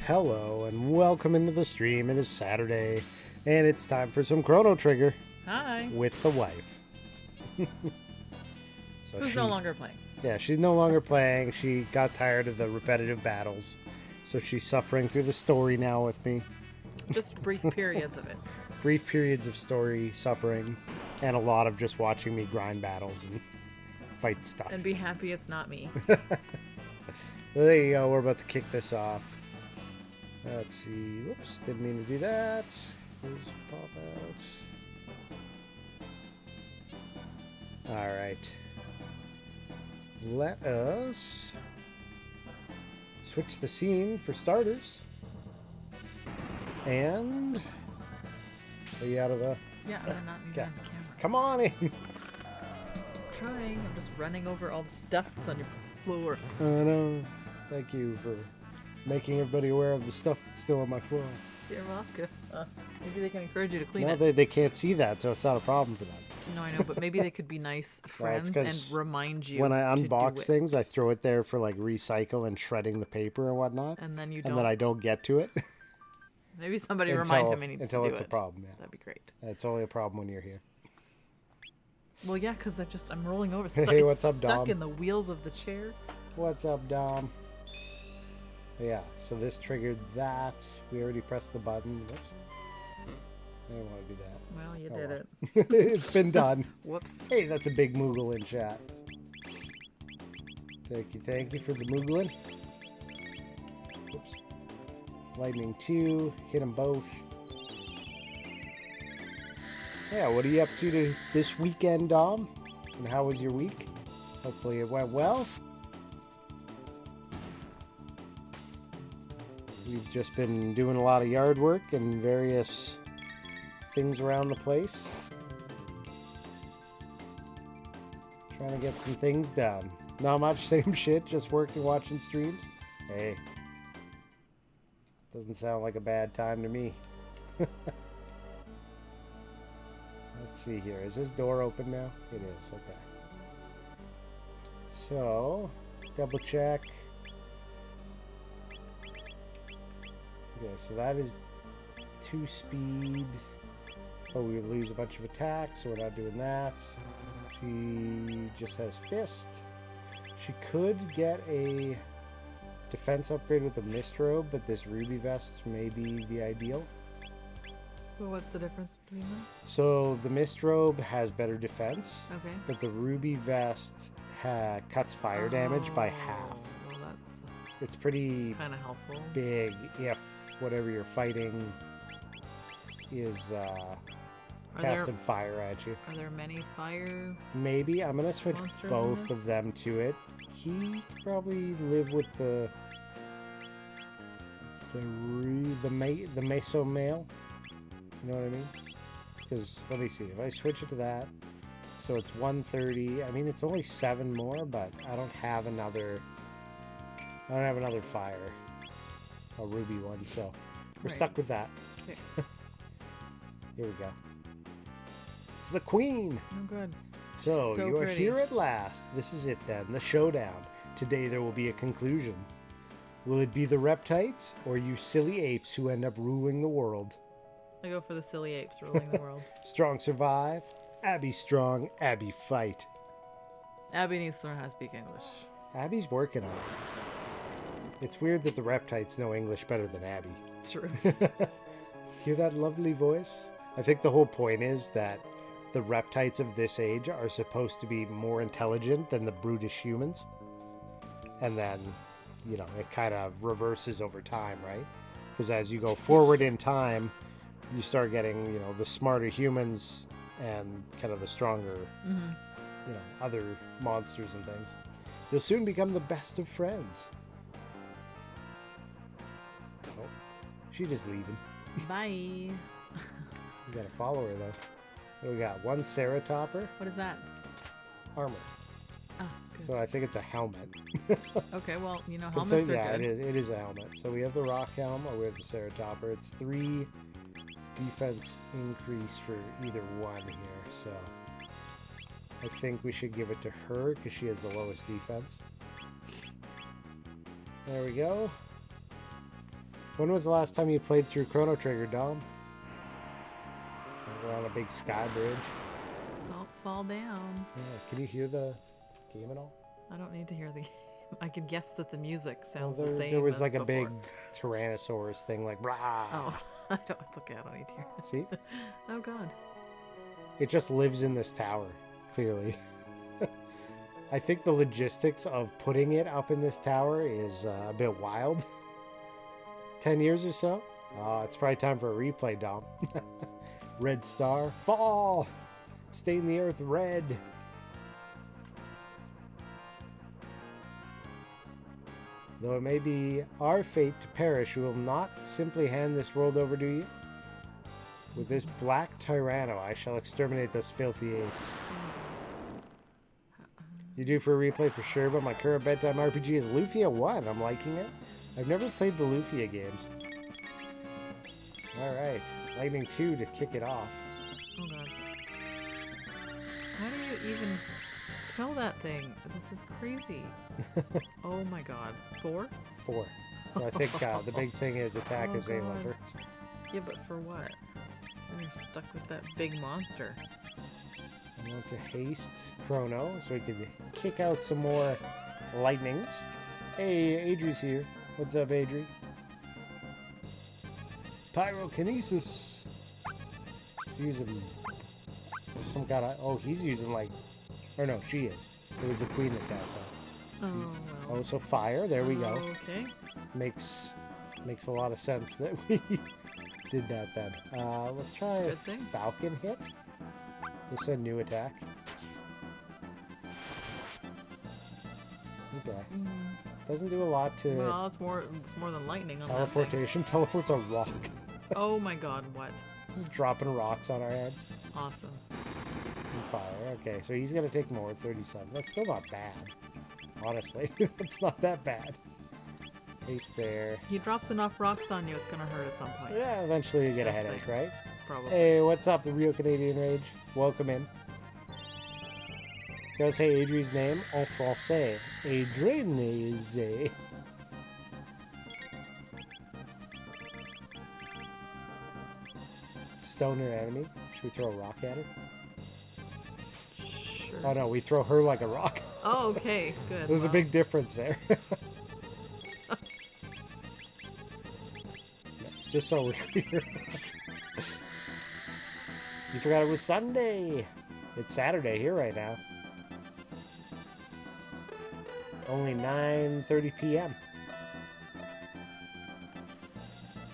Hello and welcome into the stream. It is Saturday and it's time for some Chrono Trigger. Hi. With the wife. Who's no longer playing. Yeah, she's no longer playing. She got tired of the repetitive battles. So she's suffering through the story now with me. Just brief periods of it. Brief periods of story suffering and a lot of just watching me grind battles and fight stuff. And be happy it's not me. There you go. We're about to kick this off. Let's see. Whoops, didn't mean to do that. Please pop out. Alright. Let us switch the scene for starters. And are you out of the... Yeah, I'm not even on the camera. Come on in! I'm trying. I'm just running over all the stuff that's on your floor. I know. Thank you for making everybody aware of the stuff that's still on my floor. You're welcome. Maybe they can encourage you to clean No, it. they can't see that, so it's not a problem for them. No, I know, but maybe they could be nice friends and remind you. When I to unbox do it. things, I throw it there for like recycle and shredding the paper and whatnot. And then you don't. And then I don't get to it. Maybe somebody remind him he needs to do it. Until it's a problem, yeah. That'd be great. It's only a problem when you're here. Well, yeah, because I'm rolling over. Hey, what's up, stuck Dom? in the wheels of the chair. What's up, Dom? Yeah, so this triggered that. We already pressed the button. Whoops. I didn't want to do that. Well, you did it. It's been done. Whoops. Hey, that's a big Moogle in chat. Thank you for the Moogling. Oops. Lightning 2, hit them both. Yeah, what are you up to this weekend, Dom? And how was your week? Hopefully it went well. We've just been doing a lot of yard work and various things around the place. Trying to get some things done. Not much, same shit, just working, watching streams. Hey. Doesn't sound like a bad time to me. Let's see here. Is this door open now? It is, okay. So, double check. Okay, so that is 2 speed. Oh, we lose a bunch of attacks, so we're not doing that. She just has fist. She could get a defense upgrade with a mist robe, but this ruby vest may be the ideal. Well, what's the difference between them? So the mist robe has better defense, Okay. but the ruby vest cuts fire damage by half. Well, that's It's pretty kind of helpful. big if whatever you're fighting is casting fire at you. Are there many fire? Maybe. I'm going to switch monsters in both this? of them to it. He could probably live with the meso male. You know what I mean? Because, let me see. If I switch it to that, so it's 130. I mean, it's only 7 more, but I don't have another fire. A ruby one, so we're stuck with that. Okay. Here we go. It's the queen. Oh, good. So you are pretty. here at last. This is it then, the showdown. Today there will be a conclusion. Will it be the reptites or you silly apes who end up ruling the world? I go for the silly apes ruling the world. Strong survive. Abby strong. Abby fight. Abby needs to learn how to speak English. Abby's working on it. It's weird that the reptites know English better than Abby. True. Hear that lovely voice? I think the whole point is that the reptites of this age are supposed to be more intelligent than the brutish humans. And then, you know, it kind of reverses over time, right? Because as you go forward in time, you start getting, you know, the smarter humans and kind of the stronger, you know, other monsters and things. You'll soon become the best of friends. Oh, she's just leaving. Bye. You gotta follow her, though. What do we got? One Ceratopper. What is that? Armor. Oh, good. So I think it's a helmet. Okay, well, you know, So, helmets are yeah, good. it is a helmet. So we have the rock helm or we have the Ceratopper. It's 3 defense increase for either one here. So I think we should give it to her because she has the lowest defense. There we go. When was the last time you played through Chrono Trigger, Dom? We're on a big sky bridge. Don't fall down. Yeah, can you hear the game at all? I don't need to hear the game. I can guess that the music sounds Well, the same. there was as like a before. big Tyrannosaurus thing, like rah. Oh, I don't. It's okay. I don't need to hear it. See, Oh God. it just lives in this tower. Clearly, I think the logistics of putting it up in this tower is a bit wild. 10 years or so. It's probably time for a replay, Dom. Red star, fall. Stain the earth red. Though it may be our fate to perish, we will not simply hand this world over to you. With this black tyranno, I shall exterminate those filthy apes. You do for a replay for sure, but my current bedtime RPG is Lufia 1. I'm liking it. I've never played the Lufia games. Alright, Lightning 2 to kick it off. Oh God. How do you even kill that thing? This is crazy. Oh my God. 4? 4. So I think the big thing is attack Oh, is Ayla God. first. Yeah, but for what? When you're stuck with that big monster. I want to haste Chrono so we can kick out some more lightnings. Hey, Adri's here. What's up, Adri? Pyrokinesis. Using some kind of... Oh, he's using like... Or no, she is. It was the queen that cast out. Oh well. Oh, so fire. There we go. Okay. Makes a lot of sense that we did that then. Let's try a Good thing. Falcon hit. This is a new attack. Okay. Doesn't do a lot to Well, it's more than lightning on that thing. teleportation. Teleports a rock. Oh my God, what? Just dropping rocks on our heads. Awesome. And fire. Okay, so he's gonna take more. 37. That's still not bad. Honestly, it's not that bad. Haste there. He drops enough rocks on you, it's gonna hurt at some point. Yeah, eventually you get a Just headache, saying. right? Probably. Hey, what's up, the real Canadian Rage? Welcome in. Gotta say Adri's name en français. Adrienne. Stone her enemy. Should we throw a rock at her? Sure. Oh no, we throw her like a rock. Oh, okay, good. There's a Well, big difference there. Just so we're clear. You forgot it was Sunday. It's Saturday here right now. Only 9:30 p.m.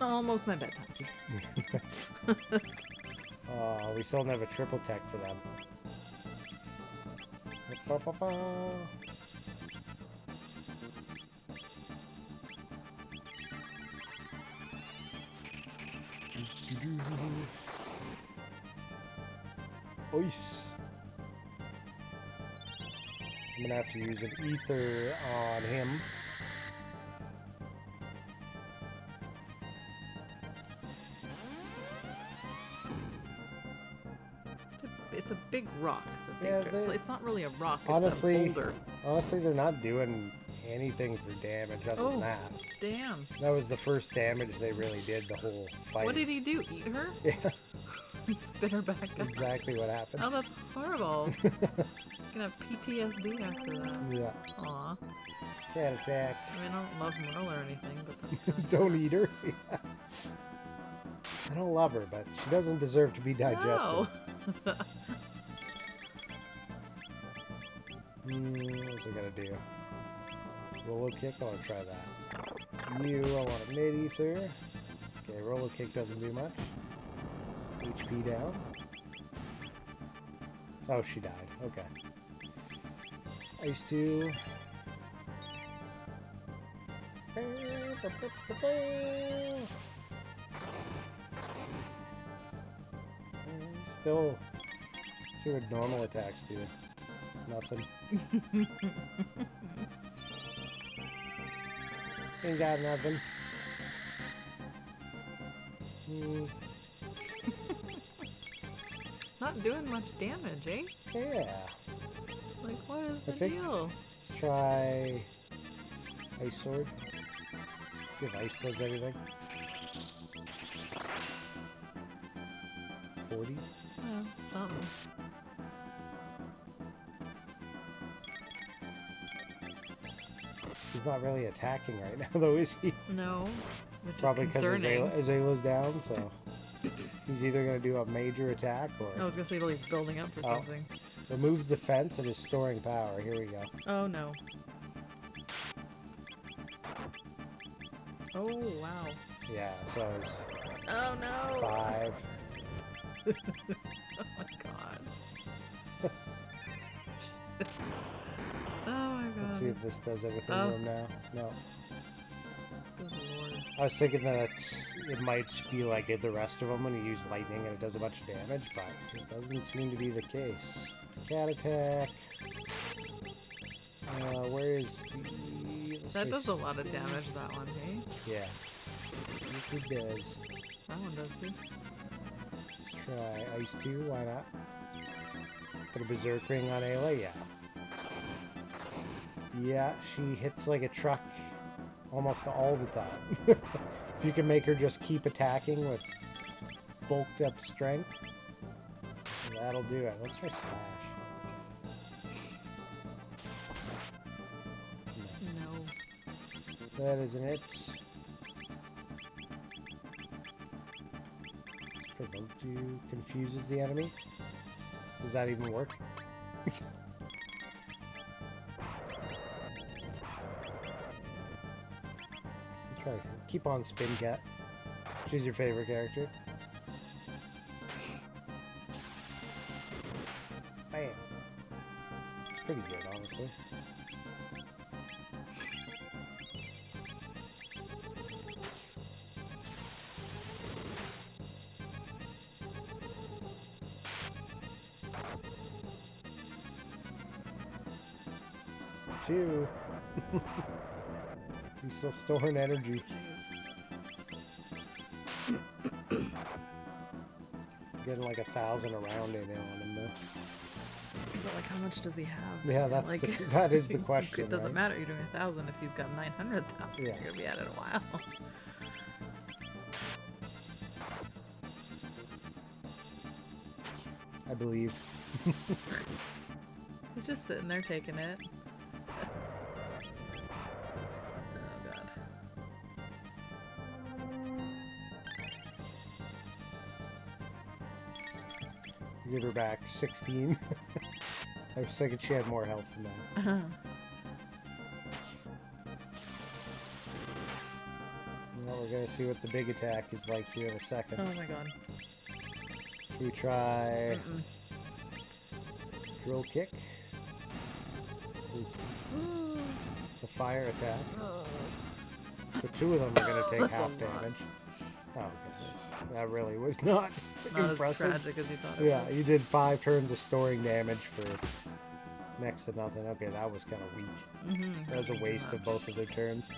almost my bedtime. Oh, we still don't have a triple tech for them. Ba-ba-ba. Ois. I'm gonna have to use an ether on him. It's a big rock that they Yeah, threw. they- It's not really a rock, it's Honestly, a boulder. Honestly, they're not doing anything for damage other Oh, than that. damn. That was the first damage they really did the whole fight. What did he do? Eat her? Yeah, And spit her back up? exactly what happened. Oh, that's horrible. Gonna have PTSD after that. Yeah. Aw. Cat attack. I mean, I don't love Merle or anything, but that's kind of Don't eat her. Yeah. I don't love her, but she doesn't deserve to be digested. No. What's I gotta do? Roller kick? I want to try that. You, I want a mid-ether. Okay, roller kick doesn't do much. HP down. Oh, she died. Okay. Ice 2. Still, let's see what normal attacks do. Nothing. Ain't got nothing. Not doing much damage, eh? Yeah. Like, what is the think- deal? Let's try Ice Sword. See if ice does anything. 40. Yeah, something. He's not really attacking right now, though, is he? No, which Probably is because concerning. Azalea's down, so he's either going to do a major attack or I was gonna say like building up for Oh. something. removes defense and is storing power. Here we go. Oh no. Oh wow. Yeah, so it's Oh no. 5. Oh my god. Oh my god. Let's see if this does anything Oh. to him now. No. Good lord. I was thinking that it might be like the rest of them when you use lightning and it does a bunch of damage, but it doesn't seem to be the case. Cat attack. Where is the... let's That say does a lot of damage, that one, hey? Yeah. Yes, it does. That one does too. Let's try Ice 2, why not? Put a Berserk Ring on Ayla, yeah. Yeah, she hits like a truck almost all the time. If you can make her just keep attacking with bulked up strength, that'll do it. Let's try Slash. No. That isn't it. Provoke you confuses the enemy. Does that even work? Try keep on Spin Cat. She's your favorite character. Bam. It's pretty good, honestly. Two. He's still storing energy. Jeez. Getting like 1,000 around it on him though. But like, how much does he have? Yeah, that's like, that is the question. It doesn't right? matter. You're doing 1,000 if he's got 900,000. Yeah. You're gonna be at it a while. I believe. He's just sitting there taking it. Oh god. Give her back 16. I was thinking she had more health than that. Well, we're gonna see what the big attack is like here in a second. Oh my god. Should we try Mm-mm. drill kick? Ooh, it's a fire attack. Oh. So 2 of them are gonna take That's a half lot. damage. Oh goodness. That really was not Not impressive. as tragic as you thought it Yeah, was. you did 5 turns of storing damage for next to nothing. Okay, that was kind of weak. Mm-hmm. That was a waste of both of their turns. Yeah.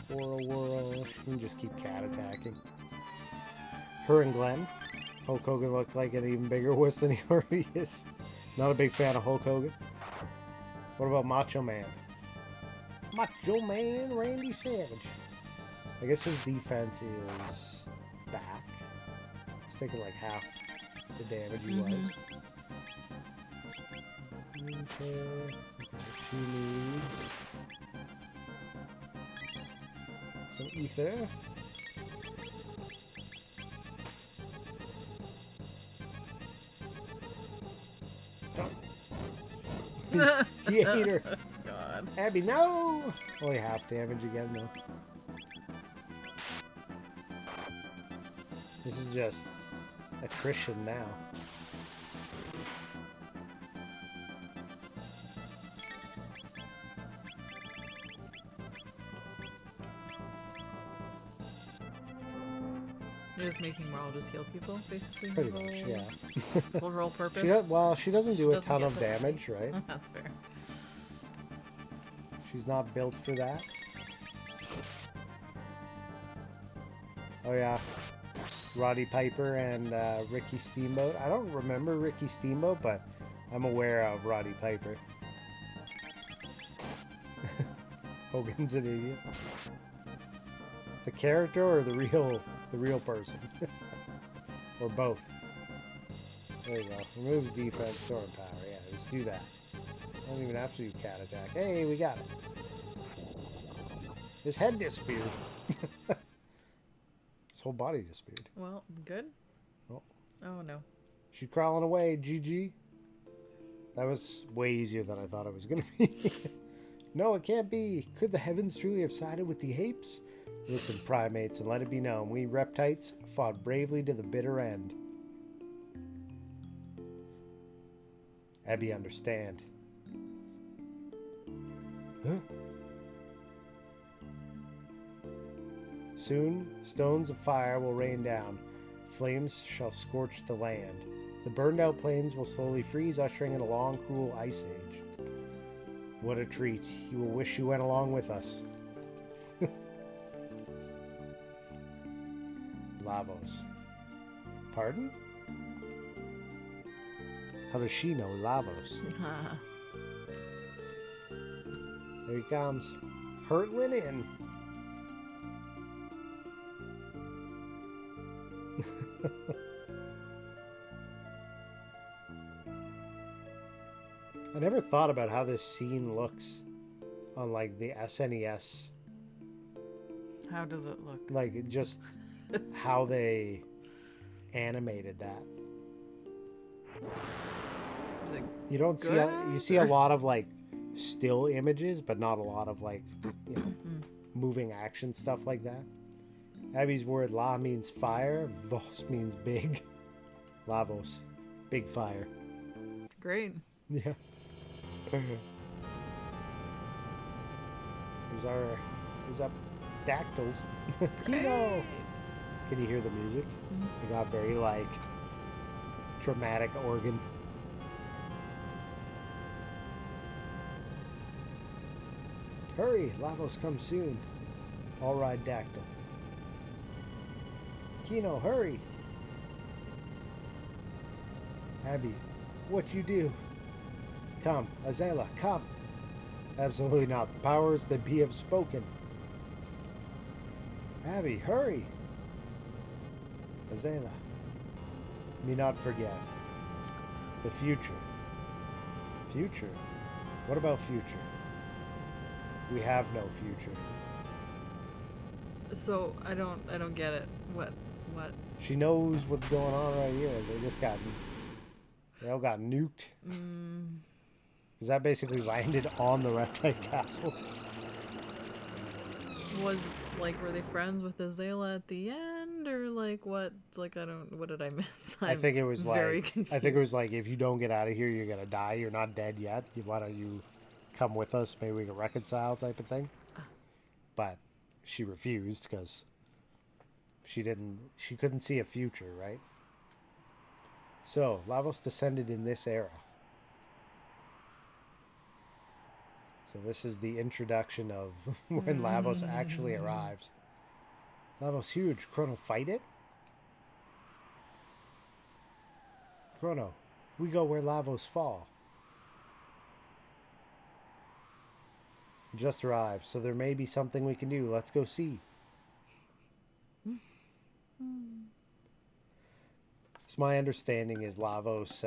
Whirl, whirl. You can just keep cat attacking. Her and Glenn. Hulk Hogan looked like an even bigger wuss than he already is. Not a big fan of Hulk Hogan. What about Macho Man? Macho Man Randy Savage. I guess his defense is back. He's taking like half the damage he was. Okay. She needs some ether. He ate her. God. Abby, no! Only half damage again, though. This is just attrition now. You're just making Marl just heal people, basically? Pretty much, yeah. That's the whole purpose? She doesn't do a ton get of damage, right? That's fair. She's not built for that. Oh yeah, Roddy Piper and Ricky Steamboat. I don't remember Ricky Steamboat, but I'm aware of Roddy Piper. Hogan's an idiot. The character or the real person? Or both? There you go. Removes defense, storm power. Yeah, just do that. Don't even have to do cat attack. Hey, we got it. His head disappeared. His whole body disappeared. Well, good. Oh. Oh, no. She's crawling away. GG. That was way easier than I thought it was going to be. No, it can't be. Could the heavens truly have sided with the apes? Listen, primates, and let it be known, we reptites fought bravely to the bitter end. Abby, understand. Huh? Soon, stones of fire will rain down. Flames shall scorch the land. The burned-out plains will slowly freeze, ushering in a long, cruel ice age. What a treat. You will wish you went along with us. Lavos. Pardon? How does she know Lavos? There he comes. Hurtling in. I never thought about how this scene looks on like the SNES. How does it look? Like just how they animated that. Is it You don't see you see a lot of like still images, but not a lot of like, you know, moving action stuff like that. Abby's word la means fire, vos means big. Lavos, big fire. Great. Yeah. Here's our dactyls. Kino! Can you hear the music? It got very like dramatic organ. Hurry, Lavos comes soon. All ride dactyl. Kino, hurry! Abby, what you do? Come, Azela, come! Absolutely not. The powers that be have spoken. Abby, hurry! Azela, me not forget. The future. Future? What about future? We have no future. So I don't get it. What? She knows what's going on right here. They all got nuked. Because that basically landed on the Reptile Castle. Were they friends with Azela at the end, or like what? Like what did I miss? I think it was very confused. I think it was like, if you don't get out of here, you're gonna die. You're not dead yet. Why don't you come with us? Maybe we can reconcile, type of thing. But she refused because she couldn't see a future, right? So Lavos descended in this era. So this is the introduction of when Lavos actually arrives. Lavos huge. Chrono fight it? Chrono, we go where lavos fall. Just arrived, so there may be something we can do. Let's go see. So my understanding is Lavos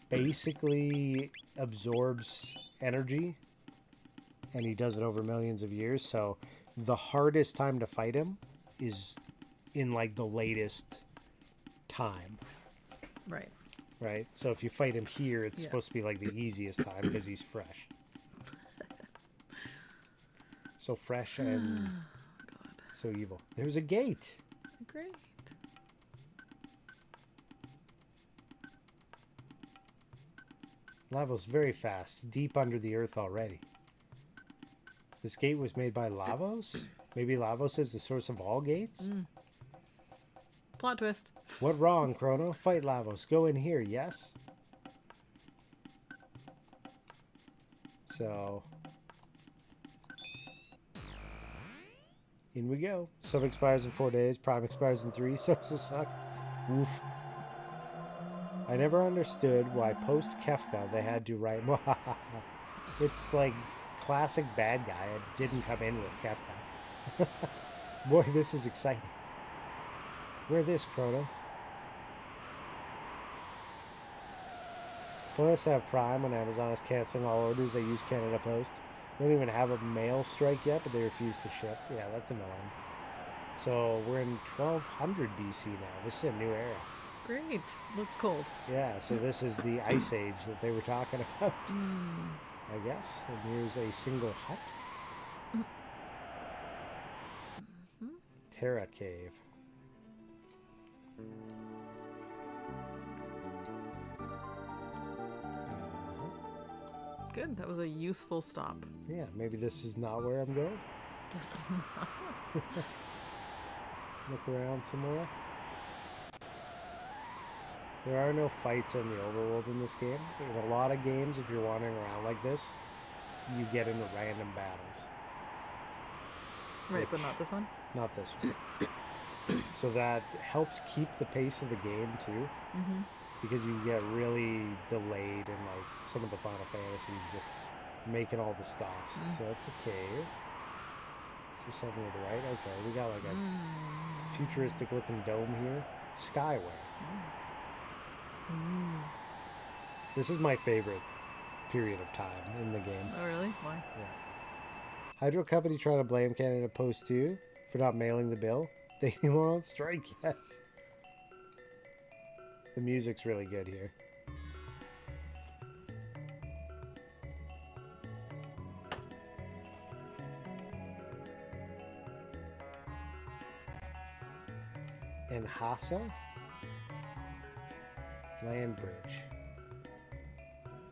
basically absorbs energy, and he does it over millions of years. So the hardest time to fight him is in like the latest time. Right. Right? So if you fight him here, it's supposed to be like the easiest time because he's fresh. So fresh and so evil. There's a gate. Great. Lavos very fast, deep under the earth already. This gate was made by Lavos? Maybe Lavos is the source of all gates? Plot twist. What wrong, Chrono? Fight Lavos. Go in here, yes? So... in we go. Sub expires in 4 days. Prime expires in 3. Social suck. Oof. I never understood why post-Kefka they had to write... It's like classic bad guy. It didn't come in with Kefka. Boy, this is exciting. Wear this, Chrono. Plus, have Prime when Amazon is canceling all orders. They use Canada Post. They don't even have a mail strike yet, but they refuse to ship. Yeah, that's annoying. So we're in 1200 BC now. This is a new era. Great. Looks cold. Yeah, so this is the Ice Age that they were talking about, I guess. And here's a single hut. Terra Cave. Good. That was a useful stop. Yeah, maybe this is not where I'm going. Guess not. Look around some more. There are no fights in the overworld in this game. In a lot of games, if you're wandering around like this, you get into random battles. Right, but not this one? Not this one. So that helps keep the pace of the game, too. Because you get really delayed in, like, some of the Final Fantasies just making all the stops. So that's a cave. Is there something to the right? Okay, we got, like, a futuristic-looking dome here. Skyway. This is my favorite period of time in the game. Oh, really? Why? Yeah. Hydro Company trying to blame Canada Post 2 for not mailing the bill. They weren't on strike yet. The music's really good here. And Hassa? Land bridge.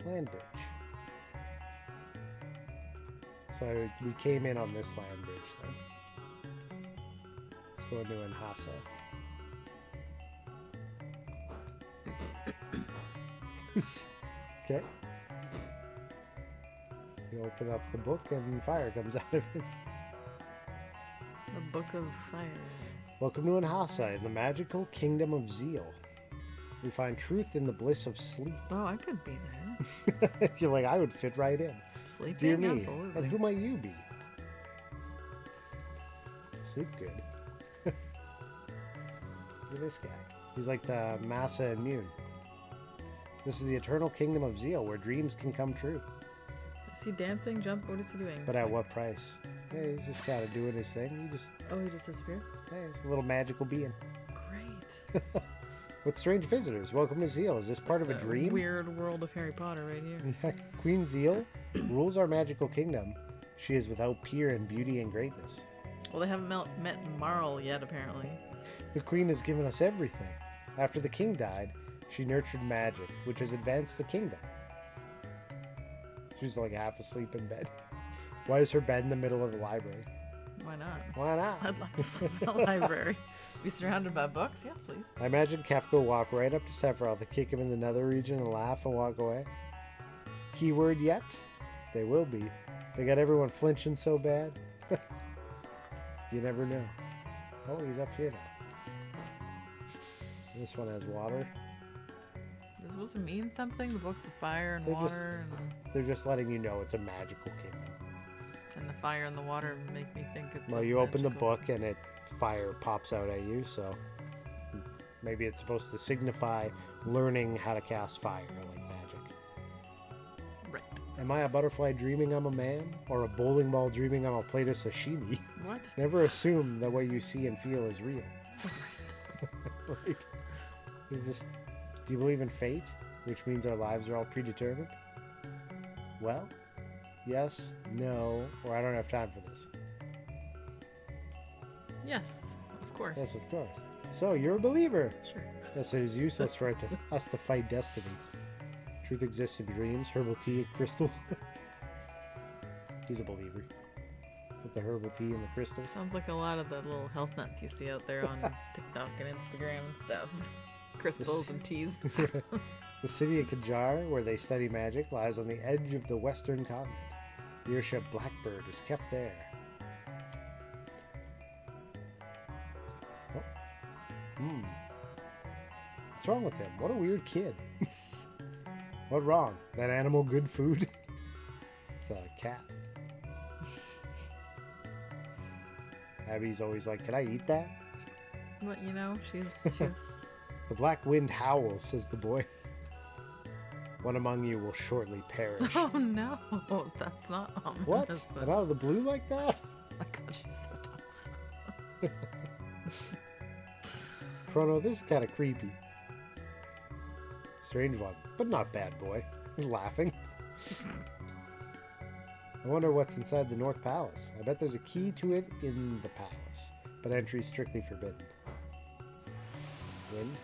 Land bridge. So we came in on this land bridge then. Let's go into Nhasa. Okay. You open up the book and fire comes out of it. The Book of Fire. Welcome to Nhasa, in the magical kingdom of Zeal. We find truth in the bliss of sleep. Oh, I could be there. You're like, I would fit right in. Sleeping? Dear me. Absolutely. And who might you be? Sleep good. Look at this guy. He's like the Massa immune. This is the eternal kingdom of Zeal, where dreams can come true. Is he dancing? Jump? What is he doing? But at what price? Hey, he's just kind of doing his thing. Oh, he just disappeared? Hey, he's a little magical being. Great. With strange visitors, welcome to Zeal. Is this part of a dream? Weird world of Harry Potter right here. Yeah, Queen Zeal rules our magical kingdom. She is without peer in beauty and greatness. Well, they haven't met Marl yet, apparently. The queen has given us everything. After the king died, she nurtured magic, which has advanced the kingdom. She's like half asleep in bed. Why is her bed in the middle of the library? Why not? Why not? I'd love to sleep in a library. Be surrounded by books? Yes, please. I imagine Kefka will walk right up to Sephiroth to kick him in the nether region and laugh and walk away. Keyword yet? They will be. They got everyone flinching so bad. You never know. Oh, he's up here now. This one has water. Is it supposed to mean something? The books of fire and They're water They're just letting you know it's a magical kingdom. and the fire and the water make me think it's. Well, a you open the magical- book and fire pops out at you, so maybe it's supposed to signify learning how to cast fire like magic. Right. Am I a butterfly dreaming I'm a man, or a bowling ball dreaming I'm a plate of sashimi? What? Never assume that what you see and feel is real. So Right? Is this? Do you believe in fate, which means our lives are all predetermined? Well, yes, no, or I don't have time for this. yes, of course. Yes, of course. So you're a believer. Sure. Yes, it is useless for us to fight destiny. Truth exists in dreams, herbal tea, and crystals. He's a believer. With the herbal tea and the crystals. Sounds like a lot of the little health nuts you see out there on TikTok and Instagram and stuff. Crystals and teas. The city of Kajar, where they study magic, lies on the edge of the western continent. The airship Blackbird is kept there. Oh. What's wrong with him? What a weird kid. What wrong? That animal good food? It's a cat. Abby's always like, can I eat that? But you know, she's The black wind howls, says the boy. One among you will shortly perish. Oh no, that's not ominous. What? And out of the blue like that? Oh my god, she's so dumb. Chrono, this is kind of creepy. Strange one, but not bad, boy. He's laughing. I wonder what's inside the North Palace. I bet there's a key to it in the palace, but entry is strictly forbidden. Wind?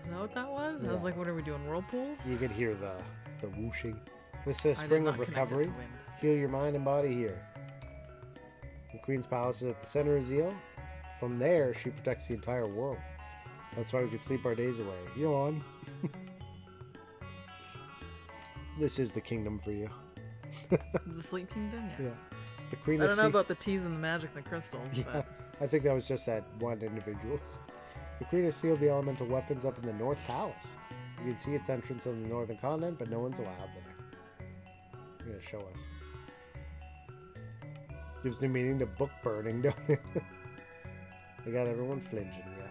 Is that what that was? I was Yeah. like, what are we doing, whirlpools? You could hear the whooshing. This is I did Spring not of connect it to Recovery. wind. Heal your mind and body here. The Queen's Palace is at the center of Zeal. From there, she protects the entire world. That's why we could sleep our days away. Yawn. This is the kingdom for you. The Sleep Kingdom? Yeah. Yeah. The Queen I of don't know Sea- about the teas and the magic and the crystals, Yeah, but I think that was just that one individual. The Queen has sealed the elemental weapons up in the North Palace. You can see its entrance on the northern continent, but no one's allowed there. You're gonna show us. Gives new meaning to book burning, don't it? They got everyone flinching, yeah.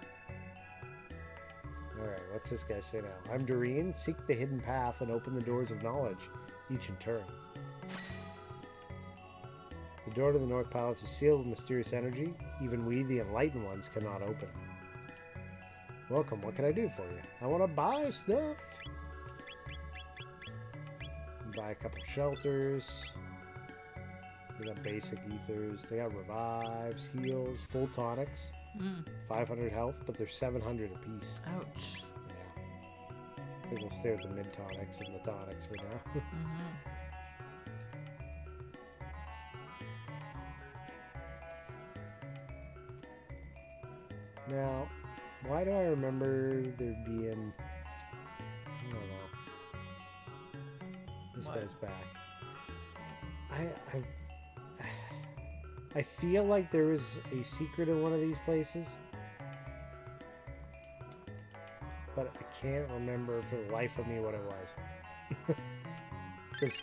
Alright, what's this guy say now? I'm Doreen. Seek the hidden path and open the doors of knowledge, each in turn. The door to the North Palace is sealed with mysterious energy. Even we, the enlightened ones, cannot open it. Welcome, what can I do for you? I want to buy stuff. Buy a couple shelters. They got basic ethers. They got revives, heals, full tonics. 500 health, but they're 700 apiece. ouch. Yeah. I think we'll stay with the mid tonics and the tonics for now. Now, why do I remember there being... I don't know. This What? goes back. I feel like there was a secret in one of these places. But I can't remember for the life of me what it was. Because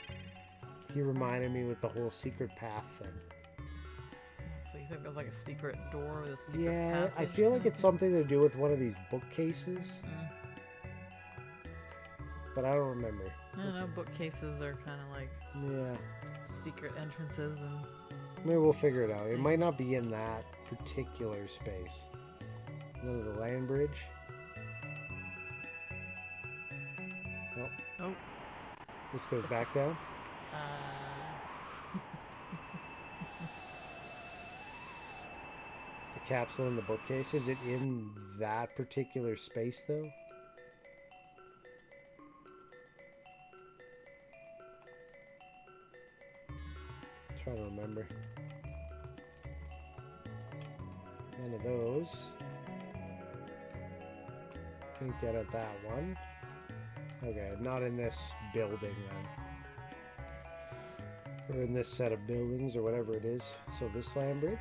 he reminded me with the whole secret path thing. So you think there's like a secret door with a secret Yeah, I passage feel like kind it's of something to do with one of these bookcases, thing? but I don't remember. I don't know, bookcases are kind of like Yeah, secret entrances and... maybe we'll figure it out. It might not be in that particular space. None of the land bridge. Nope. Oh. This goes back down. The capsule in the bookcase. Is it in that particular space though? Trying to remember. None of those. Can't get at that one. Okay, not in this building then. Or in this set of buildings or whatever it is. So this land bridge.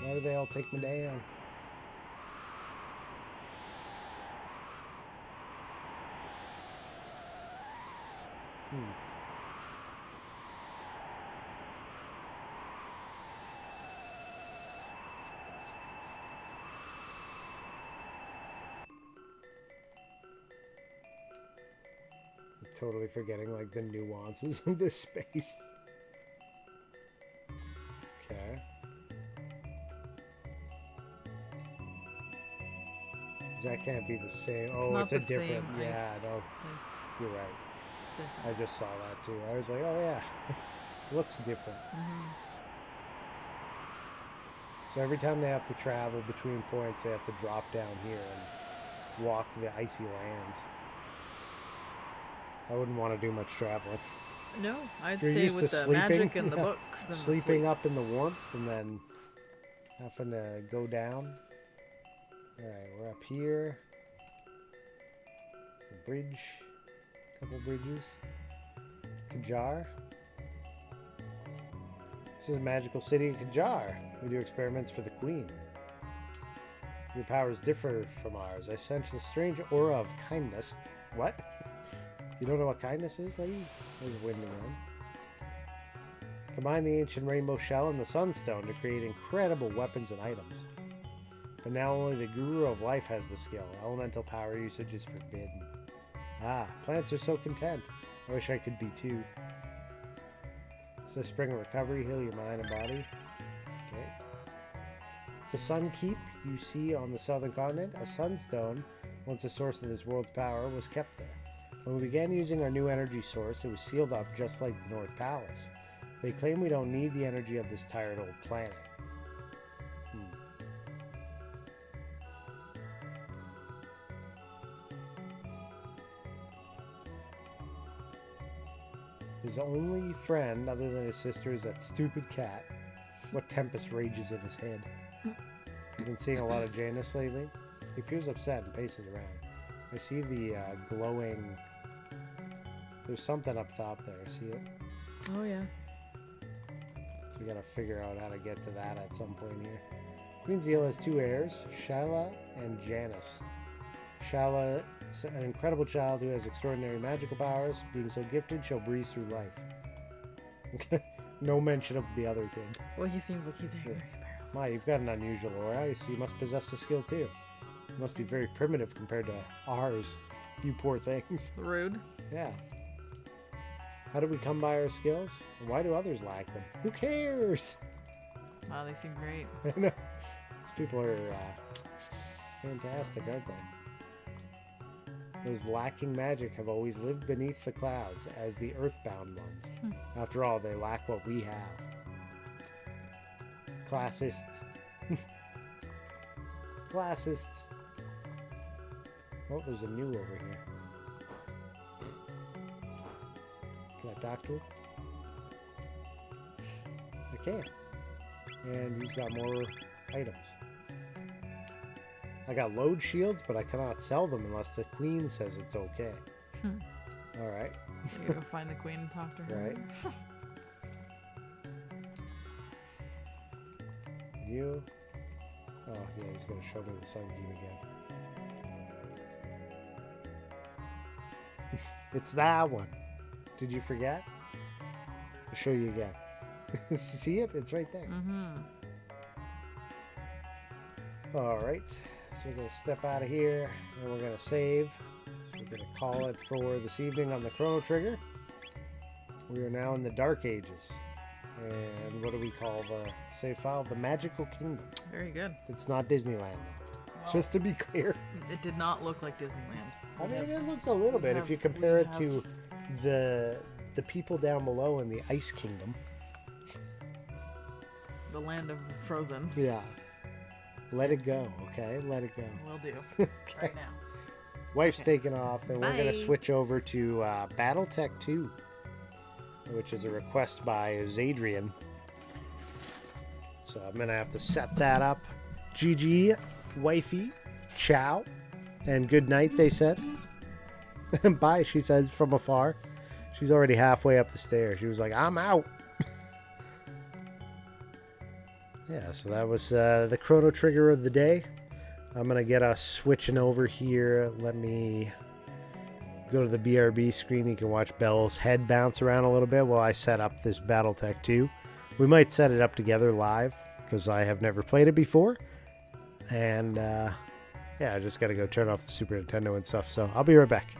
Why do they all take me down? I'm totally forgetting like the nuances of this space. Okay. 'Cause that can't be the same. Oh, it's a different. Yeah, no. Place. You're right. It's different. I just saw that too. I was like, oh yeah, looks different. So every time they have to travel between points, they have to drop down here and walk the icy lands. I wouldn't want to do much traveling. No, I'd You're stay used with to the sleeping? magic and the Yeah. books and Sleeping the up in the warmth and then having to go down. Alright, we're up here. The bridge. Couple bridges. Kajar. This is a magical city in Kajar. We do experiments for the queen. Your powers differ from ours. I sense a strange aura of kindness. What? You don't know what kindness is, lady? There's wind again. Combine the ancient rainbow shell and the sunstone to create incredible weapons and items. But now only the guru of life has the skill. Elemental power usage is forbidden. Ah, plants are so content. I wish I could be too. So spring of recovery, heal your mind and body. Okay. It's a sun keep you see on the southern continent. A sunstone, once a source of this world's power, was kept there. When we began using our new energy source, it was sealed up just like the North Palace. They claim we don't need the energy of this tired old planet. His only friend, other than his sister, is that stupid cat. What tempest rages in his head? I've been seeing a lot of Janus lately. He appears upset and paces around. I see the glowing... There's something up top there. See it? Oh, yeah. So we gotta figure out how to get to that at some point here. Queen Zeal has two heirs, Shyla and Janus. Shyla is an incredible child who has extraordinary magical powers. Being so gifted, she'll breeze through life. No mention of the other kid. Well, he seems like he's angry. My, you've got an unusual aura, so you must possess the skill too. You must be very primitive compared to ours, you poor things. Rude. Yeah. How do we come by our skills? And why do others lack them? Who cares? Wow, they seem great. I know. These people are fantastic, aren't they? Those lacking magic have always lived beneath the clouds as the earthbound ones. After all, they lack what we have. Classists. Classists. Oh, there's a new over here. Can I talk to him? I can. And he's got more items. I got load shields, but I cannot sell them unless the queen says it's okay. Alright. You go find the queen and talk to her. Right. You. Oh, yeah, he's going to show me the sun beam again. It's that one. Did you forget? I'll show you again. You see it? It's right there. Alright. So we're going to step out of here and we're going to save. So we're going to call it for this evening on the Chrono Trigger. We are now in the Dark Ages. And what do we call the save file? The Magical Kingdom. Very good. It's not Disneyland though. Well, Just to be clear. It did not look like Disneyland. I mean, it looks a little bit if you compare it to the people down below in the Ice Kingdom. The land of Frozen. Yeah. Let it go, okay? Let it go. Will do. Right now. Wife's taking off, and we're going to Bye. switch over to Battletech 2, which is a request by Zadrian. So I'm going to have to set that up. GG, wifey, ciao, and good night, they said. Bye, she says from afar. She's already halfway up the stairs. She was like, I'm out. Yeah, so that was the Chrono Trigger of the day. I'm going to get us switching over here. Let me go to the BRB screen. You can watch Belle's head bounce around a little bit while I set up this Battletech 2. We might set it up together live because I have never played it before. And yeah, I just got to go turn off the Super Nintendo and stuff. So I'll be right back.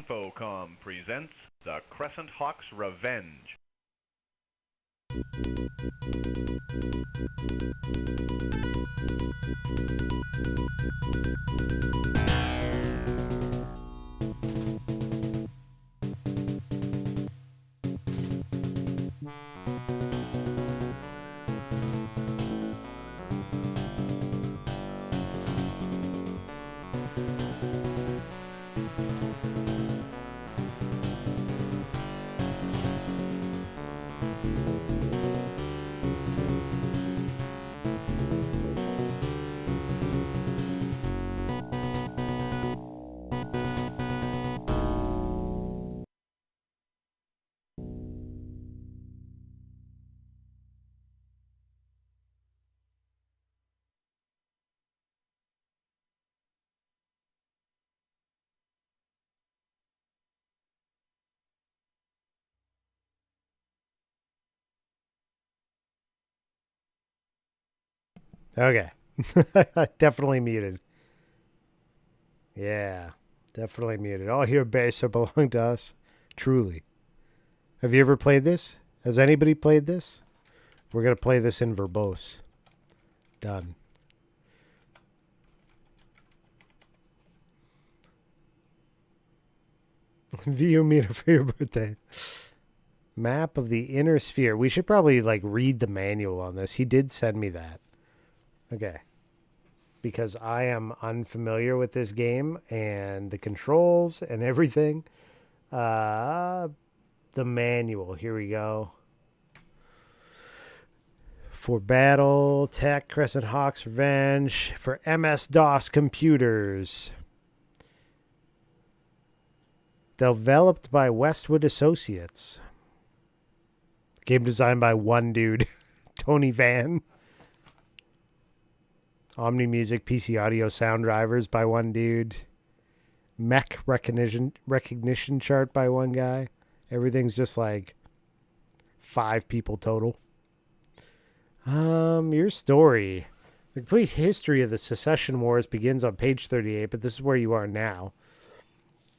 Infocom presents The Crescent Hawk's Revenge. Okay. Definitely muted. Yeah. Definitely muted. All here base belong to us. Truly. Have you ever played this? Has anybody played this? We're going to play this in verbose. Done. View meter for your birthday. Map of the inner sphere. We should probably read the manual on this. He did send me that. Okay. Because I am unfamiliar with this game and the controls and everything. The manual. Here we go. For Battletech, Crescent Hawk's Revenge, for MS-DOS computers. Developed by Westwood Associates. Game designed by one dude, Tony Van. Omni Music, PC audio sound drivers by one dude. Mech recognition chart by one guy. Everything's just 5 people total. Your story. The complete history of the Secession Wars begins on page 38, but this is where you are now.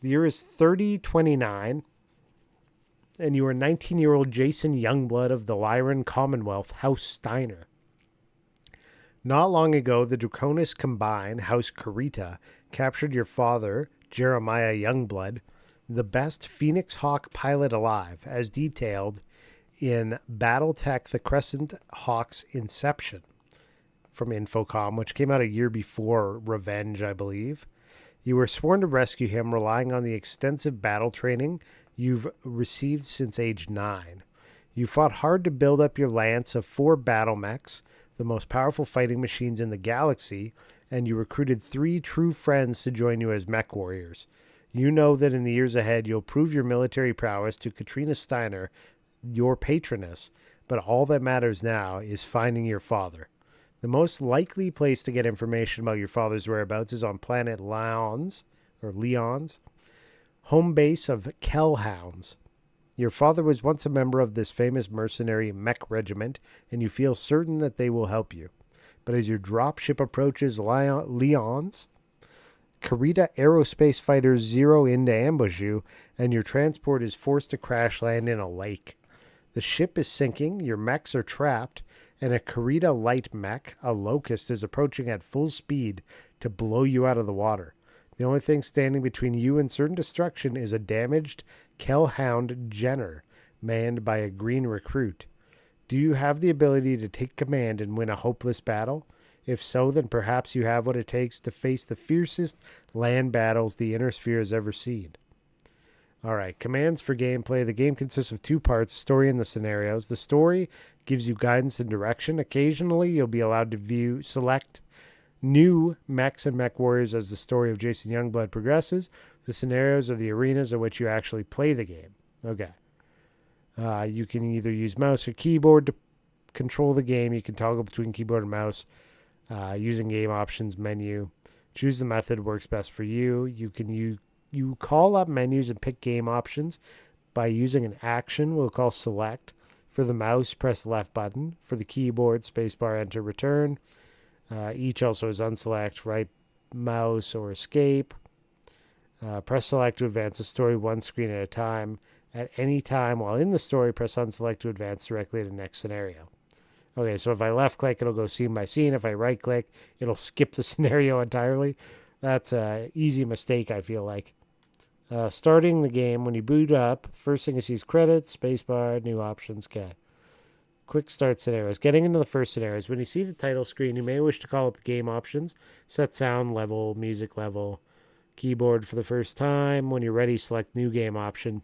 The year is 3029, and you are 19-year-old Jason Youngblood of the Lyran Commonwealth, House Steiner. Not long ago, the Draconis Combine, House Kurita, captured your father, Jeremiah Youngblood, the best Phoenix Hawk pilot alive, as detailed in Battletech, the Crescent Hawk's Inception, from Infocom, which came out a year before Revenge, I believe. You were sworn to rescue him, relying on the extensive battle training you've received since age 9. You fought hard to build up your lance of 4 battle mechs, the most powerful fighting machines in the galaxy, and you recruited 3 true friends to join you as mech warriors. You know that in the years ahead, you'll prove your military prowess to Katrina Steiner, your patroness, but all that matters now is finding your father. The most likely place to get information about your father's whereabouts is on planet Leon's, home base of Kellhounds. Your father was once a member of this famous mercenary mech regiment, and you feel certain that they will help you. But as your dropship approaches Leon's, Kurita aerospace fighters zero in to ambush you, and your transport is forced to crash land in a lake. The ship is sinking, your mechs are trapped, and a Kurita light mech, a Locust, is approaching at full speed to blow you out of the water. The only thing standing between you and certain destruction is a damaged Kellhound Jenner, manned by a green recruit. Do you have the ability to take command and win a hopeless battle? If so, then perhaps you have what it takes to face the fiercest land battles the Inner Sphere has ever seen. All right, commands for gameplay. The game consists of 2 parts, story and the scenarios. The story gives you guidance and direction. Occasionally, you'll be allowed to select new mechs and mech warriors as the story of Jason Youngblood progresses. The scenarios are the arenas in which you actually play the game. Okay. You can either use mouse or keyboard to control the game. You can toggle between keyboard and mouse using game options menu. Choose the method works best for you. You call up menus and pick game options by using an action we'll call select. For the mouse, press the left button. For the keyboard, spacebar, enter, return. Each also is unselect, right mouse, or escape. Press select to advance the story one screen at a time. At any time while in the story, press unselect to advance directly to the next scenario. Okay, so if I left click, it'll go scene by scene. If I right click, it'll skip the scenario entirely. That's an easy mistake, I feel like. Starting the game, when you boot up, first thing you see is credits, spacebar, new options, okay. Quick start scenarios. Getting into the first scenarios. When you see the title screen, you may wish to call up the game options. Set sound level, music level, keyboard for the first time. When you're ready, select new game option.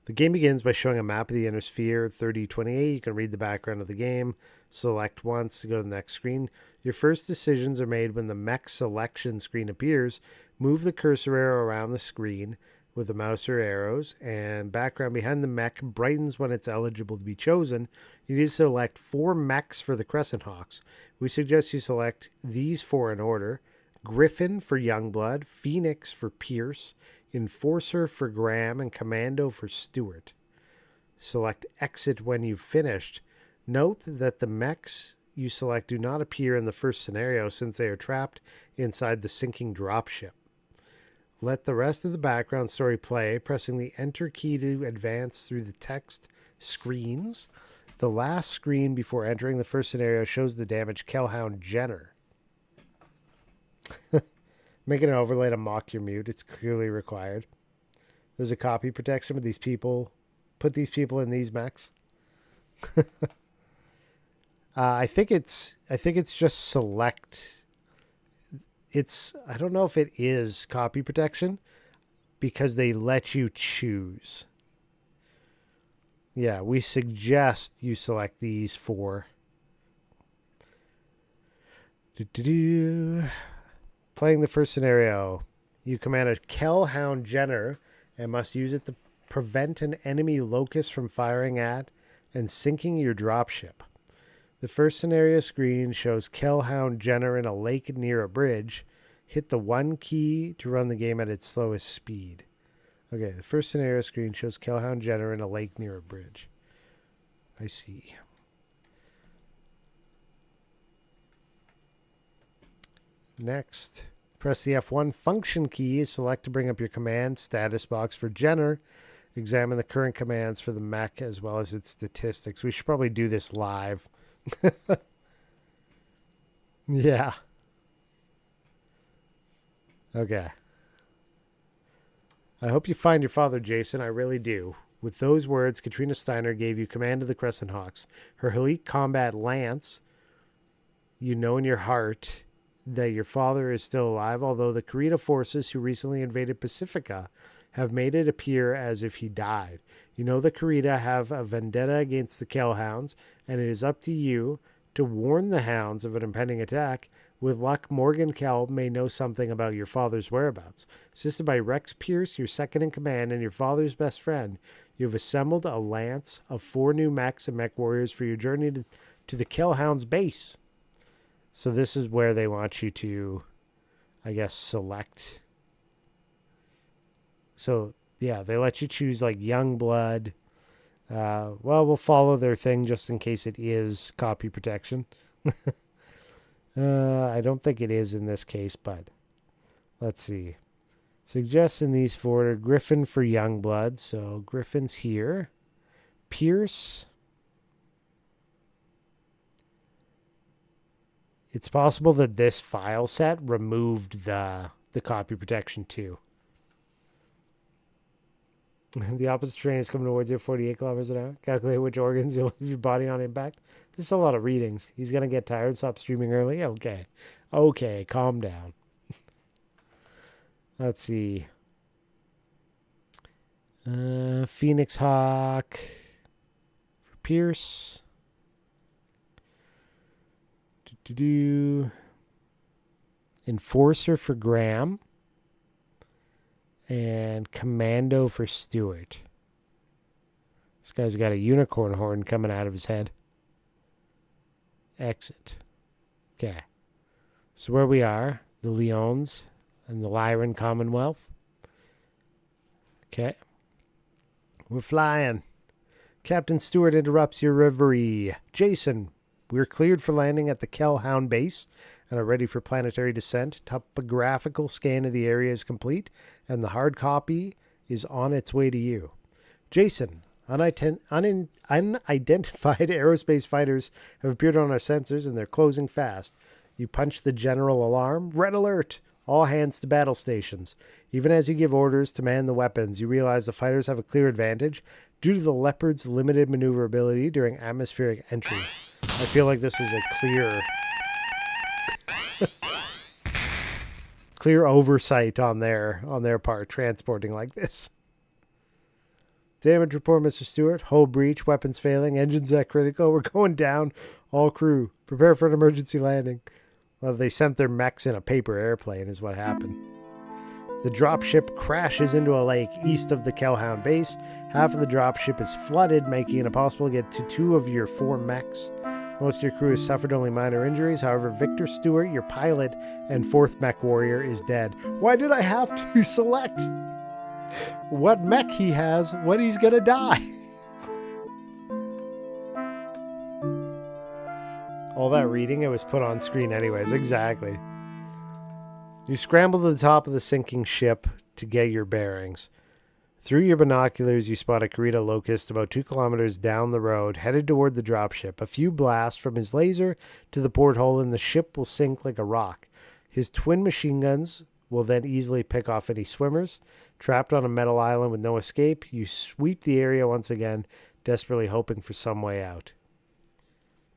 The game begins by showing a map of the inner sphere, 3028. You can read the background of the game. Select once to go to the next screen. Your first decisions are made when the mech selection screen appears. Move the cursor arrow around the screen with the mouse or arrows, and background behind the mech brightens when it's eligible to be chosen. You need to select 4 mechs for the Crescent Hawks. We suggest you select these 4 in order. Griffin for Youngblood, Phoenix for Pierce, Enforcer for Graham, and Commando for Stewart. Select Exit when you've finished. Note that the mechs you select do not appear in the first scenario since they are trapped inside the sinking dropship. Let the rest of the background story play, pressing the Enter key to advance through the text screens. The last screen before entering the first scenario shows the damaged Kellhound Jenner. Making an overlay to mock your mute. It's clearly required. There's a copy protection with these people. Put these people in these mechs. I think it's just select. I don't know if it is copy protection because they let you choose. Yeah, we suggest you select these 4. Playing the first scenario, you command a Kellhound Jenner and must use it to prevent an enemy locust from firing at and sinking your dropship. The first scenario screen shows Kellhound Jenner in a lake near a bridge. Hit the 1 key to run the game at its slowest speed. Okay, the first scenario screen shows Kellhound Jenner in a lake near a bridge. I see. Next, press the F1 function key. Select to bring up your command status box for Jenner. Examine the current commands for the mech as well as its statistics. We should probably do this live. Yeah. Okay. I hope you find your father, Jason. I really do. With those words, Katrina Steiner gave you command of the Crescent Hawks. Her elite combat lance, you know in your heart that your father is still alive, although the Kurita forces who recently invaded Pacifica have made it appear as if he died. You know the Kurita have a vendetta against the Kellhounds, and it is up to you to warn the hounds of an impending attack. With luck, Morgan Kell may know something about your father's whereabouts. Assisted by Rex Pierce, your second in command, and your father's best friend, you have assembled a lance of 4 new mechs and mech warriors for your journey to the Kellhounds base. So this is where they want you to, I guess, select. So, yeah, they let you choose, like, Youngblood. Well, we'll follow their thing just in case it is copy protection. I don't think it is in this case, but let's see. Suggest in these 4, Griffin for Youngblood. So Griffin's here. Pierce. It's possible that this file set removed the copy protection too. The opposite train is coming towards you at 48 kilometers an hour. Calculate which organs you'll leave your body on impact. This is a lot of readings. He's going to get tired. Stop streaming early. Okay. Okay, calm down. Let's see. Phoenix Hawk for Pierce. Enforcer for Graham. And Commando for Stewart. This guy's got a unicorn horn coming out of his head. Exit. Okay. So where we are, the Leons and the Lyran Commonwealth. Okay. We're flying. Captain Stewart interrupts your reverie. Jason, We're cleared for landing at the Kellhound base and are ready for planetary descent. Topographical scan of the area is complete, and the hard copy is on its way to you. Jason, unidentified aerospace fighters have appeared on our sensors, and they're closing fast. You punch the general alarm. Red alert! All hands to battle stations. Even as you give orders to man the weapons, you realize the fighters have a clear advantage due to the Leopard's limited maneuverability during atmospheric entry. I feel like this is a clear oversight on their part, transporting like this. Damage report, Mr. Stewart. Hull breach, weapons failing, engines at critical. We're going down. All crew, prepare for an emergency landing. Well, they sent their mechs in a paper airplane is what happened. The dropship crashes into a lake east of the Kellhound base. Half of the dropship is flooded, making it impossible to get to 2 of your 4 mechs. Most of your crew has suffered only minor injuries. However, Victor Stewart, your pilot and 4th mech warrior, is dead. Why did I have to select what mech he has when he's gonna die? All that reading, it was put on screen anyways. Exactly. You scramble to the top of the sinking ship to get your bearings. Through your binoculars, you spot a Kurita Locust about 2 kilometers down the road, headed toward the dropship. A few blasts from his laser to the porthole, and the ship will sink like a rock. His twin machine guns will then easily pick off any swimmers. Trapped on a metal island with no escape, you sweep the area once again, desperately hoping for some way out.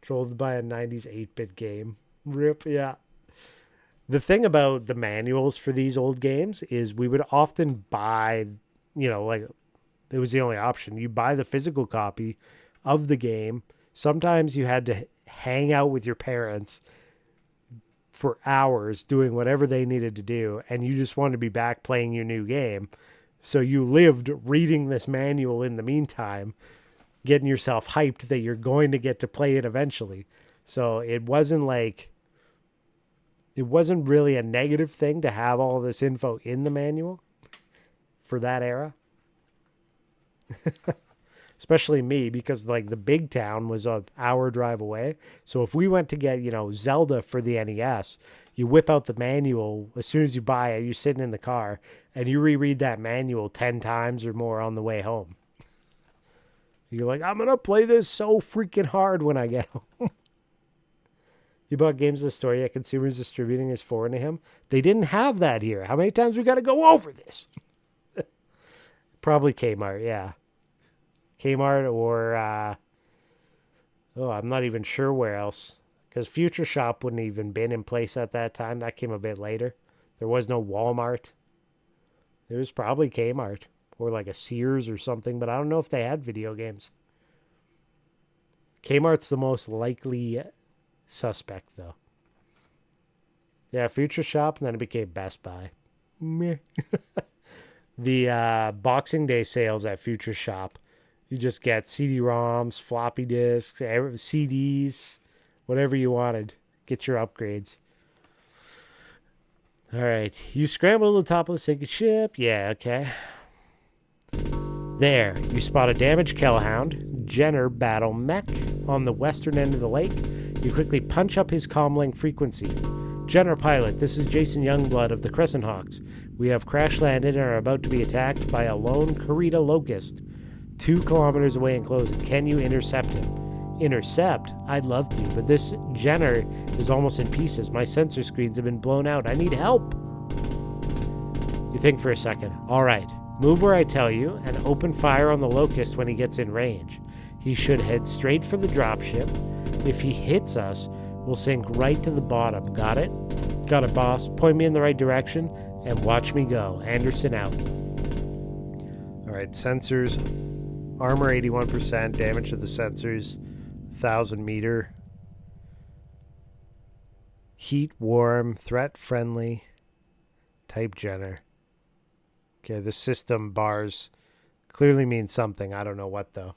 Controlled by a 90s 8-bit game. RIP, yeah. The thing about the manuals for these old games is we would often buy, like it was the only option. You buy the physical copy of the game. Sometimes you had to hang out with your parents for hours doing whatever they needed to do, and you just wanted to be back playing your new game. So you lived reading this manual in the meantime, getting yourself hyped that you're going to get to play it eventually. So it wasn't really a negative thing to have all this info in the manual for that era. Especially me, because like the big town was an hour drive away. So if we went to get, Zelda for the NES, you whip out the manual as soon as you buy it, you're sitting in the car, and you reread that manual 10 times or more on the way home. You're like, I'm going to play this so freaking hard when I get home. He bought games of the story that consumers distributing is foreign to him. They didn't have that here. How many times we got to go over this? Probably Kmart, yeah. Kmart or, I'm not even sure where else. Because Future Shop wouldn't even been in place at that time. That came a bit later. There was no Walmart. It was probably Kmart. Or like a Sears or something, but I don't know if they had video games. Kmart's the most likely suspect, though. Yeah, Future Shop, and then it became Best Buy. Meh. The Boxing Day sales at Future Shop, you just get CD-ROMs, floppy disks, CDs, whatever you wanted. Get your upgrades. All right, you scramble to the top of the sinking ship. Yeah, okay. There, you spot a damaged Kellhound, Jenner battle mech on the western end of the lake. You quickly punch up his comlink frequency. Jenner pilot, this is Jason Youngblood of the Crescent Hawks. We have crash landed and are about to be attacked by a lone Kurita Locust 2 kilometers away and closing. Can you intercept him? Intercept? I'd love to, but this Jenner is almost in pieces. My sensor screens have been blown out. I need help. You think for a second. All right. Move where I tell you, and open fire on the Locust when he gets in range. He should head straight for the dropship. If he hits us, we'll sink right to the bottom. Got it? Got it, boss. Point me in the right direction, and watch me go. Anderson out. Alright, sensors. Armor 81%, damage to the sensors 1,000 meter. Heat warm, threat friendly. Type Jenner. Okay, the system bars clearly mean something. I don't know what, though.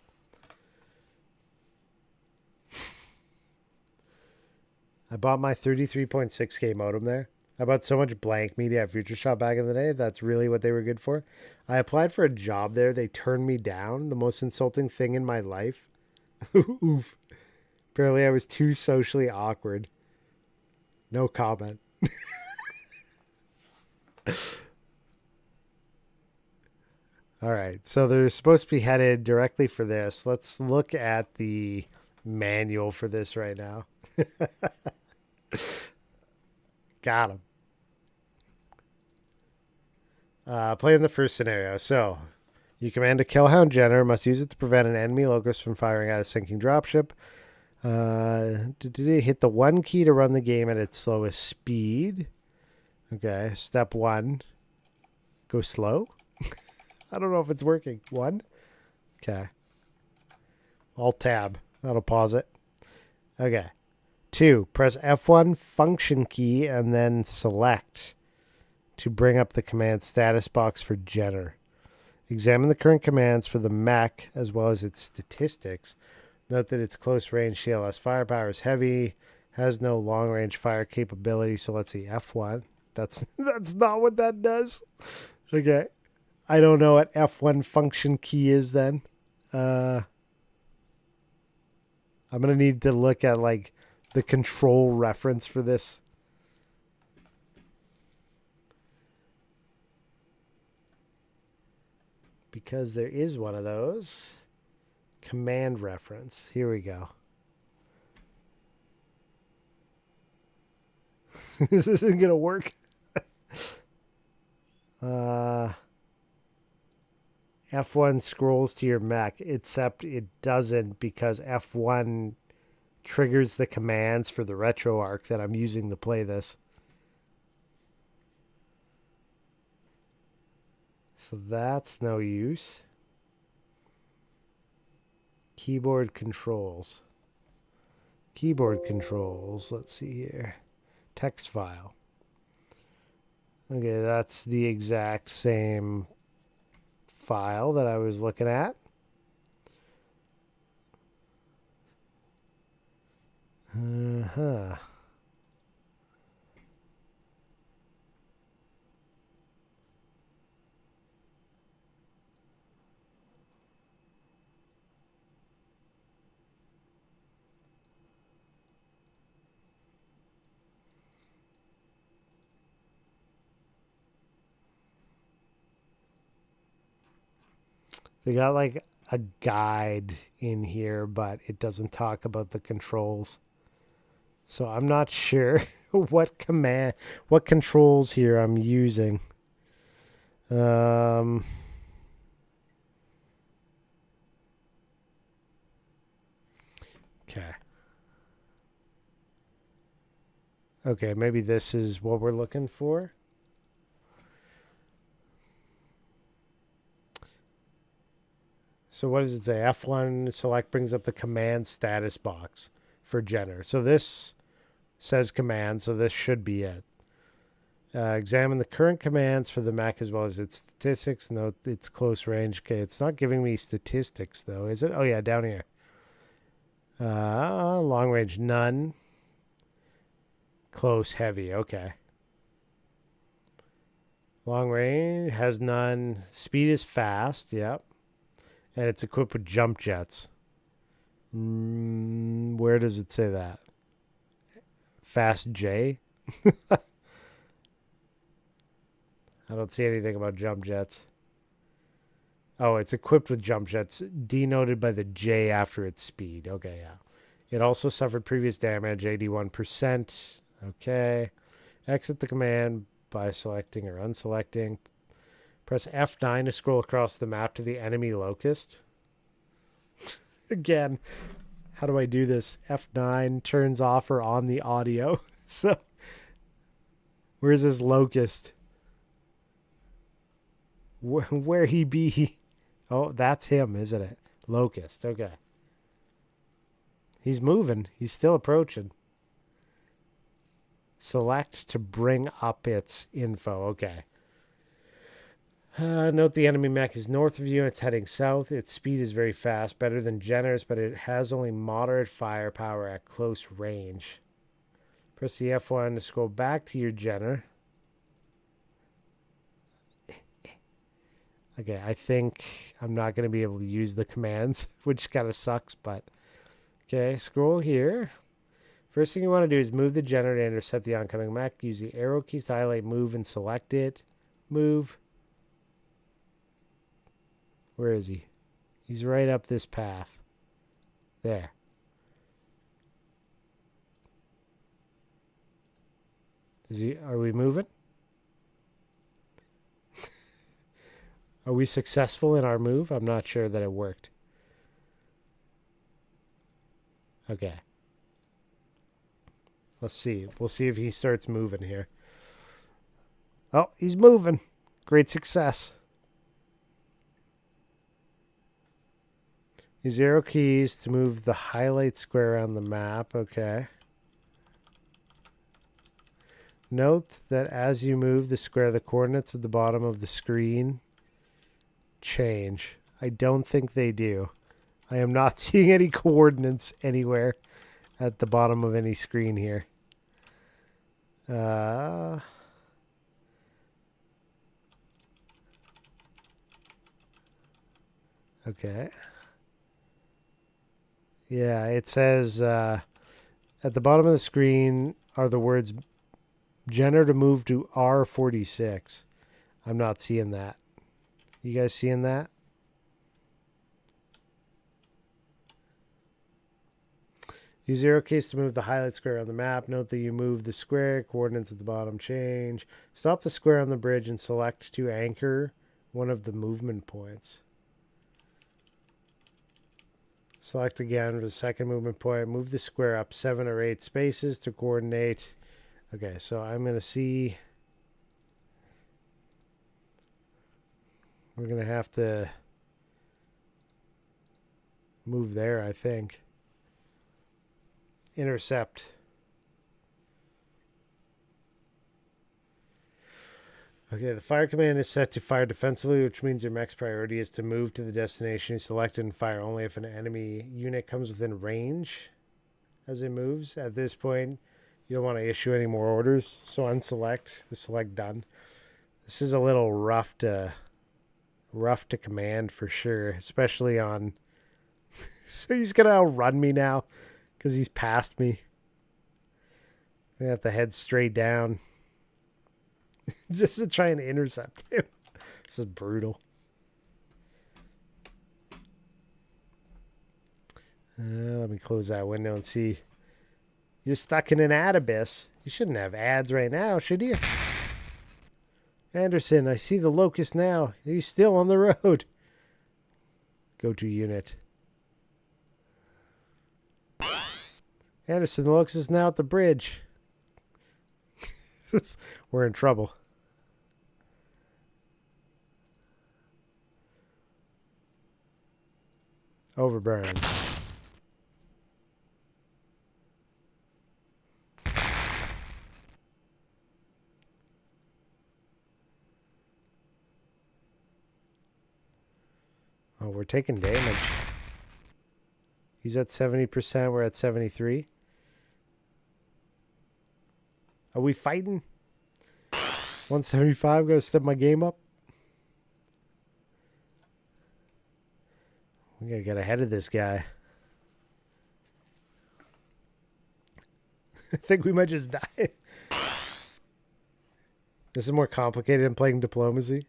I bought my 33.6K modem there. I bought so much blank media at Future Shop back in the day. That's really what they were good for. I applied for a job there. They turned me down. The most insulting thing in my life. Oof. Apparently I was too socially awkward. No comment. All right, so they're supposed to be headed directly for this. Let's look at the manual for this right now. Got him. Play in the first scenario. So, you command a Killhound Jenner, must use it to prevent an enemy locust from firing at a sinking dropship. Hit the 1 key to run the game at its slowest speed. Okay, step 1. Go slow. I don't know if it's working. 1. Okay. Alt tab. That'll pause it. Okay. 2. Press F1 function key and then select to bring up the command status box for Jenner. Examine the current commands for the mech as well as its statistics. Note that its close range CLS firepower is heavy, has no long range fire capability. So let's see, F1. That's not what that does. Okay. I don't know what F1 function key is then. I'm going to need to look at like the control reference for this. Because there is one of those. Command reference. Here we go. This isn't going to work. F1 scrolls to your mech, except it doesn't because F1 triggers the commands for the RetroArch that I'm using to play this. So that's no use. Keyboard controls. Keyboard controls. Let's see here. Text file. Okay, that's the exact same file that I was looking at. Uh-huh. They got like a guide in here, but it doesn't talk about the controls. So I'm not sure what controls here I'm using. Okay. Okay, maybe this is what we're looking for. So what does it say? F1 select brings up the command status box for Jenner. So this says command, so this should be it. Examine the current commands for the mech as well as its statistics. Note its close range. Okay, it's not giving me statistics though, is it? Oh yeah, down here. Long range, none. Close, heavy. Okay. Long range has none. Speed is fast. Yep. And it's equipped with jump jets. Where does it say that? Fast J? I don't see anything about jump jets. Oh, it's equipped with jump jets, denoted by the J after its speed. Okay, yeah. It also suffered previous damage, 81%. Okay. Exit the command by selecting or unselecting. Press F9 to scroll across the map to the enemy locust. Again, how do I do this? F9 turns off or on the audio. So, where's this locust? Where he be? Oh, that's him, isn't it? Locust, okay. He's moving. He's still approaching. Select to bring up its info. Okay. Note the enemy mech is north of you and it's heading south. Its speed is very fast, better than Jenner's, but it has only moderate firepower at close range. Press the F1 to scroll back to your Jenner. Okay, I think I'm not going to be able to use the commands, which kind of sucks, but Okay, scroll here. First thing you want to do is move the generator to intercept the oncoming mech. Use the arrow keys to highlight move and select it. Move. Where is he? He's right up this path. There. Are we moving? Are we successful in our move? I'm not sure that it worked. Okay. Let's see. We'll see if he starts moving here. Oh, he's moving. Great success. Use arrow keys to move the highlight square around the map. Okay. Note that as you move the square, the coordinates at the bottom of the screen change. I don't think they do. I am not seeing any coordinates anywhere at the bottom of any screen here. Okay. Yeah, it says at the bottom of the screen are the words Jenner to move to R46. I'm not seeing that. You guys seeing that? Use arrow keys to move the highlight square on the map. Note that you move the square. Coordinates at the bottom change. Stop the square on the bridge and select to anchor one of the movement points. Select again for the second movement point. Move the square up 7 or 8 spaces to coordinate. Okay, so I'm going to see. We're going to have to move there, I think. Intercept. Okay, the fire command is set to fire defensively, which means your mech's priority is to move to the destination you selected and fire only if an enemy unit comes within range as it moves. At this point, you don't want to issue any more orders, so unselect the select done. This is a little rough to command for sure, especially on. So he's gonna outrun me now because he's past me. I have to head straight down just to try and intercept him. This is brutal. Let me close that window and see. You're stuck in an ad abyss. You shouldn't have ads right now, should you? Anderson, I see the locust now. He's still on the road. Go to unit. Anderson, the locust is now at the bridge. We're in trouble. Overburn. Oh, we're taking damage. He's at 70%. We're at 73. Are we fighting? 175. Gotta step my game up. We gotta get ahead of this guy. I think we might just die. This is more complicated than playing diplomacy.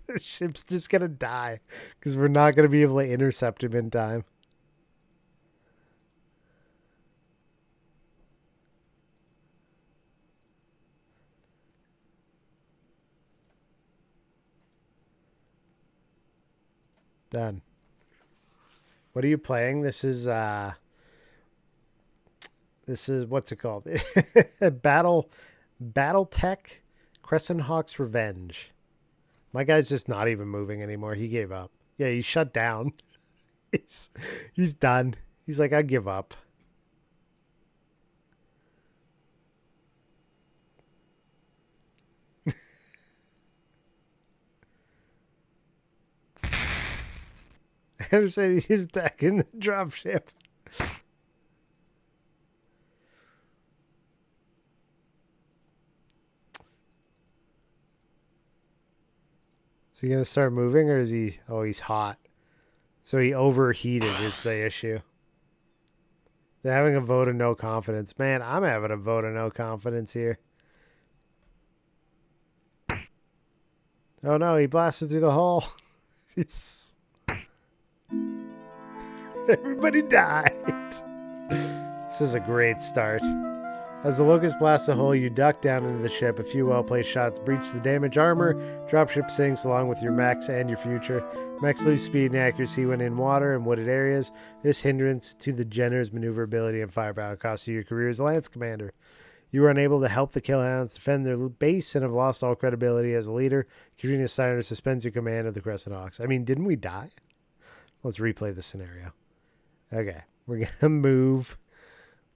The ship's just gonna die because we're not gonna be able to intercept him in time. Done. What are you playing? This is what's it called? Battletech Crescent Hawk's Revenge. My guy's just not even moving anymore. He gave up. Yeah, he's shut down. He's done. He's like, I give up. Anderson, he's attacking the dropship. Is he going to start moving or is he... Oh, he's hot. So he overheated is the issue. They're having a vote of no confidence. Man, I'm having a vote of no confidence here. Oh no, he blasted through the hole. Everybody died. This is a great start. As the Locust blasts a hole, you duck down into the ship. A few well-placed shots breach the damaged armor. Dropship sinks along with your mechs and your future. Mechs lose speed and accuracy when in water and wooded areas. This hindrance to the Jenner's maneuverability and firepower costs you your career as Lance Commander. You were unable to help the Killhounds defend their base and have lost all credibility as a leader. Katrina Steiner suspends your command of the Crescent Hawks. I mean, didn't we die? Let's replay the scenario. Okay, we're going to move.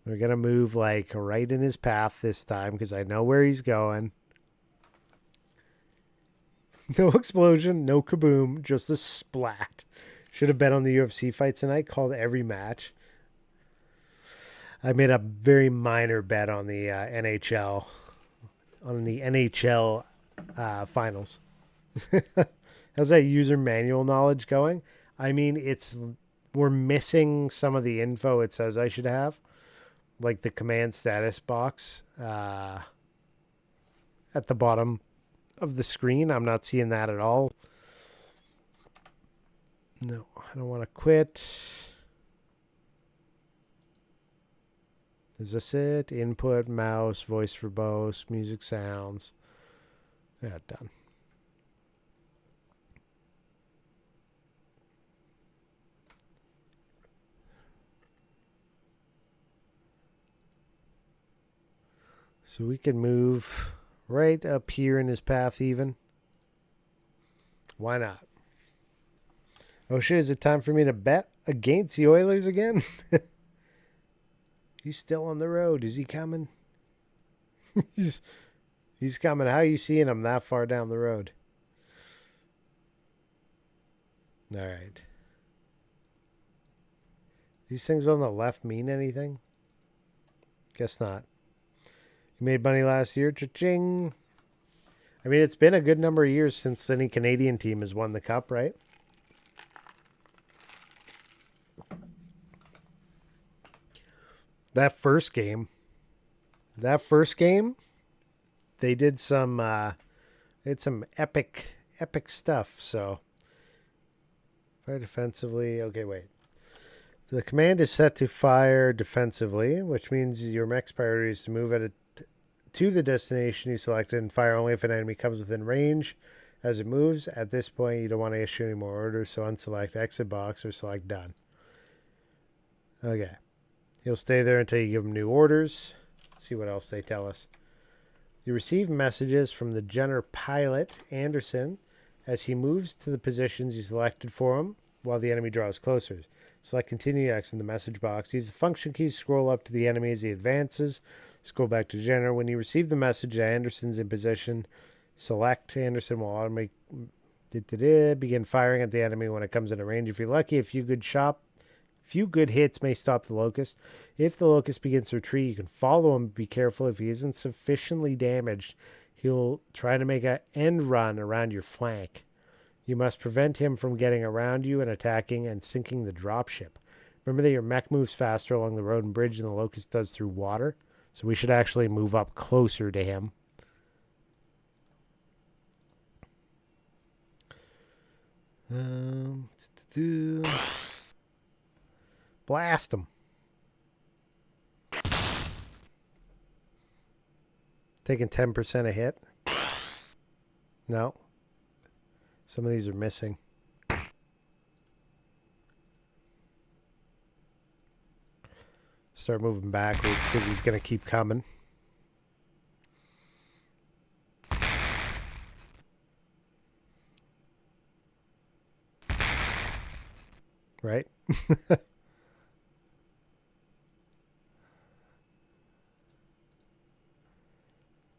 We're going to move like right in his path this time because I know where he's going. No explosion, no kaboom, just a splat. Should have bet on the UFC fight tonight, called every match. I made a very minor bet on the NHL, finals. How's that user manual knowledge going? I mean, we're missing some of the info it says I should have. Like the command status box at the bottom of the screen. I'm not seeing that at all. No, I don't want to quit. Is this it? Input, mouse, voice verbose, music sounds. Yeah, done. So we can move right up here in his path even. Why not? Oh shit, is it time for me to bet against the Oilers again? He's still on the road. Is he coming? He's coming. How are you seeing him that far down the road? All right. These things on the left mean anything? Guess not. You made money last year. Cha-ching. I mean, it's been a good number of years since any Canadian team has won the cup, right? That first game, they did some epic stuff. So, fire defensively. Okay, wait. The command is set to fire defensively, which means your mech's priority is to move to the destination you selected and fire only if an enemy comes within range as it moves. At this point, you don't want to issue any more orders, so unselect exit box or select done. Okay. He'll stay there until you give him new orders. Let's see what else they tell us. You receive messages from the Jenner pilot, Anderson, as he moves to the positions you selected for him while the enemy draws closer. Select Continue X in the message box. Use the function key to scroll up to the enemy as he advances. Scroll back to Jenner. When you receive the message that Anderson's in position, select Anderson will automatically begin firing at the enemy when it comes into range. If you're lucky, a few good hits may stop the Locust. If the Locust begins to retreat, you can follow him. Be careful. If he isn't sufficiently damaged, he'll try to make an end run around your flank. You must prevent him from getting around you and attacking and sinking the dropship. Remember that your mech moves faster along the road and bridge than the Locust does through water. So we should actually move up closer to him. Blast him. Taking 10% a hit. No. Some of these are missing. Start moving backwards because he's going to keep coming. Right?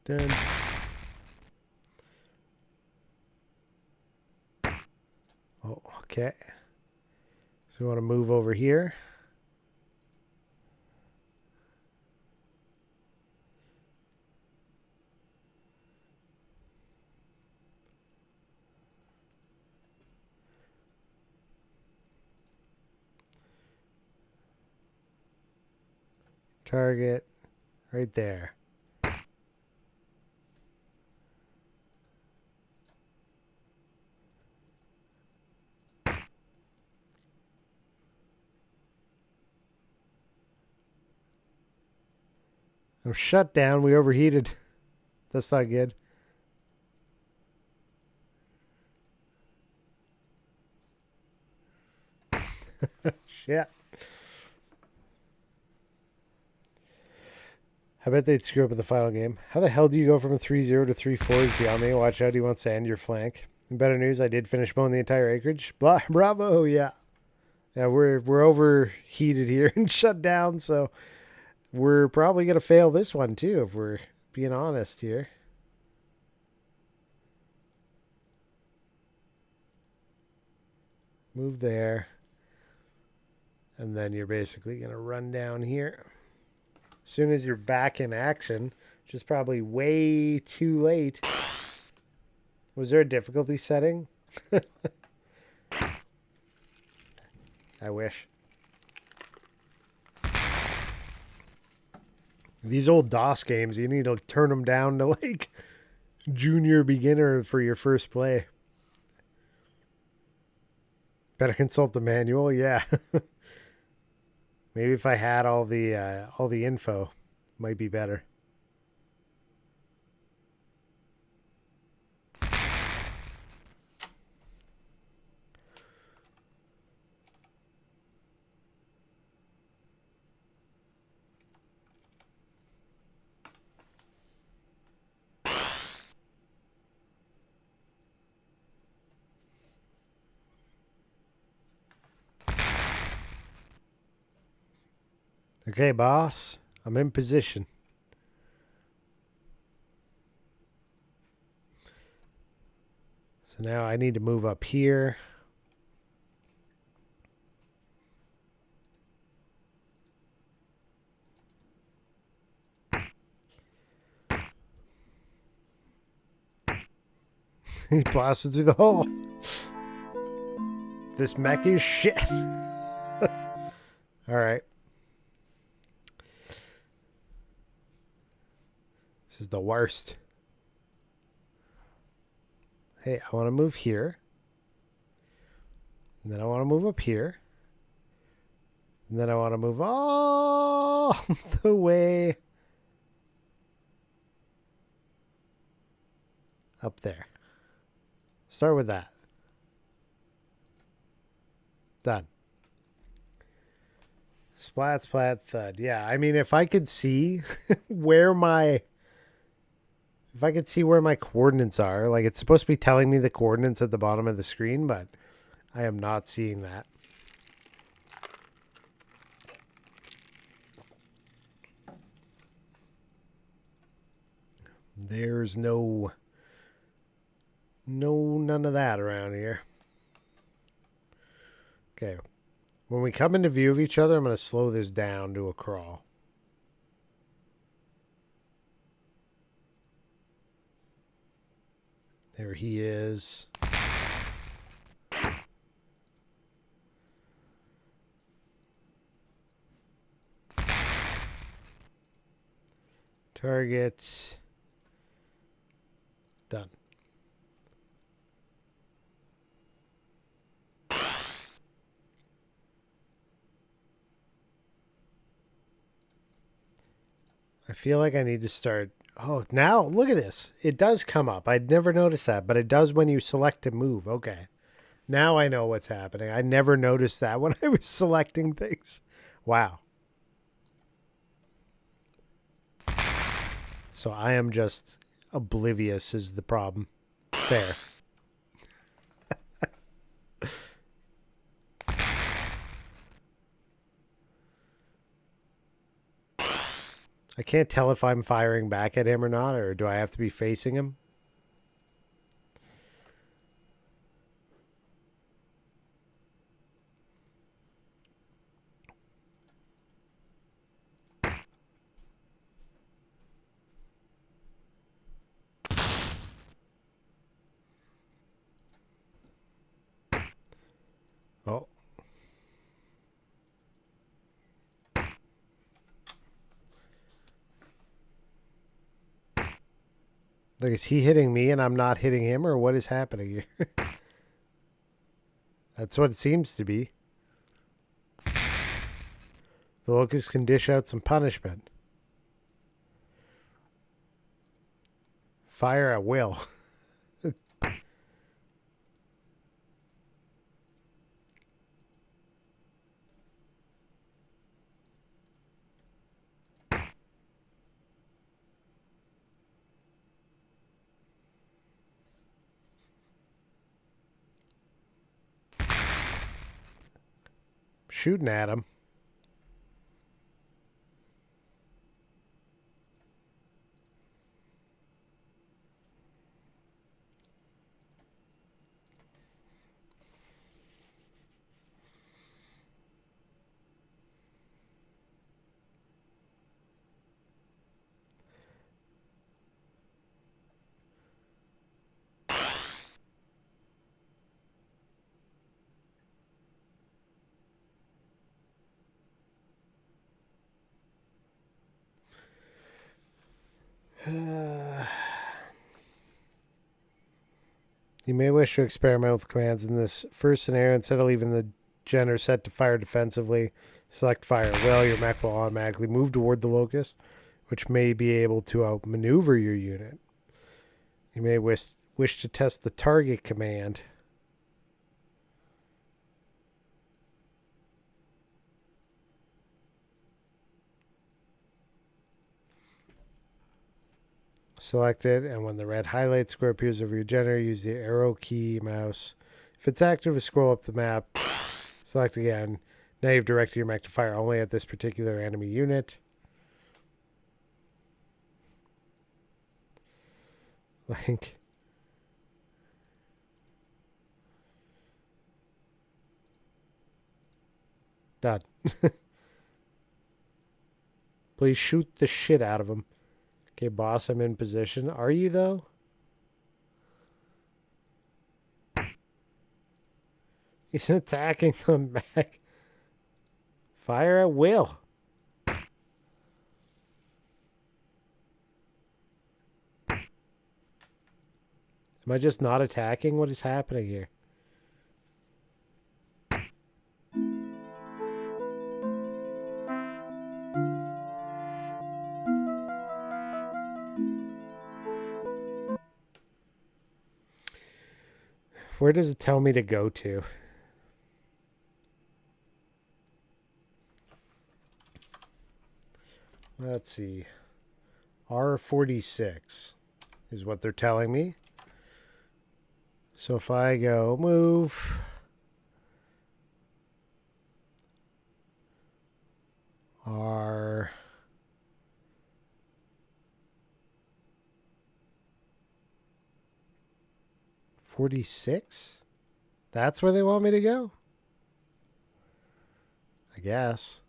Done. Oh, okay. So we want to move over here. Target right there. I'm shut down. We overheated. That's not good. Shit. I bet they'd screw up in the final game. How the hell do you go from a 3-0 to 3-4 beyond me? Watch out, he wants to end your flank. In better news, I did finish mowing the entire acreage. Blah, bravo, yeah. Yeah, we're overheated here and shut down, so we're probably going to fail this one too, if we're being honest here. Move there. And then you're basically going to run down here. As soon as you're back in action, which is probably way too late. Was there a difficulty setting? I wish. These old DOS games, you need to turn them down to like junior beginner for your first play. Better consult the manual, yeah. Maybe if I had all the info, might be better. Okay, boss. I'm in position. So now I need to move up here. He blasted through the hole. This mech is shit. Alright. This is the worst. Hey, I want to move here. And then I want to move up here. And then I want to move all the way up there. Start with that. Done. Splat, splat, thud. Yeah, I mean, if I could see where my... If I could see where my coordinates are, like it's supposed to be telling me the coordinates at the bottom of the screen, but I am not seeing that. There's none of that around here. Okay. When we come into view of each other, I'm going to slow this down to a crawl. There he is. Target. Done. I feel like I need to start... Oh, now look at this. It does come up. I'd never noticed that, but it does when you select to move. Okay. Now I know what's happening. I never noticed that when I was selecting things. Wow. So I am just oblivious is the problem. There. I can't tell if I'm firing back at him or not, or do I have to be facing him? Oh. Like, is he hitting me and I'm not hitting him, or what is happening here? That's what it seems to be. The locust can dish out some punishment. Fire at will. Shooting at him. You may wish to experiment with commands in this first scenario. Instead of leaving the Jenner set to fire defensively, select fire. Well, your mech will automatically move toward the locust, which may be able to outmaneuver your unit. You may wish to test the target command. Select it, and when the red highlight square appears over your generator, use the arrow key mouse. If it's active, scroll up the map. Select again. Now you've directed your mech to fire only at this particular enemy unit. Like, done. Please shoot the shit out of him. Okay, boss, I'm in position. Are you, though? He's attacking the mech. Fire at will. Am I just not attacking? What is happening here? Where does it tell me to go to? Let's see. R46 is what they're telling me. So if I go move, R 46? That's where they want me to go? I guess.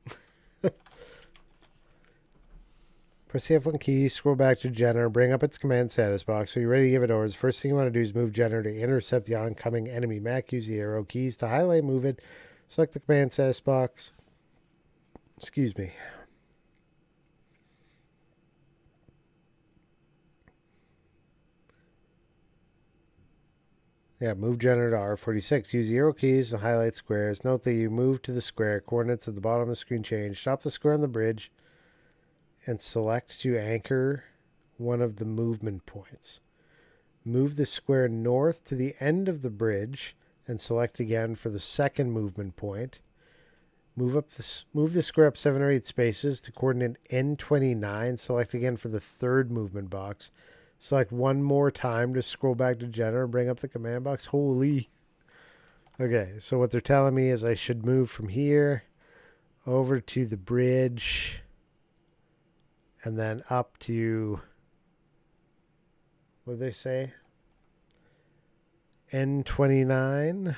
Press the F1 key, scroll back to Jenner, bring up its command status box. So you're ready to give it orders. First thing you want to do is move Jenner to intercept the oncoming enemy mech. Use the arrow keys to highlight, move it. Select the command status box. Excuse me. Yeah, move Jenner to R46. Use the arrow keys to highlight squares. Note that you move to the square. Coordinates at the bottom of the screen change. Stop the square on the bridge and select to anchor one of the movement points. Move the square north to the end of the bridge and select again for the second movement point. Move the square up 7 or 8 spaces to coordinate N29. Select again for the third movement box. Select one more time to scroll back to Jenner and bring up the command box. Holy. Okay, so what they're telling me is I should move from here over to the bridge And then up to, what do they say? N29.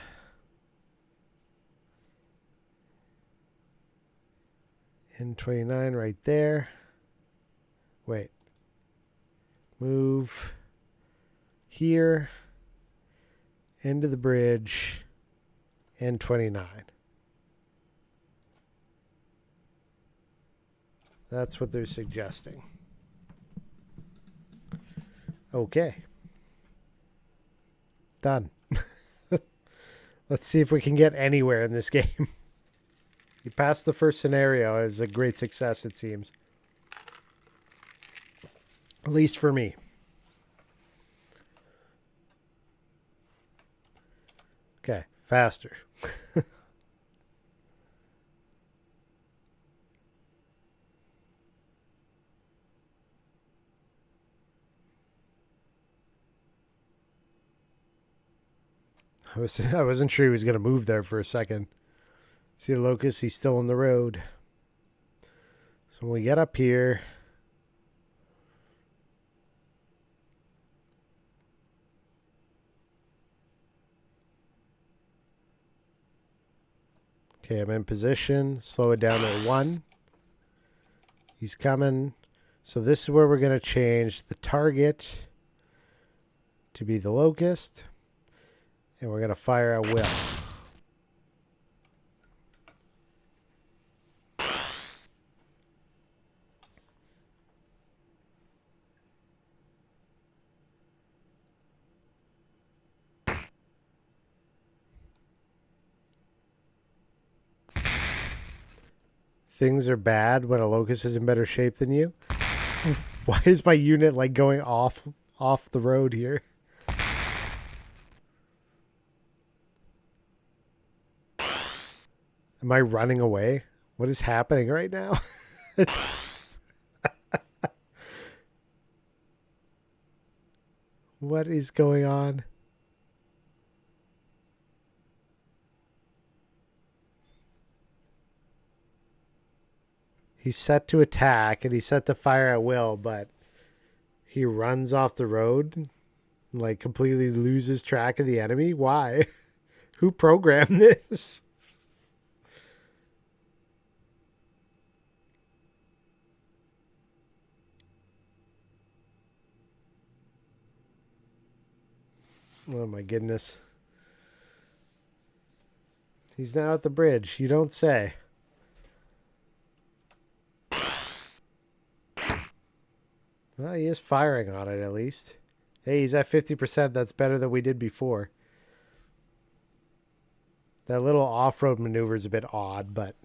N29 right there. Wait. Move here. Into the bridge. N29. That's what they're suggesting. Okay. Done. Let's see if we can get anywhere in this game. You passed the first scenario. It's a great success, it seems. At least for me. Okay, faster. I wasn't sure he was going to move there for a second. See the locust? He's still on the road. So when we get up here, okay, I'm in position. Slow it down to 1. He's coming. So this is where we're going to change the target to be the locust. And we're going to fire at will. Things are bad when a locust is in better shape than you. Why is my unit like going off the road here? Am I running away? What is happening right now? What is going on? He's set to attack and he's set to fire at will, but he runs off the road and like completely loses track of the enemy. Why? Who programmed this? Oh my goodness. He's now at the bridge. You don't say. Well, he is firing on it at least. Hey, he's at 50%. That's better than we did before. That little off-road maneuver is a bit odd, but...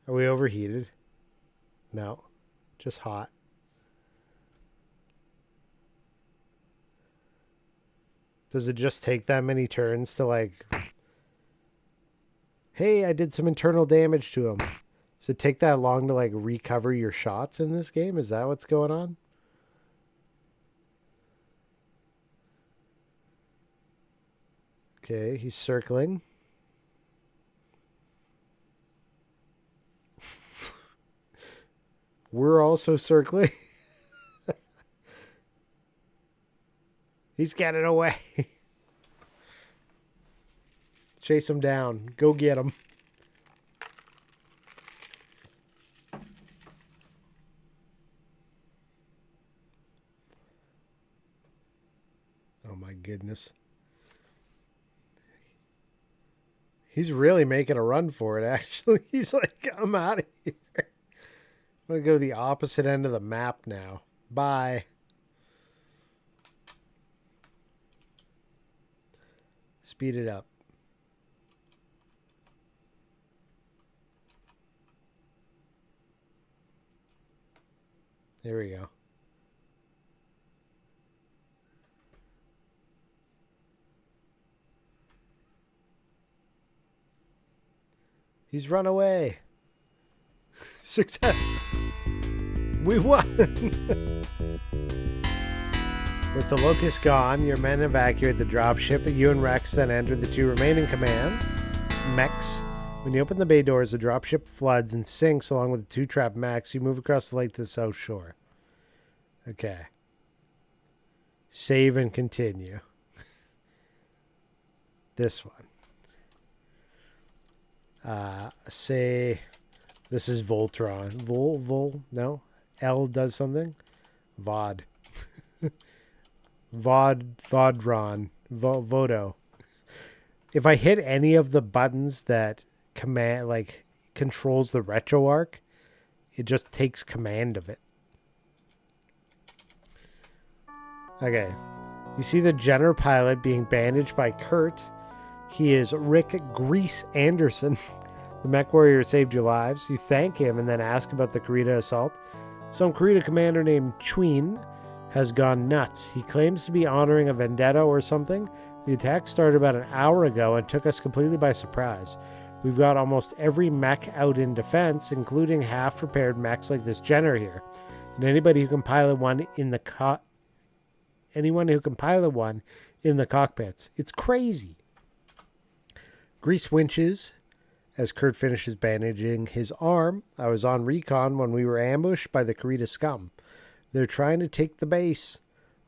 Are we overheated? No. Just hot. Does it just take that many turns to like... Hey, I did some internal damage to him. Does it take that long to like recover your shots in this game? Is that what's going on? Okay, he's circling. We're also circling. He's getting away. Chase him down. Go get him. Oh my goodness. He's really making a run for it, actually. He's like, I'm out of here. I'm going to go to the opposite end of the map now. Bye. Speed it up. There we go. He's run away. Success. We won. With the locust gone, your men evacuate the dropship. You and Rex then enter the 2 remaining command, Mechs, When you open the bay doors, the dropship floods and sinks along with the 2 trapped mechs. You move across the lake to the south shore. Okay. Save and continue. This one. Say this is Voltron. No? L does something? Vod. Vodron. Vodo. If I hit any of the buttons that controls the retro arc, it just takes command of it. Okay. You see the Jenner pilot being bandaged by Kurt. He is Rick Grease Anderson. The mech warrior saved your lives. You thank him and then ask about the Kurita assault. Some Kurita commander named Chween has gone nuts. He claims to be honoring a vendetta or something. The attack started about an hour ago and took us completely by surprise. We've got almost every mech out in defense, including half-repaired mechs like this Jenner here. And anyone who can pilot one in the cockpits. It's crazy. Grease winches as Kurt finishes bandaging his arm. I was on recon when we were ambushed by the Kurita scum. They're trying to take the base.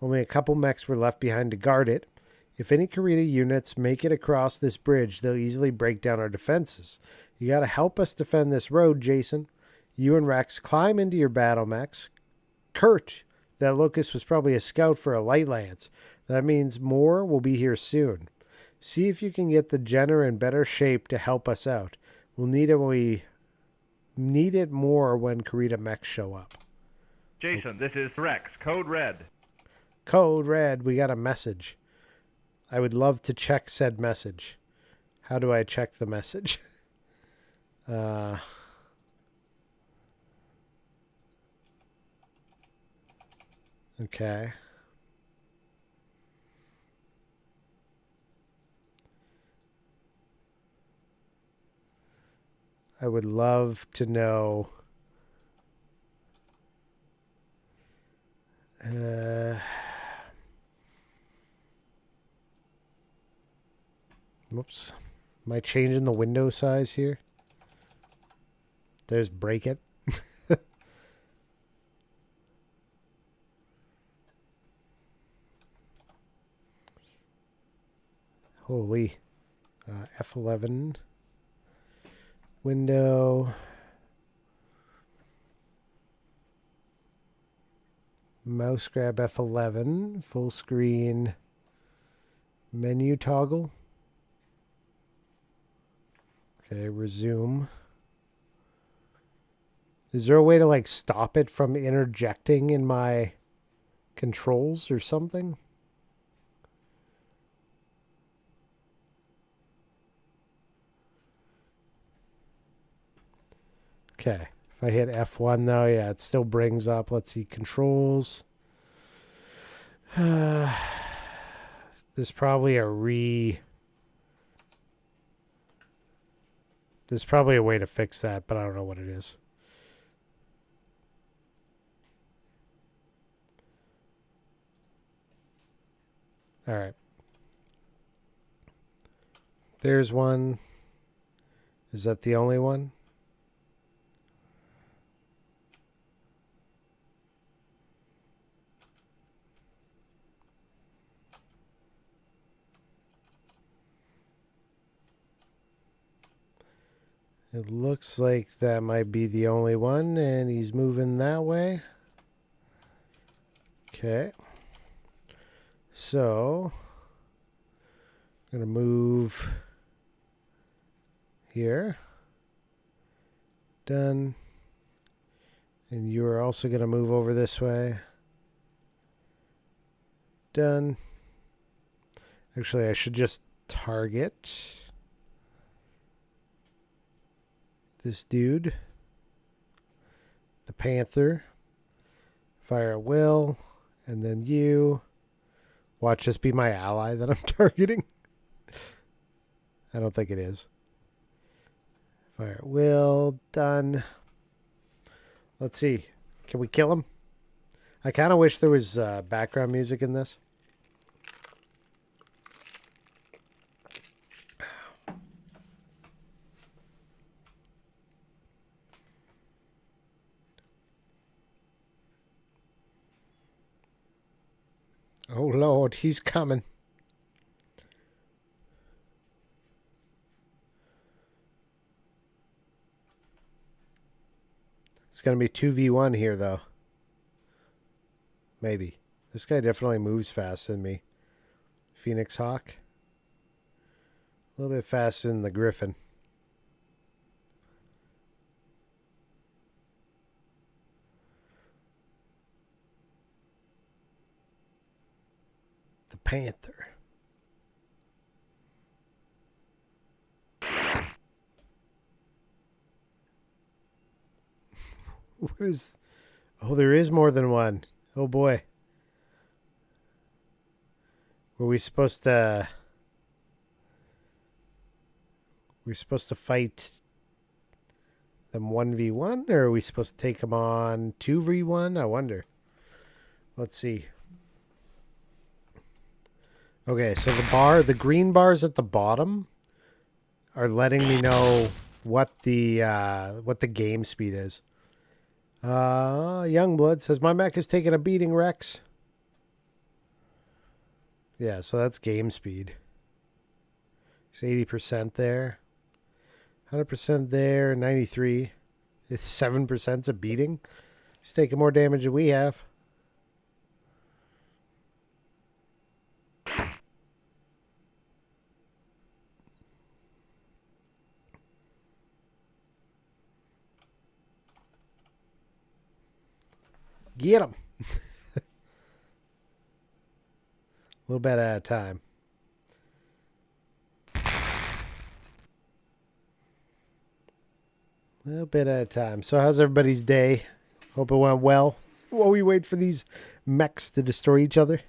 Only a couple mechs were left behind to guard it. If any Kurita units make it across this bridge, they'll easily break down our defenses. You gotta help us defend this road, Jason. You and Rex climb into your battle mechs. Kurt, that Locust was probably a scout for a light lance. That means more will be here soon. See if you can get the Jenner in better shape to help us out. We'll need it more when Kurita mechs show up. Jason, this is Rex. Code Red. Code Red. We got a message. I would love to check said message. How do I check the message? Okay. I would love to know. Whoops. Am I changing the window size here? There's break it. Holy. F11. Window. Mouse grab F11. Full screen. Menu toggle. Okay, resume. Is there a way to stop it from interjecting in my controls or something? Okay, if I hit F1 though, yeah, it still brings up, let's see, controls. There's probably There's probably a way to fix that, but I don't know what it is. All right. There's one. Is that the only one? It looks like that might be the only one, and he's moving that way. Okay. So, I'm going to move here. Done. And you're also going to move over this way. Done. Actually, I should just target this dude, the Panther. Fire at will, and then you. Watch this be my ally that I'm targeting. I don't think it is. Fire at will, done. Let's see. Can we kill him? I kind of wish there was background music in this. Oh, Lord, he's coming. It's going to be 2v1 here, though. Maybe. This guy definitely moves faster than me. Phoenix Hawk. A little bit faster than the Griffin. The Panther. What is... Oh, there is more than one. Oh, boy. Were we supposed to... We're supposed to fight them 1v1? Or are we supposed to take them on 2v1? I wonder. Let's see. Okay, so the green bars at the bottom are letting me know what the game speed is. Youngblood says, my mech is taking a beating, Rex. Yeah, so that's game speed. It's 80% there. 100% there, 93. It's 7% a beating. He's taking more damage than we have. Get him. A little bit at a time. A little bit at a time. So how's everybody's day? Hope it went well. While we wait for these mechs to destroy each other.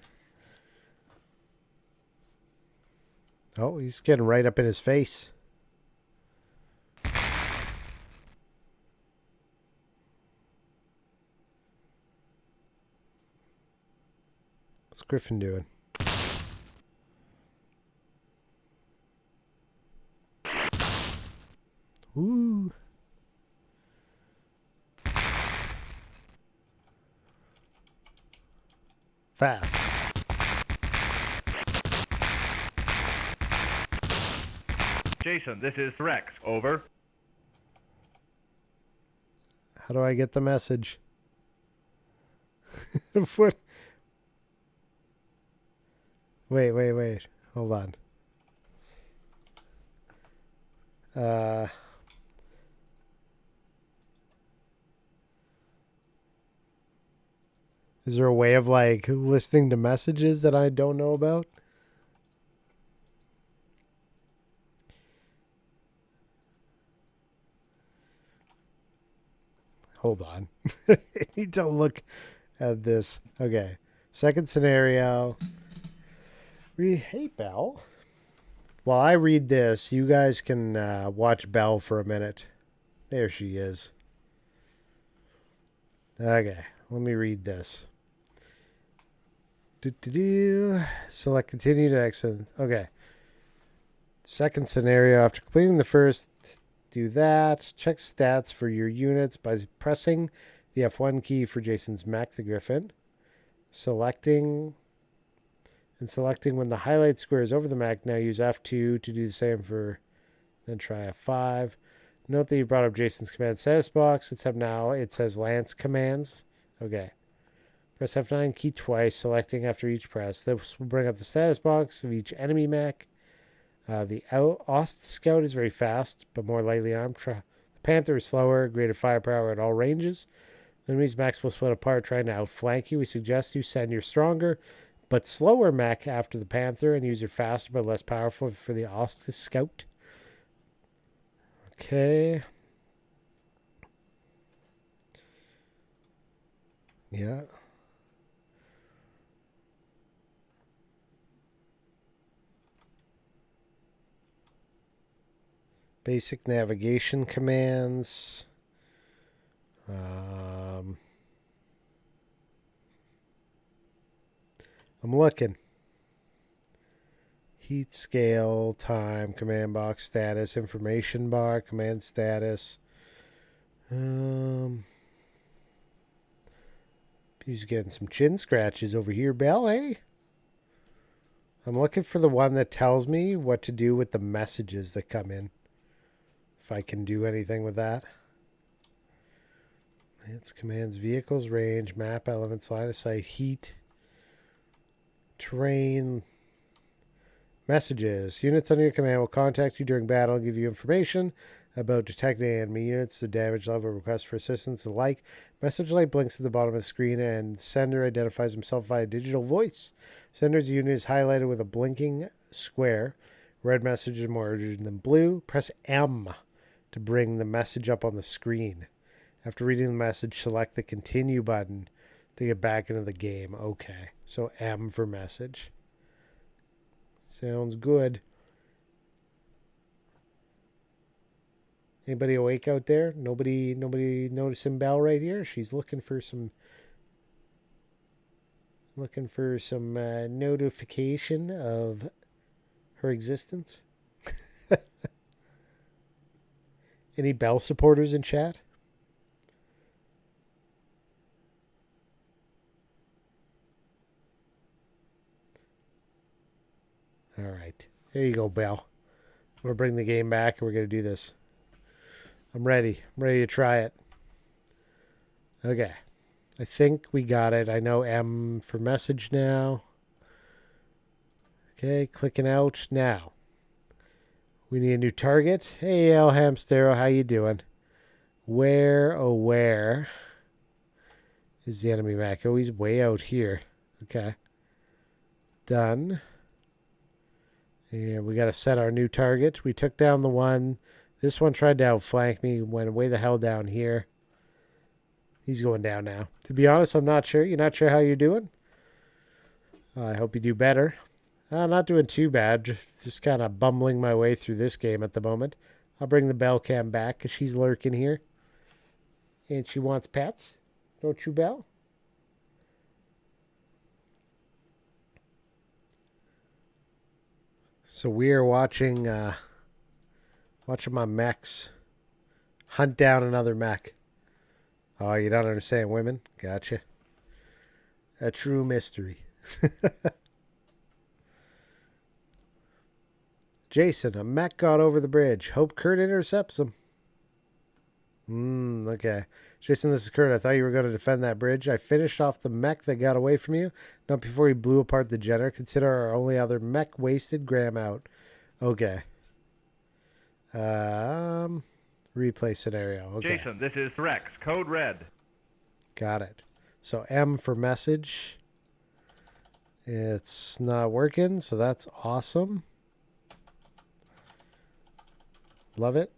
Oh, he's getting right up in his face. What's Griffin doing? Ooh. Fast. Jason, this is Rex. Over. How do I get the message? What? Wait. Hold on. Is there a way of like listening to messages that I don't know about? Hold on. I need to look at this. Okay. Second scenario. Hey, Belle. While I read this, you guys can watch Belle for a minute. There she is. Okay. Let me read this. Select continue to exit. Okay. Second scenario. After completing the first, do that. Check stats for your units by pressing the F1 key for Jason's mech, the Griffin. Selecting when the highlight square is over the mech. Now use F2 to do the same for, then try F5. Note that you brought up Jason's command status box, except now it says Lance commands. Okay. Press F9 key twice, selecting after each press. This will bring up the status box of each enemy mech. The Ost Scout is very fast, but more lightly armed. The Panther is slower, greater firepower at all ranges. Enemies mechs will split apart trying to outflank you. We suggest you send your stronger but slower mech after the Panther and use your faster but less powerful for the Ost Scout. Okay. Yeah. Basic navigation commands. I'm looking. Heat scale, time, command box status, information bar, command status. He's getting some chin scratches over here, Belle, eh? I'm looking for the one that tells me what to do with the messages that come in. If I can do anything with that. It's commands vehicles, range, map elements, line of sight, heat, terrain, messages. Units under your command will contact you during battle and give you information about detecting enemy units, the damage level, requests for assistance, and the like. Message light blinks at the bottom of the screen, and sender identifies himself via digital voice. Sender's unit is highlighted with a blinking square. Red message is more urgent than blue. Press M to bring the message up on the screen. After reading the message, select the continue button to get back into the game. Okay, so M for message. Sounds good. Anybody awake out there? Nobody noticing Belle right here? She's looking for some notification of her existence. Any Belle supporters in chat? All right. There you go, Belle. We're going to bring the game back and we're going to do this. I'm ready. I'm ready to try it. Okay. I think we got it. I know M for message now. Okay, clicking out now. We need a new target. Hey, El Hamstero, how you doing? Where is the enemy mech? Oh, he's way out here. Okay. Done. And we got to set our new target. We took down the one. This one tried to outflank me. Went way the hell down here. He's going down now. To be honest, I'm not sure. You're not sure how you're doing? I hope you do better. Not doing too bad. Just kind of bumbling my way through this game at the moment. I'll bring the Belle cam back because she's lurking here. And she wants pets. Don't you, Belle? So we are watching my mechs hunt down another mech. Oh, you don't understand women? Gotcha. A true mystery. Jason, a mech got over the bridge. Hope Kurt intercepts him. Okay. Jason, this is Kurt. I thought you were going to defend that bridge. I finished off the mech that got away from you. Not before he blew apart the generator. Consider our only other mech wasted. Graham out. Okay. Replay scenario. Okay. Jason, this is Rex. Code red. Got it. So M for message. It's not working, so that's awesome. Love it.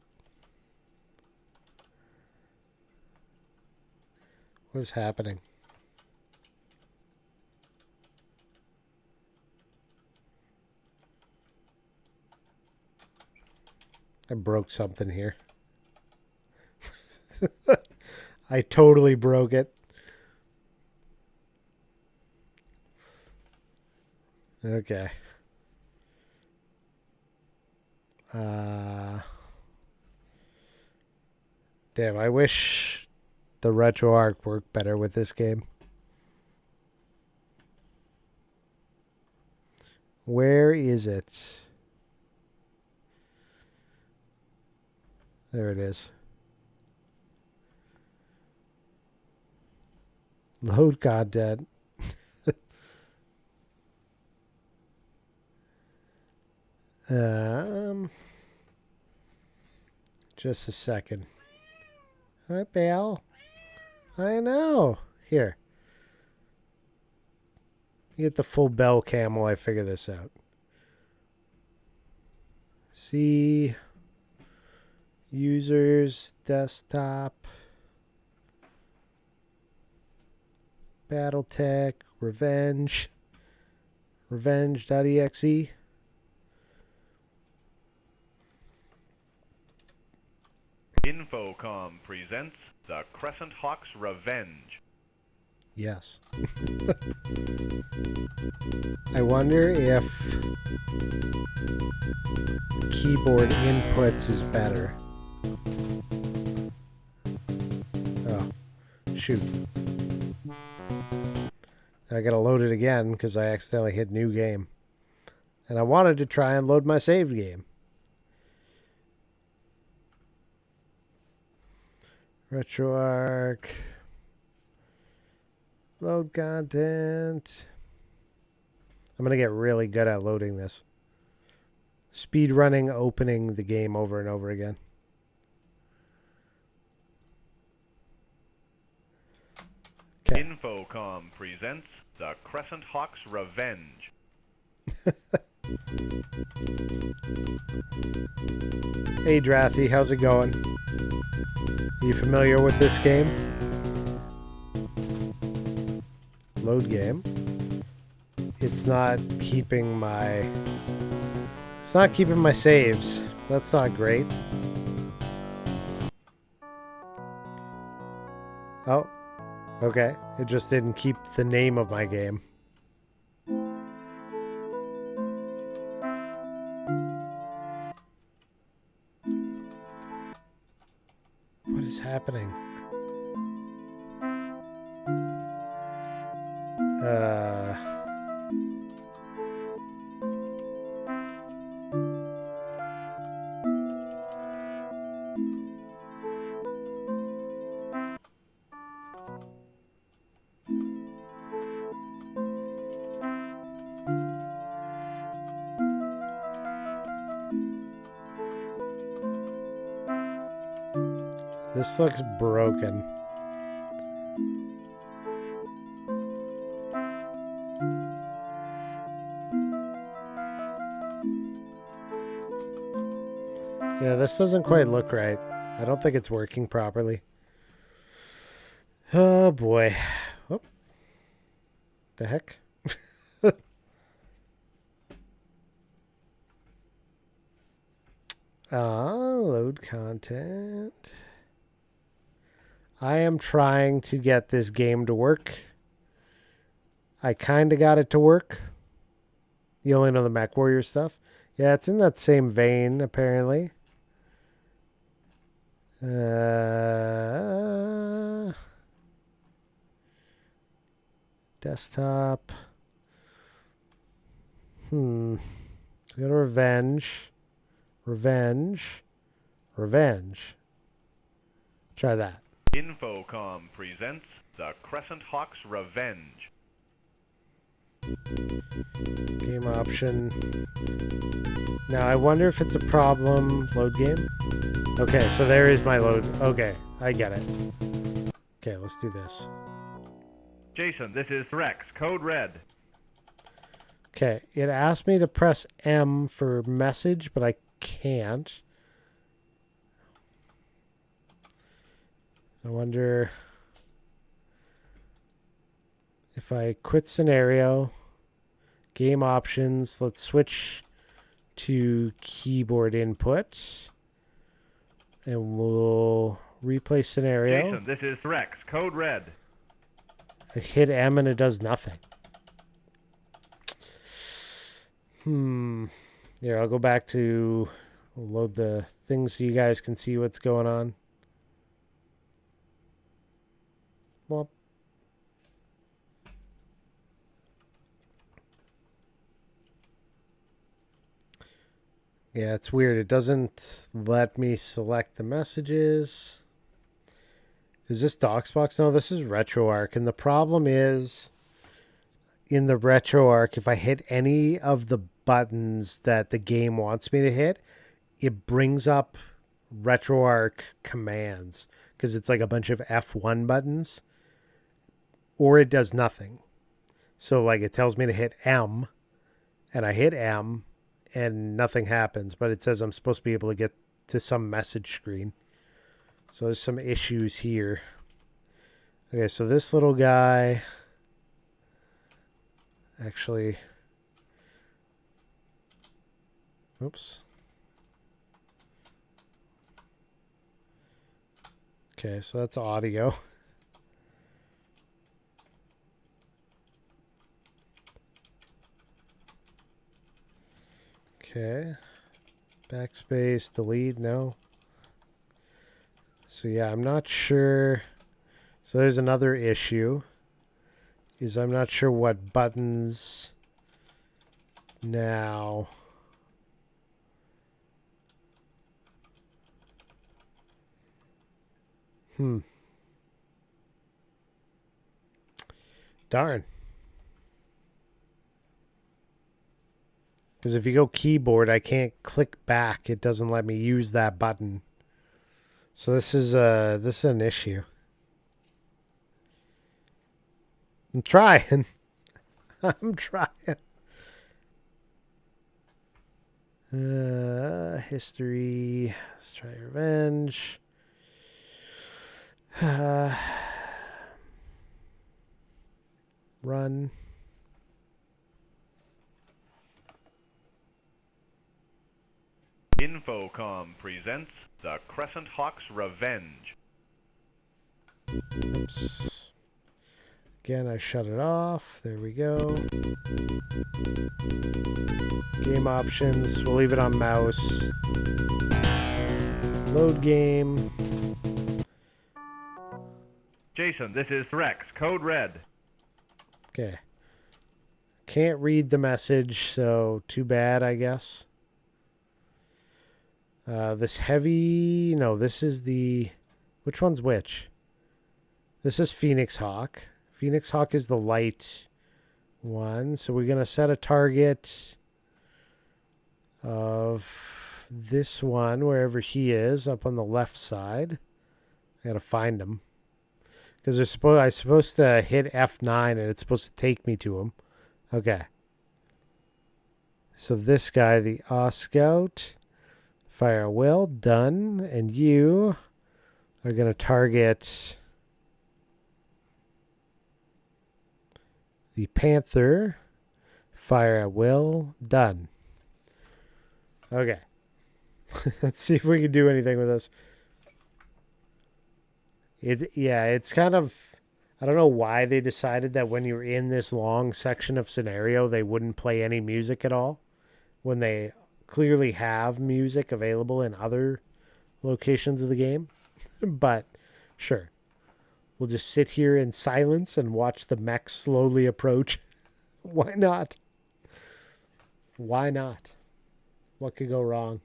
What is happening? I broke something here. I totally broke it. Okay. Damn, I wish the RetroArch worked better with this game. Where is it? There it is. Load content. Just a second. All right, Belle. I know. Here. You get the full Belle cam while I figure this out. See. Users, desktop. Battletech, Revenge. Revenge.exe. Infocom presents the Crescent Hawk's Revenge. Yes. I wonder if keyboard inputs is better. Oh, shoot. I gotta load it again because I accidentally hit new game. And I wanted to try and load my saved game. RetroArch. Load content. I'm going to get really good at loading this. Speed running, opening the game over and over again. Okay. Infocom presents The Crescent Hawk's Revenge. Hey Drathy, how's it going? Are you familiar with this game? Load game. It's not keeping my saves. That's not great. Oh, okay. It just didn't keep the name of my game. What is happening? This looks broken. Yeah, this doesn't quite look right. I don't think it's working properly. Oh boy. Oh. The heck? Load content. I am trying to get this game to work. I kind of got it to work. You only know the MechWarrior stuff? Yeah, it's in that same vein, apparently. Desktop. So go to Revenge. Revenge. Try that. Infocom presents The Crescent Hawk's Revenge. Game option. Now I wonder if it's a problem. Load game. Okay, so there is my load. Okay, I get it. Okay, let's do this. Jason, this is Rex, code red. Okay, it asked me to press M for message, but I can't. I wonder if I quit scenario, game options, let's switch to keyboard input, and we'll replay scenario. Jason, this is Rex, code red. I hit M and it does nothing. Here, I'll go back to load the things so you guys can see what's going on. Well, yeah, it's weird. It doesn't let me select the messages. Is this DOCSbox? No, this is RetroArch. And the problem is, in the RetroArch, if I hit any of the buttons that the game wants me to hit, it brings up RetroArch commands. Because it's like a bunch of F1 buttons. Or it does nothing. So like it tells me to hit M. And I hit M. And nothing happens. But it says I'm supposed to be able to get to some message screen. So there's some issues here. Okay, so this little guy... Actually... Oops. Okay, so that's audio. Okay. Backspace, delete, no. So yeah, I'm not sure. So there's another issue. Is I'm not sure what buttons Now, darn. Because if you go keyboard, I can't click back. It doesn't let me use that button. So this is an issue. I'm trying. I'm trying. History. Let's try revenge. Run. Infocom presents The Crescent Hawk's Revenge. Oops. Again, I shut it off. There we go. Game options. We'll leave it on mouse. Load game. Jason, this is Rex, code red. Okay. Can't read the message, so too bad, I guess. This heavy... No, this is the... Which one's which? This is Phoenix Hawk. Phoenix Hawk is the light one. So we're going to set a target of this one, wherever he is, up on the left side. I got to find him. Because I'm supposed to hit F9 and it's supposed to take me to him. Okay. So this guy, the Scout... Fire a will, done. And you are going to target the Panther. Fire at will, done. Okay. Let's see if we can do anything with this. It's kind of... I don't know why they decided that when you're in this long section of scenario, they wouldn't play any music at all. When they... clearly have music available in other locations of the game. But sure. We'll just sit here in silence and watch the mechs slowly approach. Why not? Why not? What could go wrong?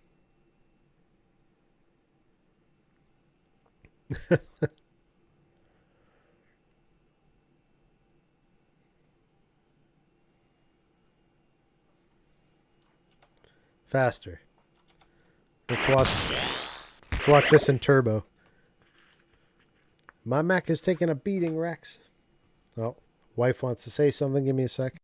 Faster. Let's watch this in turbo. My mech is taking a beating, Rex. Oh, wife wants to say something. Give me a sec.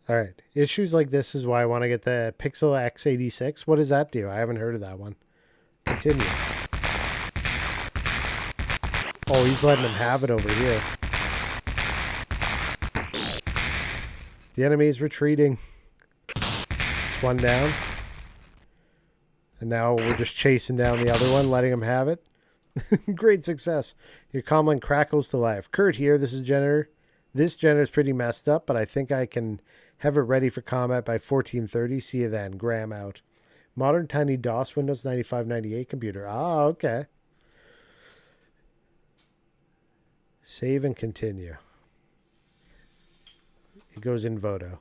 All right. Issues like this is why I want to get the Pixel X86. What does that do? I haven't heard of that one. Continue. Oh, he's letting him have it over here. The enemy is retreating. It's one down. And now we're just chasing down the other one, letting him have it. Great success. Your comlink crackles to life. Kurt here. This is Jenner. This Jenner is pretty messed up, but I think I can have it ready for combat by 1430. See you then. Graham out. Modern tiny DOS Windows 9598 computer. Ah, okay. Save and continue. It goes in Voto.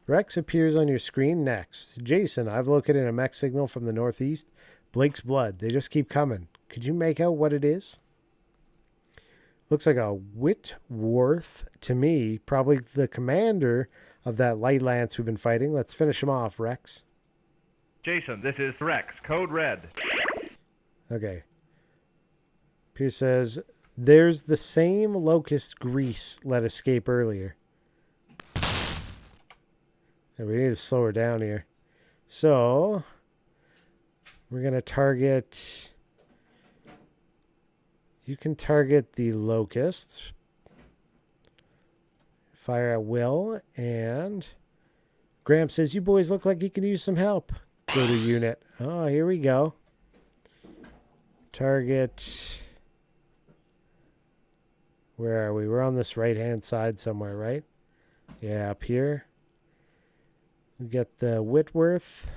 Rex appears on your screen next. Jason, I've located a mech signal from the northeast. Blake's blood. They just keep coming. Could you make out what it is? Looks like a Whitworth to me. Probably the commander of that light lance we've been fighting. Let's finish him off, Rex. Jason, this is Rex, code red. Okay. Pierce says, there's the same locust grease let escape earlier. Yeah, we need to slow her down here. So we're going to target... You can target the locust. Fire at will. And Graham says, you boys look like you can use some help. Go to unit. Oh, here we go. Target. Where are we? We're on this right-hand side somewhere, right? Yeah, up here. We get the Whitworth.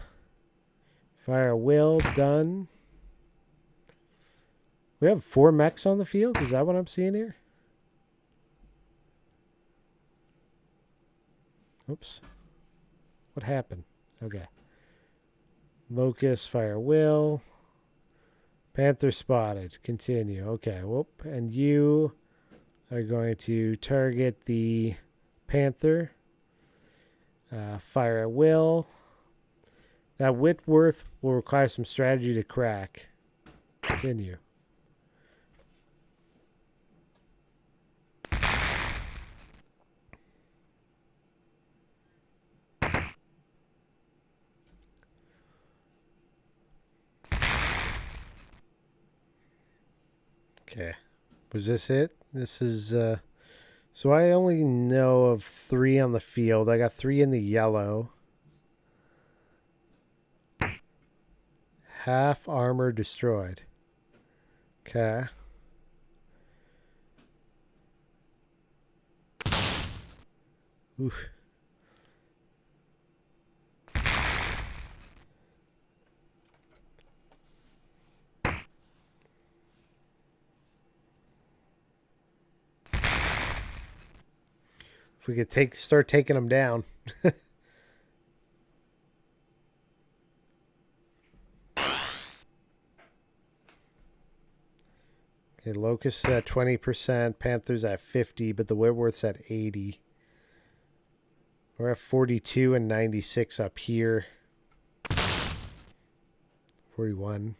Fire at will. Done. We have 4 mechs on the field? Is that what I'm seeing here? Oops. What happened? Okay. Locust, fire will. Panther spotted. Continue. Okay. Whoop. And you are going to target the Panther. Fire at will. That Whitworth will require some strategy to crack. Continue. Okay. Was this it? This is, so I only know of 3 on the field. I got 3 in the yellow. Half armor destroyed. Okay. Oof. If we could start taking them down. Okay, Locust at 20%, Panthers at 50, but the Whitworth's at 80. We're at 42 and 96 up here. 41.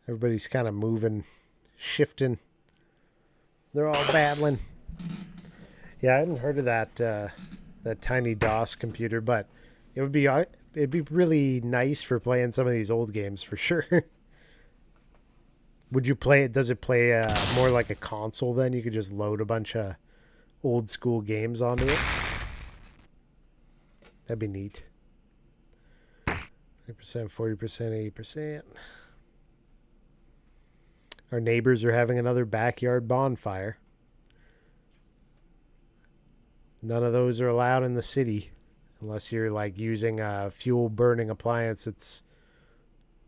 Everybody's kind of moving, shifting. They're all battling. Yeah, I hadn't heard of that that tiny DOS computer, but it'd be really nice for playing some of these old games for sure. Would you play it? Does it play more like a console then? You could just load a bunch of old school games onto it. That'd be neat. 30%, 40%, 80%. Our neighbors are having another backyard bonfire. None of those are allowed in the city unless you're like using a fuel burning appliance that's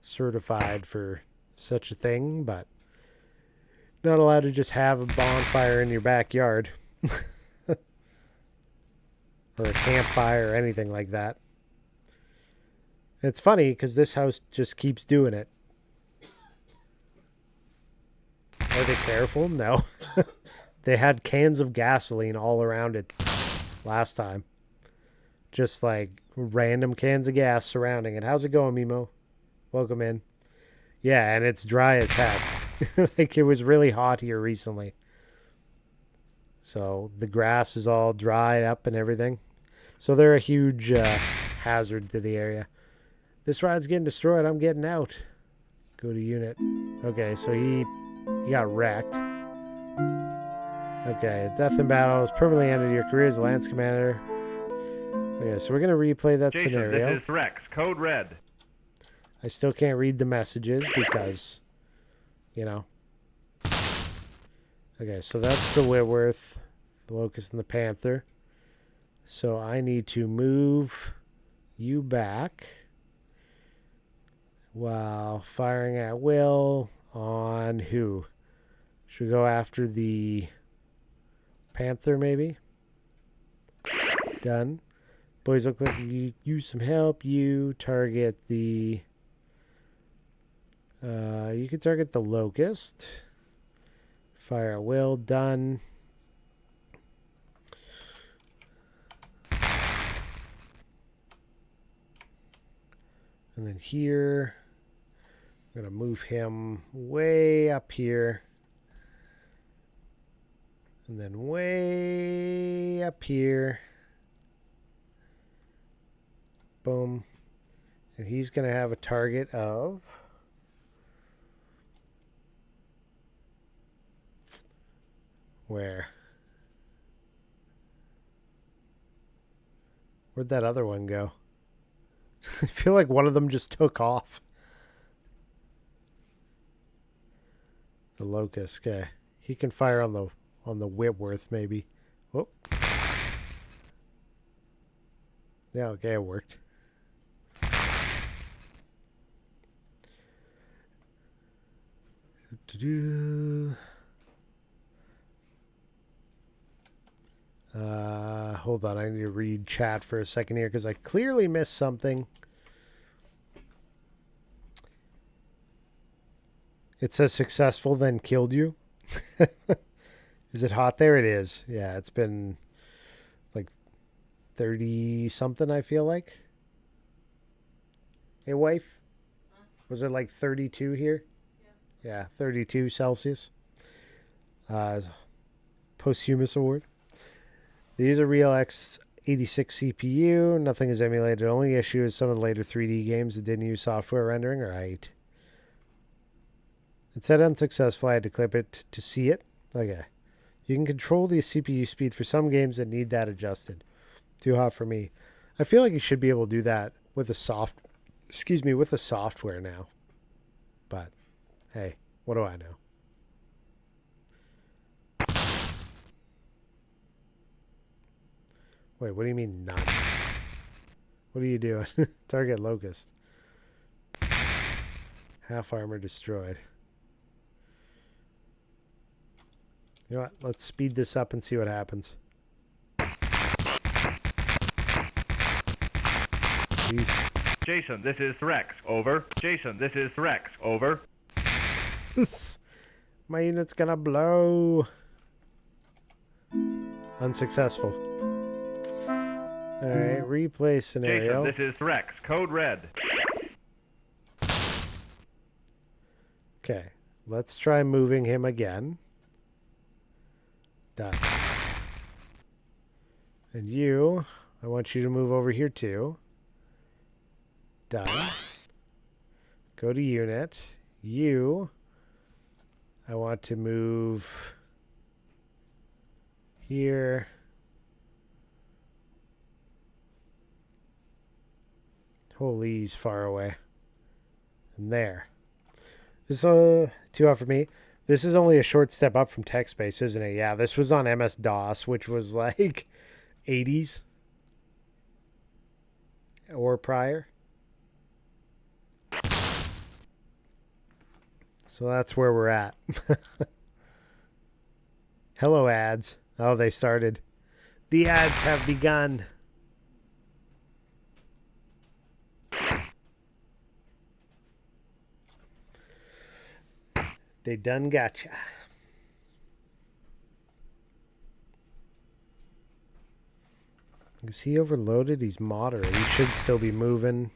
certified for such a thing, but not allowed to just have a bonfire in your backyard. Or a campfire or anything like that. It's funny because this house just keeps doing it. Are they careful? No. They had cans of gasoline all around it last time. Just like random cans of gas surrounding it. How's it going, Mimo? Welcome in. Yeah, and it's dry as heck. Like it was really hot here recently. So the grass is all dried up and everything. So they're a huge hazard to the area. This ride's getting destroyed. I'm getting out. Go to unit. Okay, so he got wrecked. Okay, death in battle has permanently ended your career as a Lance Commander. Okay, so we're going to replay that Jason, scenario. This is Rex, code red. I still can't read the messages because, you know. Okay, so that's the Whitworth, the Locust, and the Panther. So I need to move you back while firing at will on who? Should we go after the Panther, maybe? Done. Boys look like you use some help. You target the... you can target the Locust. Fire at will. Done. And then here, I'm going to move him way up here. And then way up here. Boom. And he's going to have a target of... Where? Where'd that other one go? I feel like one of them just took off. The locust, okay. He can fire on the Whitworth, maybe. Oh. Yeah, okay, it worked. Hold on, I need to read chat for a second here because I clearly missed something. It says successful, then killed you. Is it hot there? It is. Yeah, it's been like 30 something, I feel like. Hey, wife? Was it like 32 here? Yeah, 32 Celsius. Posthumous award. These are Real X86 CPU. Nothing is emulated. The only issue is some of the later 3D games that didn't use software rendering. Right. It said unsuccessful. I had to clip it to see it. Okay. You can control the CPU speed for some games that need that adjusted. Too hot for me. I feel like you should be able to do that with with the software now. But hey, what do I know? Wait, what do you mean not? What are you doing? Target locust. Half armor destroyed. You know what? Let's speed this up and see what happens. Jeez. Jason, this is Rex. Over. Jason, this is Rex. Over. My unit's gonna blow. Unsuccessful. Alright, replay scenario. Jason, this is Rex. Code red. Okay, let's try moving him again. Done. And you, I want you to move over here too. Done. Go to unit. You, I want to move here. Holy, he's far away. And there. This is too hot for me. This is only a short step up from TechSpace, isn't it? Yeah, this was on MS-DOS, which was like 80s or prior. So that's where we're at. Hello, ads. Oh, they started. The ads have begun. They done gotcha. Is he overloaded? He's moderate. He should still be moving.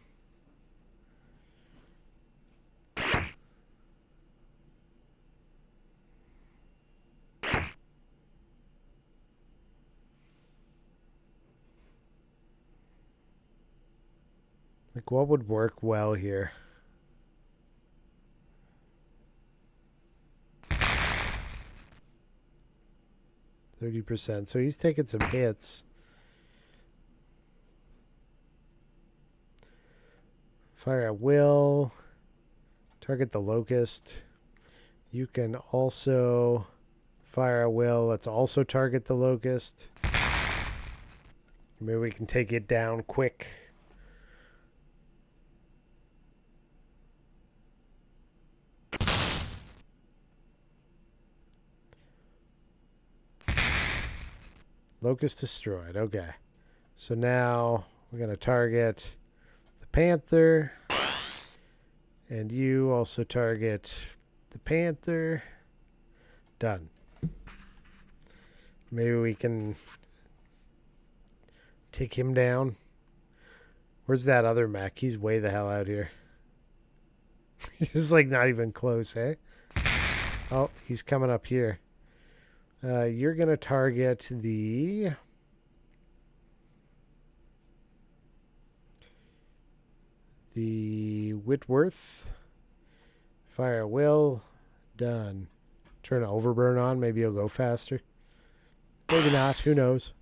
Like, what would work well here? %. So he's taking some hits. Fire at will. Target the locust. You can also fire at will. Let's also target the locust. Maybe we can take it down quick. Locust destroyed. Okay. So now we're going to target the Panther. And you also target the Panther. Done. Maybe we can take him down. Where's that other mech? He's way the hell out here. He's like not even close, eh? Oh, he's coming up here. You're going to target the... Whitworth. Fire a will. Done. Turn overburn on. Maybe it'll go faster. Maybe not. Who knows?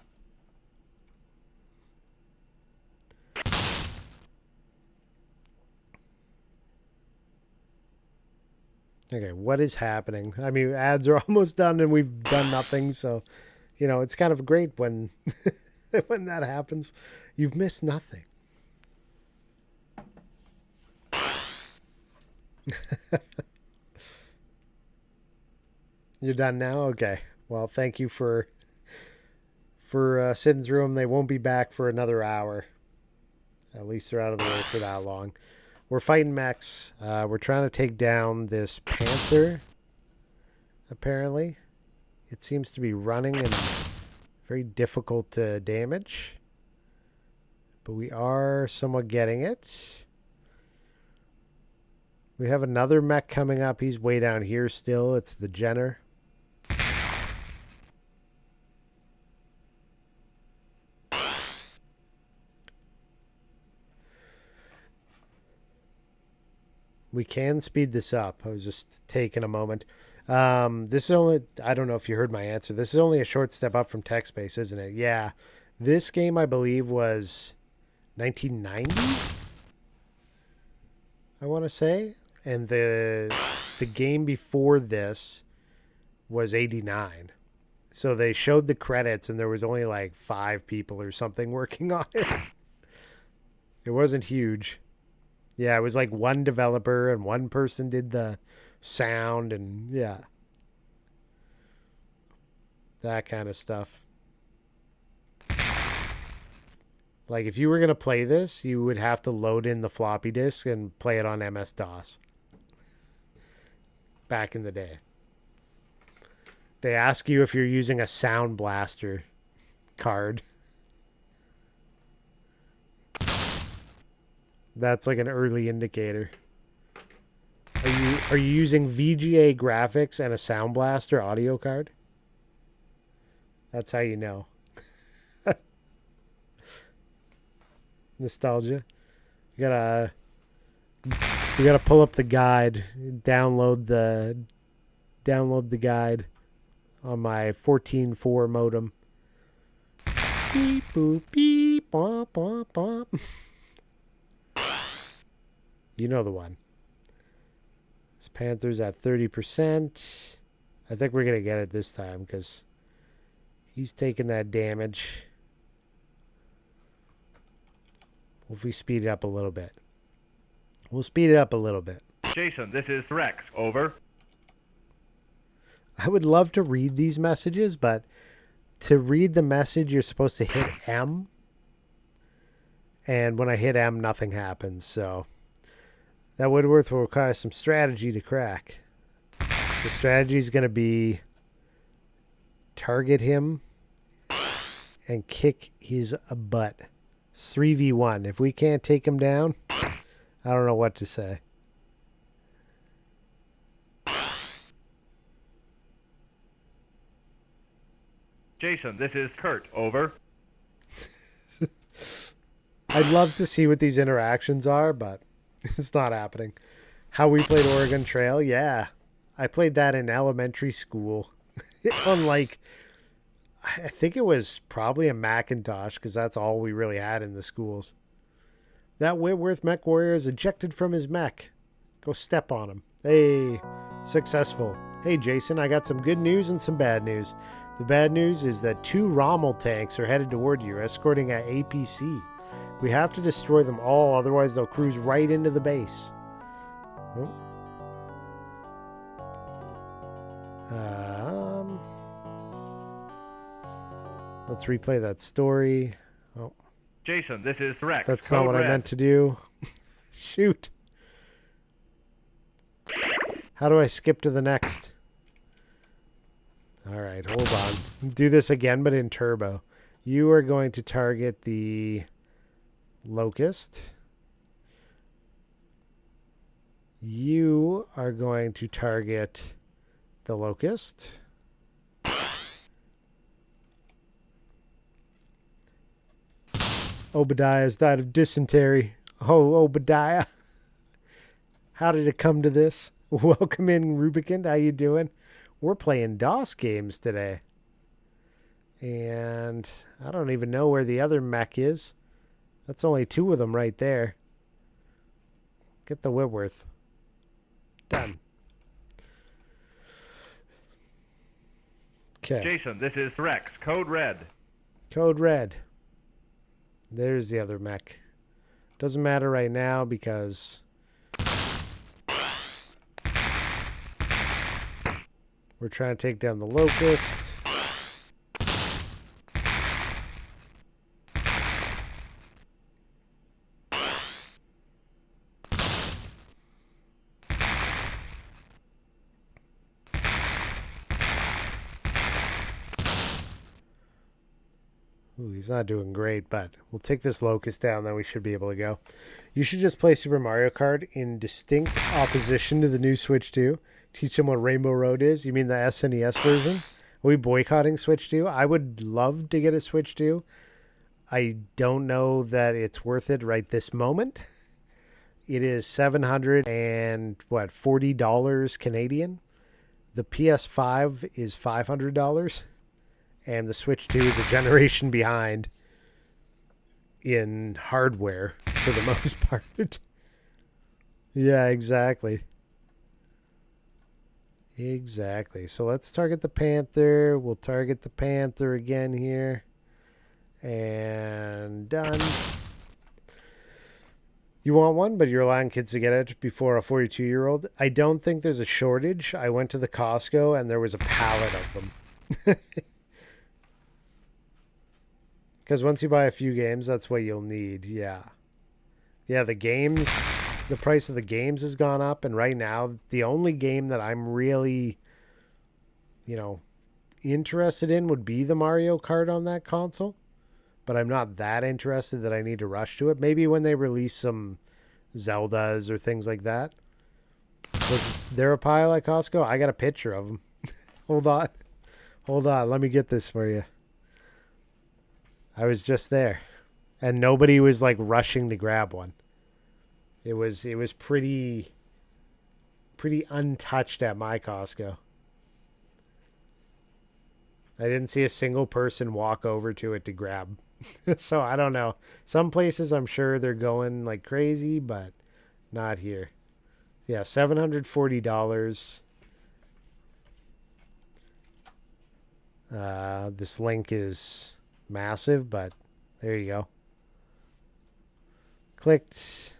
Okay, what is happening? I mean, ads are almost done and we've done nothing, so, you know, it's kind of great when when that happens. You've missed nothing. You're done now? Okay. Well, thank you for sitting through them. They won't be back for another hour. At least they're out of the way for that long. We're fighting mechs. We're trying to take down this panther, apparently. It seems to be running and very difficult to damage. But we are somewhat getting it. We have another mech coming up. He's way down here still. It's the Jenner. We can speed this up. I was just taking a moment. This is only, I don't know if you heard my answer. This is only a short step up from TechSpace, isn't it? Yeah. This game, I believe, was 1990, I want to say. And the game before this was 89. So they showed the credits and there was only like 5 people or something working on it. It wasn't huge. Yeah, it was like one developer and one person did the sound and yeah. That kind of stuff. Like if you were going to play this, you would have to load in the floppy disk and play it on MS-DOS. Back in the day. They ask you if you're using a Sound Blaster card. That's like an early indicator. Are you using VGA graphics and a Sound Blaster audio card? That's how you know. Nostalgia. You gotta pull up the guide, download the guide on my 14.4 modem. Beep boop beep bop bop bop. You know the one. This Panther's at 30%. I think we're gonna get it this time because he's taking that damage. Well, if we speed it up a little bit. We'll speed it up a little bit. Jason, this is Rex. Over. I would love to read these messages, but to read the message, you're supposed to hit M. And when I hit M, nothing happens. So that Woodworth will require some strategy to crack. The strategy is going to be target him and kick his butt. It's 3v1. If we can't take him down, I don't know what to say. Jason, this is Kurt. Over. I'd love to see what these interactions are, but it's not happening. How we played Oregon Trail? Yeah. I played that in elementary school. On like, I think it was probably a Macintosh because that's all we really had in the schools. That Whitworth mech warrior is ejected from his mech. Go step on him. Hey, successful. Hey, Jason, I got some good news and some bad news. The bad news is that 2 Rommel tanks are headed toward you, escorting an APC. We have to destroy them all, otherwise they'll cruise right into the base. Oh. Let's replay that story. Oh. Jason, this is Rex. That's not what I meant to do. Shoot. How do I skip to the next? All right, hold on. Do this again, but in turbo. You are going to target the Locust. You are going to target the Locust. Obadiah's died of dysentery. Oh, Obadiah. How did it come to this? Welcome in, Rubicon. How you doing? We're playing DOS games today. And I don't even know where the other mech is. That's only 2 of them right there. Get the Whitworth. Done. Okay. Jason, this is Rex. Code Red. Code Red. There's the other mech. Doesn't matter right now because we're trying to take down the Locust. Ooh, he's not doing great, but we'll take this Locust down, then we should be able to go. You should just play Super Mario Kart in distinct opposition to the new Switch 2. Teach them what Rainbow Road is. You mean the SNES version? Are we boycotting Switch 2? I would love to get a Switch 2. I don't know that it's worth it right this moment. It is $740 Canadian. The PS5 is $500. And the Switch 2 is a generation behind in hardware for the most part. Yeah, exactly. Exactly. So let's target the Panther. We'll target the Panther again here. And done. You want one, but you're allowing kids to get it before a 42-year-old? I don't think there's a shortage. I went to the Costco and there was a pallet of them. Because once you buy a few games, that's what you'll need. Yeah. Yeah, the games, the price of the games has gone up. And right now, the only game that I'm really, interested in would be the Mario Kart on that console. But I'm not that interested that I need to rush to it. Maybe when they release some Zeldas or things like that. Was there a pile at Costco? I got a picture of them. Hold on. Let me get this for you. I was just there, and nobody was like rushing to grab one. It was pretty untouched at my Costco. I didn't see a single person walk over to it to grab. So I don't know. Some places I'm sure they're going like crazy, but not here. Yeah, $740. This link is massive, but there you go. Clicked.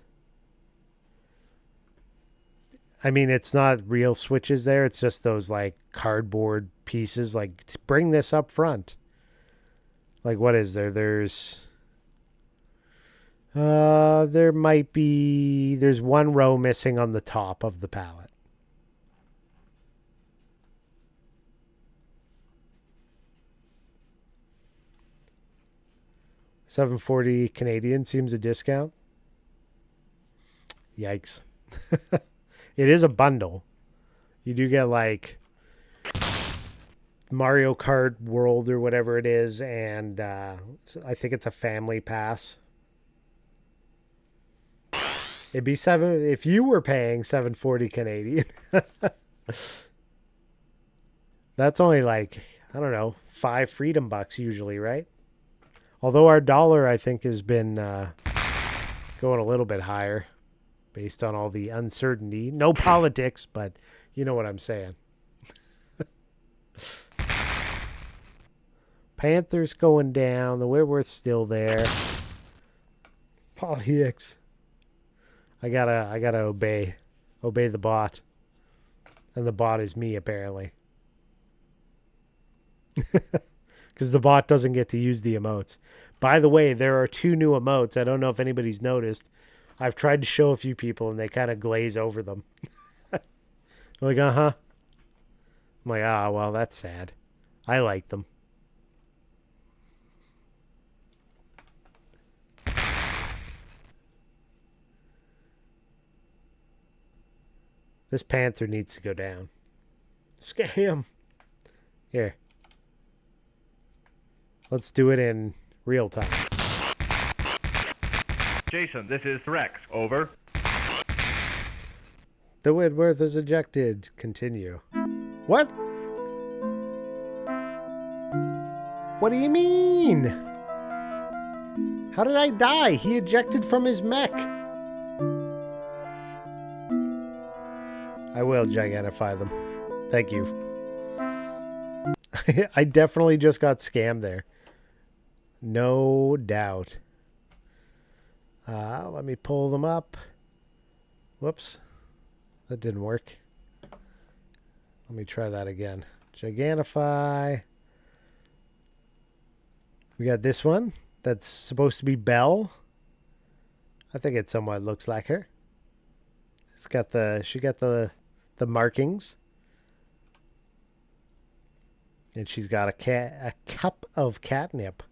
I mean, it's not real switches there. It's just those like cardboard pieces. Like, bring this up front. Like, what is there? There's there's one row missing on the top of the pallet. $740 Canadian seems a discount. Yikes. It is a bundle. You do get like Mario Kart World or whatever it is, and I think it's a family pass. It'd be if you were paying $740 Canadian. That's only like, I don't know, 5 freedom bucks usually, right? Although our dollar, I think, has been going a little bit higher based on all the uncertainty. No politics, but you know what I'm saying. Panthers going down. The Whitworth's still there. Polyx. I gotta obey the bot, and the bot is me apparently. Because the bot doesn't get to use the emotes. By the way, there are 2 new emotes. I don't know if anybody's noticed. I've tried to show a few people, and they kind of glaze over them. Like, uh-huh. I'm like, well, that's sad. I like them. This panther needs to go down. Scam. Here. Let's do it in real time. Jason, this is Rex. Over. The Whitworth is ejected. Continue. What? What do you mean? How did I die? He ejected from his mech. I will gigantify them. Thank you. I definitely just got scammed there. No doubt. Let me pull them up. Whoops. That didn't work. Let me try that again. Gigantify. We got this one. That's supposed to be Belle. I think it somewhat looks like her. It's got the she got the markings. And she's got a cup of catnip.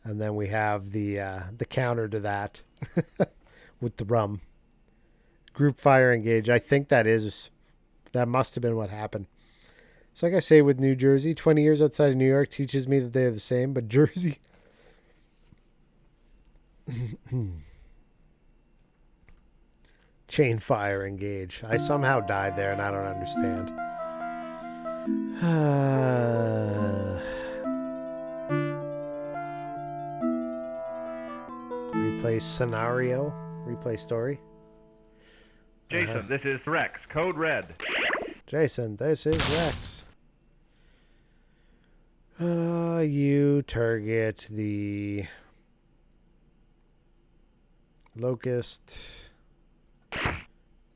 And then we have the counter to that with the rum. Group fire engage. I think that must have been what happened. So like I say with New Jersey, 20 years outside of New York teaches me that they're the same, but Jersey... Chain fire engage. I somehow died there and I don't understand. Replay scenario. Replay story. Jason, this is Rex. Code red. Jason, this is Rex. You target the locust.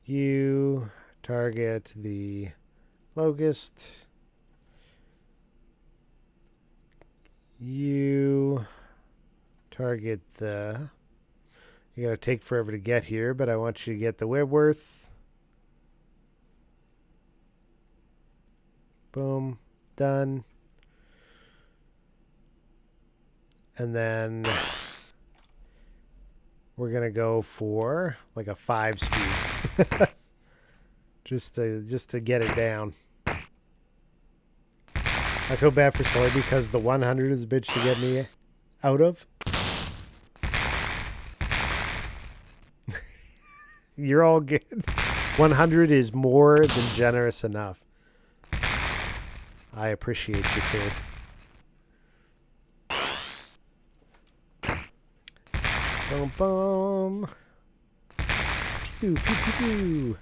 You target the locust. You target the... You gotta take forever to get here, but I want you to get the Whitworth. Boom. Done. And then we're gonna go for like a 5-speed. just to get it down. I feel bad for Sully because the 100 is a bitch to get me out of. You're all good. 100 is more than generous enough. I appreciate you, sir. Boom, boom. Pew, pew, pew, pew.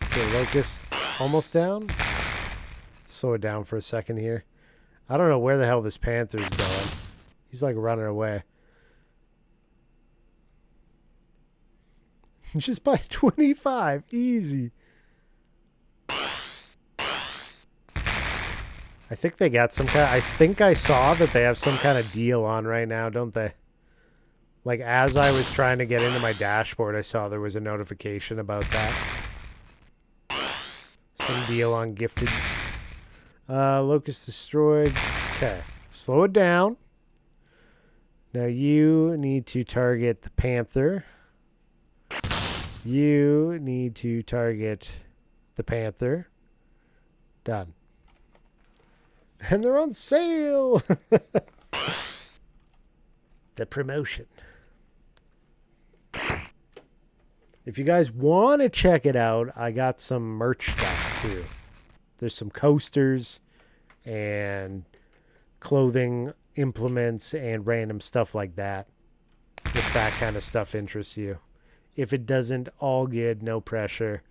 Okay, locust almost down. Slow it down for a second here. I don't know where the hell this panther's going. He's like running away. Just by 25. Easy. I think they got some kind of, I think I saw that they have some kind of deal on right now, don't they? Like, as I was trying to get into my dashboard, I saw there was a notification about that. Some deal on gifteds. Locust destroyed. Okay. Slow it down. Now you need to target the panther. You need to target the panther. Done. And they're on sale! The promotion. If you guys want to check it out, I got some merch stuff too. There's some coasters and clothing, implements, and random stuff like that. If that kind of stuff interests you. If it doesn't, all good, no pressure.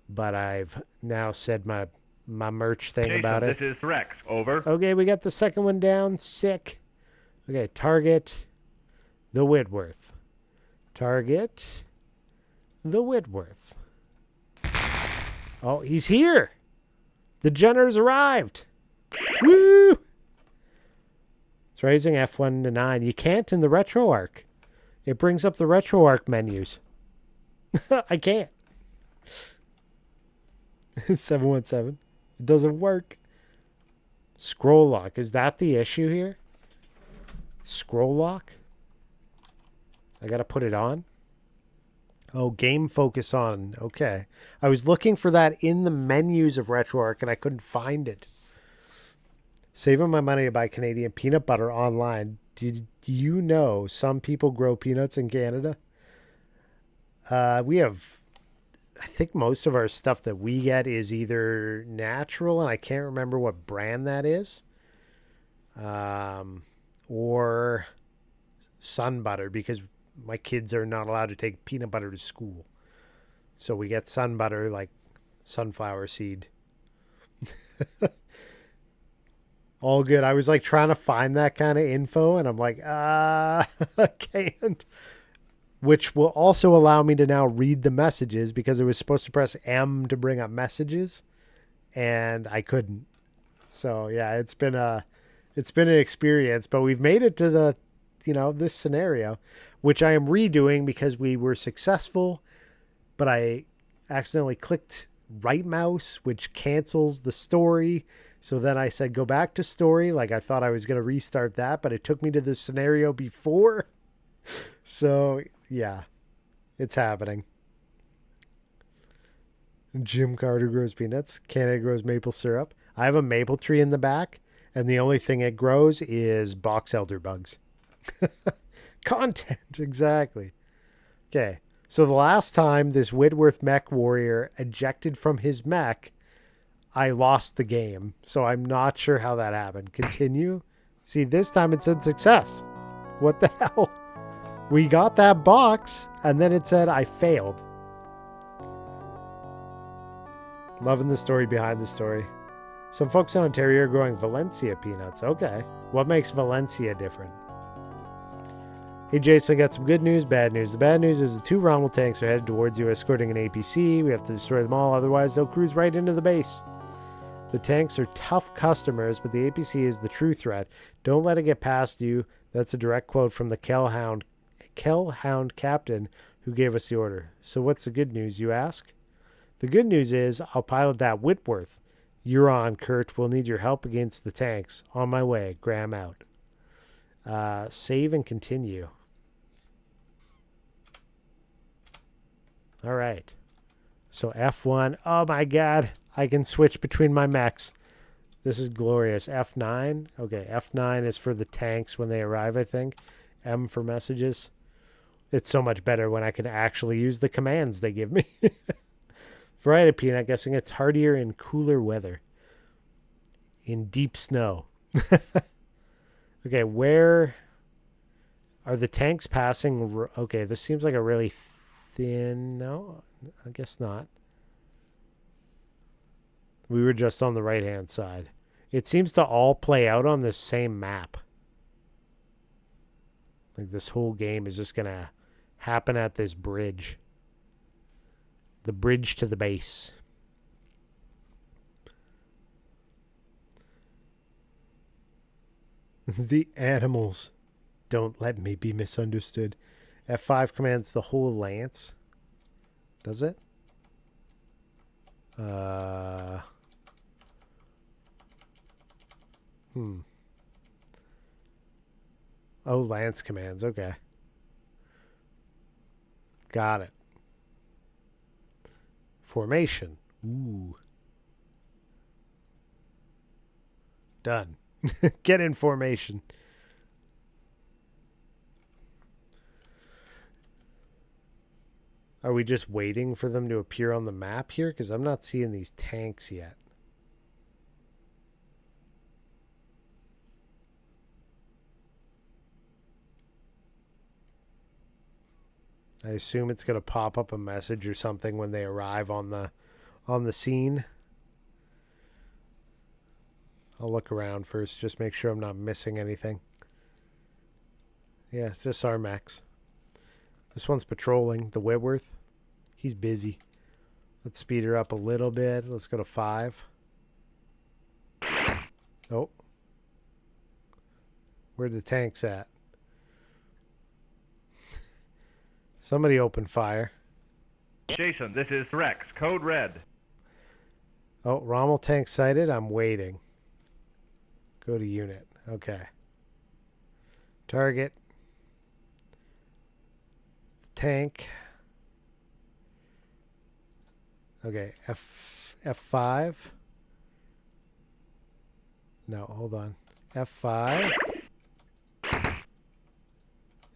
But I've now said my merch thing Jason, about it. This is Rex. Over. Okay, we got the second one down. Sick. Okay, target the Whitworth. Target the Whitworth. Oh, he's here. The Jenner's arrived. Woo! It's raising F1 to 9. You can't in the RetroArch. It brings up the RetroArch menus. I can't. 717. It doesn't work. Scroll lock. Is that the issue here? Scroll lock? I gotta put it on? Oh, game focus on. Okay. I was looking for that in the menus of RetroArch and I couldn't find it. Saving my money to buy Canadian peanut butter online. Did you know some people grow peanuts in Canada? We have, I think most of our stuff that we get is either natural, and I can't remember what brand that is, or sun butter, because my kids are not allowed to take peanut butter to school. So we get sun butter, like sunflower seed. All good. I was like trying to find that kind of info, and I'm like, I can't. Which will also allow me to now read the messages, because it was supposed to press M to bring up messages, and I couldn't. So yeah, it's been an experience, but we've made it to the, this scenario, which I am redoing because we were successful, but I accidentally clicked right mouse, which cancels the story. So then I said, go back to story. Like I thought I was going to restart that, but it took me to the scenario before. So yeah, it's happening. Jim Carter grows peanuts. Canada grows maple syrup. I have a maple tree in the back, and the only thing it grows is box elder bugs. Content, exactly. Okay, so the last time this Whitworth mech warrior ejected from his mech, I lost the game. So I'm not sure how that happened. Continue. See, this time it said success. What the hell? We got that box, and then it said I failed. Loving the story behind the story. Some folks in Ontario are growing Valencia peanuts. Okay. What makes Valencia different? Hey, Jason, I got some good news, bad news. The bad news is the 2 Rommel tanks are headed towards you, escorting an APC. We have to destroy them all, otherwise they'll cruise right into the base. The tanks are tough customers, but the APC is the true threat. Don't let it get past you. That's a direct quote from the Kellhound captain who gave us the order. So what's the good news, you ask? The good news is I'll pilot that Whitworth. You're on, Kurt. We'll need your help against the tanks. On my way. Graham out. Save and continue. All right. So F1. Oh my God. I can switch between my mechs. This is glorious. F9. Okay, F9 is for the tanks when they arrive, I think. M for messages. It's so much better when I can actually use the commands they give me. Variety peanut, guessing it's hardier in cooler weather. In deep snow. Okay, where are the tanks passing? Okay, this seems like a really thin... No, I guess not. We were just on the right-hand side. It seems to all play out on the same map. Like this whole game is just going to happen at this bridge. The bridge to the base. The animals. Don't let me be misunderstood. F5 commands the whole lance. Does it? Oh, lance commands. Okay. Got it. Formation. Ooh. Done. Get in formation. Are we just waiting for them to appear on the map here? Because I'm not seeing these tanks yet. I assume it's going to pop up a message or something when they arrive on the scene. I'll look around first, just make sure I'm not missing anything. Yeah, it's just our mechs. This one's patrolling, the Whitworth. He's busy. Let's speed her up a little bit. Let's go to 5. Oh. Where the tanks at? Somebody open fire. Jason, this is Rex, code red. Oh, Rommel tank sighted. I'm waiting. Go to unit. Okay. Target. Tank. Okay, F5. No, hold on. F5.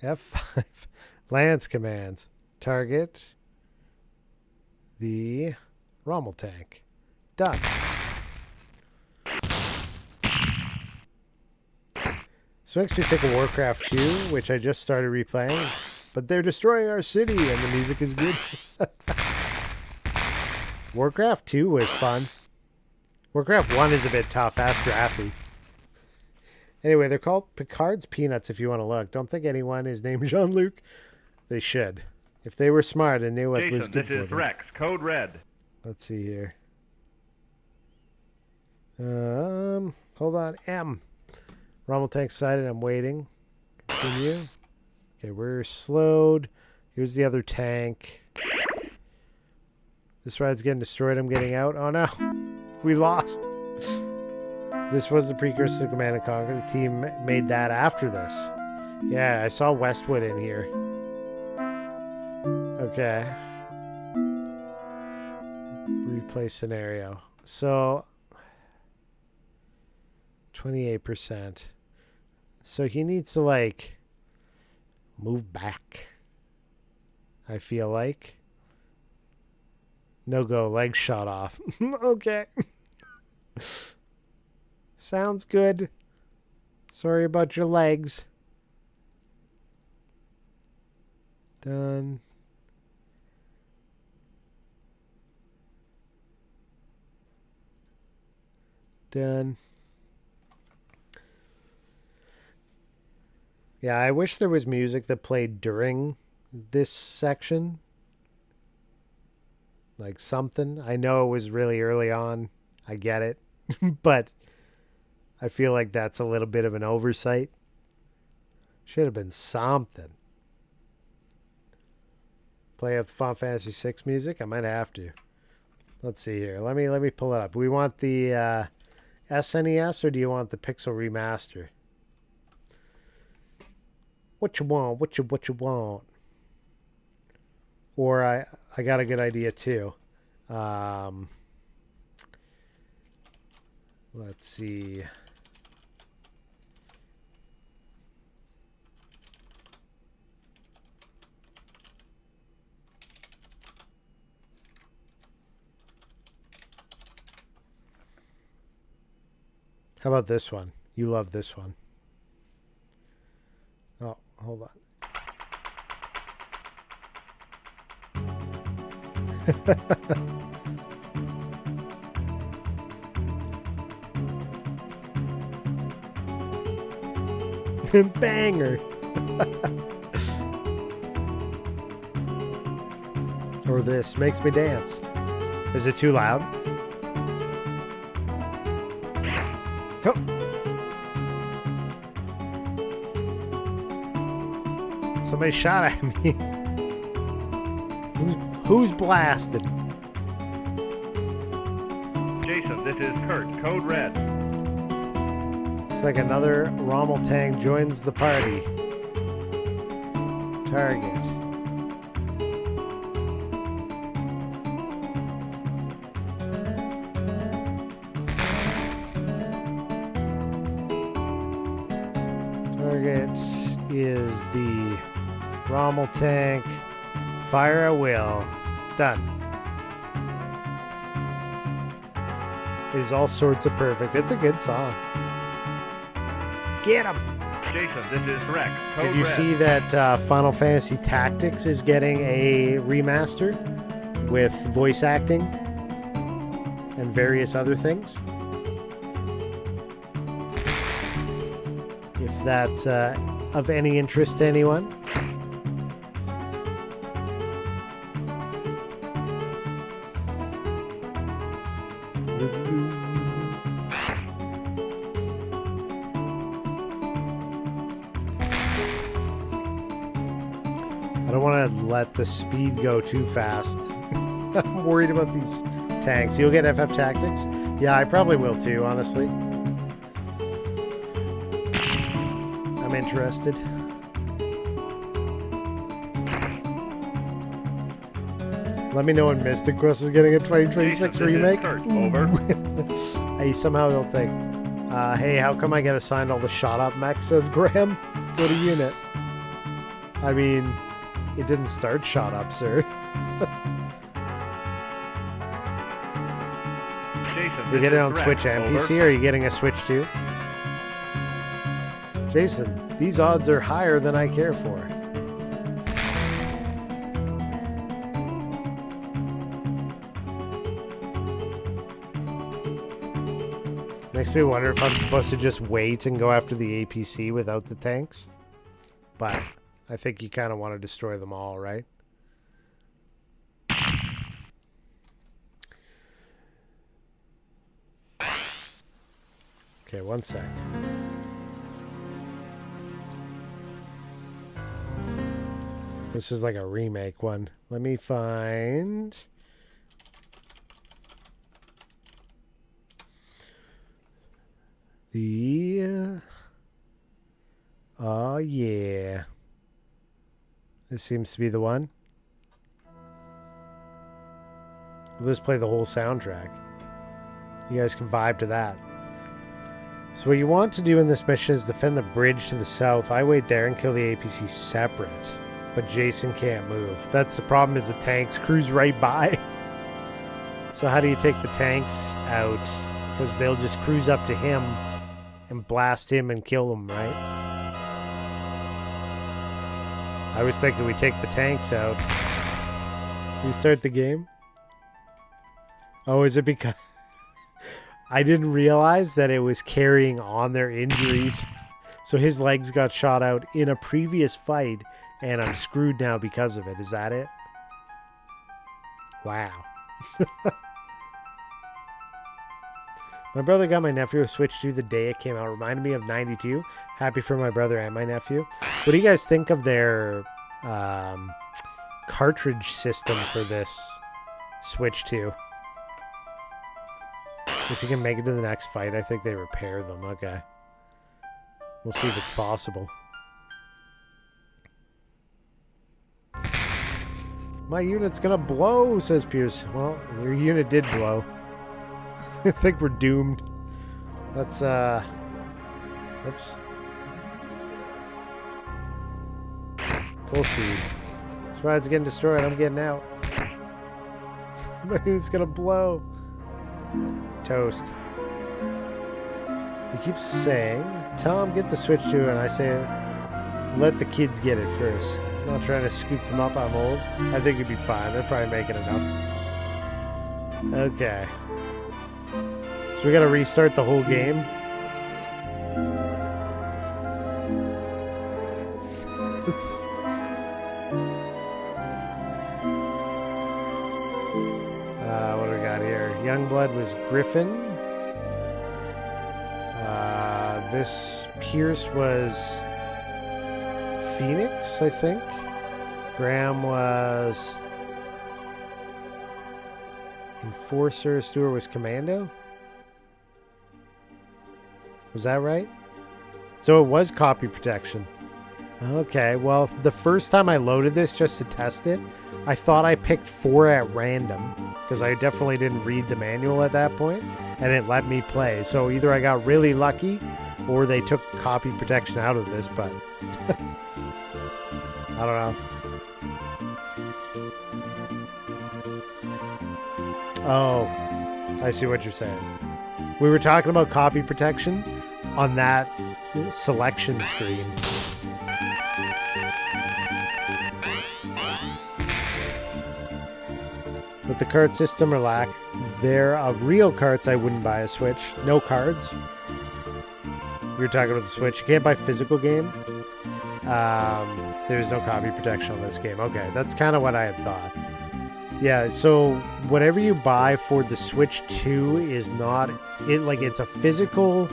F5. Lance commands. Target the Rommel tank. Done. This makes me think of Warcraft 2, which I just started replaying. But they're destroying our city, and the music is good. Warcraft 2 was fun. Warcraft 1 is a bit tough. Ask Raffi. Anyway, they're called Picard's Peanuts if you want to look. Don't think anyone is named Jean-Luc. They should. If they were smart and knew what was Jason, good this for is them. Rex, code red. Let's see here. Hold on. M. Rommel tank sighted. I'm waiting. Continue. Okay, we're slowed. Here's the other tank. This ride's getting destroyed. I'm getting out. Oh no. We lost. This was the precursor to Command & Conquer. The team made that after this. Yeah, I saw Westwood in here. Okay. Replay scenario. So, 28%. So he needs to, like, move back. I feel like. No go, legs shot off. Okay. Sounds good. Sorry about your legs. Done. Done. Yeah, I wish there was music that played during this section. Like something. I know it was really early on. I get it. But I feel like that's a little bit of an oversight. Should have been something. Play with Final Fantasy VI music? I might have to. Let's see here. Let me pull it up. We want the SNES or do you want the Pixel Remaster? What you want? What you want? Or I got a good idea too. Let's see. How about this one? You love this one. Oh, hold on. Banger. Or this makes me dance. Is it too loud? Oh. Somebody shot at me. Who's blasted? Jason, this is Kurt, code red. It's like another Rommel tank joins the party. Target. Target is the Rommel tank. Fire at will. Done. It is all sorts of perfect. It's a good song. Get him! Jason, this is Rex, code red. Did you see that Final Fantasy Tactics is getting a remaster with voice acting and various other things? If that's of any interest to anyone. I don't want to let the speed go too fast. I'm worried about these tanks. You'll get FF Tactics? Yeah, I probably will too, honestly. I'm interested. Let me know when Mystic Quest is getting a 2026 Jason, this is remake. Kurt. Over. I somehow don't think. Hey, how come I get assigned all the shot up mechs, says Graham? Go to unit. I mean, it didn't start shot up, sir. Jason, You're this getting is on Greg. Switch and Over. PC, or are you getting a Switch too? Jason, these odds are higher than I care for. Makes me wonder if I'm supposed to just wait and go after the APC without the tanks. But I think you kind of want to destroy them all, right? Okay, one sec. This is like a remake one. Let me find... Oh, yeah. This seems to be the one. We'll just play the whole soundtrack. You guys can vibe to that. So what you want to do in this mission is defend the bridge to the south. I wait there and kill the APC separate. But Jason can't move. That's the problem, is the tanks cruise right by. So how do you take the tanks out? Because they'll just cruise up to him and blast him and kill him, right? I was thinking we take the tanks out. Restart the game? Oh, is it because... I didn't realize that it was carrying on their injuries. So his legs got shot out in a previous fight, and I'm screwed now because of it. Is that it? Wow. My brother got my nephew a Switch 2 the day it came out. Reminded me of 92. Happy for my brother and my nephew. What do you guys think of their cartridge system for this Switch 2? If you can make it to the next fight, I think they repair them. Okay. We'll see if it's possible. My unit's gonna blow, says Pierce. Well, your unit did blow. I think we're doomed. Let's, oops. Full speed. This ride's getting destroyed. I'm getting out. My unit's gonna blow. Toast. He keeps saying, Tom, get the Switch 2, and I say, let the kids get it first. I'm not trying to scoop them up, I'm old. I think it'd be fine. They're probably making enough. Okay. So we gotta restart the whole game. What do we got here? Youngblood was Griffin. This Pierce was Phoenix, I think. Graham was Enforcer. Stewart was Commando. Was that right? So it was copy protection. Okay, well, the first time I loaded this just to test it, I thought I picked 4 at random because I definitely didn't read the manual at that point, and it let me play. So either I got really lucky or they took copy protection out of this, but I don't know. Oh, I see what you're saying. We were talking about copy protection on that selection screen. With the card system or lack there of real cards, I wouldn't buy a Switch. No cards. We were talking about the Switch. You can't buy physical game. There's no copy protection on this game. Okay, that's kind of what I had thought. Yeah, so whatever you buy for the Switch 2 is not it. Like it's a physical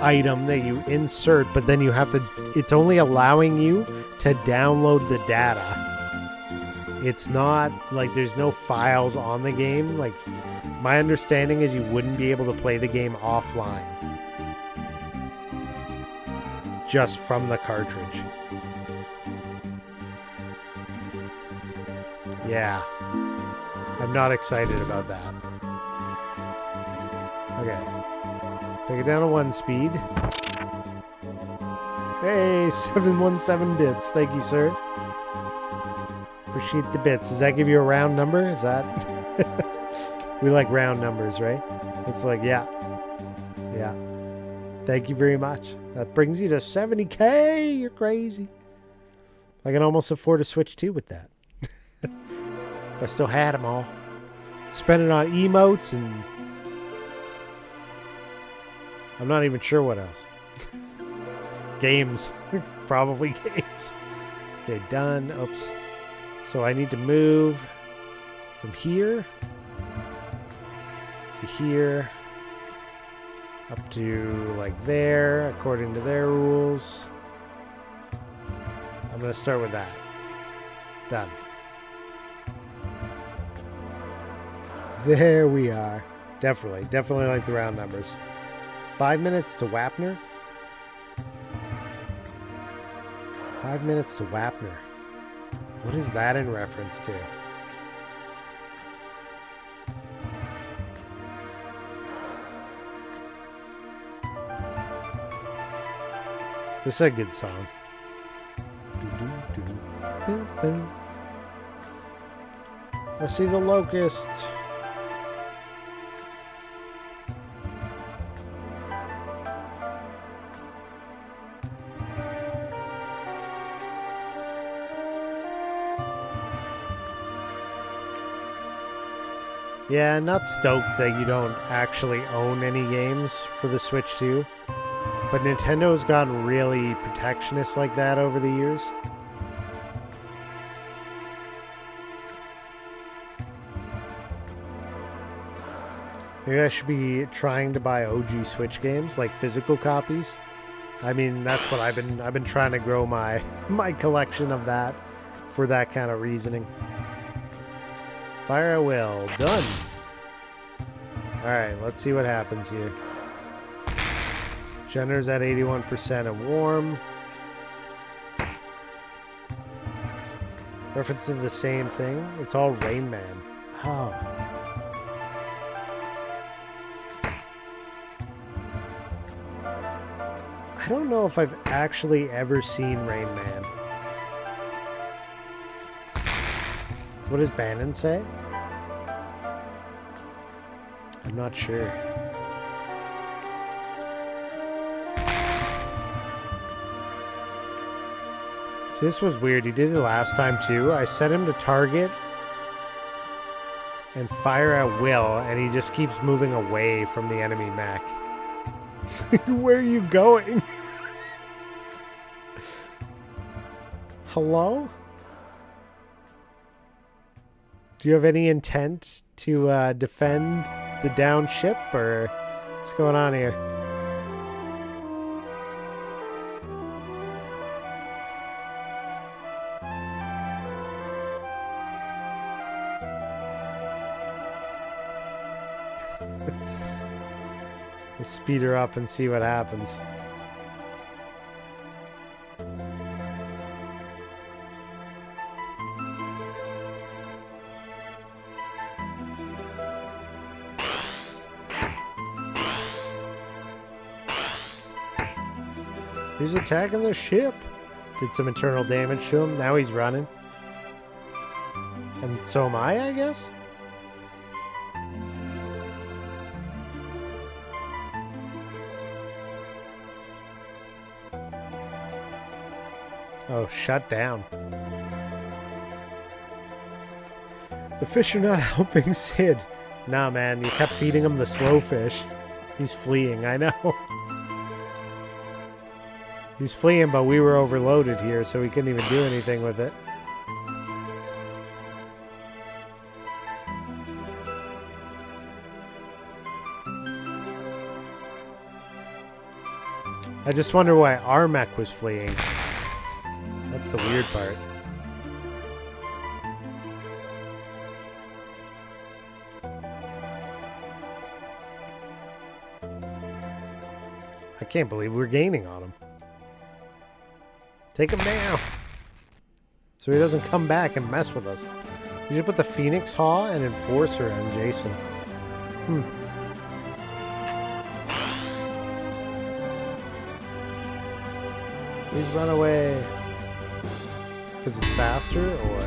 item that you insert, but then you have to. It's only allowing you to download the data. It's not like there's no files on the game. Like my understanding is you wouldn't be able to play the game offline, just from the cartridge. Yeah. I'm not excited about that. Okay. Take it down to 1 speed. Hey, 717 bits. Thank you, sir. Appreciate the bits. Does that give you a round number? Is that... We like round numbers, right? It's like, yeah. Yeah. Thank you very much. That brings you to 70K. You're crazy. I can almost afford a Switch 2 with that. If I still had them all. Spend it on emotes and... I'm not even sure what else. Games. Probably games. Okay, done. Oops. So I need to move from here to here up to like there according to their rules. I'm going to start with that. Done. There we are. Definitely like the round numbers. 5 minutes to Wapner. 5 minutes to Wapner. What is that in reference to? This is a good song. Let's see the locust. Yeah, not stoked that you don't actually own any games for the Switch 2. But Nintendo's gotten really protectionist like that over the years. Maybe I should be trying to buy OG Switch games, like physical copies. I mean, that's what I've been trying to grow my collection of that for that kind of reasoning. Fire at will. Done. Alright, let's see what happens here. Gender's at 81% and warm. Referencing the same thing. It's all Rain Man. Oh. I don't know if I've actually ever seen Rain Man. What does Bannon say? I'm not sure. See, this was weird. He did it last time too. I set him to target and fire at will, and he just keeps moving away from the enemy mech. Where are you going? Hello? Do you have any intent to defend the down ship, or what's going on here? Let's speed her up and see what happens. He's attacking the ship. Did some internal damage to him. Now he's running. And so am I guess? Oh, shut down. The fish are not helping Sid. Nah, man, you kept feeding him the slow fish. He's fleeing, I know. He's fleeing, but we were overloaded here, so we couldn't even do anything with it. I just wonder why our mech was fleeing. That's the weird part. I can't believe we're gaining on him. Take him down. So he doesn't come back and mess with us. You should put the Phoenix Haw and Enforcer on Jason. Please run away. Because it's faster, or...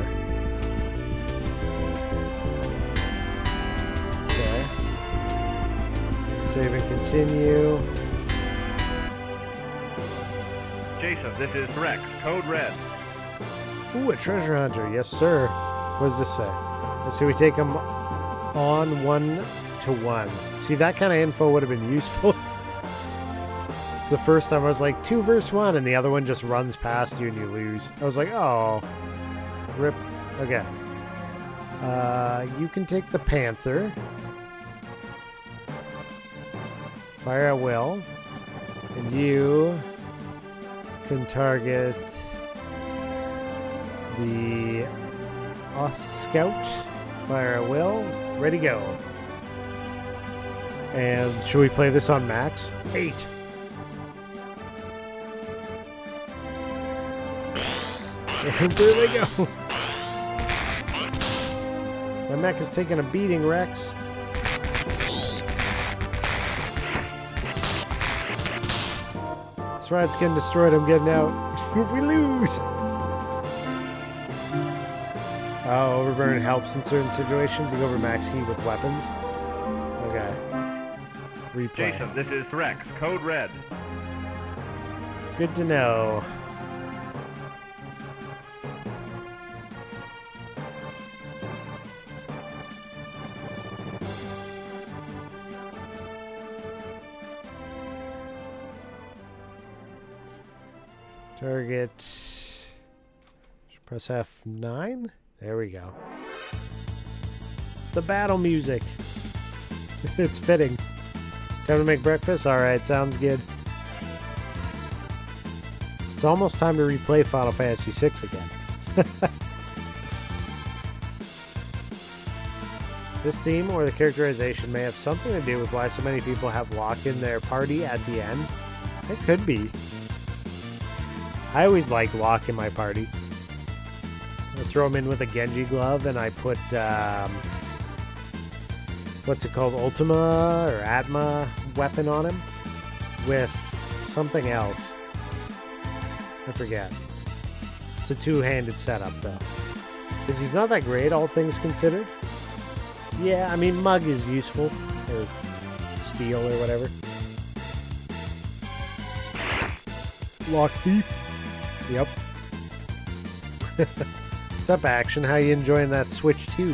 Okay. Save and continue. Jason, this is Rex, code red. Ooh, a treasure hunter. Yes, sir. What does this say? Let's see, we take them on 1-to-1. See, that kind of info would have been useful. It's the first time I was like, 2 versus 1, and the other one just runs past you and you lose. I was like, oh. Rip. Okay. You can take the Panther. Fire at will. And you can target the Scout. Fire at will. Ready, go. And should we play this on max? 8. And there they go. My mech is taking a beating, Rex. That's right, it's getting destroyed. I'm getting out. We lose. Oh, overburn helps in certain situations. You go over max heat with weapons. Okay. Replay. Jason, this is Rex, code red. Good to know. Target. Press F9. There we go. The battle music. It's fitting. Time to make breakfast? Alright, sounds good. It's almost time to replay Final Fantasy VI again. This theme or the characterization may have something to do with why so many people have Locke in their party at the end. It could be. I always like Locke in my party. I throw him in with a Genji glove and I put, what's it called, Ultima or Atma weapon on him with something else. I forget. It's a two-handed setup though. Because he's not that great, all things considered. Yeah, I mean, Mug is useful. Or Steel or whatever. Lock Thief. Yep. What's up, Action? How you enjoying that Switch 2?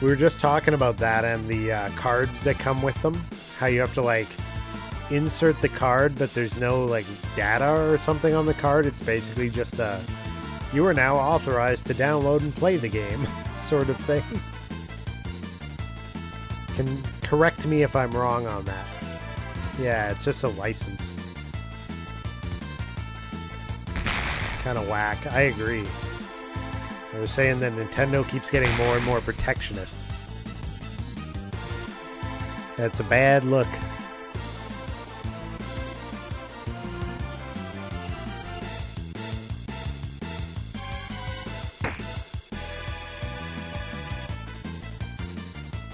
We were just talking about that and the cards that come with them. How you have to, like, insert the card, but there's no, like, data or something on the card. It's basically just a, you are now authorized to download and play the game sort of thing. Can correct me if I'm wrong on that. Yeah, it's just a license. Kind of whack. I agree. I was saying that Nintendo keeps getting more and more protectionist. That's a bad look.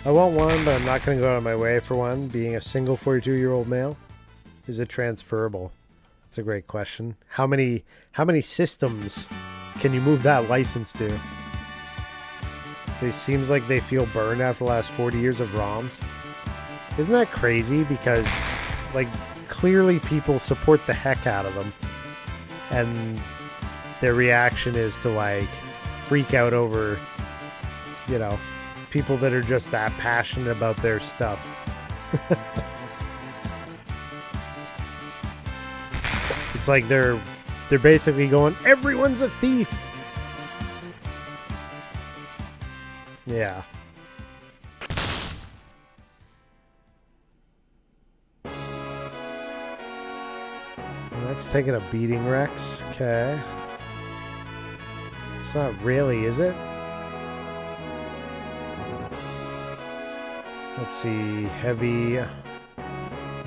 I want one, but I'm not going to go out of my way for one. Being a single 42-year-old male, is it transferable? That's a great question. How many systems can you move that license to? It seems like they feel burned after the last 40 years of ROMs. Isn't that crazy? Because, like, clearly people support the heck out of them, and their reaction is to, like, freak out over, you know, people that are just that passionate about their stuff. It's like they're basically going, everyone's a thief. Yeah. Next, taking a beating, Rex. Okay. It's not really, is it? Let's see, heavy,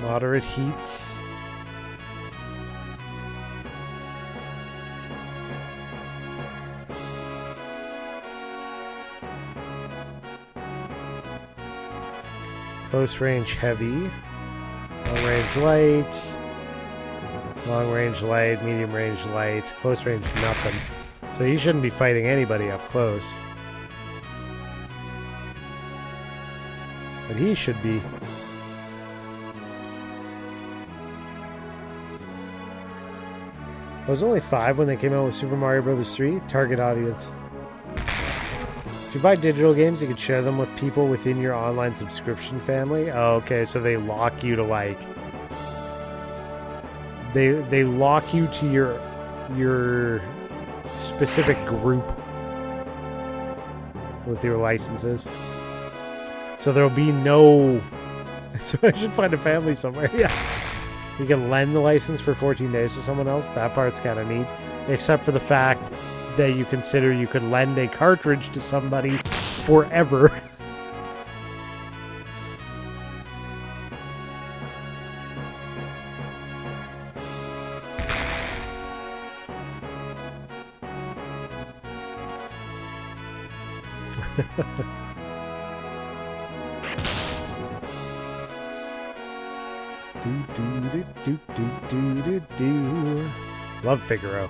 moderate heat. Close range heavy. Long range light. Long range light. Medium range light. Close range nothing. So he shouldn't be fighting anybody up close. But he should be. I was only 5 when they came out with Super Mario Bros. 3. Target audience. If you buy digital games, you can share them with people within your online subscription family. Oh, okay, so they lock you to like... They lock you to your specific group with your licenses. So there'll be no... So I should find a family somewhere. Yeah. You can lend the license for 14 days to someone else. That part's kind of neat. Except for the fact that you consider you could lend a cartridge to somebody forever. Love Figaro.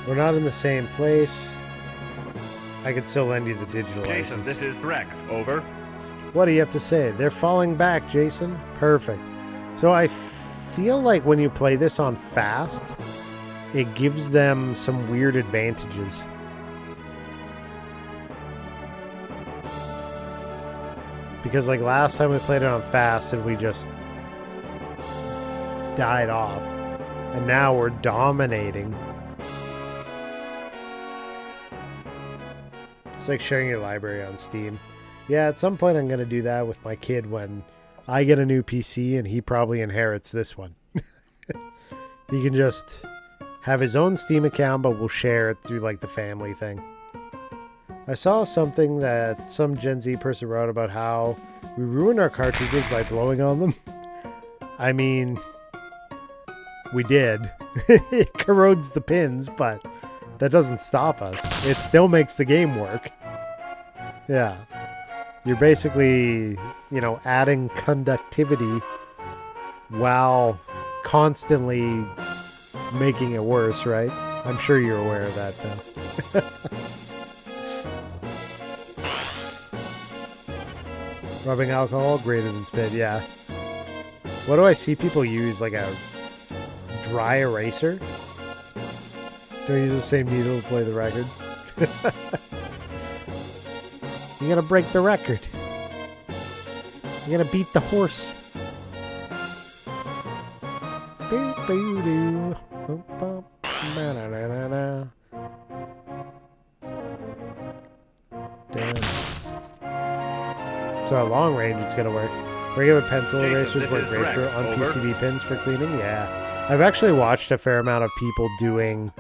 We're not in the same place. I could still lend you the digital Jason, license. this is Rex. Over. What do you have to say? They're falling back, Jason. Perfect. So I feel like when you play this on fast, it gives them some weird advantages. Because like last time we played it on fast and we just died off. And now we're dominating. It's like sharing your library on Steam. Yeah, at some point I'm going to do that with my kid when I get a new PC and he probably inherits this one. He can just have his own Steam account, but we'll share it through like the family thing. I saw something that some Gen Z person wrote about how we ruin our cartridges by blowing on them. I mean, we did. It corrodes the pins, but that doesn't stop us. It still makes the game work. Yeah. You're basically, you know, adding conductivity while constantly making it worse, right? I'm sure you're aware of that, though. Rubbing alcohol greater than spit, yeah. What do I see people use? Like a dry eraser? Don't use the same needle to play the record. You're gonna break the record. You're gonna beat the horse. So at long range, it's gonna work. Regular pencil erasers work great for on PCB pins for cleaning. Yeah, I've actually watched a fair amount of people doing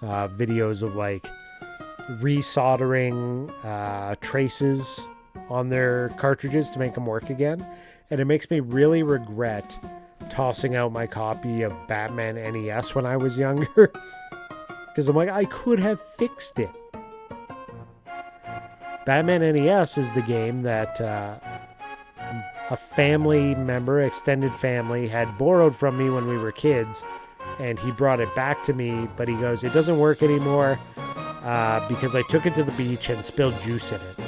videos of like resoldering traces on their cartridges to make them work again, and it makes me really regret tossing out my copy of Batman NES when I was younger, because I'm like, I could have fixed it. Batman NES is the game that a family member, extended family, had borrowed from me when we were kids, and he brought it back to me, but he goes, it doesn't work anymore because I took it to the beach and spilled juice in it.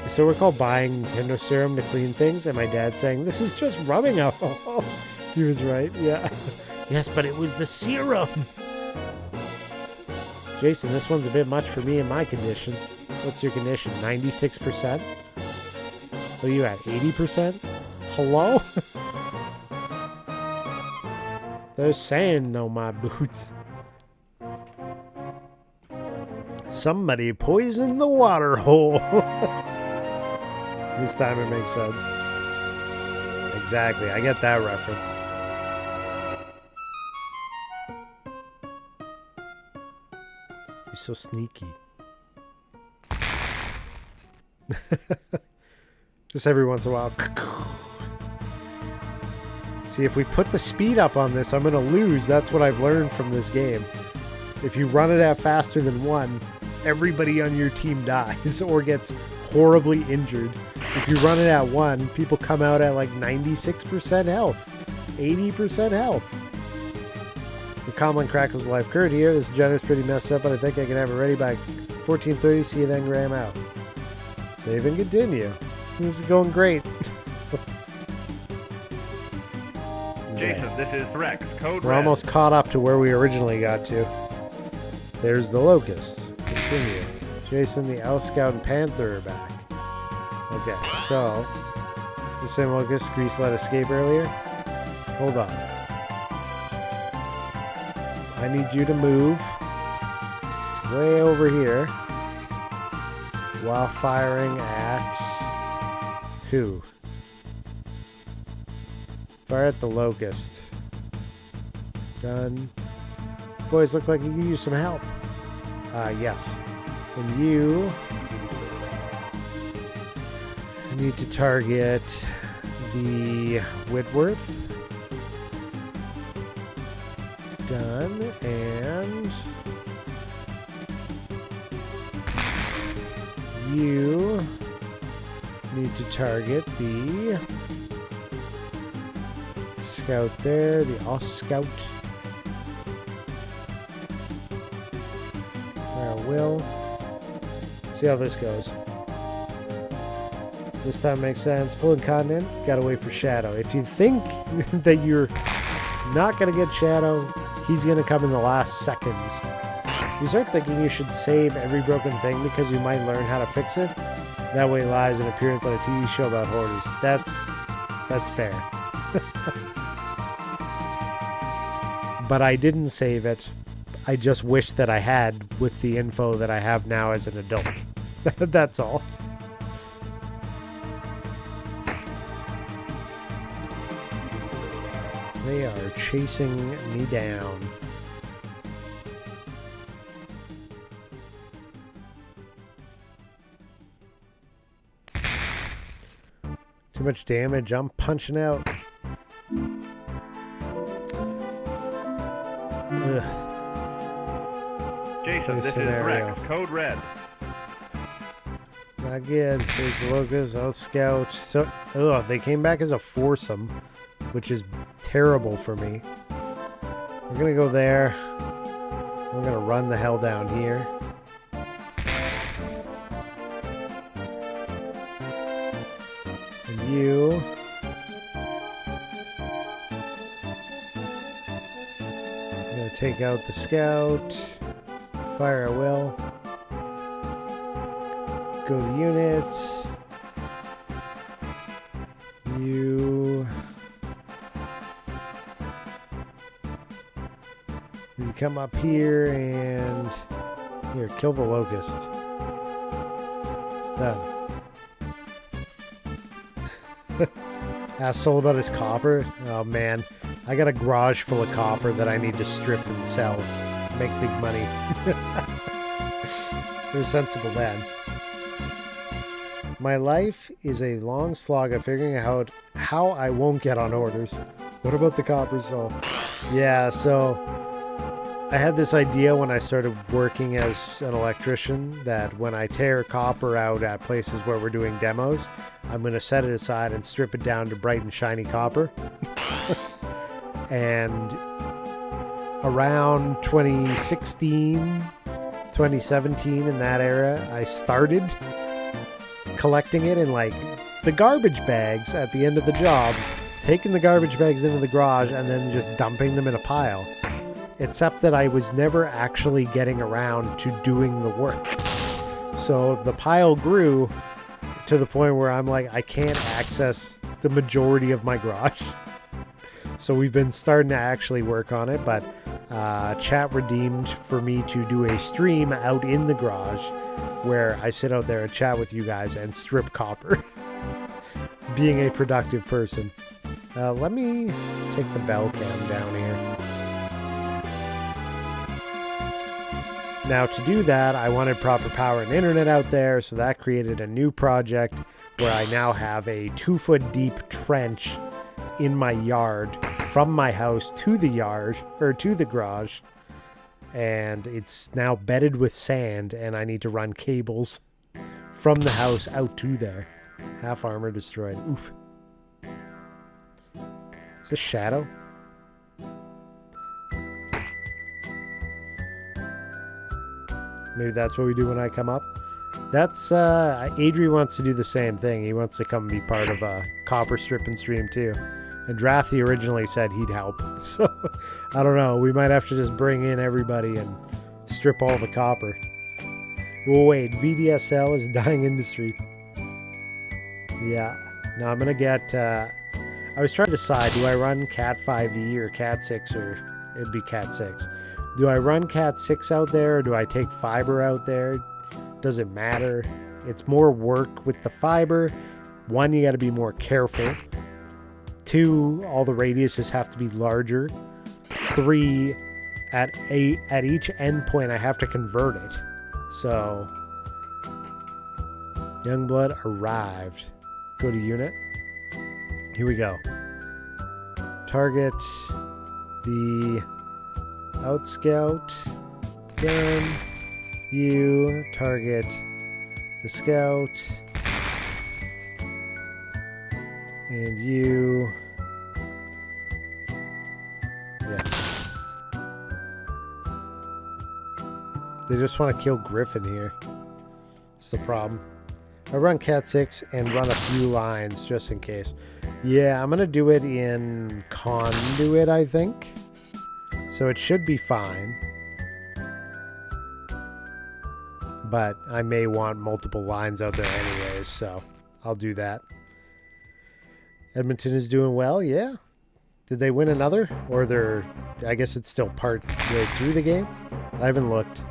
So we're called buying Nintendo serum to clean things, and my dad saying, this is just rubbing alcohol. He was right, yeah. Yes, but it was the serum. Jason, this one's a bit much for me in my condition. What's your condition? 96%? What are you at? 80%? Hello? There's sand on my boots. Somebody poisoned the water hole. This time it makes sense. Exactly, I get that reference. He's so sneaky. Just every once in a while. See, if we put the speed up on this, I'm going to lose. That's what I've learned from this game. If you run it at faster than 1, everybody on your team dies or gets horribly injured. If you run it at 1, people come out at like 96% health, 80% health. The common crackles life curd here. This generator's pretty messed up, but I think I can have it ready by 14:30. See you then, Graham out. Save and continue. This is going great. Jason, this is Rex. Code We're red. almost caught up to where we originally got to. There's the Locust. Continue. Jason, the Owl Scout, and Panther are back. Okay, so the same Locust Grease let escape earlier. Hold on. I need you to move way over here while firing at who? Fire at the Locust. Done. Boys, look like you could use some help. Yes. And you need to target the Whitworth. Done. And you need to target the Scout there, the All Scout. Fire will. See how this goes. This time makes sense. Full incontinent, gotta wait for Shadow. If you think that you're not gonna get Shadow, he's gonna come in the last seconds. You start thinking you should save every broken thing because you might learn how to fix it. That way lies an appearance on a TV show about hoarders. That's fair. But I didn't save it. I just wish that I had with the info that I have now as an adult. That's all. They are chasing me down. Too much damage. I'm punching out. Ugh. Jason, this is Rex. Code red. Not good. There's the Locust, I'll Scout. So, they came back as a foursome, which is terrible for me. We're gonna go there. We're gonna run the hell down here. And you. I'm gonna take out the Scout. Fire at will. Go to units. You come up here and here, kill the Locust. Done. Asked Soul about his copper. Oh man, I got a garage full of copper that I need to strip and sell. Make big money. You're a sensible dad. My life is a long slog of figuring out how I won't get on orders. What about the copper soul? Yeah, so I had this idea when I started working as an electrician that when I tear copper out at places where we're doing demos, I'm going to set it aside and strip it down to bright and shiny copper. And around 2016, 2017, in that era, I started collecting it in like the garbage bags at the end of the job, taking the garbage bags into the garage and then just dumping them in a pile. Except that I was never actually getting around to doing the work. So the pile grew to the point where I'm like, I can't access the majority of my garage. So we've been starting to actually work on it, but chat redeemed for me to do a stream out in the garage where I sit out there and chat with you guys and strip copper. Being a productive person. Let me take the bell cam down here. Now to do that, I wanted proper power and internet out there, so that created a new project where I now have a 2-foot deep trench in my yard from my house to the yard, or to the garage. and it's now bedded with sand, and I need to run cables from the house out to there. Half armor destroyed. Oof. Is this Shadow? Maybe that's what we do when I come up. That's, Adri wants to do the same thing. He wants to come and be part of a copper stripping stream too. And Drathy originally said he'd help. So, I don't know. We might have to just bring in everybody and strip all the copper. Oh, wait. VDSL is a dying industry. Yeah. Now I'm going to get, I was trying to decide, do I run Cat 5e or Cat 6, or it'd be Cat 6. Do I run Cat 6 out there, or do I take fiber out there? Does it matter? It's more work with the fiber. One, you got to be more careful. Two, all the radiuses have to be larger. Three, at each endpoint, I have to convert it. So, Youngblood arrived. Go to unit. Here we go. Target the Outscout. Then you target the Scout. And you... Yeah. They just want to kill Griffin here. That's the problem. I run Cat 6 and run a few lines just in case. Yeah, I'm going to do it in Conduit, I think. So it should be fine. But I may want multiple lines out there anyways, so I'll do that. Edmonton is doing well, yeah. Did they win another? Or they're... I guess it's still part way through the game? I haven't looked.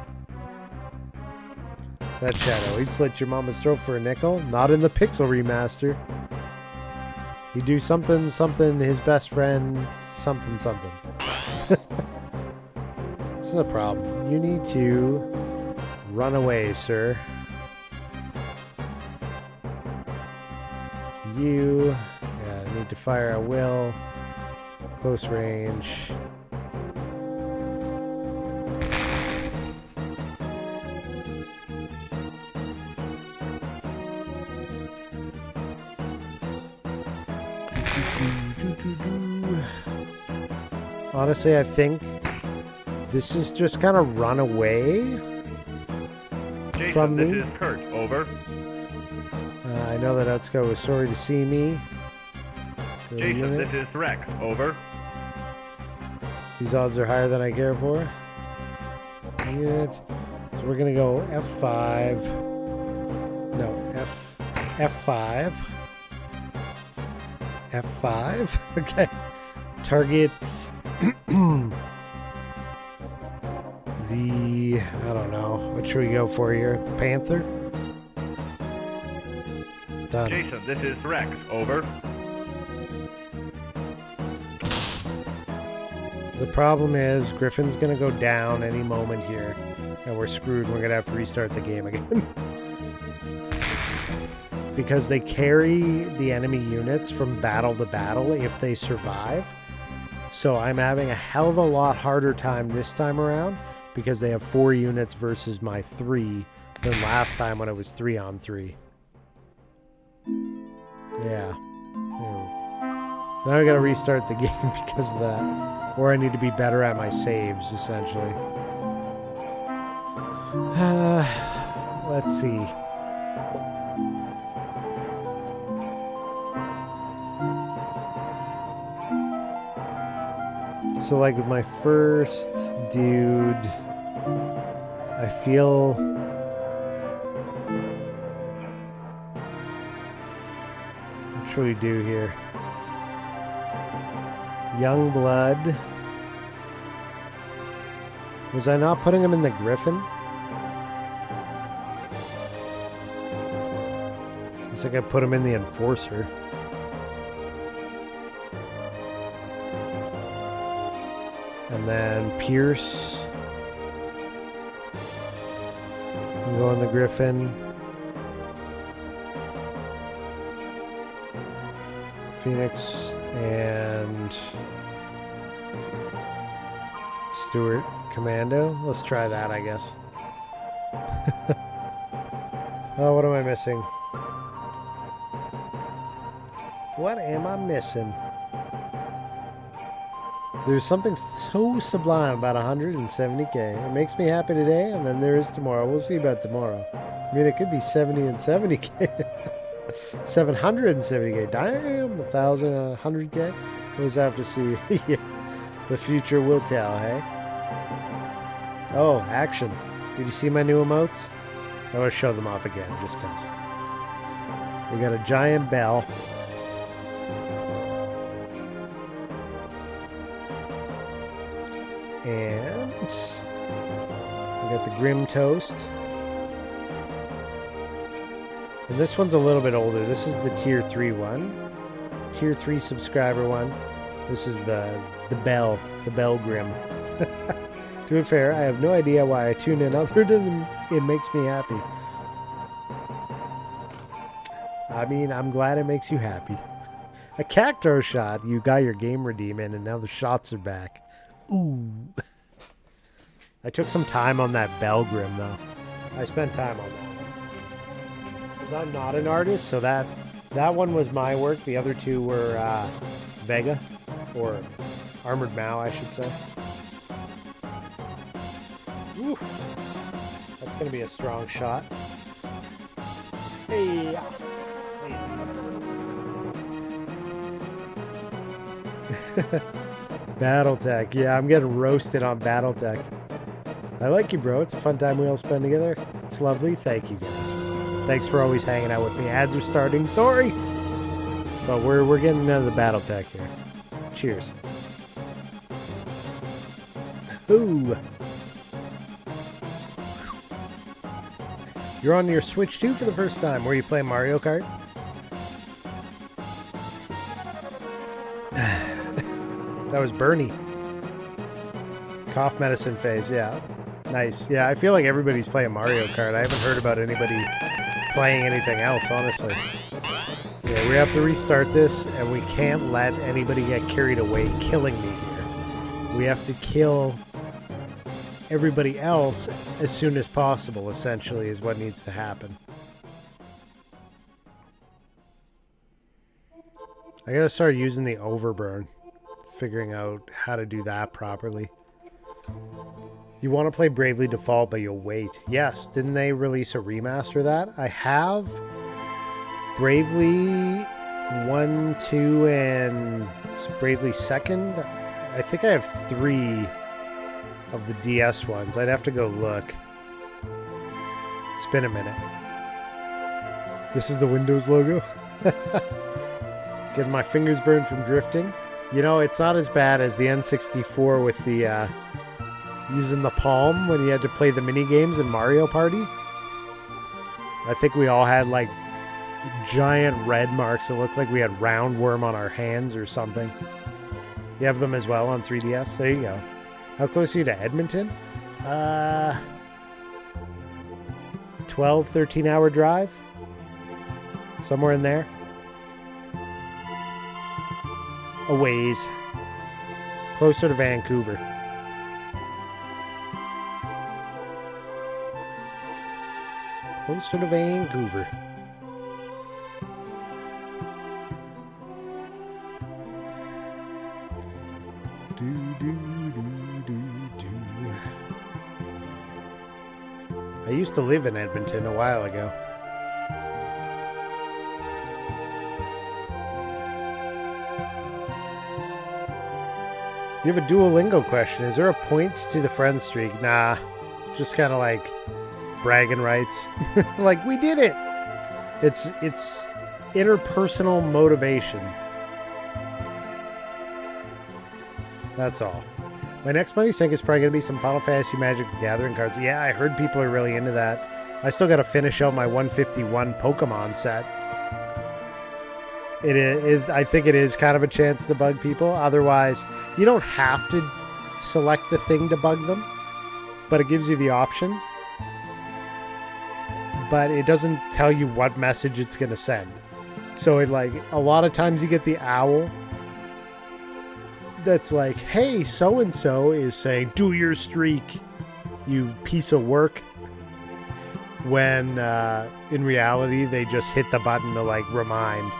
That Shadow. He'd slit your mama's throat for a nickel. Not in the Pixel remaster. He'd do something, his best friend, something. This is a problem. You need to run away, sir. You need to fire at will. Close range. Honestly, I think this is just kind of run away Jason, from me. This is Kurt. Over. I know that Outscout was sorry to see me. Go to Jason, unit. this is Rex. Over. These odds are higher than I care for. Unit. So we're gonna go F5. No, F5. F5. Okay. Target the, I don't know, what should we go for here? The Panther? Done. Jason, this is Rex. Over. The problem is Griffin's gonna go down any moment here, and we're screwed. We're gonna have to restart the game again. Because they carry the enemy units from battle to battle if they survive. So I'm having a hell of a lot harder time this time around because they have 4 units versus my 3 than last time when it was 3 on 3. Yeah. So now I gotta restart the game because of that. Or I need to be better at my saves, essentially. Let's see. So, like, with my first dude, I feel... What should we do here? Youngblood. Was I not putting him in the Griffin? Looks like I put him in the Enforcer. And then Pierce. Go in the Griffin. Phoenix and Stewart Commando. Let's try that, I guess. Oh, what am I missing? What am I missing? There's something so sublime about 170k. It makes me happy today, and then there is tomorrow. We'll see about tomorrow. I mean, it could be 70 and 70k. 770k. Damn, 1,000, 100k. We'll just have to see. Yeah. The future will tell, hey? Oh, action. Did you see my new emotes? I want to show them off again, just because. We got a giant bell. And we got the Grim Toast. And this one's a little bit older. This is the Tier 3 one. Tier 3 subscriber one. This is the Bell Grim. To be fair, I have no idea why I tune in other than it makes me happy. I mean, I'm glad it makes you happy. A Cacto shot. You got your game redeem in, and now the shots are back. Ooh. I took some time on that Belgrim, though. I spent time on that one. Because I'm not an artist, so that one was my work. The other two were Vega, or Armored Mao, I should say. Ooh. That's going to be a strong shot. Hey. Battletech. Yeah, I'm getting roasted on Battletech. I like you, bro. It's a fun time we all spend together. It's lovely. Thank you, guys. Thanks for always hanging out with me. Ads are starting. Sorry. But we're getting into the Battletech here. Cheers. Ooh. You're on your Switch 2 for the first time. Were you playing Mario Kart? That was Bernie. Cough medicine phase, yeah. Nice. Yeah, I feel like everybody's playing Mario Kart. I haven't heard about anybody playing anything else, honestly. Yeah, we have to restart this, and we can't let anybody get carried away killing me here. We have to kill everybody else as soon as possible, essentially, is what needs to happen. I gotta start using the overburn. Figuring out how to do that properly. You want to play Bravely Default, but you'll wait. Yes, didn't they release a remaster of that? I have Bravely 1, 2, and Bravely 2nd. I think I have 3 of the DS ones. I'd have to go look. It's been a minute. This is the Windows logo. Getting my fingers burned from drifting. You know, it's not as bad as the N64 with the using the palm when you had to play the mini games in Mario Party. I think we all had like giant red marks that looked like we had roundworm on our hands or something. You have them as well on 3DS? There you go. How close are you to Edmonton? 12, 13 hour drive? Somewhere in there. A ways. Closer to Vancouver. Closer to Vancouver. I used to live in Edmonton a while ago. You have a Duolingo question. Is there a point to the friend streak? Nah. Just kind of like bragging rights. Like, we did it. It's interpersonal motivation. That's all. My next money sink is probably going to be some Final Fantasy Magic the Gathering cards. Yeah, I heard people are really into that. I still got to finish out my 151 Pokemon set. I think it is kind of a chance to bug people. Otherwise, you don't have to select the thing to bug them, but it gives you the option. But it doesn't tell you what message it's going to send. So it, like, a lot of times you get the owl that's like, hey, so-and-so is saying, do your streak, you piece of work. When in reality, they just hit the button to like remind.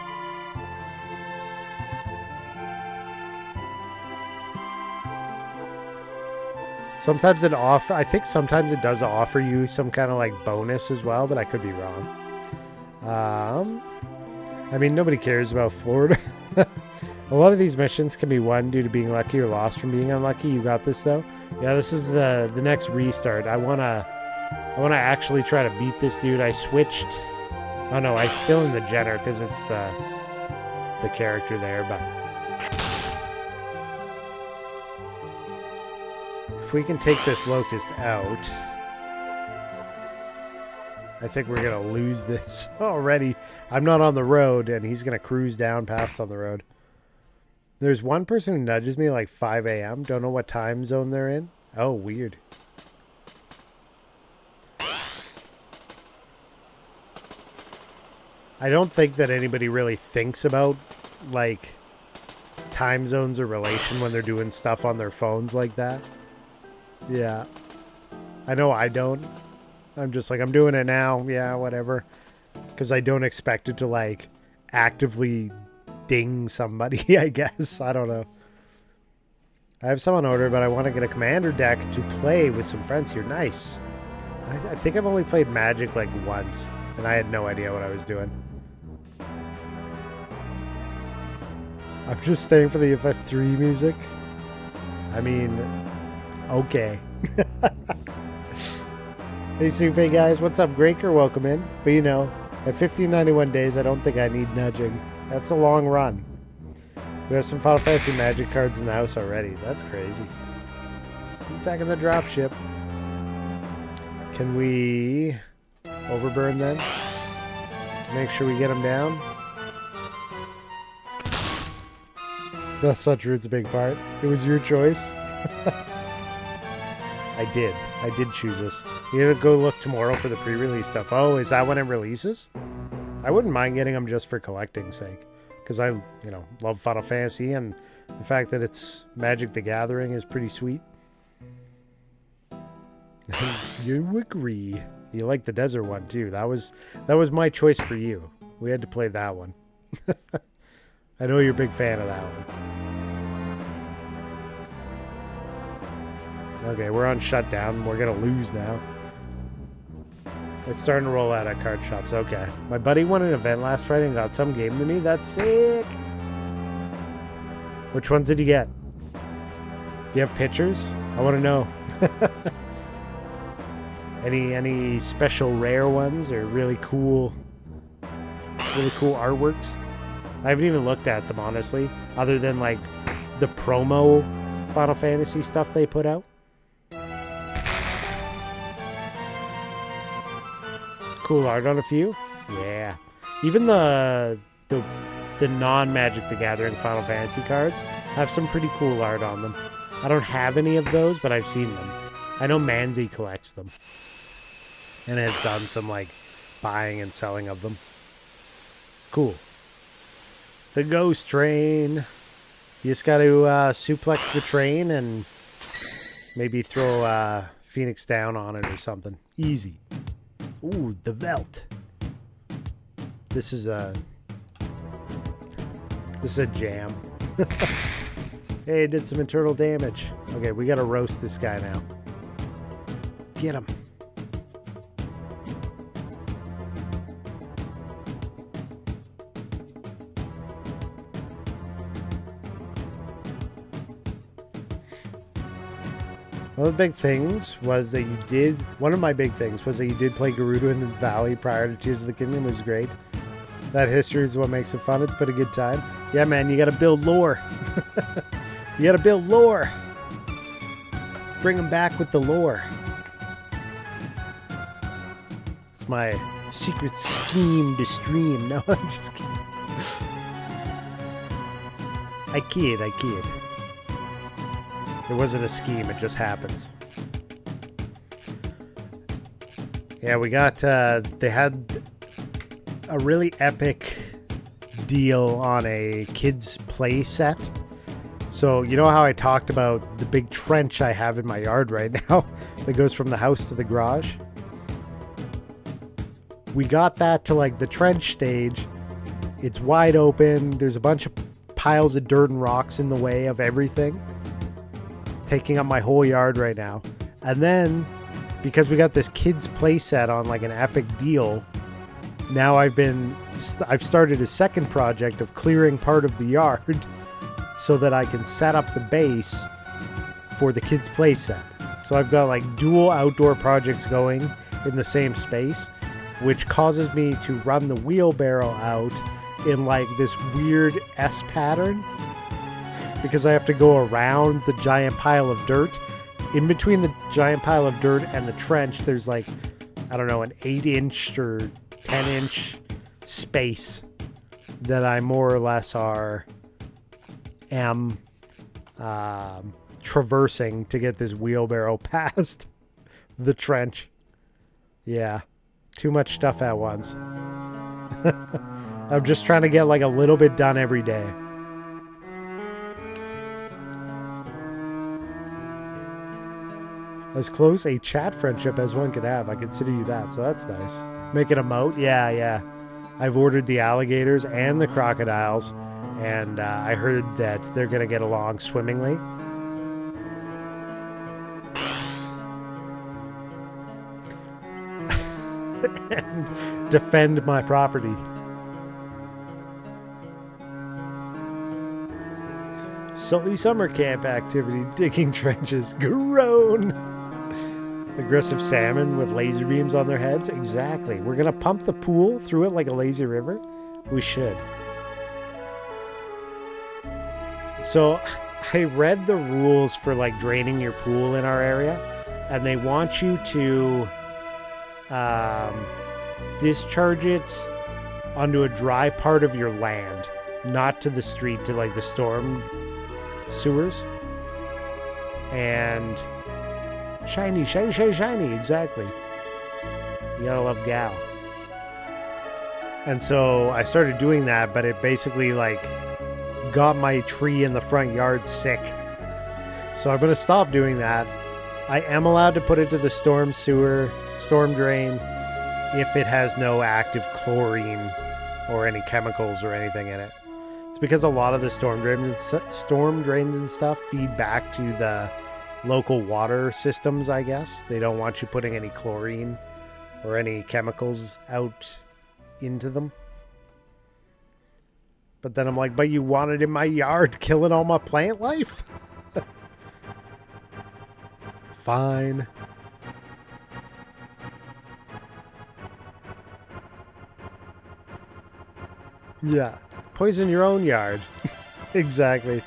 Sometimes I think sometimes it does offer you some kind of like bonus as well, but I could be wrong. I mean, nobody cares about Florida. A lot of these missions can be won due to being lucky or lost from being unlucky. You got this though. Yeah, this is the next restart. I wanna actually try to beat this dude. I switched. Oh no, I'm still in the Jenner because it's the character there, but. If we can take this locust out, I think we're going to lose this already. I'm not on the road, and he's going to cruise down past on the road. There's one person who nudges me like 5 a.m. Don't know what time zone they're in. Oh, weird. I don't think that anybody really thinks about, like, time zones or relation when they're doing stuff on their phones like that. Yeah. I know I don't. I'm just like, I'm doing it now. Yeah, whatever. Because I don't expect it to, like, actively ding somebody, I guess. I don't know. I have some on order, but I want to get a commander deck to play with some friends here. Nice. I think I've only played Magic, like, once. And I had no idea what I was doing. I'm just staying for the FF3 music. I mean... Okay. Hey, Super guys, what's up, Graker? Welcome in. But you know, at 1591 days, I don't think I need nudging. That's a long run. We have some Final Fantasy Magic cards in the house already. That's crazy. Attacking the dropship. Can we overburn then? Make sure we get them down. That's not true. It's a big part. It was your choice. I did choose this. You gotta go look tomorrow for the pre-release stuff. Oh, is that when it releases? I wouldn't mind getting them just for collecting's sake. Because I, love Final Fantasy, and the fact that it's Magic the Gathering is pretty sweet. You agree. You like the desert one, too. That was my choice for you. We had to play that one. I know you're a big fan of that one. Okay, we're on shutdown. We're going to lose now. It's starting to roll out at card shops. Okay. My buddy won an event last Friday and got some game to me. That's sick. Which ones did you get? Do you have pictures? I want to know. Any special rare ones or really cool artworks? I haven't even looked at them, honestly, other than like the promo Final Fantasy stuff they put out. Cool art on a few? Yeah. Even the non-Magic the Gathering Final Fantasy cards have some pretty cool art on them. I don't have any of those, but I've seen them. I know Manzi collects them. And has done some, like, buying and selling of them. Cool. The Ghost Train. You just got to suplex the train and maybe throw Phoenix down on it or something. Easy. Ooh, the Velt. This is a jam. Hey, it did some internal damage. Okay, we gotta roast this guy now. Get him. One of my big things was that you did play Gerudo in the Valley prior to Tears of the Kingdom. It was great. That history is what makes it fun. It's been a good time. Yeah, man, you gotta build lore. You gotta build lore. Bring them back with the lore. It's my secret scheme to stream. No, I'm just kidding. I kid. It wasn't a scheme, it just happens. Yeah, we got, they had a really epic deal on a kids play set. So you know how I talked about the big trench I have in my yard right now that goes from the house to the garage? We got that to like the trench stage. It's wide open. There's a bunch of piles of dirt and rocks in the way of everything, taking up my whole yard right now. And then because we got this kids play set on like an epic deal, now I've started a second project of clearing part of the yard so that I can set up the base for the kids play set. So I've got like dual outdoor projects going in the same space, which causes me to run the wheelbarrow out in like this weird S pattern because I have to go around the giant pile of dirt. In between the giant pile of dirt and the trench, there's like, I don't know, an 8-inch or 10-inch space that I more or less am traversing to get this wheelbarrow past the trench. Yeah, too much stuff at once. I'm just trying to get like a little bit done every day. As close a chat friendship as one could have. I consider you that, so that's nice. Making a moat? Yeah. I've ordered the alligators and the crocodiles, and I heard that they're going to get along swimmingly. And defend my property. Sully summer camp activity, digging trenches, groan. Aggressive salmon with laser beams on their heads. Exactly. We're going to pump the pool through it like a lazy river. We should. So I read the rules for like draining your pool in our area, and they want you to discharge it onto a dry part of your land, not to the street, to like the storm sewers. And shiny, exactly. You gotta love gal. And so I started doing that, but it basically like got my tree in the front yard sick. So I'm gonna stop doing that. I am allowed to put it to the storm drain if it has no active chlorine or any chemicals or anything in it. It's because a lot of the storm drains and stuff feed back to the local water systems, I guess. They don't want you putting any chlorine or any chemicals out into them. But then I'm like, but you want it in my yard, killing all my plant life? Fine. Yeah. Poison your own yard. Exactly.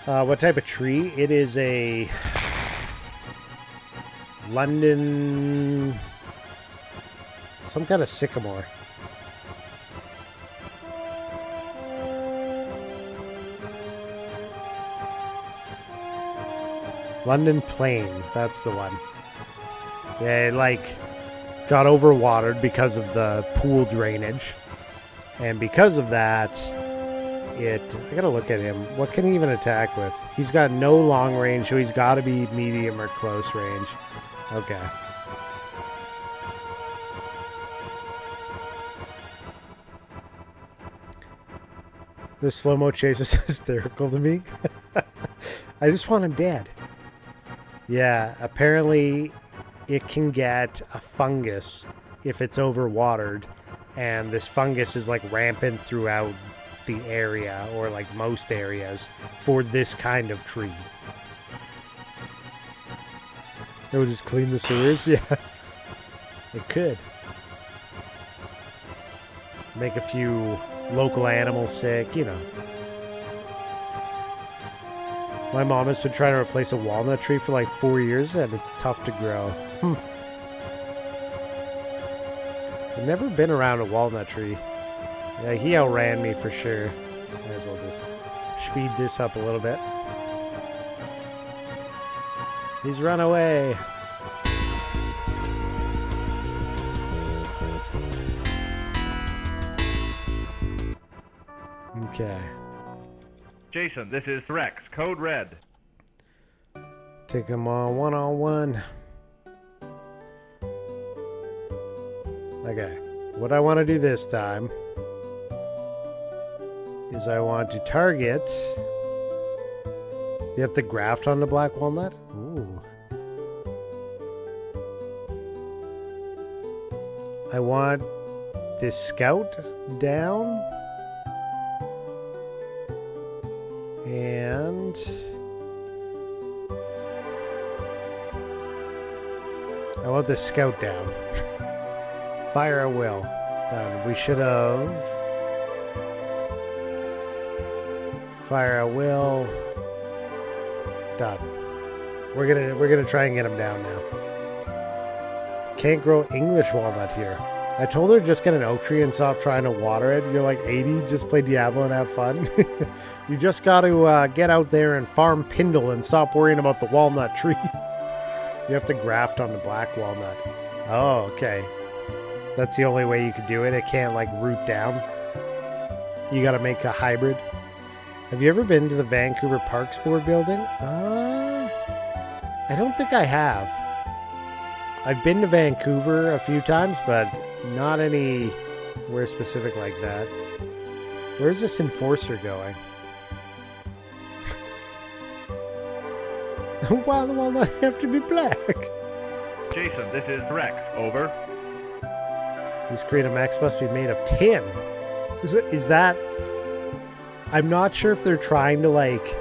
What type of tree? It is a London, some kind of sycamore. London Plain, that's the one. Yeah, it like got overwatered because of the pool drainage. And because of that, I gotta look at him. What can he even attack with? He's got no long range, so he's gotta be medium or close range. Okay. This slow-mo chase is hysterical to me. I just want him dead. Yeah, apparently it can get a fungus if it's overwatered, and this fungus is like rampant throughout the area, or like most areas, for this kind of tree. It would just clean the sewers? Yeah. It could. Make a few local animals sick, you know. My mom has been trying to replace a walnut tree for like 4 years, and it's tough to grow. I've never been around a walnut tree. Yeah, he outran me for sure. Might as well just speed this up a little bit. He's run away. Okay. Jason, this is Rex, code red. Take him on one-on-one. Okay. What I want to do this time is I want to target... You have to graft on the black walnut? Ooh. I want this scout down. And... I want this scout down. Fire at will. Done. We should have... Fire at will. Done. We're gonna try and get him down now. Can't grow English walnut here. I told her just get an oak tree and stop trying to water it. You're like 80, just play Diablo and have fun. You just got to get out there and farm Pindle and stop worrying about the walnut tree. You have to graft on the black walnut. Oh, okay. That's the only way you could do it. It can't like root down. You got to make a hybrid. Have you ever been to the Vancouver Parks Board building? I don't think I have. I've been to Vancouver a few times, but not anywhere specific like that. Where's this enforcer going? Why the walnut have to be black? Jason, this is Rex, over. These Creative Mechs must be made of tin. Is that... I'm not sure if they're trying to, like,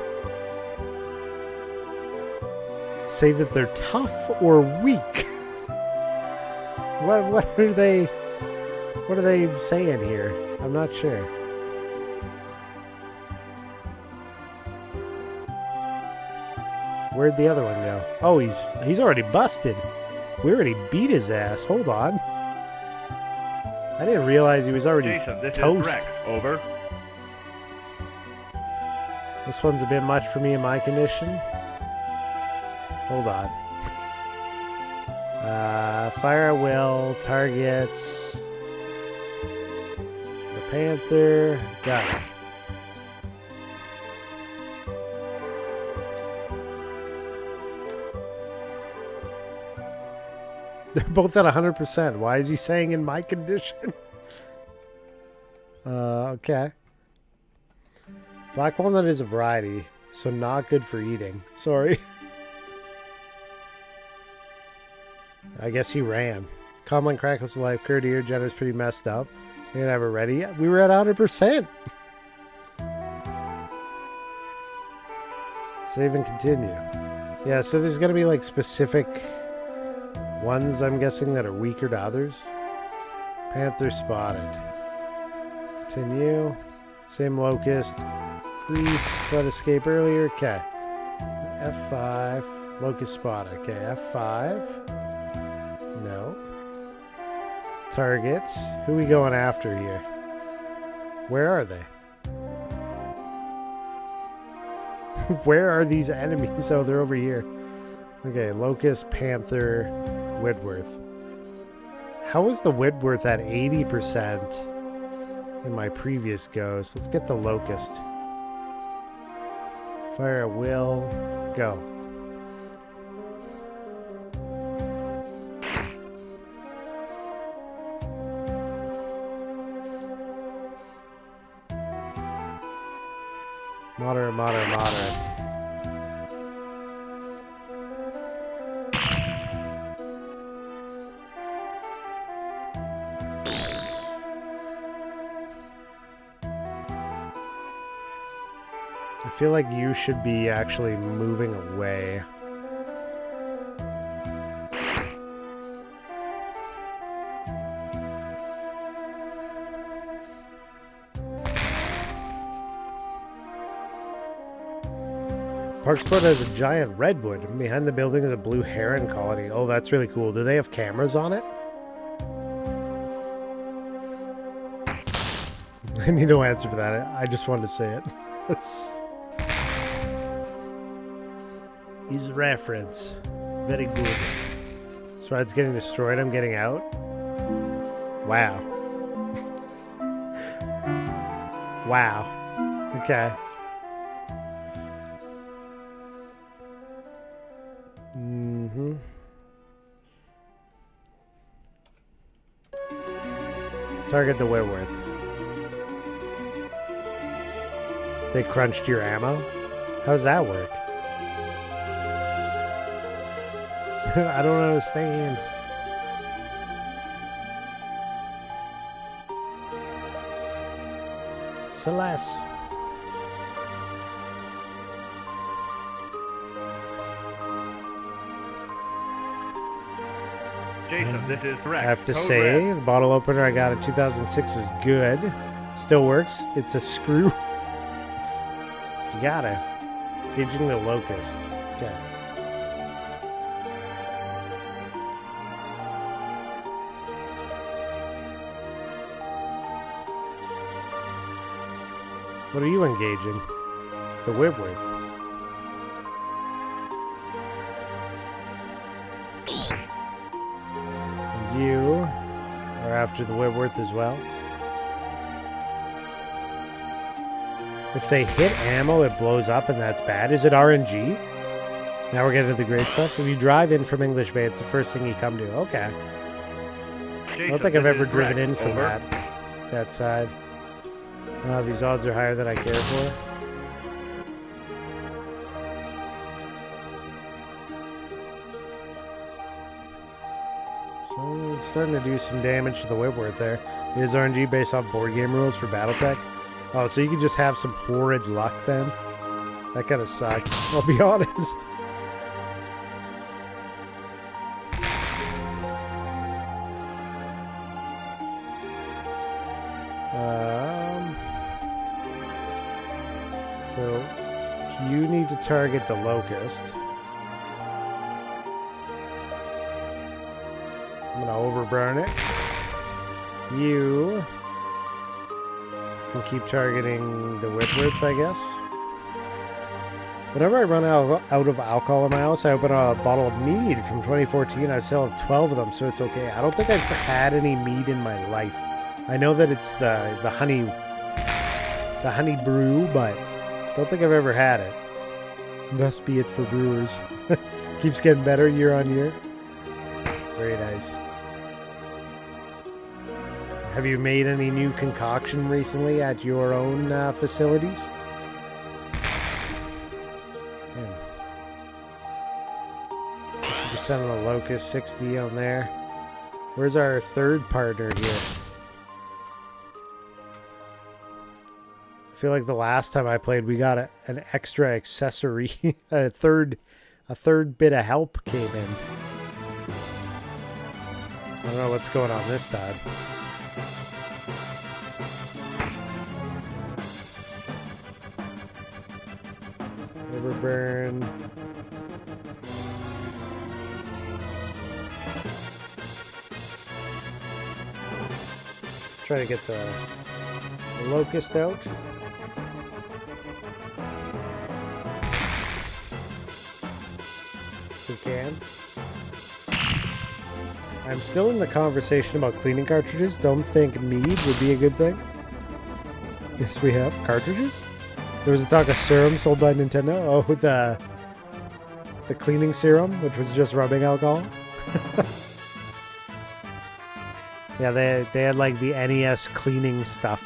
say that they're tough or weak. What are they saying here? I'm not sure. Where'd the other one go? Oh, he's already busted. We already beat his ass. Hold on. I didn't realize he was already Jason, this toast. is Rex, over. This one's a bit much for me in my condition. Hold on. Fire at will, targets. The Panther. Got it. They're both at 100%. Why is he saying in my condition? Okay. Black walnut is a variety, so not good for eating. Sorry. I guess he ran. Common Crackles Life, Courtier, Jenner's pretty messed up. They didn't have it ready. Yeah, we were at 100%. Save and continue. Yeah, so there's going to be like specific ones, I'm guessing, that are weaker to others. Panther spotted. Continue. Same locust. Grease, let escape earlier. Okay. F5. Locust spotted. Okay, F5. No. Targets. Who are we going after here? Where are they? Where are these enemies? Oh, they're over here. Okay, Locust, Panther, Whitworth. How was the Whitworth at 80% in my previous goes? Let's get the Locust. Fire at will. Go. Moderate, moderate, moderate. I feel like you should be actually moving away. Parksport has a giant redwood, and behind the building is a blue heron colony. Oh, that's really cool. Do they have cameras on it? I need no answer for that. I just wanted to say it. He's a reference. Very good. So it's getting destroyed. I'm getting out. Wow. Wow. Okay. Target the Whitworth. They crunched your ammo? How does that work? I don't understand. Celeste. Jason, this is correct. I have to Code say, red. the bottle opener I got in 2006 is good. Still works. It's a screw. You gotta. Gauging the locust. Okay. What are you engaging? The Whitworth. And you are after the Whitworth as well. If they hit ammo, it blows up and that's bad. Is it RNG? Now we're getting to the great stuff. If you drive in from English Bay, it's the first thing you come to. Okay. I Jason, don't think I've this ever is driven correct. in from Over. that side. These odds are higher than I care for. So it's starting to do some damage to the Whitworth there. It is RNG based off board game rules for Battletech. Oh, so you can just have some horrid luck then? That kind of sucks, I'll be honest. So you need to target the locust. I'm gonna overburn it. You can keep targeting the Whitworth, I guess. Whenever I run out of alcohol in my house, I open a bottle of mead from 2014. I still have 12 of them, so it's okay. I don't think I've had any mead in my life. I know that it's the honey brew, but I don't think I've ever had it. Thus be it for brewers. Keeps getting better year on year. Very nice. Have you made any new concoction recently at your own facilities? Damn. 50% on the locust, 60 on there. Where's our third partner here? I feel like the last time I played, we got an extra accessory. a third bit of help came in. I don't know what's going on this time. Overburn. Let's try to get the locust out. If we can. I'm still in the conversation about cleaning cartridges. Don't think mead would be a good thing. Yes, we have cartridges. There was a talk of serum sold by Nintendo. Oh, the cleaning serum, which was just rubbing alcohol. Yeah, they had like the NES cleaning stuff.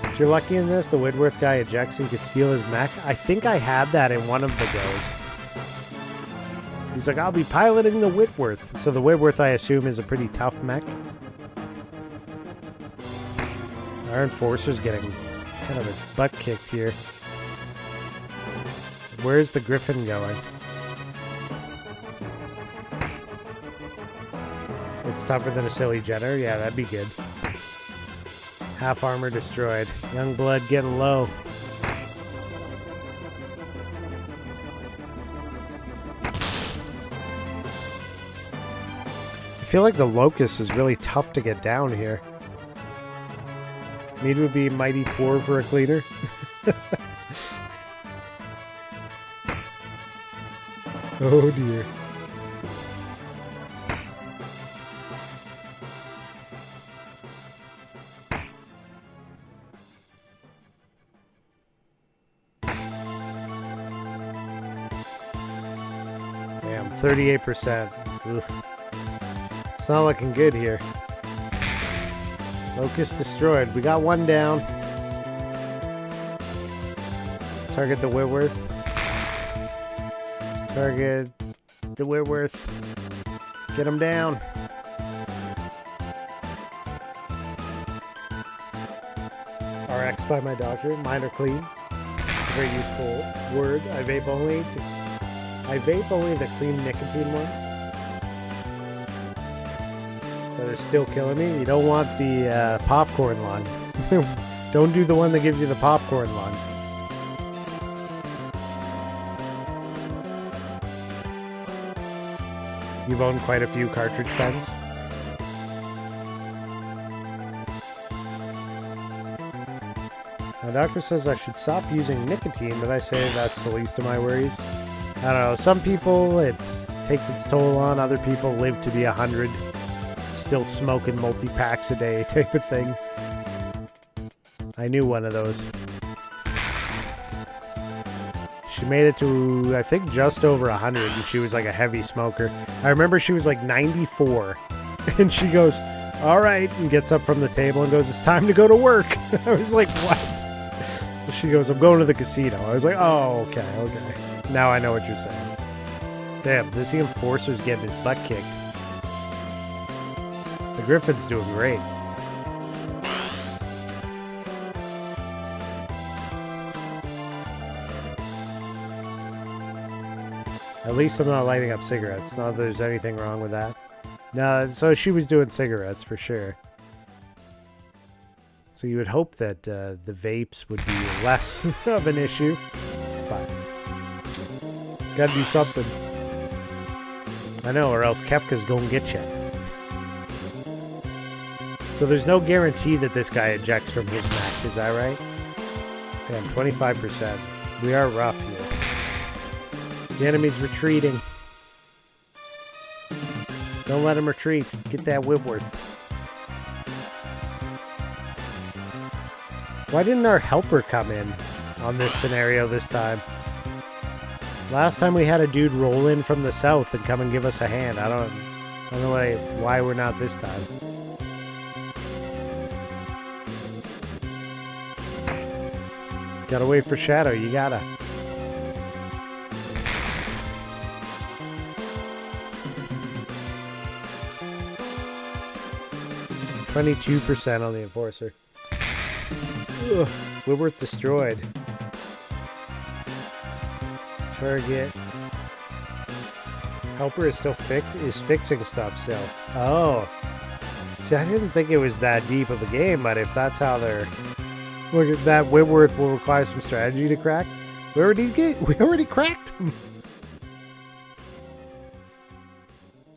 If you're lucky in this, the Whitworth guy ejects so you could steal his mech. I think I had that in one of the goes. He's like, I'll be piloting the Whitworth. So the Whitworth, I assume, is a pretty tough mech. Our Enforcer's getting kind of its butt kicked here. Where's the Griffin going? It's tougher than a silly Jenner. Yeah, that'd be good. Half armor destroyed. Young blood getting low. I feel like the Locust is really tough to get down here. Mead would be mighty poor for a cleaner. Oh dear. Damn, 38%. Ugh. It's not looking good here. Locust destroyed. We got one down. Target the Whitworth. Target the Whitworth. Get him down. RX by my doctor. Mine are clean. Very useful word. I vape only the clean nicotine ones that are still killing me. You don't want the popcorn lung. Don't do the one that gives you the popcorn lung. You've owned quite a few cartridge pens. My doctor says I should stop using nicotine, but I say that's the least of my worries. I don't know, some people it takes its toll on, other people live to be 100, still smoking multi-packs a day type of thing. I knew one of those. She made it to, I think, just over 100, and she was like a heavy smoker. I remember she was like 94, and she goes, all right, and gets up from the table and goes, it's time to go to work. I was like, what? She goes, I'm going to the casino. I was like, oh, okay. Now I know what you're saying. Damn, this enforcer's getting his butt kicked. The Griffin's doing great. At least I'm not lighting up cigarettes. Not that there's anything wrong with that. No, so she was doing cigarettes for sure. So you would hope that the vapes would be less of an issue. But gotta do something. I know, or else Kefka's gonna get you. So there's no guarantee that this guy ejects from his mech, is that right? Damn, 25%. We are rough here. The enemy's retreating. Don't let him retreat. Get that Whitworth. Why didn't our helper come in on this scenario this time? Last time we had a dude roll in from the south and come and give us a hand. I don't know why we're not this time. Gotta wait for Shadow. You gotta. %22 on the Enforcer. Ugh, Whitworth destroyed. Target. Helper is still fixing stuff still. Oh. See, I didn't think it was that deep of a game, but if that's how they're... Look at that, Whitworth will require some strategy to crack. We already cracked him.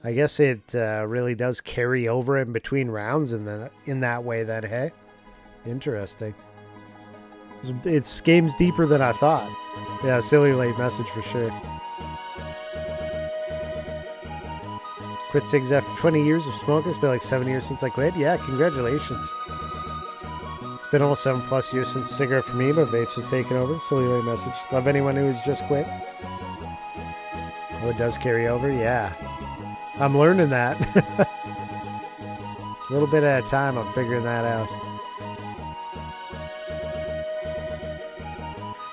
I guess it really does carry over in between rounds in that way then, hey? Interesting. It's game's deeper than I thought. Yeah, silly late message for sure. Quit cigs after 20 years of smoking. It's been like 7 years since I quit. Yeah, congratulations. It's been almost 7+ years since cigarette for me, but vapes have taken over. Silly late message. Love anyone who's just quit. Oh, it does carry over? Yeah. I'm learning that. A little bit at a time, I'm figuring that out.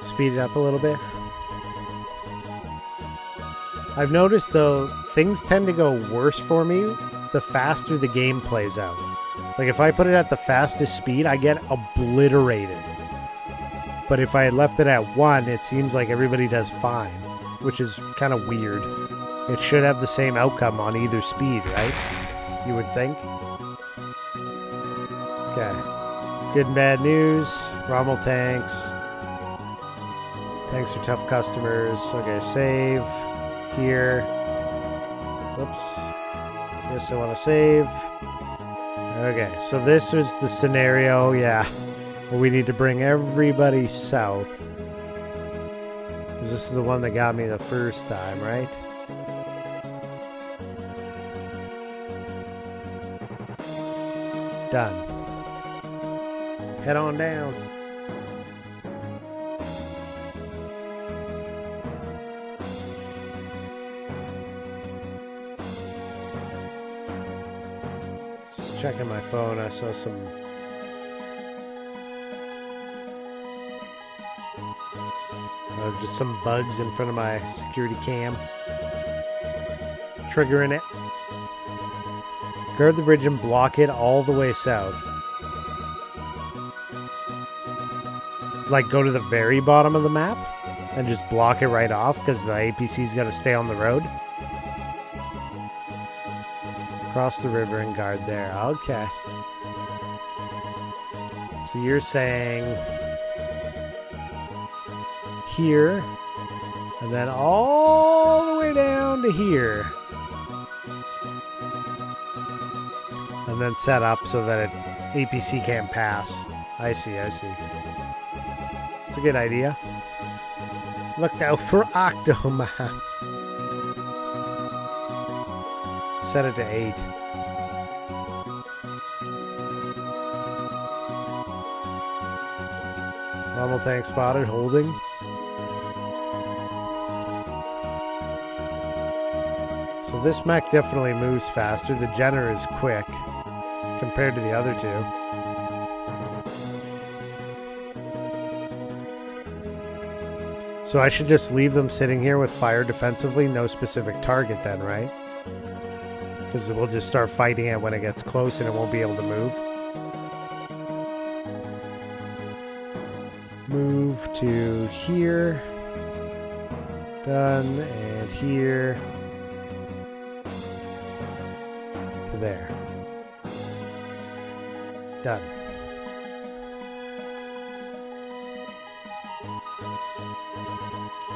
Speed it up a little bit. I've noticed, though, things tend to go worse for me the faster the game plays out. Like, if I put it at the fastest speed, I get obliterated. But if I had left it at 1, it seems like everybody does fine, which is kind of weird. It should have the same outcome on either speed, right? You would think. Okay. Good and bad news. Rommel tanks. Tanks are tough customers. Okay, save. Here. Whoops. This I want to save. Okay, so this was the scenario, yeah, where we need to bring everybody south. Because this is the one that got me the first time, right? Done. Head on down. Just checking my phone. I saw some Just some bugs in front of my security cam. Triggering it. Guard the bridge and block it all the way south. Like, go to the very bottom of the map and just block it right off because the APC's got to stay on the road. Cross the river and guard there. Okay. So you're saying here and then all the way down to here. And then set up so that APC can't pass. I see, I see. It's a good idea. Look out for Octomap. Set it to 8. Normal tank spotted, holding. So this mech definitely moves faster. The Jenner is quick compared to the other two. So I should just leave them sitting here with fire defensively, no specific target then, right? Because we'll just start fighting it when it gets close and it won't be able to move. Move to here. Done. And here. To there. Done.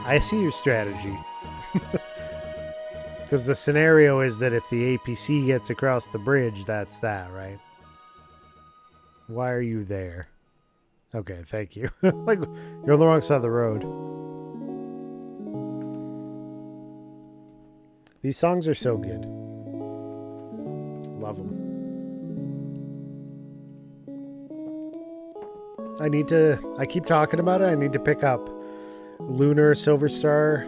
I see your strategy. Because the scenario is that if the APC gets across the bridge, that's that, right? Why are you there? Okay, thank you. Like, you're on the wrong side of the road. These songs are so good. Love them. I keep talking about it. I need to pick up Lunar Silver Star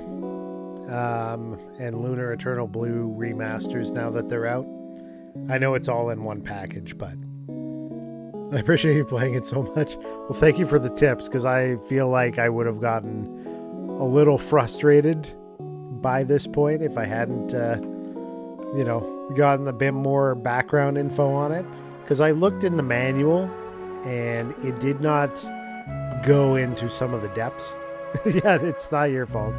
and Lunar Eternal Blue remasters now that they're out. I know it's all in one package, but I appreciate you playing it so much. Well, thank you for the tips, because I feel like I would have gotten a little frustrated by this point if I hadn't, gotten a bit more background info on it. Because I looked in the manual and it did not go into some of the depths. Yeah, it's not your fault.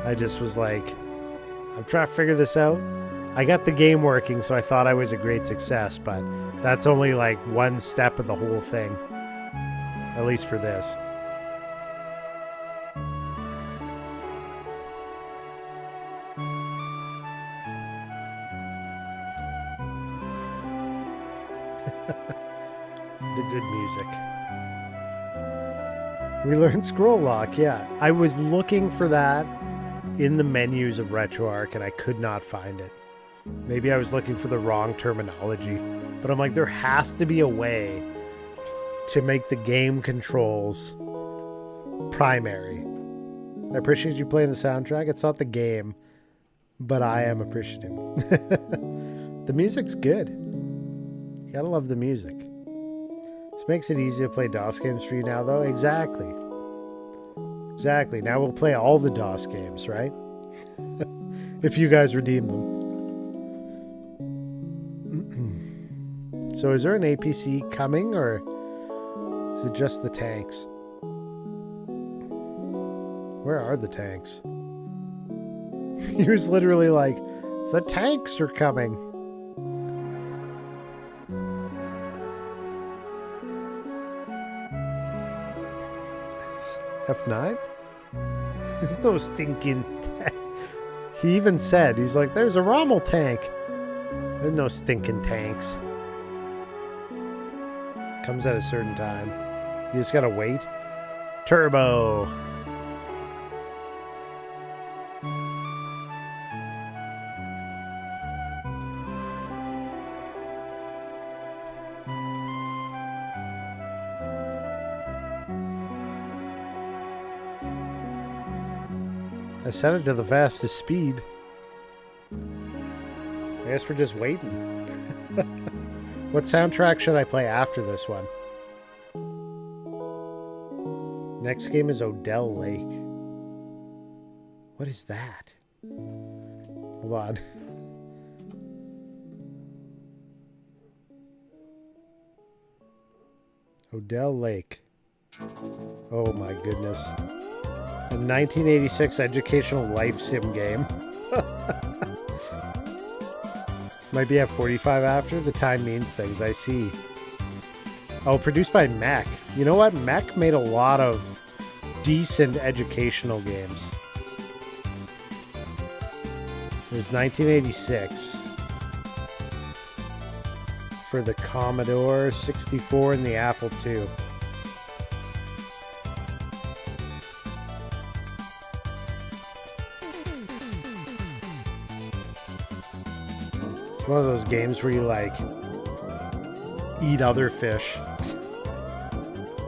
I just was like, I'm trying to figure this out. I got the game working, so I thought I was a great success, but that's only like one step of the whole thing. At least for this. The good music. We learned scroll lock, yeah. I was looking for that in the menus of RetroArch and I could not find it. Maybe I was looking for the wrong terminology. But I'm like, there has to be a way to make the game controls primary. I appreciate you playing the soundtrack. It's not the game, but I am appreciative. The music's good. You gotta love the music. This makes it easy to play DOS games for you now, though. Exactly. Exactly. Now we'll play all the DOS games, right? If you guys redeem them. So is there an APC coming, or is it just the tanks? Where are the tanks? He was literally like, the tanks are coming. F9? There's no stinking tank. He even said, he's like, there's a Rommel tank. There's no stinking tanks. Comes at a certain time. You just gotta wait. Turbo. I set it to the fastest speed. I guess we're just waiting. What soundtrack should I play after this one? Next game is Odell Lake. What is that? Hold on. Odell Lake. Oh my goodness. A 1986 educational life sim game. Might be at 45 after. The time means things, I see. Oh, produced by Mech. You know what? Mech made a lot of decent educational games. It was 1986. For the Commodore 64 and the Apple II. It's one of those games where you like eat other fish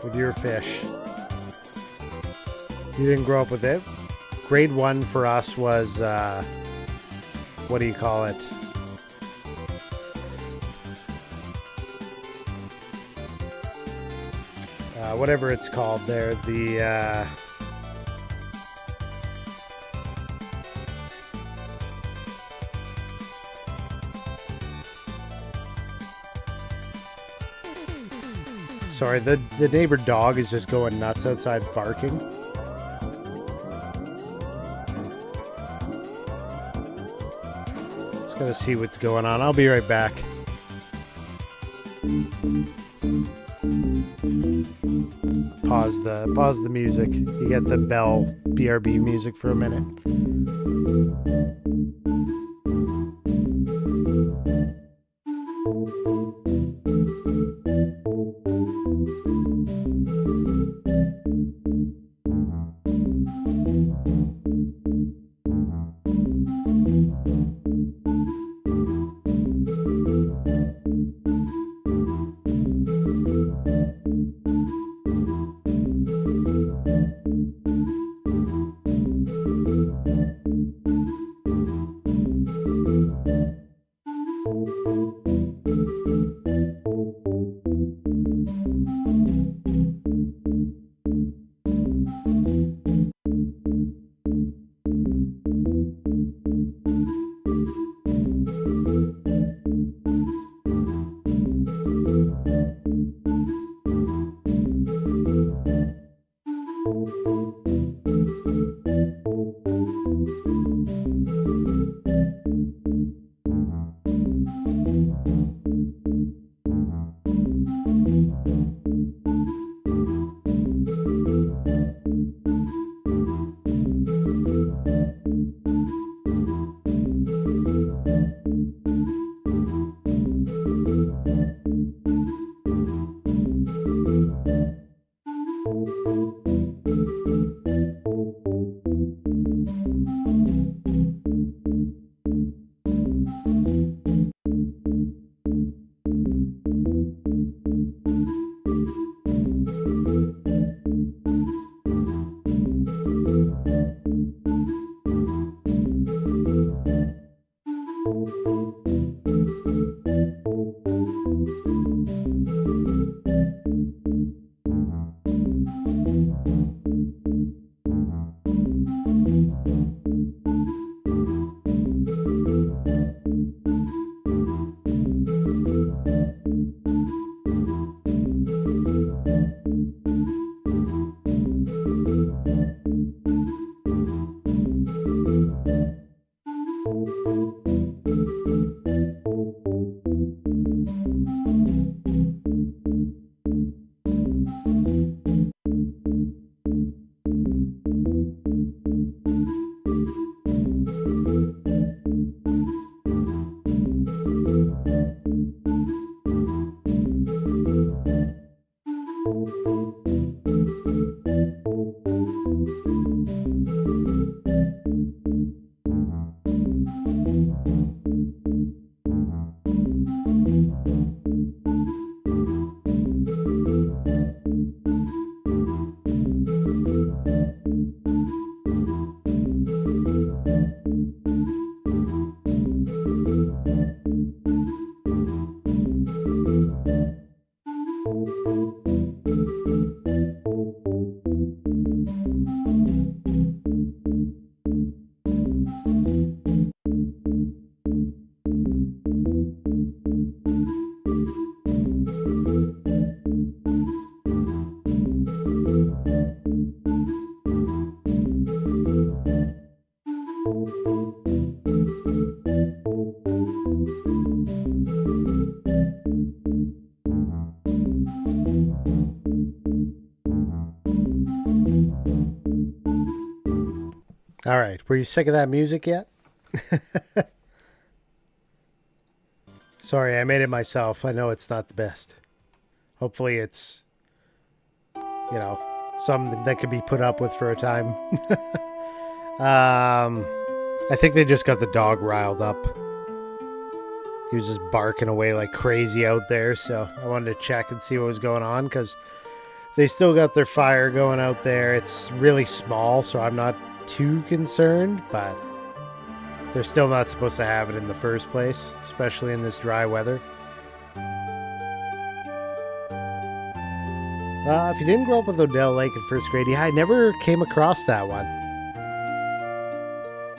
with your fish. You didn't grow up with it. Grade 1 for us was what do you call it? Whatever it's called there, the sorry, the neighbor dog is just going nuts outside barking. Just gotta see what's going on. I'll be right back. Pause the music. You get the Bell BRB music for a minute. All right. Were you sick of that music yet? Sorry, I made it myself. I know it's not the best. Hopefully it's, something that could be put up with for a time. I think they just got the dog riled up. He was just barking away like crazy out there, so I wanted to check and see what was going on, because they still got their fire going out there. It's really small, so I'm not too concerned, but they're still not supposed to have it in the first place, especially in this dry weather. If you didn't grow up with Odell Lake in first grade, yeah, I never came across that one.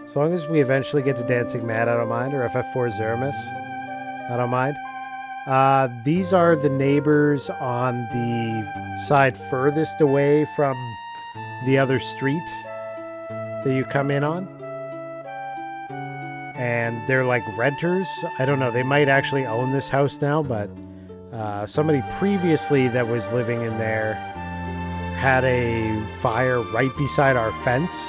As long as we eventually get to Dancing Mad, I don't mind, or FF4 Zeramis, I don't mind. These are the neighbors on the side furthest away from the other street that you come in on. And they're like renters. I don't know. They might actually own this house now, but somebody previously that was living in there had a fire right beside our fence.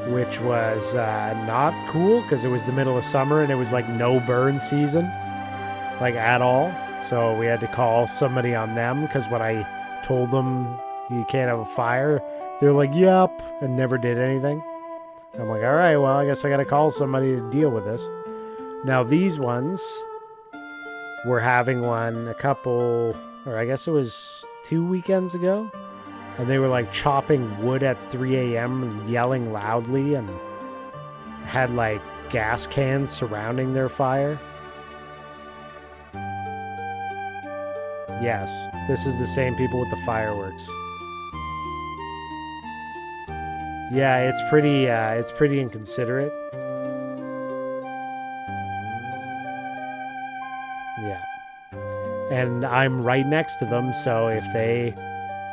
Which was not cool, because it was the middle of summer and it was like no burn season, like at all. So we had to call somebody on them, because when I told them you can't have a fire, they were like, yep, and never did anything. I'm like, all right, well, I guess I got to call somebody to deal with this. Now these ones, were having one a couple, or I guess it was 2 weekends ago. And they were like chopping wood at 3 a.m. and yelling loudly, and had like gas cans surrounding their fire. Yes, this is the same people with the fireworks. Yeah, it's pretty inconsiderate. Yeah. And I'm right next to them, so if they,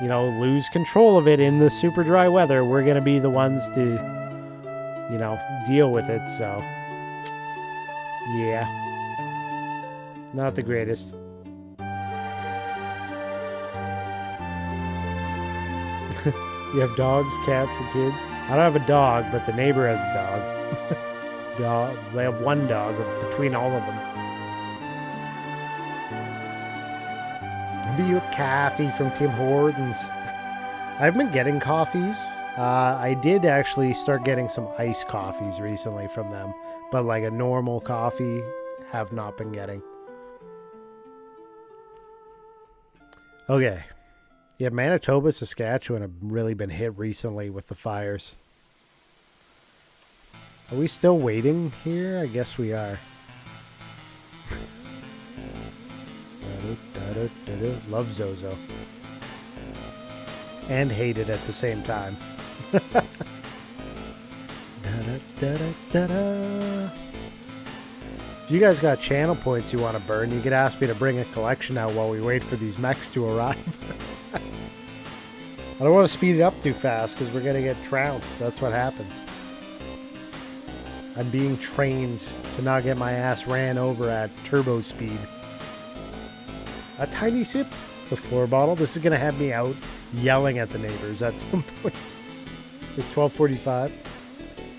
lose control of it in the super dry weather, we're going to be the ones to, deal with it, so. Yeah. Not the greatest. You have dogs, cats, and kids? I don't have a dog, but the neighbor has a dog. They have one dog between all of them. Maybe you a coffee from Tim Hortons. I've been getting coffees. I did actually start getting some iced coffees recently from them, but like a normal coffee, have not been getting. Okay. Yeah, Manitoba, Saskatchewan have really been hit recently with the fires. Are we still waiting here? I guess we are. Love Zozo. And hate it at the same time. If you guys got channel points you want to burn, you could ask me to bring a collection out while we wait for these mechs to arrive. I don't want to speed it up too fast because we're going to get trounced. That's what happens. I'm being trained to not get my ass ran over at turbo speed. A tiny sip of floor bottle. This is going to have me out yelling at the neighbors at some point. It's 12:45.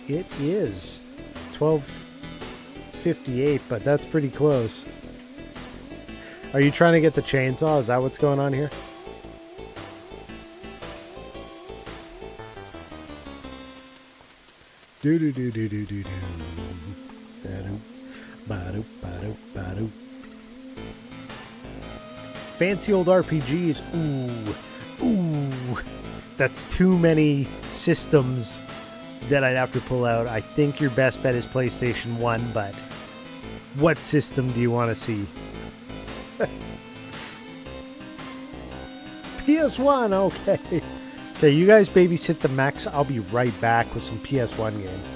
It is 12:58, but that's pretty close. Are you trying to get the chainsaw? Is that what's going on here? Do do do do do do do. Ba-do, ba-do, ba-do, ba-do. Fancy old RPGs. Ooh. That's too many systems that I'd have to pull out. I think your best bet is PlayStation 1, but what system do you want to see? PS1, okay. Okay, you guys babysit the mechs. I'll be right back with some PS1 games.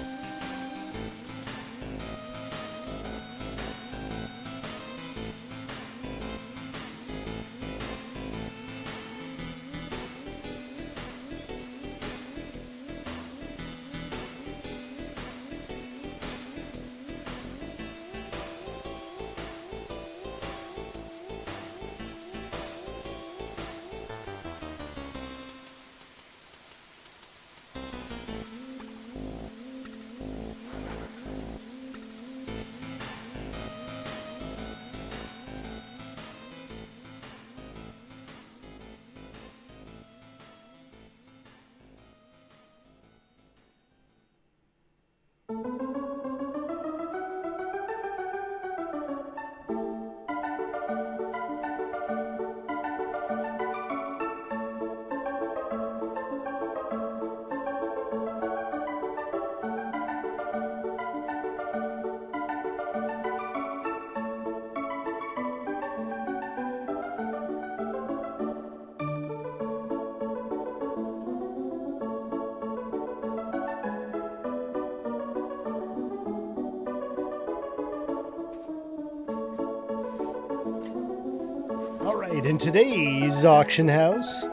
Alright, in today's auction house,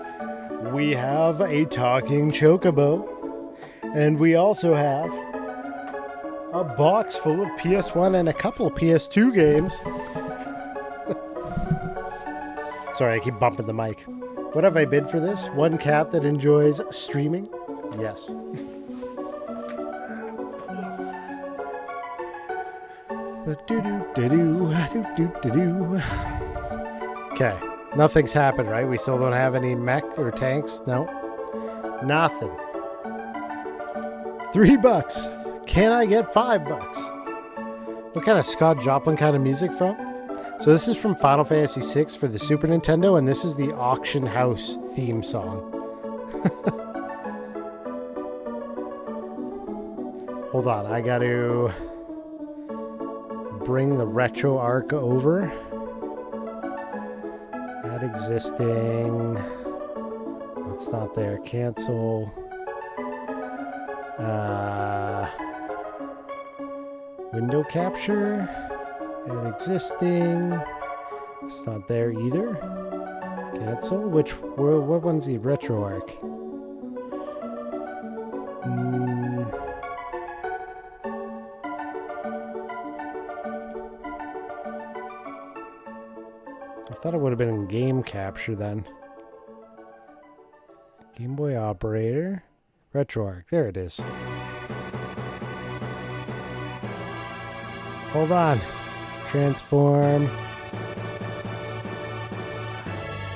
we have a talking chocobo, and we also have a box full of PS1 and a couple of PS2 games. Sorry, I keep bumping the mic. What have I bid for this? One cat that enjoys streaming? Yes. Okay, nothing's happened, right? We still don't have any mech or tanks? No. Nothing. $3. Can I get $5? What kind of Scott Joplin kind of music from? So this is from Final Fantasy VI for the Super Nintendo, and this is the auction house theme song. Hold on, I got to bring the retro arc over. Add existing. It's not there. Cancel. Window capture. Add existing. It's not there either. Cancel. What one's the retro arc? I thought it would have been in game capture then. Game Boy Operator. RetroArch. There it is. Hold on. Transform.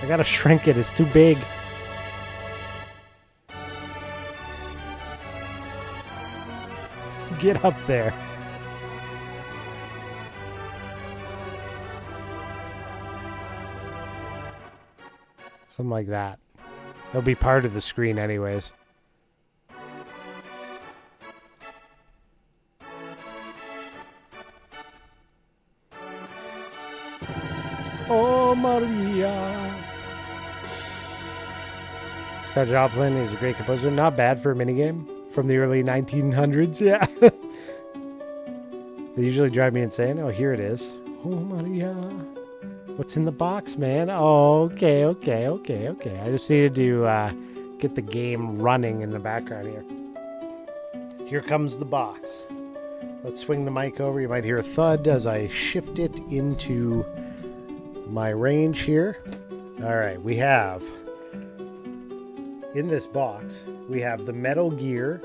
I gotta shrink it. It's too big. Get up there. Something like that. It'll be part of the screen anyways. Oh, Maria. Scott Joplin is a great composer. Not bad for a minigame from the early 1900s. Yeah. They usually drive me insane. Oh, here it is. Oh, Maria. What's in the box, man? Oh, okay. I just needed to get the game running in the background here. Here comes the box. Let's swing the mic over. You might hear a thud as I shift it into my range here. All right, we have, in this box, we have the Metal Gear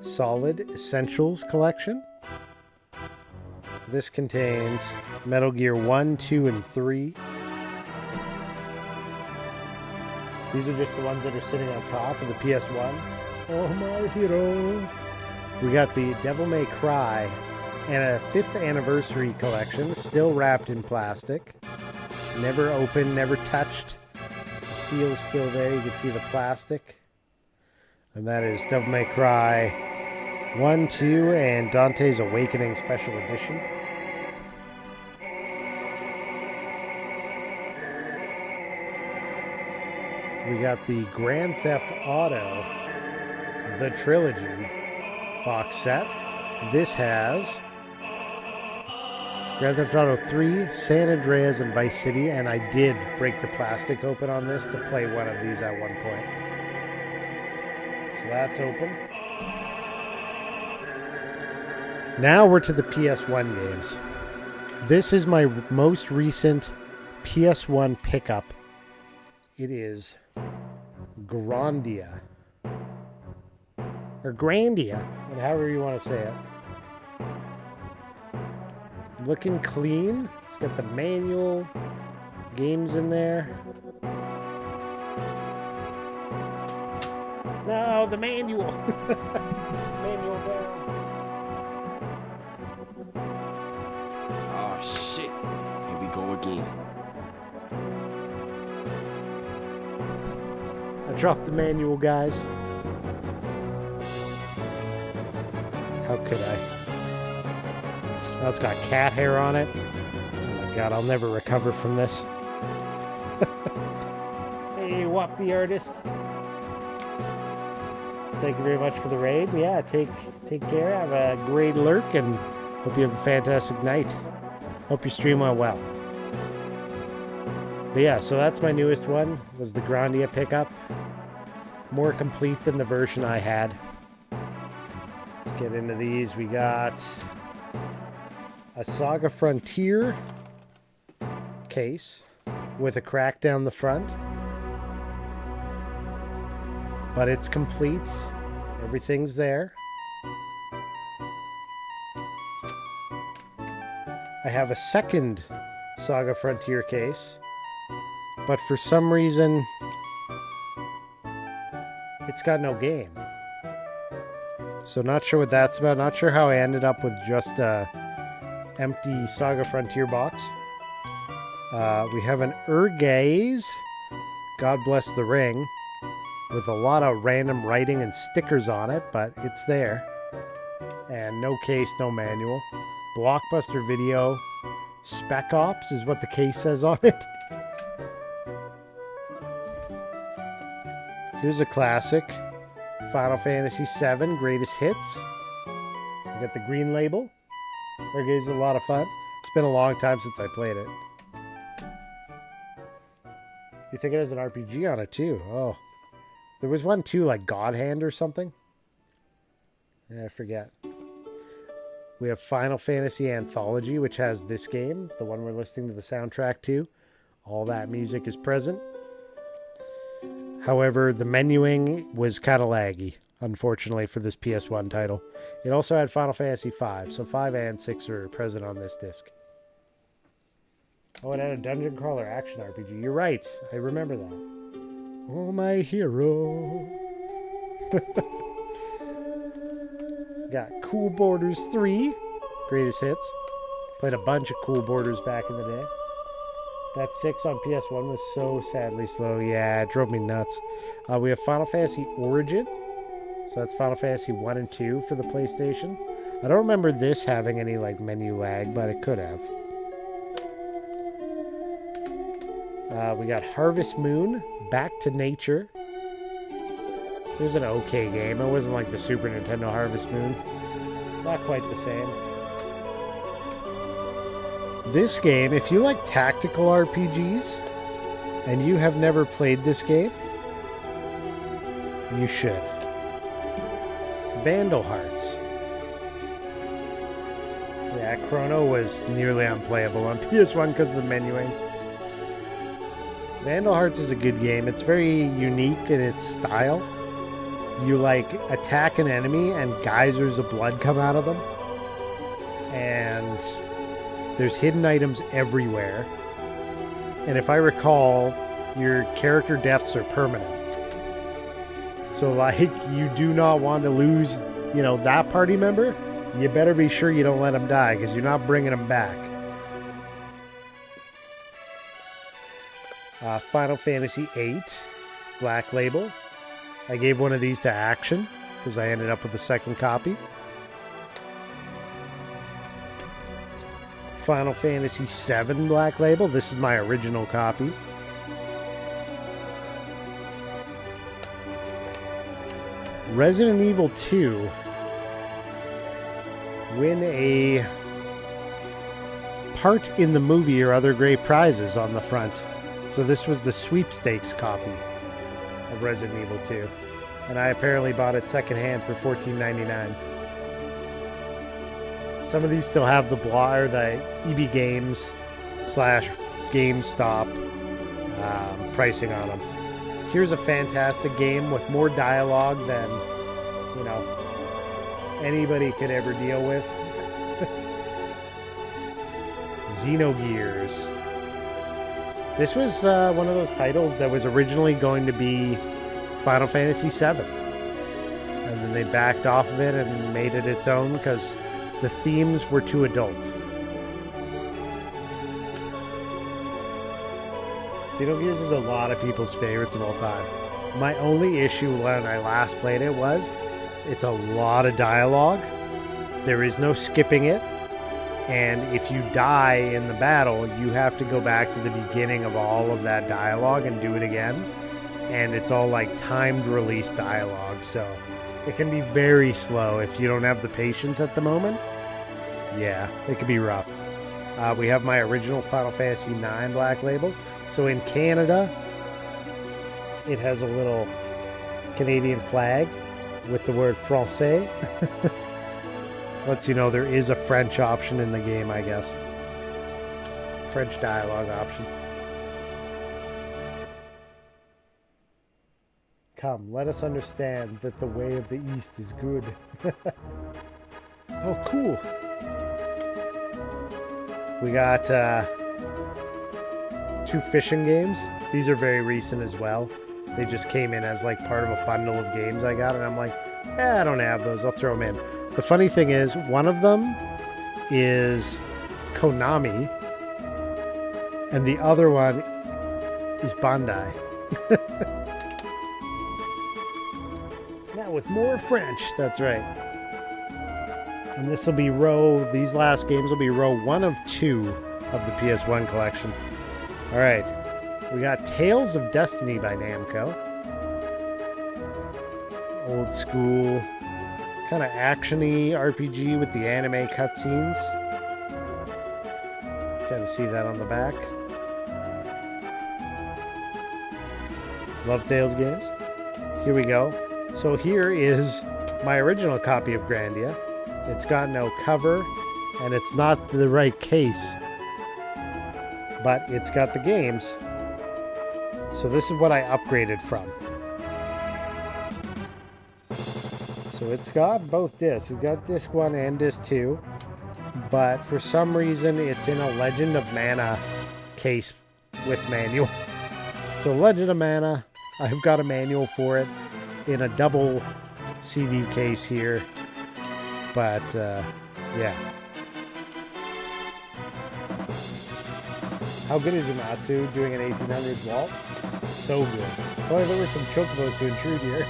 Solid Essentials Collection. This contains Metal Gear 1, 2, and 3. These are just the ones that are sitting on top of the PS1. Oh, my hero. We got the Devil May Cry and a 5th anniversary collection, still wrapped in plastic. Never opened, never touched. The seal's still there. You can see the plastic. And that is Devil May Cry 1, 2, and Dante's Awakening Special Edition. We got the Grand Theft Auto, the Trilogy box set. This has Grand Theft Auto 3, San Andreas, and Vice City, and I did break the plastic open on this to play one of these at one point. So that's open. Now we're to the PS1 games. This is my most recent PS1 pickup. It is Grandia. Or Grandia, however you want to say it. Looking clean. It's got the manual, games in there. No, the manual. Manual down. Oh shit. Here we go again. I dropped the manual, guys. How could I? Oh, it's got cat hair on it. Oh my god, I'll never recover from this. Hey, Wop the artist. Thank you very much for the raid. Yeah, take care. Have a great lurk, and hope you have a fantastic night. Hope your stream went well. But yeah, so that's my newest one, was the Grandia pickup. More complete than the version I had. Let's get into these. We got a Saga Frontier case with a crack down the front. But it's complete. Everything's there. I have a second Saga Frontier case, but for some reason it's got no game. So not sure what that's about. Not sure how I ended up with just a empty Saga Frontier box. We have an Urgaze, God Bless the Ring, with a lot of random writing and stickers on it, but it's there. And no case, no manual. Blockbuster Video Spec Ops is what the case says on it. Here's a classic. Final Fantasy VII Greatest Hits. I got the green label. Urgaze is a lot of fun. It's been a long time since I played it. You think it has an RPG on it too? Oh. There was one too, like God Hand or something. Yeah, I forget. We have Final Fantasy Anthology, which has this game, the one we're listening to the soundtrack to. All that music is present. However, the menuing was kind of laggy, unfortunately, for this PS1 title. It also had Final Fantasy V, so 5 and 6 are present on this disc. Oh, it had a dungeon crawler action RPG. You're right. I remember that. Oh, my hero. Got Cool Borders 3. Greatest Hits. Played a bunch of Cool Borders back in the day. That 6 on PS1 was so sadly slow. Yeah, it drove me nuts. We have Final Fantasy Origin. So that's Final Fantasy 1 and 2 for the PlayStation. I don't remember this having any like menu lag, but it could have. We got Harvest Moon, Back to Nature. It was an okay game. It wasn't like the Super Nintendo Harvest Moon. Not quite the same. This game, if you like tactical RPGs and you have never played this game, you should. Vandal Hearts. Yeah, Chrono was nearly unplayable on PS1 because of the menuing. Vandal Hearts is a good game. It's very unique in its style. You like attack an enemy and geysers of blood come out of them. And there's hidden items everywhere. And if I recall, your character deaths are permanent. So like, you do not want to lose, you know, that party member. You better be sure you don't let them die because you're not bringing them back. Final Fantasy VIII, Black Label. I gave one of these to Action because I ended up with a second copy. Final Fantasy VII, Black Label. This is my original copy. Resident Evil 2. Win a part in the movie or other great prizes on the front. So this was the sweepstakes copy of Resident Evil 2. And I apparently bought it secondhand for $14.99. Some of these still have the EB Games / GameStop pricing on them. Here's a fantastic game with more dialogue than, you know, anybody could ever deal with. Xenogears. This was one of those titles that was originally going to be Final Fantasy VII. And then they backed off of it and made it its own because the themes were too adult. Xenogears is a lot of people's favorites of all time. My only issue when I last played it was it's a lot of dialogue. There is no skipping it. And if you die in the battle, you have to go back to the beginning of all of that dialogue and do it again. And it's all like timed release dialogue, so it can be very slow if you don't have the patience at the moment. Yeah, it can be rough. We have my original Final Fantasy IX Black Label. So in Canada, it has a little Canadian flag with the word Francais. Lets you know there is a French option in the game, I guess. French dialogue option. Come, let us understand that the way of the East is good. Oh, cool. We got 2 fishing games. These are very recent as well. They just came in as like part of a bundle of games I got, and I'm like, I don't have those. I'll throw them in. The funny thing is, one of them is Konami, and the other one is Bandai. Now with more French, that's right. And this will be these last games will be row 1 of 2 of the PS1 collection. All right, we got Tales of Destiny by Namco. Old school, kind of action-y RPG with the anime cutscenes. Kind of see that on the back. Love Tales games. Here we go. So here is my original copy of Grandia. It's got no cover, and it's not the right case, but it's got the games. So this is what I upgraded from. So it's got both discs. It's got disc 1 and disc 2, but for some reason it's in a Legend of Mana case with manual. So Legend of Mana, I've got a manual for it in a double CD case here. But, yeah. How good is Uematsu doing an 1800s vault? So good. Well, there were some chocobos to intrude here.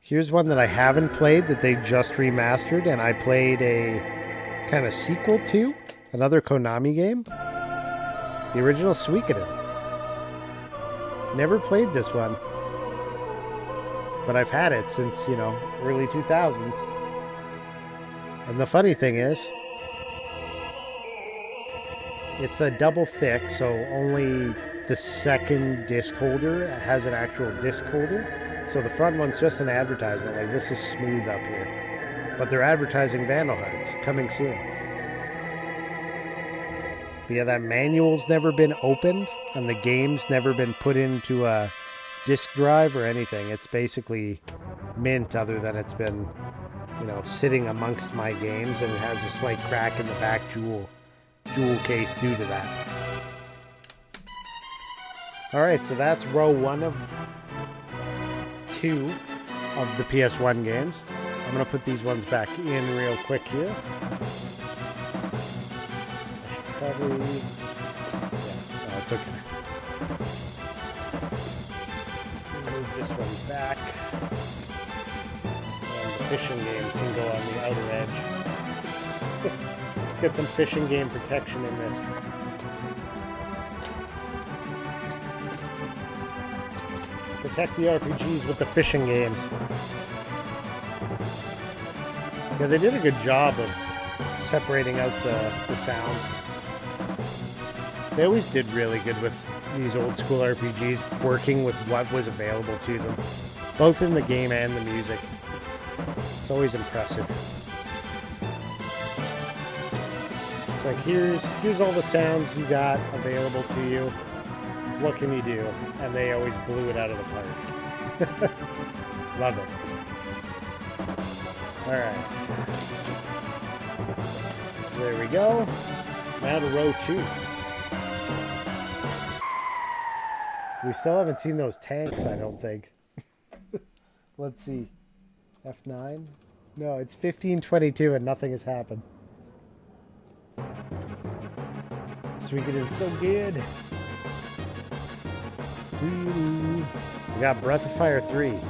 Here's one that I haven't played that they just remastered, and I played a kind of sequel to another Konami game. The original Suikoden. Never played this one. But I've had it since, early 2000s. And the funny thing is, it's a double thick, so only the second disc holder has an actual disc holder. So the front one's just an advertisement, like this is smooth up here. But they're advertising Vandal Hearts, coming soon. But yeah, that manual's never been opened, and the game's never been put into a disk drive or anything. It's basically mint, other than it's been, sitting amongst my games, and it has a slight crack in the back jewel case due to that. Alright, so that's row 1 of 2 of the PS1 games. I'm going to put these ones back in real quick here. Probably... Yeah, no, it's okay. Move this one back. And the fishing games can go on the outer edge. Let's get some fishing game protection in this. Protect the RPGs with the fishing games. Yeah, they did a good job of separating out the sounds. They always did really good with these old school RPGs, working with what was available to them, both in the game and the music. It's always impressive. It's like, here's all the sounds you got available to you. What can you do? And they always blew it out of the park. Love it. Alright. There we go. Now to row 2. We still haven't seen those tanks, I don't think. Let's see. F9? No, it's 15:22 and nothing has happened. Suikoden's so good. We got Breath of Fire 3.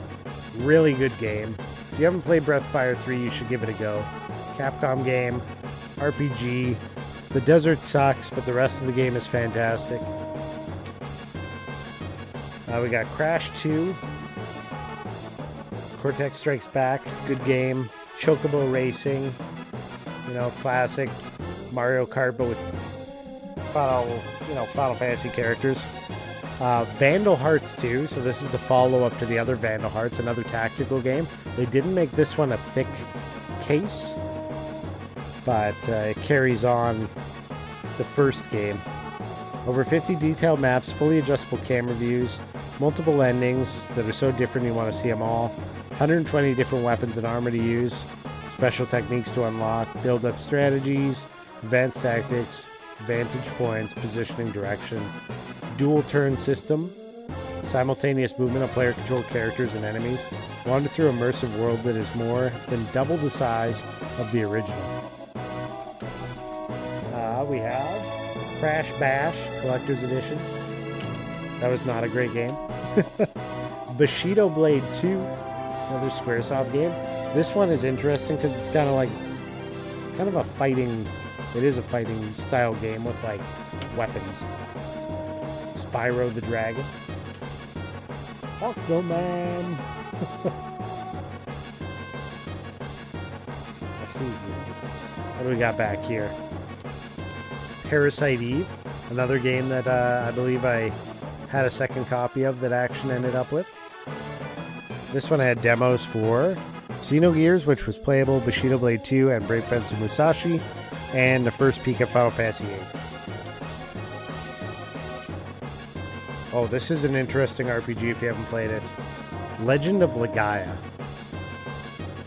Really good game. If you haven't played Breath of Fire 3, you should give it a go. Capcom game, RPG. The desert sucks, but the rest of the game is fantastic. We got Crash 2. Cortex Strikes Back. Good game. Chocobo Racing. Classic Mario Kart, but with Final Fantasy characters. Vandal Hearts 2, so this is the follow-up to the other Vandal Hearts, another tactical game. They didn't make this one a thick case, but it carries on the first game. Over 50 detailed maps, fully adjustable camera views, multiple endings that are so different you want to see them all, 120 different weapons and armor to use, special techniques to unlock, build-up strategies, advanced tactics, vantage points, positioning, direction, dual turn system, simultaneous movement of player-controlled characters and enemies, wander through an immersive world that is more than double the size of the original. We have Crash Bash Collector's Edition. That was not a great game. Bushido Blade 2, another Squaresoft game. This one is interesting because it's kind of a fighting. It is a fighting style game with like weapons. Spyro the Dragon. Man. I see you. What do we got back here? Parasite Eve, another game that I believe I had a second copy of that Action ended up with. This one had demos for Xenogears, which was playable, Bushido Blade 2, and Brave Fencer Musashi, and the first peek at Final Fantasy VIII. Oh, this is an interesting RPG if you haven't played it. Legend of Legaia.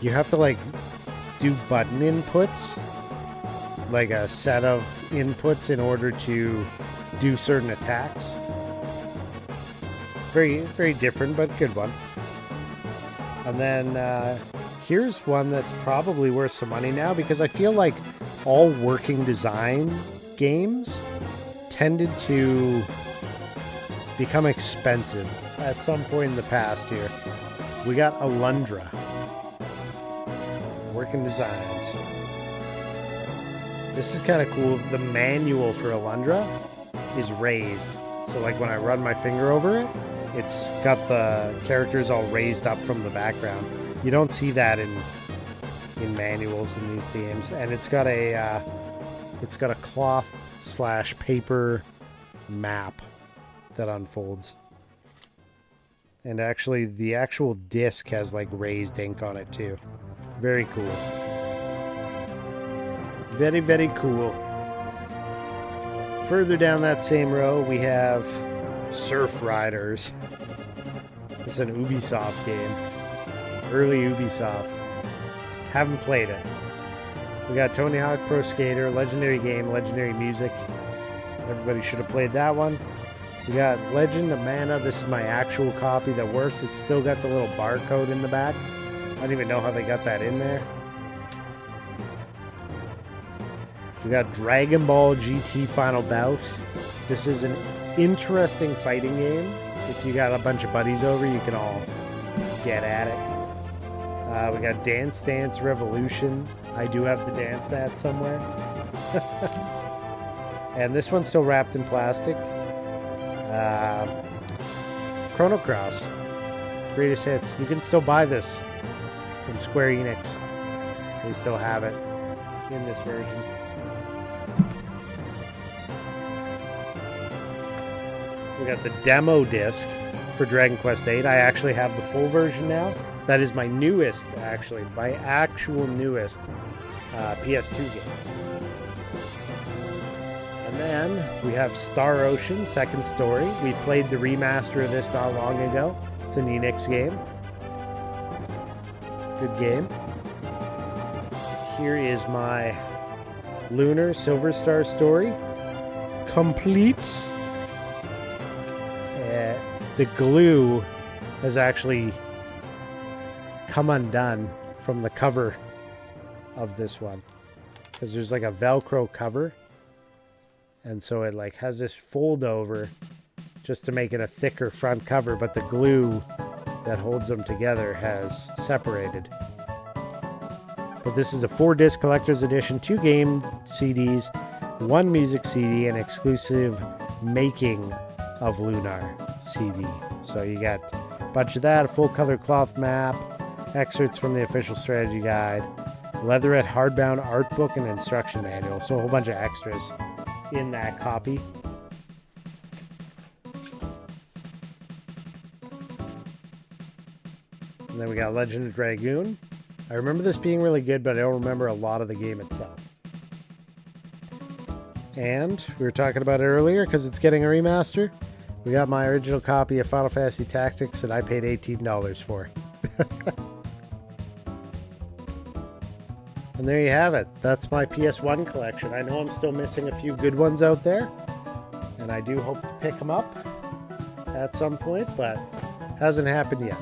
You have to, like, do button inputs, like a set of inputs in order to do certain attacks. Very, very different, but good one. And then here's one that's probably worth some money now because I feel like all working design games tended to become expensive at some point in the past here. We got Alundra. Working designs. This is kind of cool. The manual for Alundra is raised. So like when I run my finger over it, it's got the characters all raised up from the background. You don't see that in manuals in these games. And it's got a cloth/paper map that unfolds. And actually the actual disc has like raised ink on it too. Very cool. Very, very cool. Further down that same row, we have Surf Riders. This is an Ubisoft game. Early Ubisoft. Haven't played it. We got Tony Hawk Pro Skater, legendary game, legendary music. Everybody should have played that one. We got Legend of Mana. This is my actual copy that works. It's still got the little barcode in the back. I don't even know how they got that in there. We got Dragon Ball GT Final Bout. This is an interesting fighting game. If you got a bunch of buddies over, you can all get at it. We got Dance Dance Revolution. I do have the dance mat somewhere. And this one's still wrapped in plastic. Chrono Cross. Greatest Hits. You can still buy this from Square-Enix. They still have it in this version. We got the demo disc for Dragon Quest VIII. I actually have the full version now. That is my newest, actually, my actual newest PS2 game. And then we have Star Ocean, Second Story. We played the remaster of this not long ago. It's an Enix game. Good game. Here is my Lunar Silver Star story. Complete. The glue has actually come undone from the cover of this one. Because there's like a Velcro cover. And so it like has this fold over just to make it a thicker front cover, but the glue that holds them together has separated. But this is a 4-disc collector's edition, 2 game CDs, 1 music CD, and exclusive making of Lunar CD. So you got a bunch of that, a full color cloth map, excerpts from the official strategy guide, leatherette hardbound art book, and instruction manual. So a whole bunch of extras. in that copy. And then we got Legend of Dragoon. I remember this being really good, but I don't remember a lot of the game itself. And we were talking about it earlier because it's getting a remaster. We got my original copy of Final Fantasy Tactics that I paid $18 for. And there you have it. That's my PS1 collection. I know I'm still missing a few good ones out there, and I do hope to pick them up at some point, but hasn't happened yet.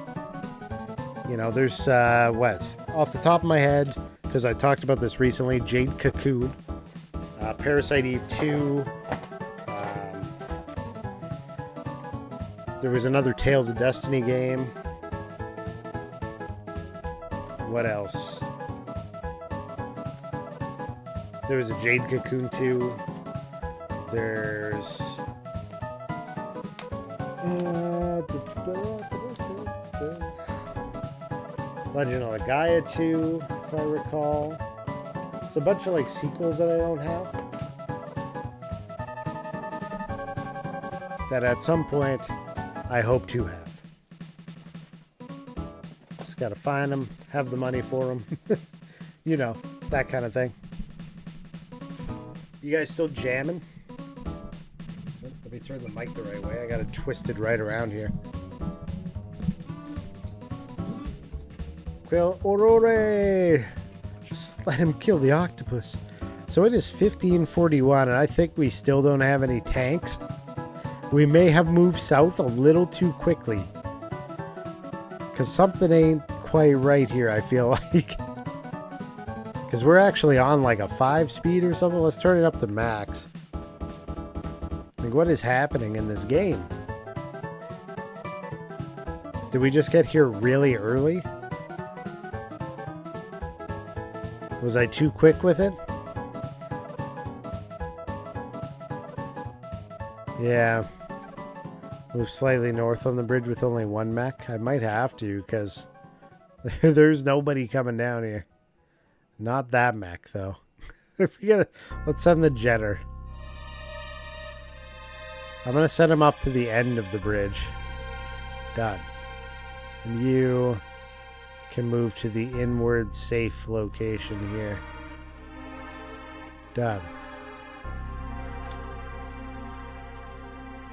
You know, there's, what? Off the top of my head, because I talked about this recently, Jade Cocoon, Parasite Eve 2, there was another Tales of Destiny game. What else? There was a Jade Cocoon 2. There's... Legend of Gaia 2, if I recall. It's a bunch of like sequels that I don't have. That at some point I hope to have. Just gotta find them, have the money for them. You know, that kind of thing. You guys still jamming? Let me turn the mic the right way. I got it twisted right around here. Quill Aurore! Just let him kill the octopus. So it is 1541, and I think we still don't have any tanks. We may have moved south a little too quickly. Because something ain't quite right here, I feel like. Because we're actually on like a 5-speed or something. Let's turn it up to max. Like, what is happening in this game? Did we just get here really early? Was I too quick with it? Yeah. Move slightly north on the bridge with only one mech. I might have to, because there's nobody coming down here. Not that mech, though. If we gotta, let's send the jetter. I'm gonna set him up to the end of the bridge. Done. And you can move to the inward safe location here. Done.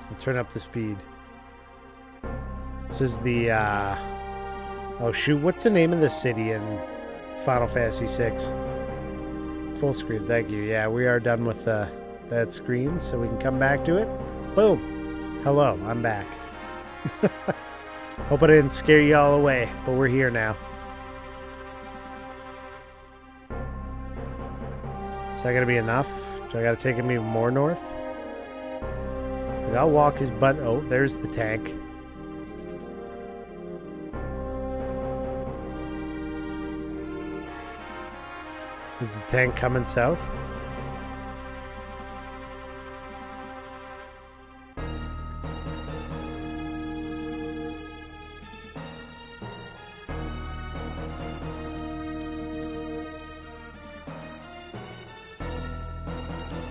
I'll turn up the speed. This is the, oh shoot, what's the name of the city in Final Fantasy VI? Full screen, thank you. Yeah, we are done with that screen, so we can come back to it. Boom. Hello, I'm back. Hope I didn't scare you all away, but we're here now. Is that gonna be enough? Do I gotta take him even more north? I'll walk his butt. Oh, there's the tank. Is the tank coming south?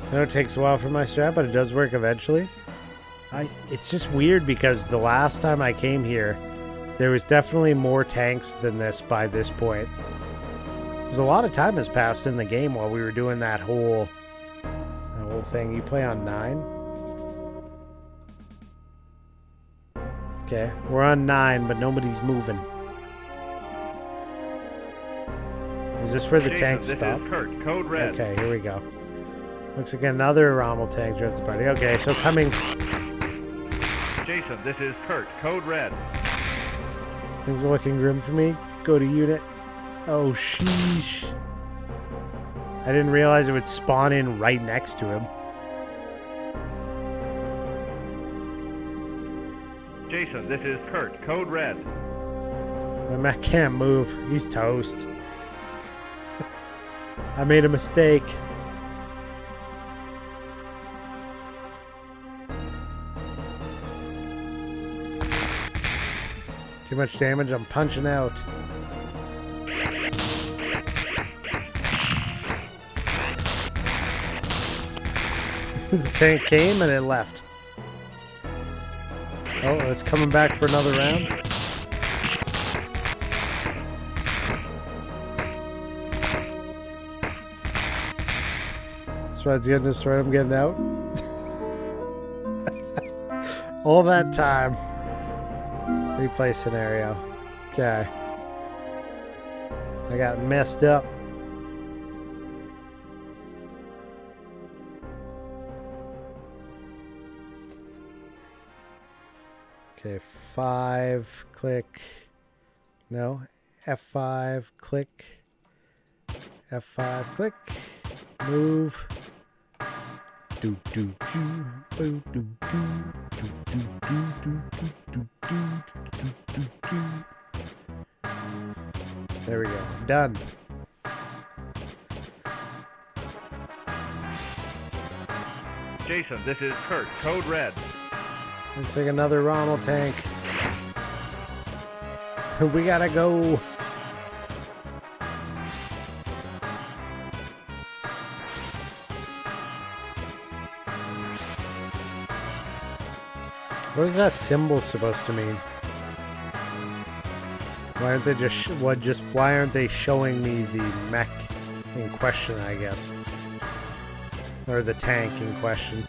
I know it takes a while for my strap, but it does work eventually. It's just weird because the last time I came here, there was definitely more tanks than this by this point. Because a lot of time has passed in the game while we were doing that whole thing. You play on 9? Okay, we're on 9, but nobody's moving. Is this where the tanks stop? This is Kurt, code red. Okay, here we go. Looks like another Rommel tank joins the party. Okay, so coming... Jason, this is Kurt, code red. Things are looking grim for me. Go to unit. Oh, sheesh. I didn't realize it would spawn in right next to him. Jason, this is Kurt, code red. My mech can't move. He's toast. I made a mistake. Too much damage, I'm punching out. The tank came and it left. Oh, it's coming back for another round. That's why it's getting destroyed. I'm getting out. All that time. Replay scenario. Okay. I got messed up. Okay, 5, click. No, F5, click. F5, click. Move. Do do do do do do do do do do do do do. There we go. Done. Jason, this is Kurt, code red. Looks like another Rommel tank. We gotta go. What is that symbol supposed to mean? Why aren't they just why aren't they showing me the mech in question, I guess? Or the tank in question?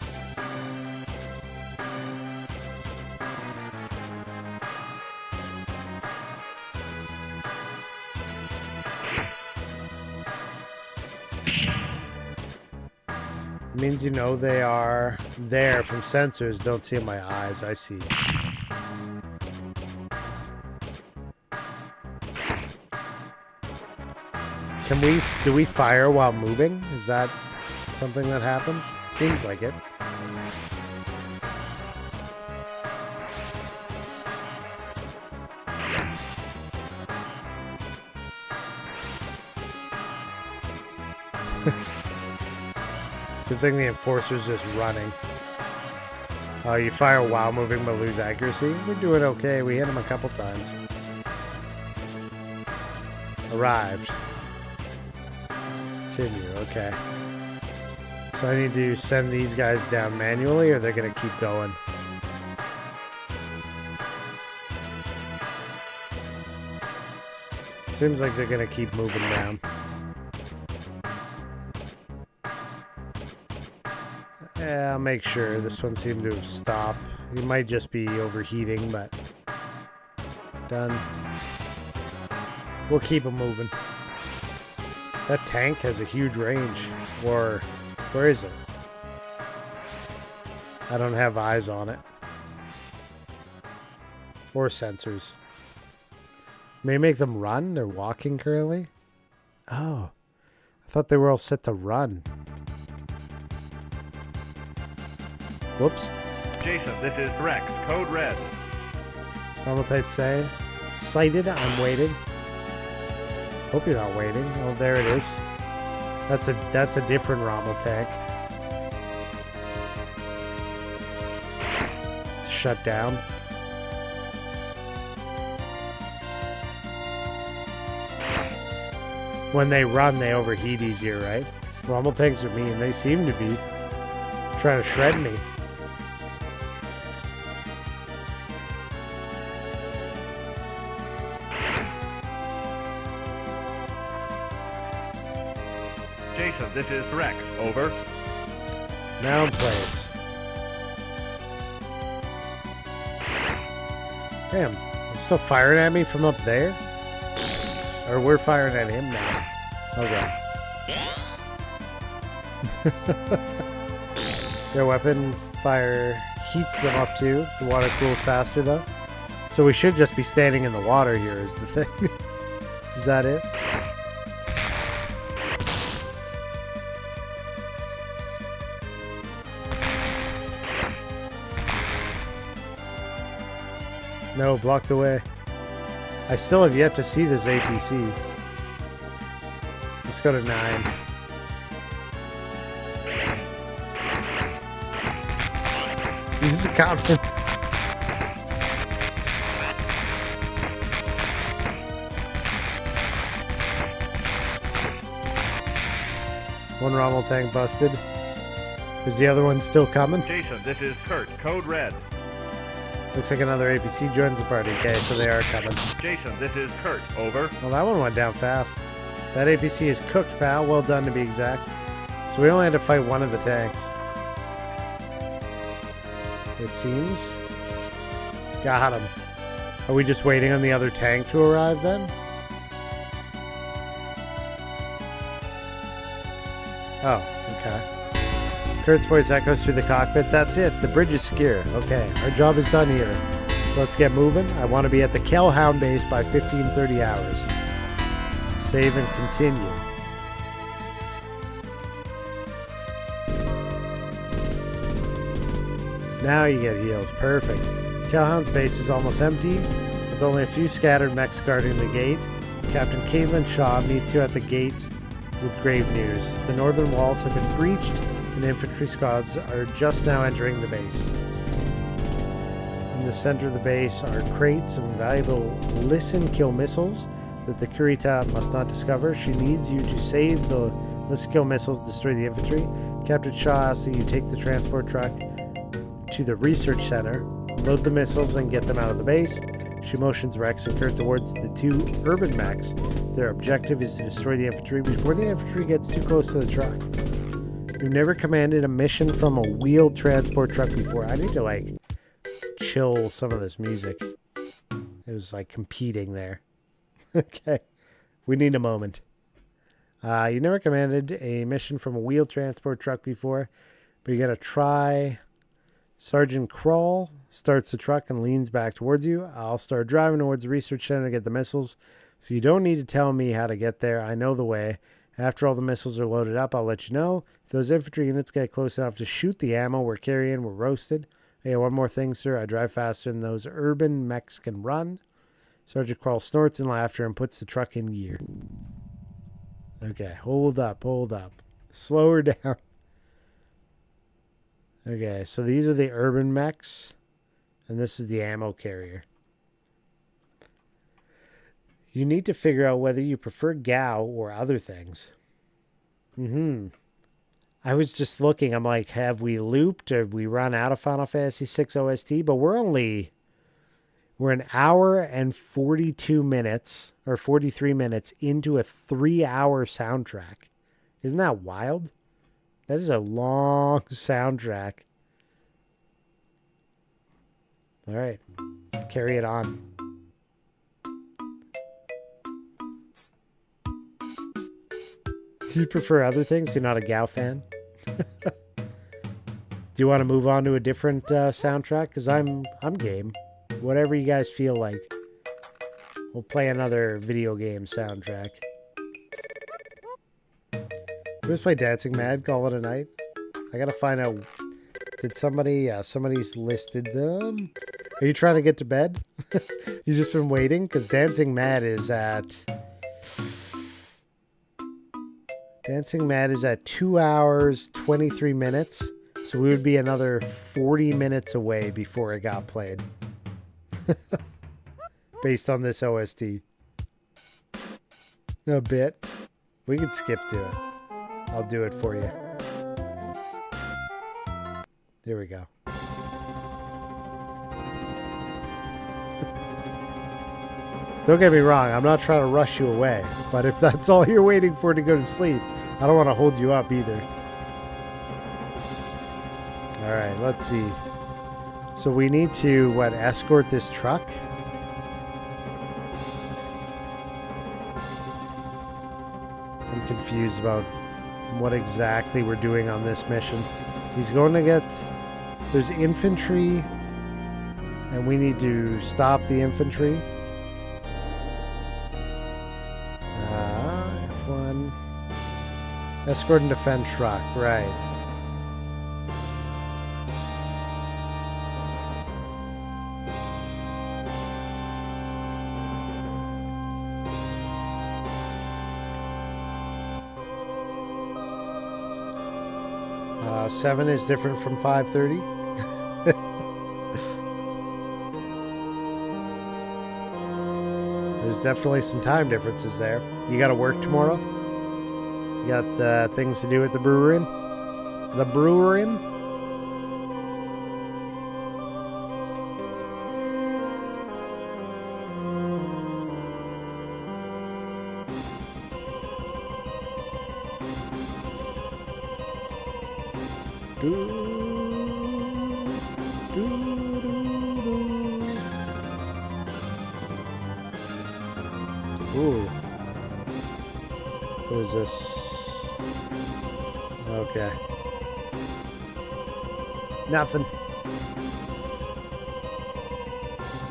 It means you know they are there from sensors. Don't see in my eyes. I see. Do we fire while moving? Is that something that happens? Seems like it. Good thing the Enforcer's just running. Oh, you fire while moving but lose accuracy? We're doing okay. We hit him a couple times. Arrived. Continue, okay. So I need to send these guys down manually, or they're going to keep going? Seems like they're going to keep moving down. Yeah, I'll make sure. This one seemed to have stopped. He might just be overheating, but... Done. We'll keep him moving. That tank has a huge range. Or... where is it? I don't have eyes on it. Or sensors. May make them run? They're walking currently? Oh. I thought they were all set to run. Whoops. Jason, this is Rex, code red. Battletech say. Sighted, I'm waiting. Hope you're not waiting. Oh, there it is. That's a different Battletech. Shut down. When they run, they overheat easier, right? Battletechs are mean. They seem to be trying to shred me. Jason, this is Rex, over. Now in place. Damn, he's still firing at me from up there? Or we're firing at him now. Okay. Their weapon fire heats them up too. The water cools faster though. So we should just be standing in the water here is the thing. Is that it? No, blocked away. I still have yet to see this APC. Let's go to 9. He's a coming. One Rommel tank busted. Is the other one still coming? Jason, this is Kurt, Code Red. Looks like another APC joins the party. Okay, so they are coming. Jason, this is Kurt. Over. Well, that one went down fast. That APC is cooked, pal. Well done, to be exact. So we only had to fight one of the tanks. It seems. Got him. Are we just waiting on the other tank to arrive then? Oh, okay. Kurt's voice echoes through the cockpit. That's it. The bridge is secure. Okay, our job is done here. So let's get moving. I want to be at the Kellhound base by 15:30 hours. Save and continue. Now you get heals. Perfect. Kellhound's base is almost empty, with only a few scattered mechs guarding the gate. Captain Caitlin Shaw meets you at the gate with grave news. The northern walls have been breached, and infantry squads are just now entering the base. In the center of the base are crates of valuable listen-kill missiles that the Kurita must not discover. She needs you to save the listen-kill missiles, destroy the infantry. Captain Shaw asks that you take the transport truck to the research center, load the missiles, and get them out of the base. She motions Rex and Kurt towards the two urban mechs. Their objective is to destroy the infantry before the infantry gets too close to the truck. You've never commanded a mission from a wheeled transport truck before. I need to, like, chill some of this music. It was, like, competing there. Okay. We need a moment. You never commanded a mission from a wheeled transport truck before, but you gotta try. Sergeant Kroll starts the truck and leans back towards you. I'll start driving towards the research center to get the missiles, so you don't need to tell me how to get there. I know the way. After all the missiles are loaded up, I'll let you know. If those infantry units get close enough to shoot the ammo we're carrying, we're roasted. Hey, one more thing, sir. I drive faster than those urban mechs can run. Sergeant Kroll snorts in laughter and puts the truck in gear. Okay, hold up. Slow her down. Okay, so these are the urban mechs, and this is the ammo carrier. You need to figure out whether you prefer Gao or other things. I was just looking, I'm like, have we looped or have we run out of Final Fantasy VI OST? But we're an hour and 42 minutes, or 43 minutes into a 3-hour soundtrack. Isn't that wild? That is a long soundtrack. All right, let's carry it on. Do you prefer other things? You're not a Gao fan? Do you want to move on to a different soundtrack? Because I'm game. Whatever you guys feel like. We'll play another video game soundtrack. We just play Dancing Mad, call it a night. I gotta find out. Did somebody? Yeah, somebody's listed them. Are you trying to get to bed? You just been waiting? Because Dancing Mad is at 2 hours, 23 minutes. So we would be another 40 minutes away before it got played. Based on this OST. A bit. We could skip to it. I'll do it for you. There we go. Don't get me wrong, I'm not trying to rush you away, but if that's all you're waiting for to go to sleep, I don't want to hold you up either. Alright, let's see. So we need to, escort this truck? I'm confused about what exactly we're doing on this mission. He's going to get... There's infantry, and we need to stop the infantry. F1. Escort and defend truck, right. Seven is different from 5:30. There's definitely some time differences there. You got to work tomorrow? You got things to do at the brewery? The Brewerin. Ooh. What is this? Okay. Nothing.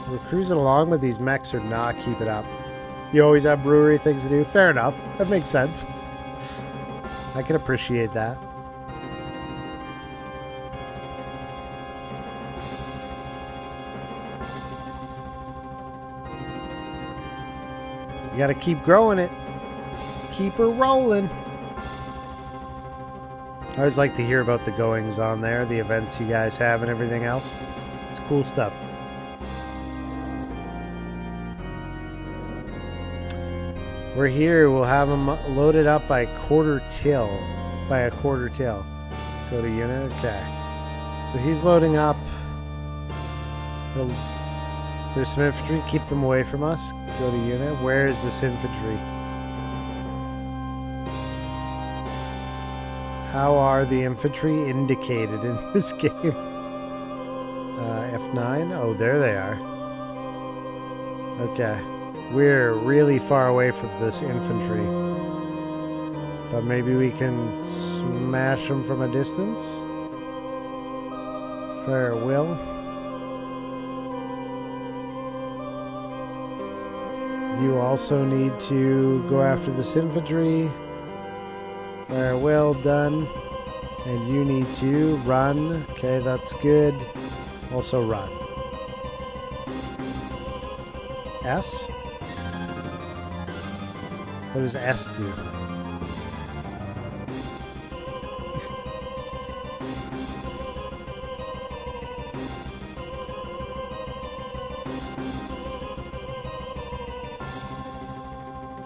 We're cruising along, but these mechs are not keeping up. You always have brewery things to do. Fair enough. That makes sense. I can appreciate that. You gotta keep growing it. Keep her rolling. I always like to hear about the goings on there, the events you guys have and everything else. It's cool stuff. We're here. We'll have them loaded up by quarter till. By a quarter till. Go to unit. Okay. So he's loading up. There's some infantry. Keep them away from us. Go to unit. Where is this infantry? How are the infantry indicated in this game? F9? Oh, there they are. Okay. We're really far away from this infantry. But maybe we can smash them from a distance? Fair will. You also need to go after this infantry. Very well done. And you need to run. Okay, that's good. Also run. S? What does S do?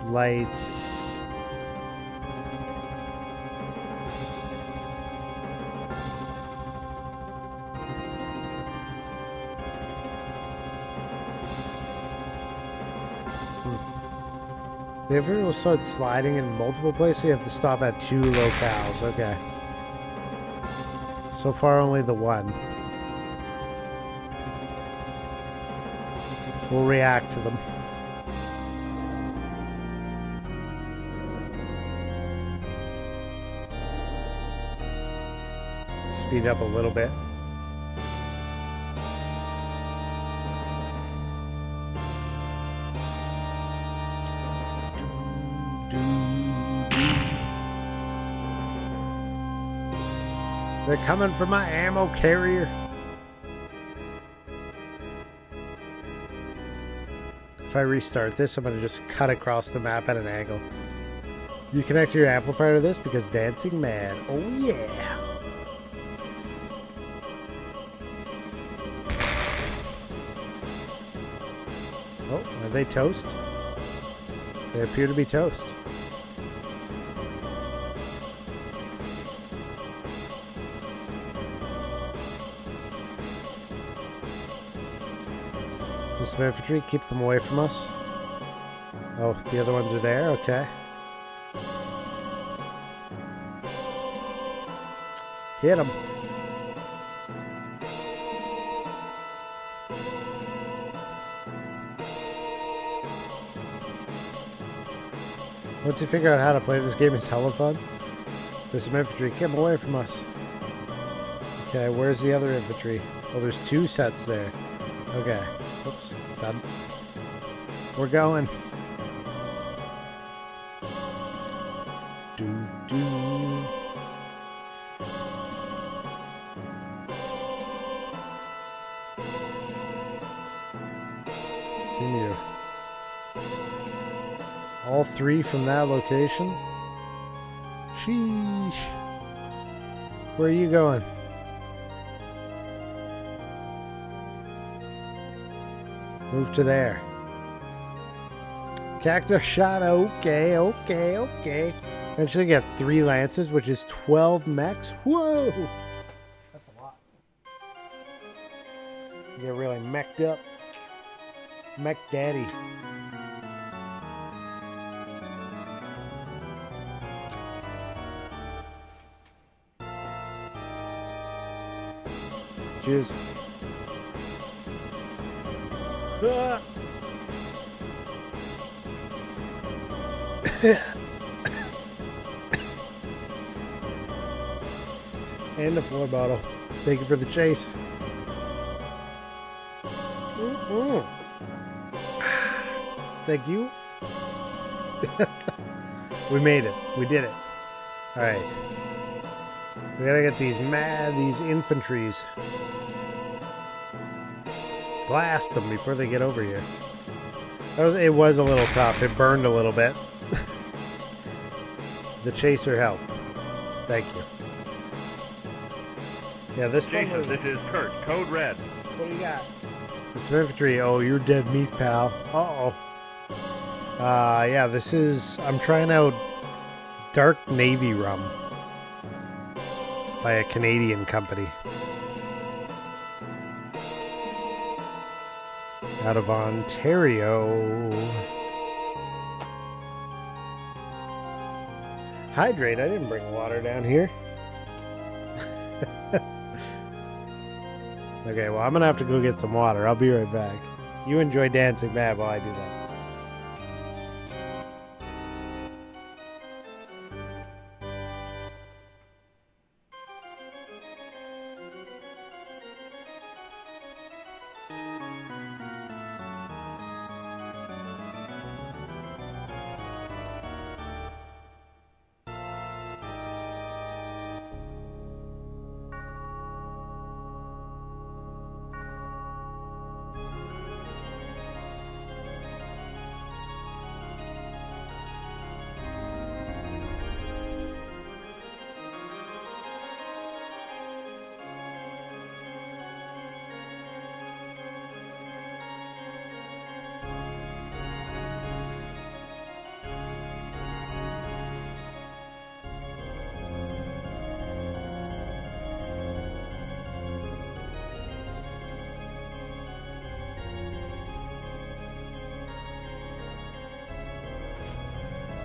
Light. The infantry will start sliding in multiple places. You have to stop at 2 locales. Okay. So far, only the one. We'll react to them. Speed up a little bit. They're coming for my ammo carrier. If I restart this, I'm going to just cut across the map at an angle. You connect your amplifier to this because dancing mad. Oh yeah. Oh, are they toast? They appear to be toast. Some infantry, keep them away from us. Oh, the other ones are there, okay. Hit them. Once you figure out how to play this game, it's hella fun. There's some infantry, keep them away from us. Okay, where's the other infantry? Oh, there's 2 sets there. Okay. Oops, done. We're going. Continue. All 3 from that location? Sheesh. Where are you going? Move to there. Cactus shot. Okay, okay, okay. Eventually get 3 lances, which is 12 mechs. Whoa! That's a lot. You get really mech'd up. Mech daddy. Cheers. Ah. And a floor bottle. Thank you for the chase. Thank you. We made it. We did it. All right. We gotta get these infantries. Blast them before they get over here. It was a little tough. It burned a little bit. The chaser helped. Thank you. Yeah, this Jason, one was... this is Kurt, code red. What do you got? Some infantry. Oh, you're dead meat, pal. Uh-oh. Yeah, this is... I'm trying out Dark Navy rum by a Canadian company. Out of Ontario. Hydrate. I didn't bring water down here. Okay, well, I'm gonna have to go get some water. I'll be right back. You enjoy dancing mad while I do that.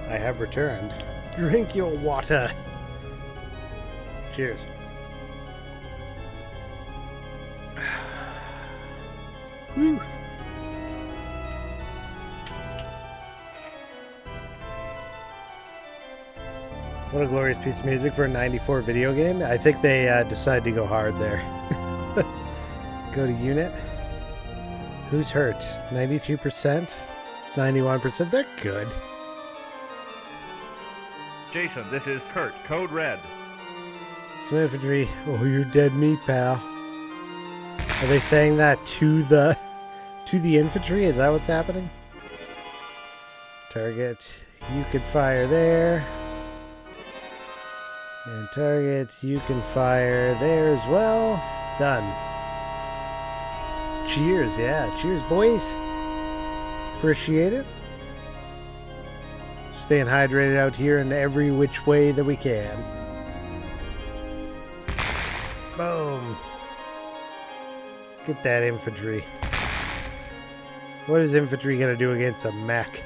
I have returned. Drink your water. Cheers. Woo. What a glorious piece of music for a 94 video game. I think they decided to go hard there. Go to unit. Who's hurt? 92%? 91%? They're good. Jason, this is Kurt, code red. Some infantry. Oh, you're dead meat, pal. Are they saying that to the infantry? Is that what's happening? Target, you can fire there. And target, you can fire there as well. Done. Cheers, yeah. Cheers, boys. Appreciate it. Staying hydrated out here in every which way that we can. Boom. Get that infantry. What is infantry going to do against a mech?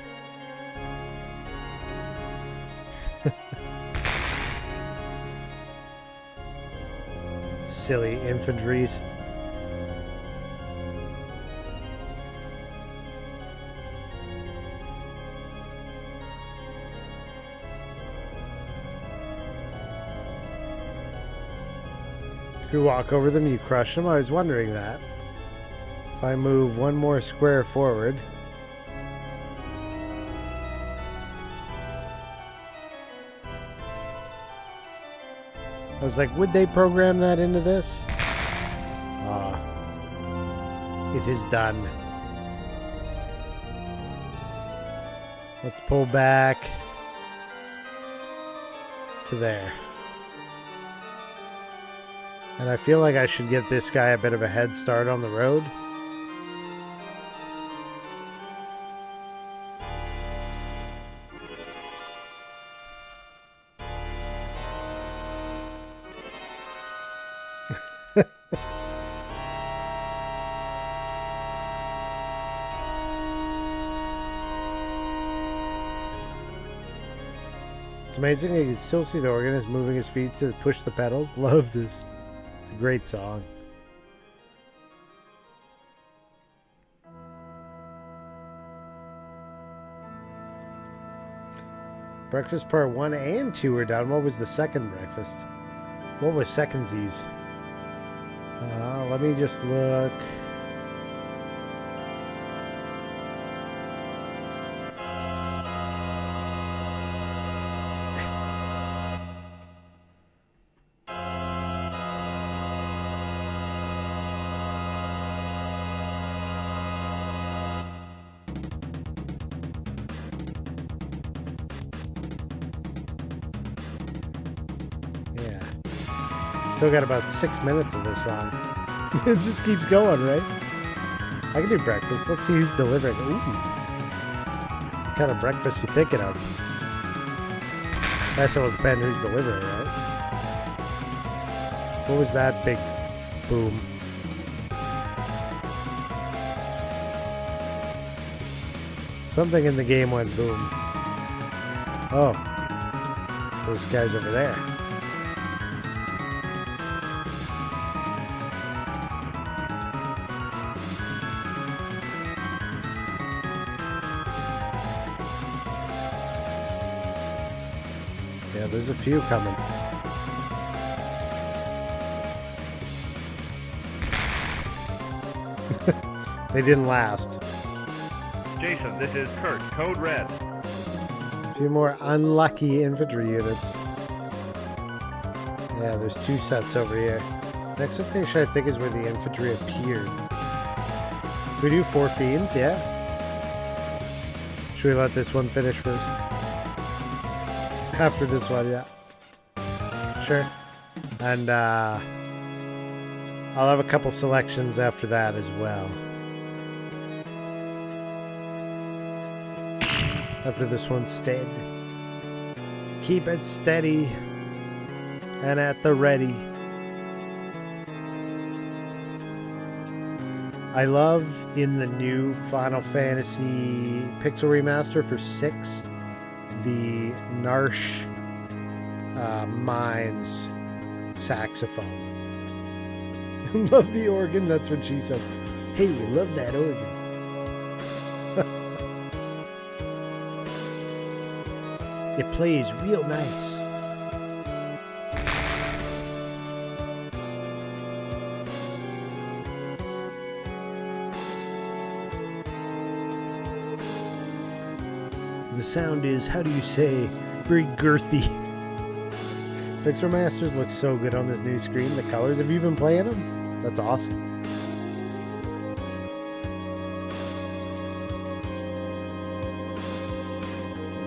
Silly infantries. If you walk over them, you crush them. I was wondering that. If I move one more square forward. I was like, would they program that into this? It is done. Let's pull back to there. And I feel like I should get this guy a bit of a head start on the road. It's amazing you can still see the organist moving his feet to push the pedals. Love this. It's a great song. Breakfast part 1 and 2 are done. What was the second breakfast? What was secondsies? Let me just look. Still got about 6 minutes of this song. It just keeps going, right? I can do breakfast. Let's see who's delivering. Ooh. What kind of breakfast you thinking of? That's will depend who's delivering, right? What was that big boom? Something in the game went boom. Oh. Those guys over there. Yeah, there's a few coming. They didn't last. Jason, this is Kurt, Code Red. A few more unlucky infantry units. Yeah, there's 2 sets over here. Next location I think is where the infantry appeared. Can we do 4 fiends? Yeah. Should we let this one finish first? After this one, yeah. Sure. And I'll have a couple selections after that as well. After this one's stead. Keep it steady and at the ready. I love in the new Final Fantasy Pixel Remaster for 6 the Narsh Mines saxophone. Love the organ, that's what she said. Hey, love that organ. It plays real nice. The sound is, how do you say, very girthy. Pixel Masters look so good on this new screen. The colors, have you been playing them? That's awesome.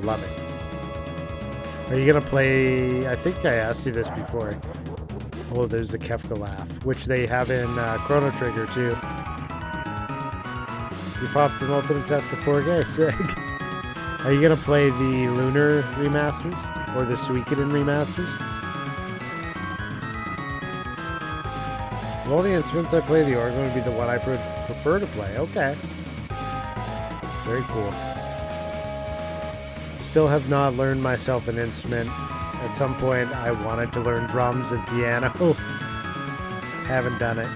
Love it. Are you gonna play, I think I asked you this before. Oh, there's the Kefka laugh, which they have in Chrono Trigger too. You popped them open and test the 4K, sick. Are you gonna play the Lunar remasters or the Suikoden remasters? Of all the instruments I play, the organ would be the one I prefer to play. Okay. Very cool. Still have not learned myself an instrument. At some point, I wanted to learn drums and piano. Haven't done it.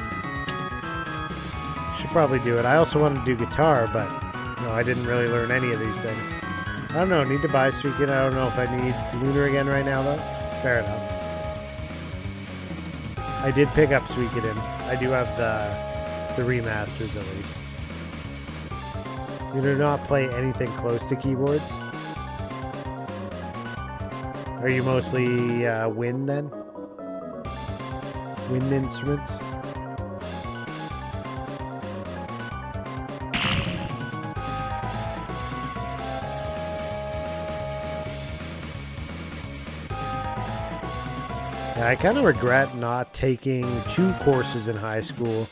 Should probably do it. I also wanted to do guitar, but no, I didn't really learn any of these things. I don't know. Need to buy Suikoden. I don't know if I need Lunar again right now, though. Fair enough. I did pick up Suikoden. I do have the remasters at least. You do not play anything close to keyboards. Are you mostly wind then? Wind instruments? Yeah, I kind of regret not taking 2 courses in high school.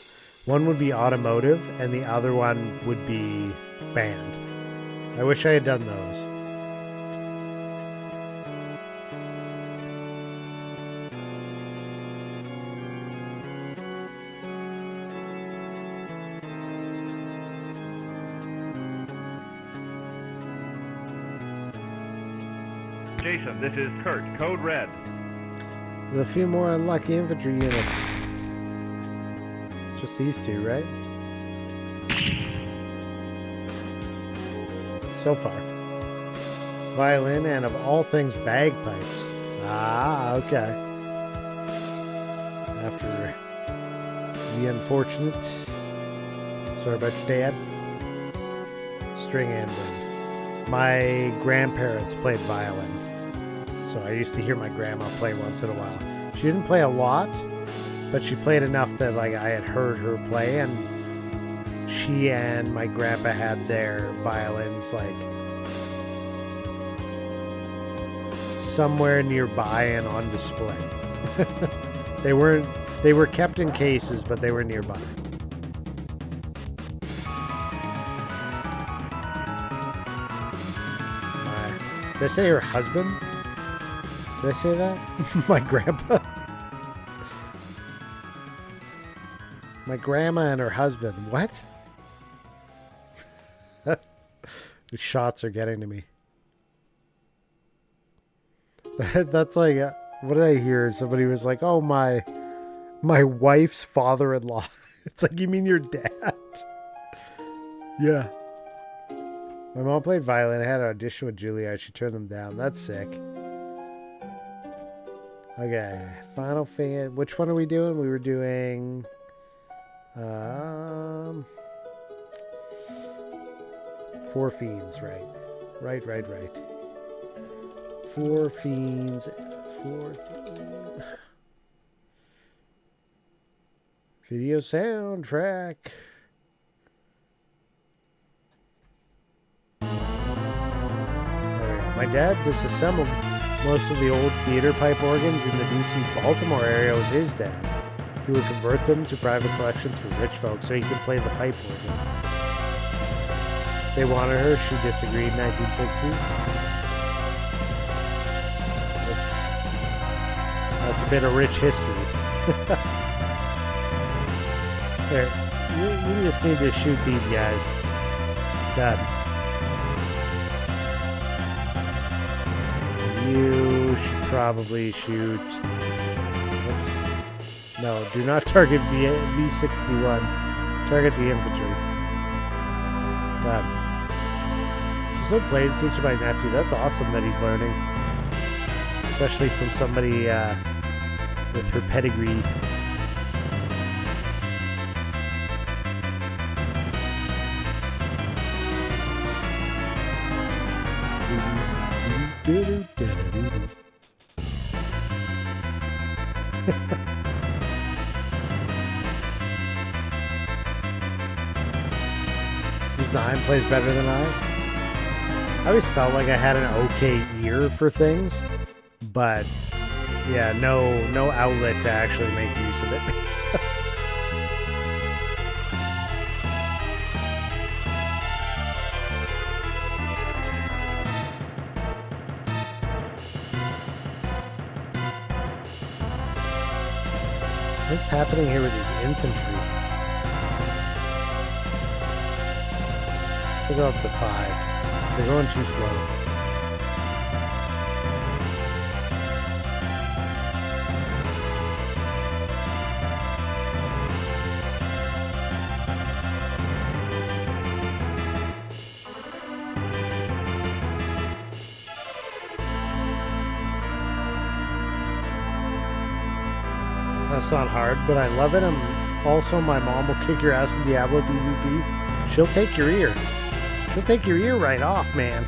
One would be automotive and the other one would be band. I wish I had done those. Jason, this is Kurt, Code Red. There's a few more unlucky infantry units. Just these two, right? So far. Violin and of all things, bagpipes. Ah, okay. After the unfortunate... Sorry about your dad. String and wind. My grandparents played violin. So I used to hear my grandma play once in a while. She didn't play a lot, but she played enough that like I had heard her play, and she and my grandpa had their violins like somewhere nearby and on display. They were kept in cases, but they were nearby. Did I say her husband? Did I say that? My grandpa? My grandma and her husband. What? The shots are getting to me. That's like, what did I hear? Somebody was like, oh, my wife's father-in-law. It's like, you mean your dad? Yeah. My mom played violin. I had an audition with Julia. She turned them down. That's sick. Okay. Final Fan. Which one are we doing? We were doing... Four Fiends, right. Right. Four Fiends. Video soundtrack. My dad disassembled most of the old theater pipe organs in the DC Baltimore area with his dad. He would convert them to private collections for rich folks so he could play the pipe organ. They wanted her. She disagreed in 1960. That's a bit of rich history. There, you just need to shoot these guys. Done. You should probably shoot... Oops. No, do not target V61. Target the infantry. Done. She still plays teaching my nephew. That's awesome that he's learning. Especially from somebody with her pedigree. Who's 9 plays better than I always felt like I had an okay ear for things, but yeah, no outlet to actually make use of it. What's happening here with these infantry? They go up to 5. They're going too slow. That's not hard, but I love it. Also, my mom will kick your ass in Diablo PvP. She'll take your ear. She'll take your ear right off, man.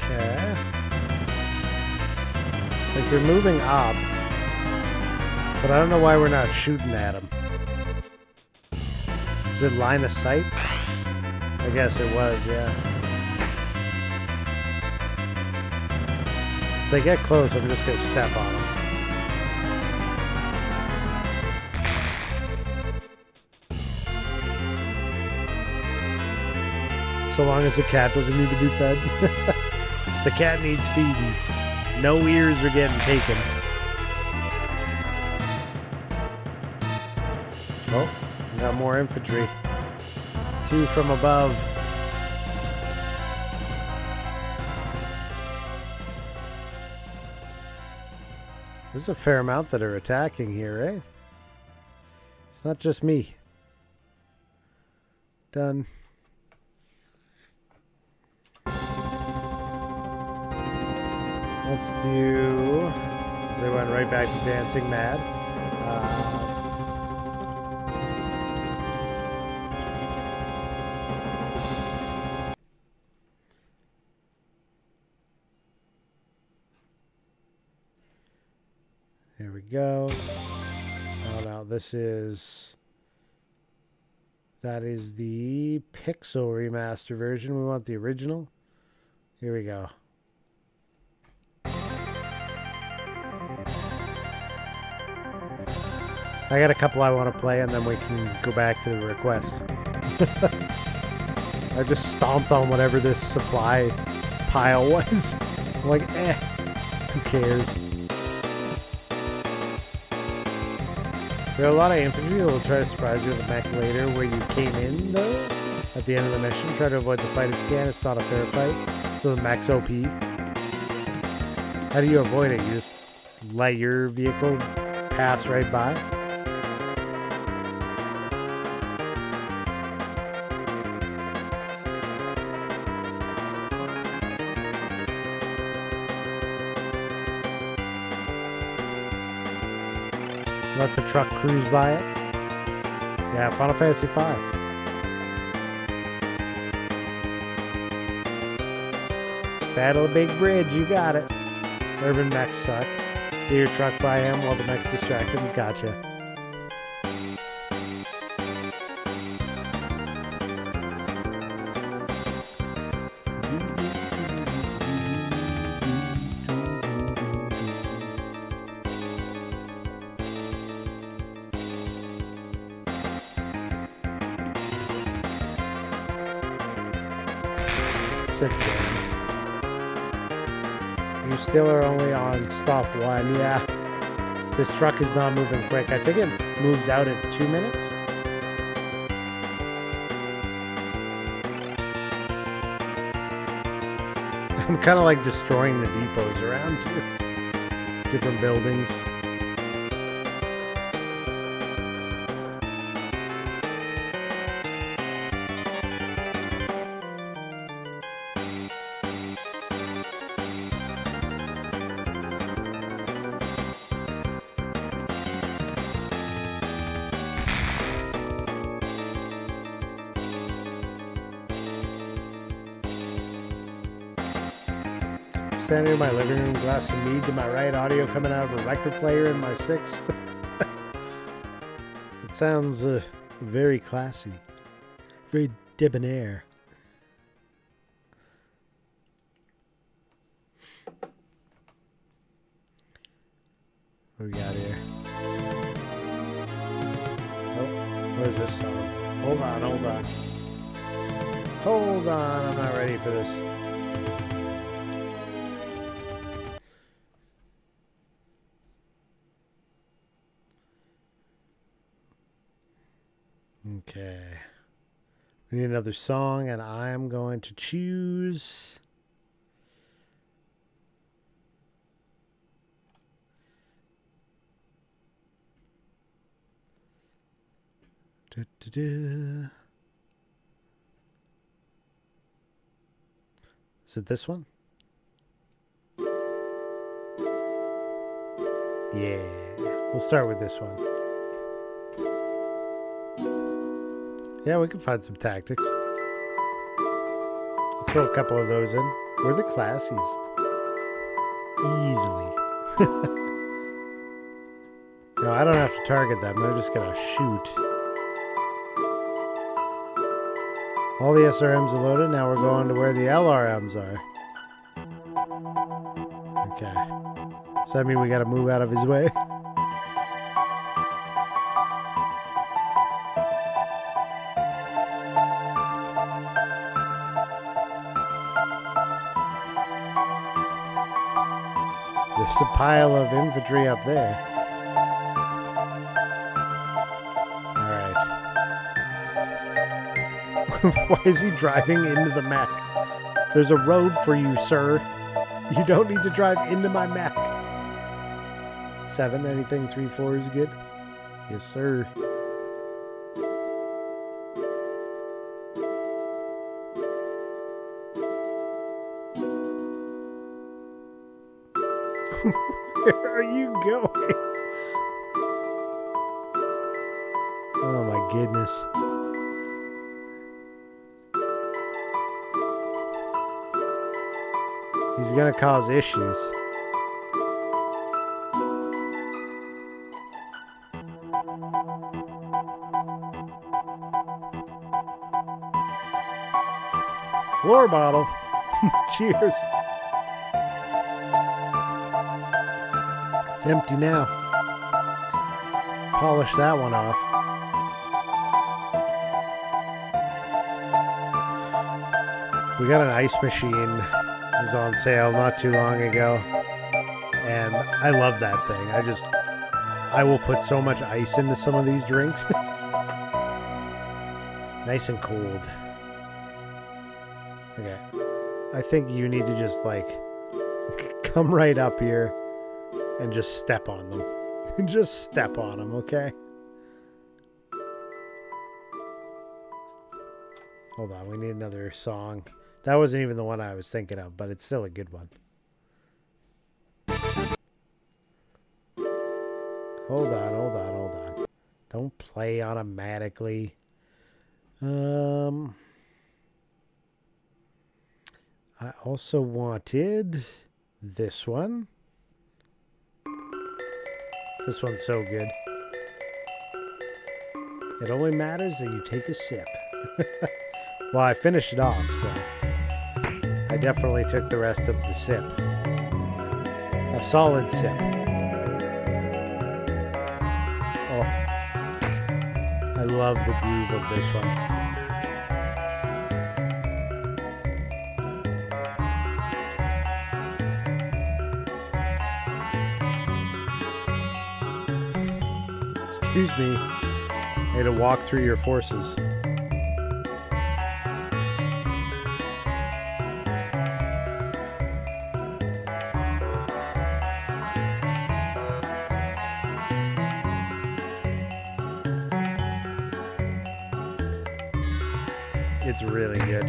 Okay. Like, they're moving up. But I don't know why we're not shooting at them. Is it line of sight? I guess it was, yeah. If they get close, I'm just going to step on them. So long as the cat doesn't need to be fed. If the cat needs feeding, no ears are getting taken. Oh, we got more infantry. 2 from above. There's a fair amount that are attacking here, eh? It's not just me. Done. Let's do... So they went right back to Dancing Mad. Here we go. Oh no, this is... That is the Pixel remaster version. We want the original. Here we go. I got a couple I want to play, and then we can go back to the requests. I just stomped on whatever this supply pile was. I'm like, who cares? There are a lot of infantry that will try to surprise you with a mech later where you came in, though. At the end of the mission, try to avoid the fight if you can. It's not a fair fight. So the mech's OP. How do you avoid it? You just let your vehicle pass right by? Let the truck cruise by it. Yeah, Final Fantasy V. Battle a big bridge, you got it. Urban mechs suck. Get your truck by him while the mech's distracted. Gotcha. Sick game. You still are only on stop 1. Yeah. This truck is not moving quick. I think it moves out at 2 minutes. I'm kind of like destroying the depots around too. Different buildings. Standing in my living room, glass of mead to my right, audio coming out of a record player in my 6. It sounds very classy, very debonair. What we got here? Oh, what is this song? Hold on, hold on. Hold on, I'm not ready for this. Okay. We need another song, and I'm going to choose... Is it this one? Yeah. We'll start with this one. Yeah, we can find some tactics. I'll throw a couple of those in. We're the classiest. Easily. No, I don't have to target them. They're just going to shoot. All the SRMs are loaded. Now we're going to where the LRMs are. Okay. Does that mean we got to move out of his way? There's a pile of infantry up there. Alright. Why is he driving into the mech? There's a road for you, sir. You don't need to drive into my mech. 7, anything 3, 4 is good? Yes, sir. Where are you going? Oh my goodness. He's gonna cause issues. Floor bottle. Cheers. It's empty now. Polish that one off. We got an ice machine. It was on sale not too long ago. And I love that thing. I will put so much ice into some of these drinks. Nice and cold. Okay. I think you need to just like come right up here and just step on them. Just step on them, okay? Hold on, we need another song. That wasn't even the one I was thinking of, but it's still a good one. Hold on. Don't play automatically. I also wanted this one. This one's so good. It only matters that you take a sip. Well, I finished it off, so I definitely took the rest of the sip. A solid sip. Oh, I love the groove of this one. Excuse me. I had to walk through your forces. It's really good.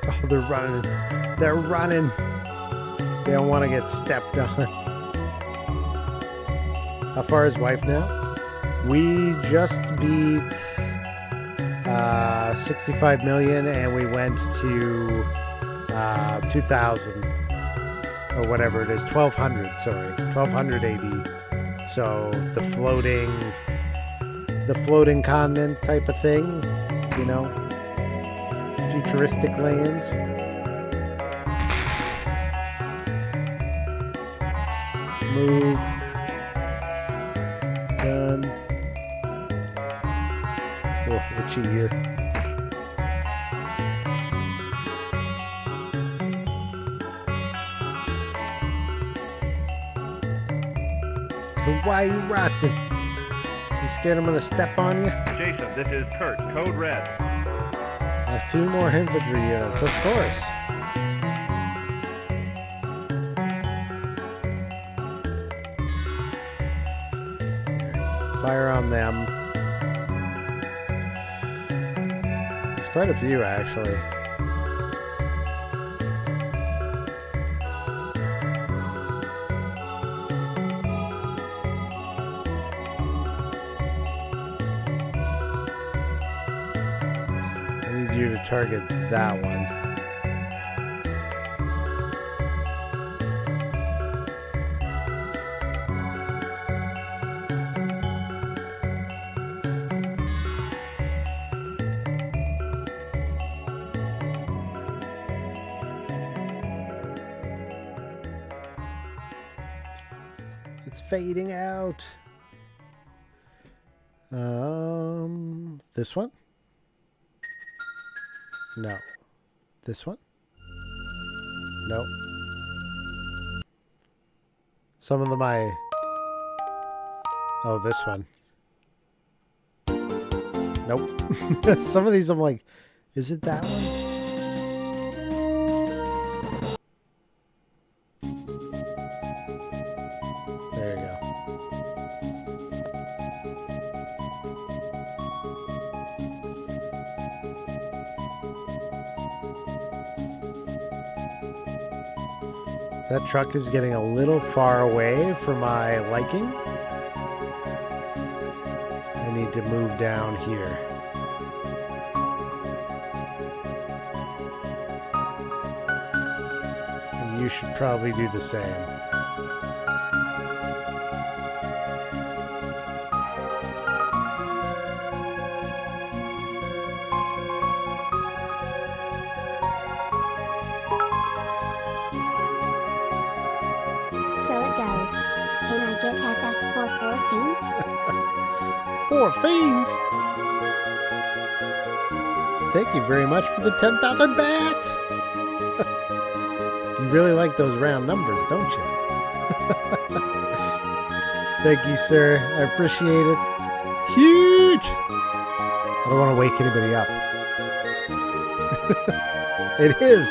Oh, they're running. They're running. They don't want to get stepped on. How far is wife now? We just beat 65 million and we went to 2,000. Or whatever it is, 1200, sorry, 1200 AD. So the floating continent type of thing, you know, futuristic lands. Move. Done. Oh, itchy ear. Why are you running? You scared I'm gonna step on you? Jason, this is Kurt, code red. A few more infantry units, of course. Fire on them. There's quite a few, actually. Target that one. It's fading out. This one? No. This one? No. Some of them Oh, this one. Nope. Some of these I'm like, is it that one? There you go. That truck is getting a little far away for my liking. I need to move down here. And you should probably do the same. So it goes. Can I get FF for 4 fiends? 4 fiends! Thank you very much for the 10,000 bats! You really like those round numbers, don't you? Thank you, sir. I appreciate it. Huge! I don't want to wake anybody up. It is.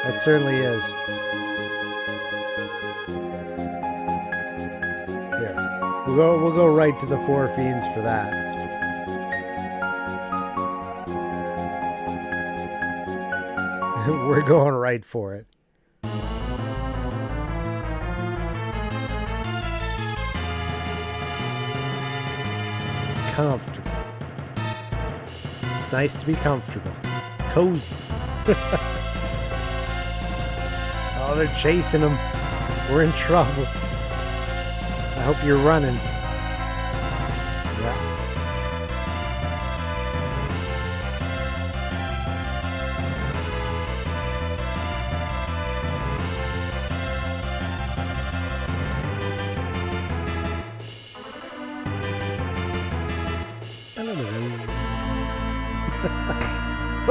It certainly is. Here. We'll go right to the 4 fiends for that. We're going right for it. Comfortable. It's nice to be comfortable. Cozy. Oh, they're chasing him. We're in trouble. I hope you're running. Yeah.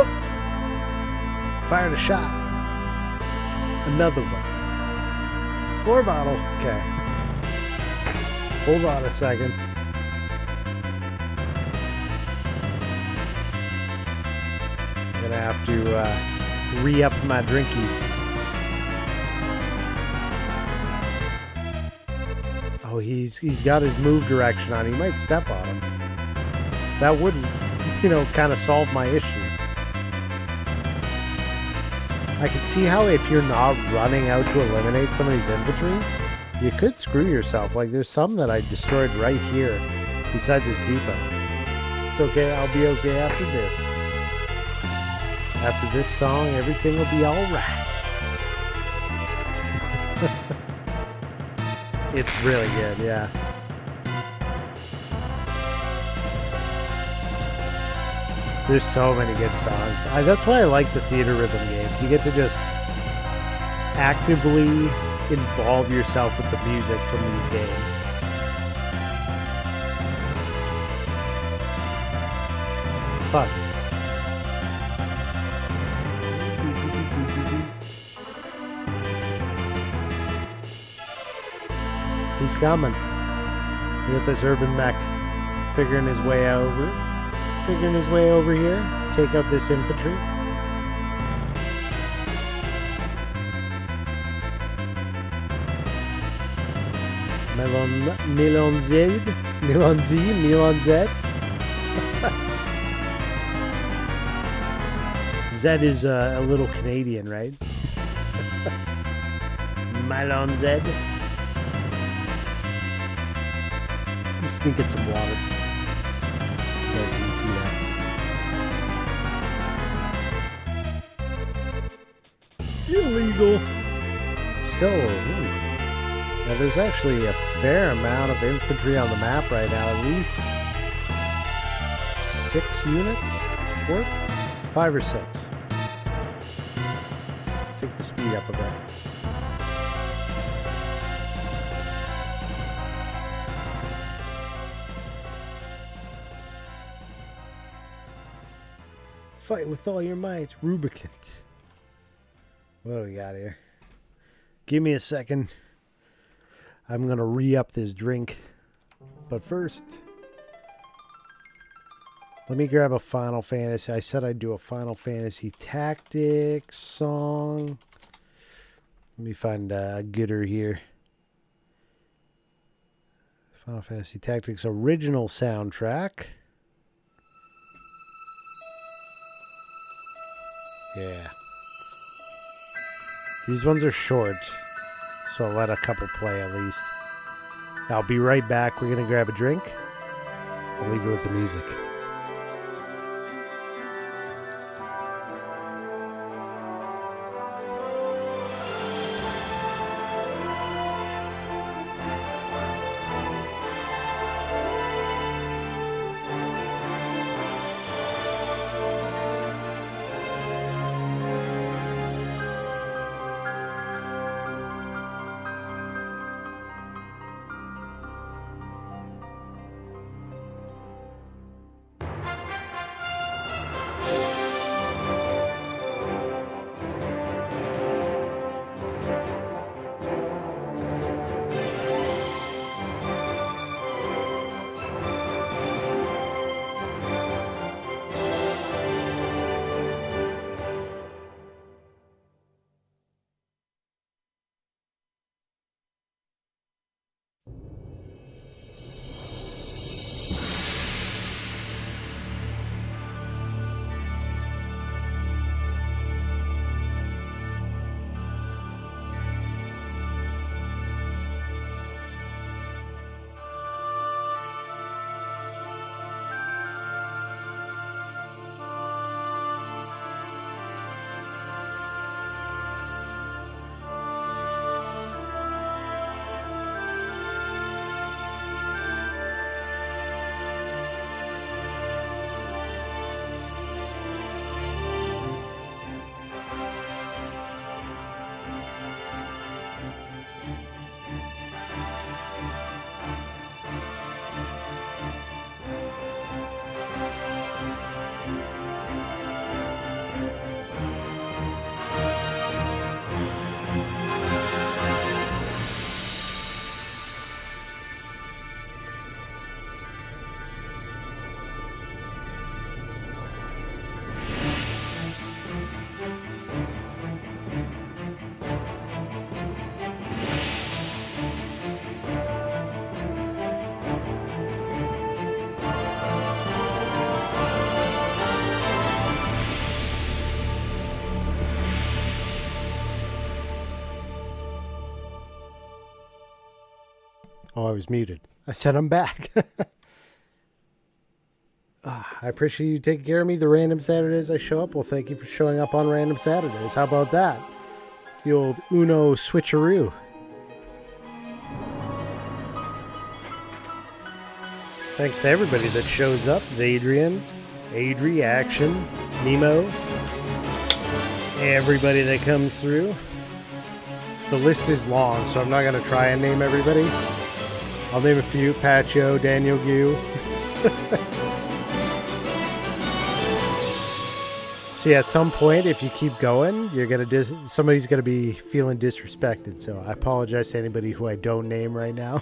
Oh. Fired a shot. Another one. Floor bottle. Okay. Hold on a second. I'm gonna have to re-up my drinkies. Oh, he's got his move direction on. He might step on him. That would, kind of solve my issue. I can see how if you're not running out to eliminate some of these infantry, you could screw yourself. Like, there's some that I destroyed right here beside this depot. It's okay. I'll be okay after this. After this song, everything will be all right. It's really good, yeah. There's so many good songs. That's why I like the theater rhythm games. You get to just actively involve yourself with the music from these games. It's fun. He's coming. We got this urban mech figuring his way over here. Take out this infantry. Milon Z. Z is a little Canadian, right? Milon Z. I'm sneaking some water. You guys didn't see that. Illegal. So, now there's actually a fair amount of infantry on the map right now. At least 6 units worth? 5 or 6. Let's take the speed up a bit. Fight with all your might, Rubicant. What do we got here? Give me a second. I'm going to re-up this drink. But first, Let me grab a Final Fantasy. I said I'd do a Final Fantasy Tactics song. Let me find a gooder here. Final Fantasy Tactics original soundtrack. Yeah. These ones are short, so I'll let a couple play at least. I'll be right back. We're going to grab a drink. I'll leave you with the music. Oh, I was muted. I said I'm back. I appreciate you taking care of me the random Saturdays I show up. Well, thank you for showing up on random Saturdays. How about that? The old Uno switcheroo. Thanks to everybody that shows up. Zadrian, Adri, Action, Nemo. Everybody that comes through. The list is long, so I'm not going to try and name everybody. I'll name a few. Pacho, Daniel Gu. See, at some point, if you keep going, you're gonna somebody's gonna be feeling disrespected. So I apologize to anybody who I don't name right now.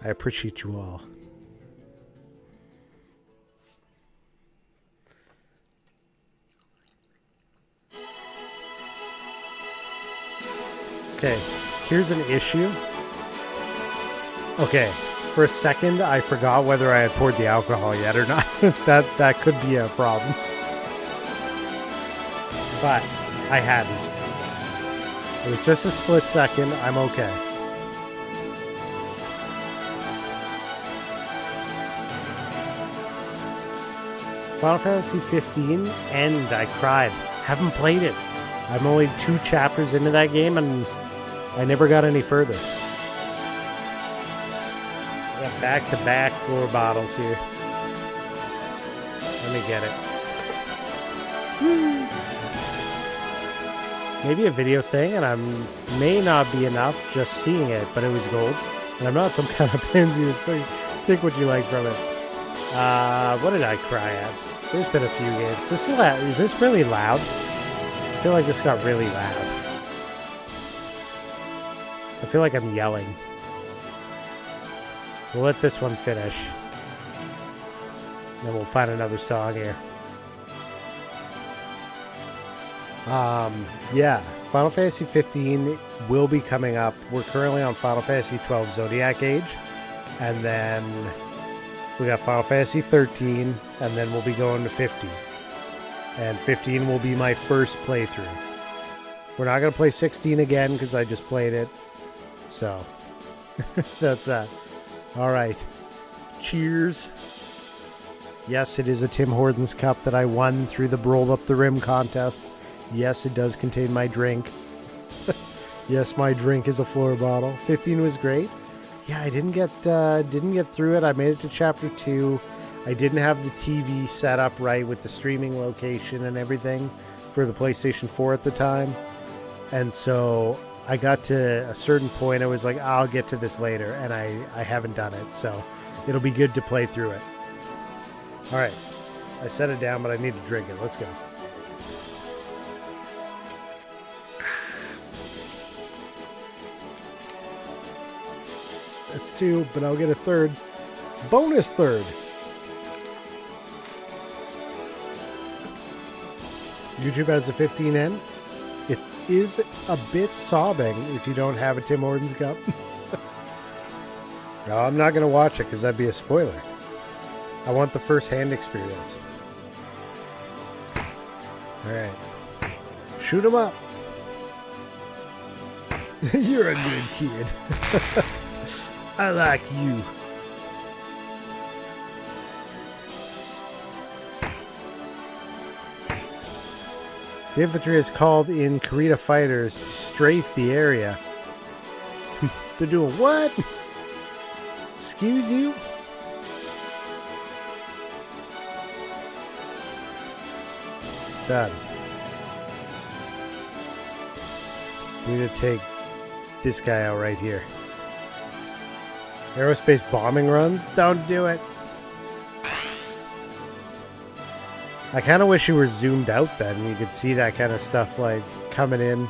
I appreciate you all. Okay, here's an issue. Okay, for a second, I forgot whether I had poured the alcohol yet or not. that could be a problem. But I hadn't. It was just a split second. I'm okay. Final Fantasy 15 End. I cried. Haven't played it. I'm only 2 chapters into that game and I never got any further. I got back-to-back 4 bottles here. Let me get it. Maybe a video thing, and I may not be enough just seeing it, but it was gold. And I'm not some kind of pansy. Take what you like from it. What did I cry at? There's been a few games. Is this really loud? I feel like this got really loud. I feel like I'm yelling. We'll let this one finish. Then we'll find another song here. Yeah, Final Fantasy 15 will be coming up. We're currently on Final Fantasy 12 Zodiac Age, and then we got Final Fantasy 13, and then we'll be going to 15. And 15 will be my first playthrough. We're not going to play 16 again because I just played it. So, that's that. All right. Cheers. Yes, it is a Tim Hortons cup that I won through the Roll Up the Rim contest. Yes, it does contain my drink. Yes, my drink is a floor bottle. 15 was great. Yeah, I didn't get through it. I made it to chapter 2. I didn't have the TV set up right with the streaming location and everything for the PlayStation 4 at the time. And so I got to a certain point. I was like, I'll get to this later. And I haven't done it. So it'll be good to play through it. All right. I set it down, but I need to drink it. Let's go. That's 2, but I'll get a third. Bonus third. YouTube has a 15N. It is a bit sobbing if you don't have a Tim Hortons cup. No, I'm not going to watch it because that'd be a spoiler. I want the first-hand experience. Alright. Shoot him up. You're a good kid. I like you. The infantry is called in Karita fighters to strafe the area. They're doing what? Excuse you? Done. We need to take this guy out right here. Aerospace bombing runs? Don't do it. I kind of wish you were zoomed out then. You could see that kind of stuff like coming in.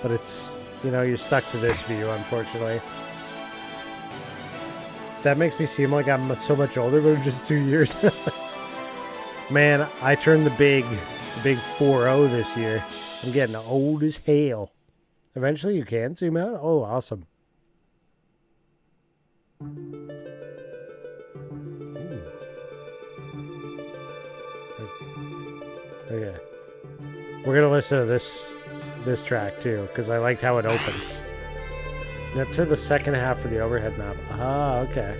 But it's, you know, you're stuck to this view, unfortunately. That makes me seem like I'm so much older, but I'm just 2 years. Man, I turned the big 4-0 this year. I'm getting old as hell. Eventually you can zoom out? Oh, awesome. Okay. We're gonna listen to this track too, because I liked how it opened. Now to the second half of the overhead map. Ah, okay.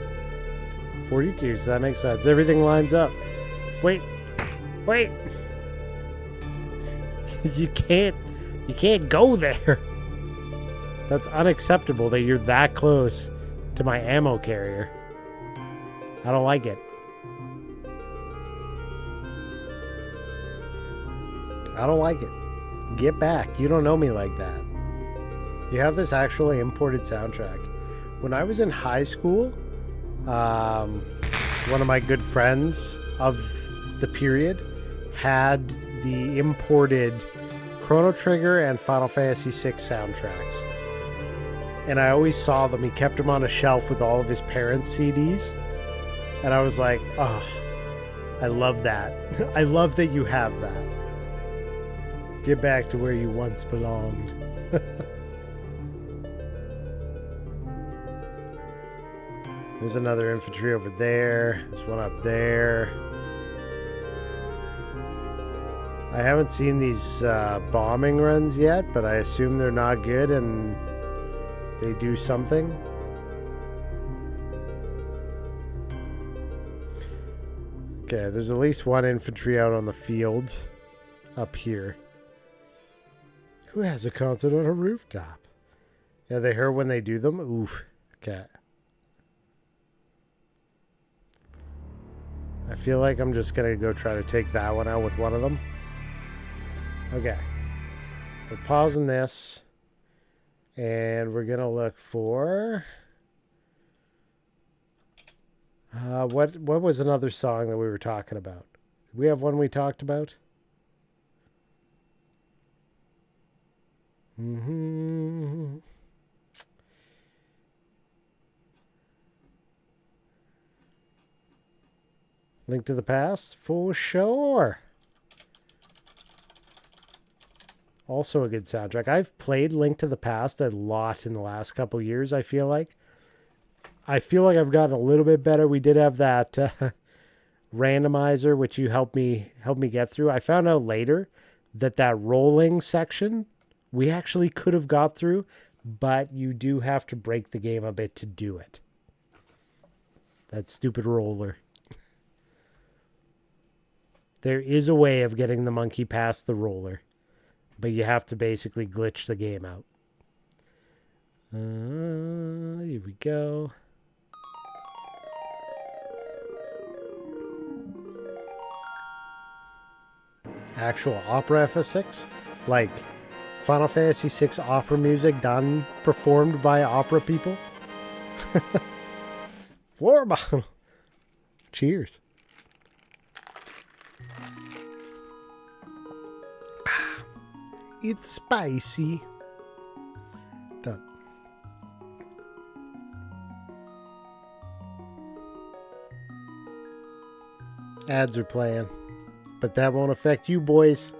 42, so that makes sense. Everything lines up. Wait. You can't go there. That's unacceptable that you're that close to my ammo carrier. I don't like it. I don't like it. Get back. You don't know me like that. You have this actually imported soundtrack. When I was in high school, one of my good friends of the period had the imported Chrono Trigger and Final Fantasy VI soundtracks. And I always saw them. He kept them on a shelf with all of his parents' CDs. And I was like, oh, I love that. I love that you have that. Get back to where you once belonged. There's another infantry over there. There's one up there. I haven't seen these bombing runs yet, but I assume they're not good and they do something. Okay, there's at least one infantry out on the field up here. Who has a concert on a rooftop? Yeah, they heard when they do them? Oof. Okay. I feel like I'm just going to go try to take that one out with one of them. Okay. We're pausing this. And we're going to look for... what was another song that we were talking about? Did we have one we talked about? Mm-hmm. Link to the Past, for sure. Also a good soundtrack. I've played Link to the Past a lot in the last couple years, I feel like. I've gotten a little bit better. We did have that randomizer, which you helped me get through. I found out later that rolling section we actually could have got through, but you do have to break the game a bit to do it. That stupid roller. There is a way of getting the monkey past the roller, but you have to basically glitch the game out. Here we go. Actual opera FF6, like Final Fantasy VI opera music performed by opera people. Floor bottle. Cheers. It's spicy. Done. Ads are playing. But that won't affect you, boys.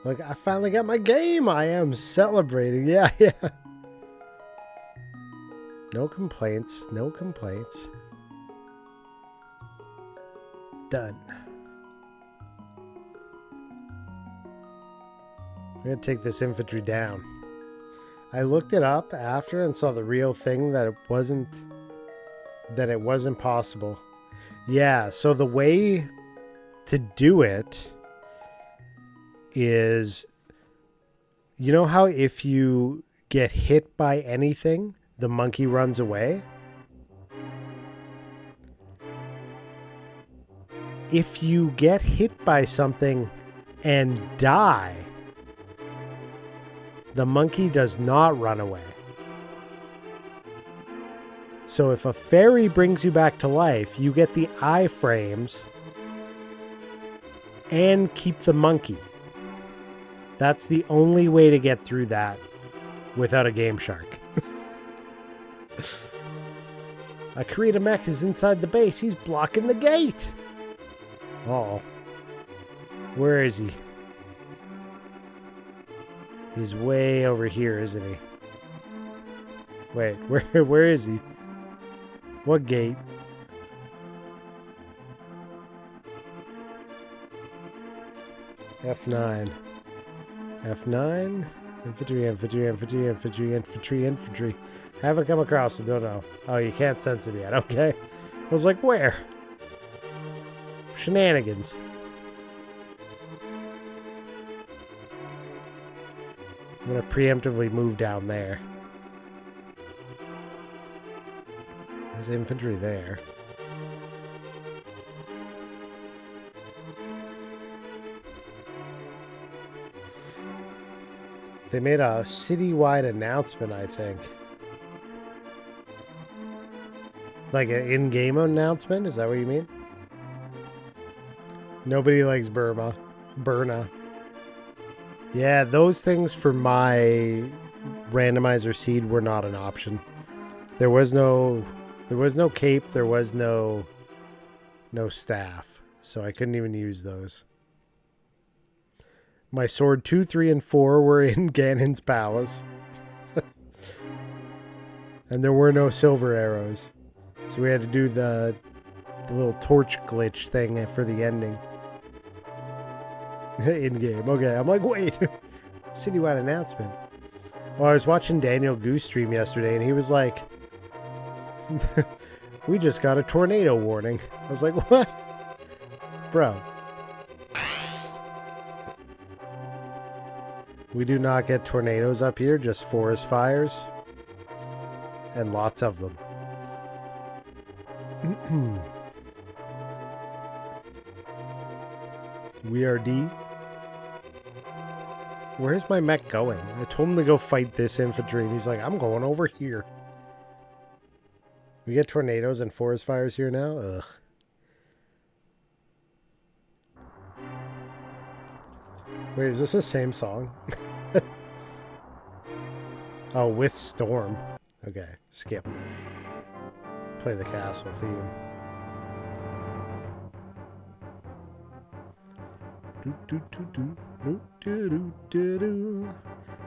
Look, I finally got my game. I am celebrating. Yeah. No complaints. No complaints. Done. I'm going to take this infantry down. I looked it up after and saw the real thing that it wasn't possible. Yeah, so the way to do it is, you know how if you get hit by anything, the monkey runs away? If you get hit by something and die, the monkey does not run away. So if a fairy brings you back to life, you get the iframes and keep the monkey. That's the only way to get through that without a Game Shark. Akirita Mech is inside the base. He's blocking the gate. Uh-oh. Where is he? He's way over here, isn't he? Wait, where is he? What gate? F9. F9? Infantry. Haven't come across him, don't know. Oh, you can't sense him yet, okay. I was like, where? Shenanigans. I'm going to preemptively move down there. There's infantry there. They made a citywide announcement, I think. Like an in-game announcement? Is that what you mean? Nobody likes Burma. Burna. Yeah, those things for my randomizer seed were not an option. There was no cape, there was no staff, so I couldn't even use those. My sword 2, 3, and 4 were in Ganon's palace. And there were no silver arrows. So we had to do the little torch glitch thing for the ending. In-game. Okay, I'm like, wait. Citywide announcement. Well, I was watching Daniel Goose stream yesterday, and he was like, we just got a tornado warning. I was like, what? Bro. We do not get tornadoes up here, just forest fires. And lots of them. We are D. Where's my mech going? I told him to go fight this infantry, and he's like, I'm going over here. We get tornadoes and forest fires here now? Ugh. Wait, is this the same song? Oh, with Storm. Okay, skip. Play the castle theme.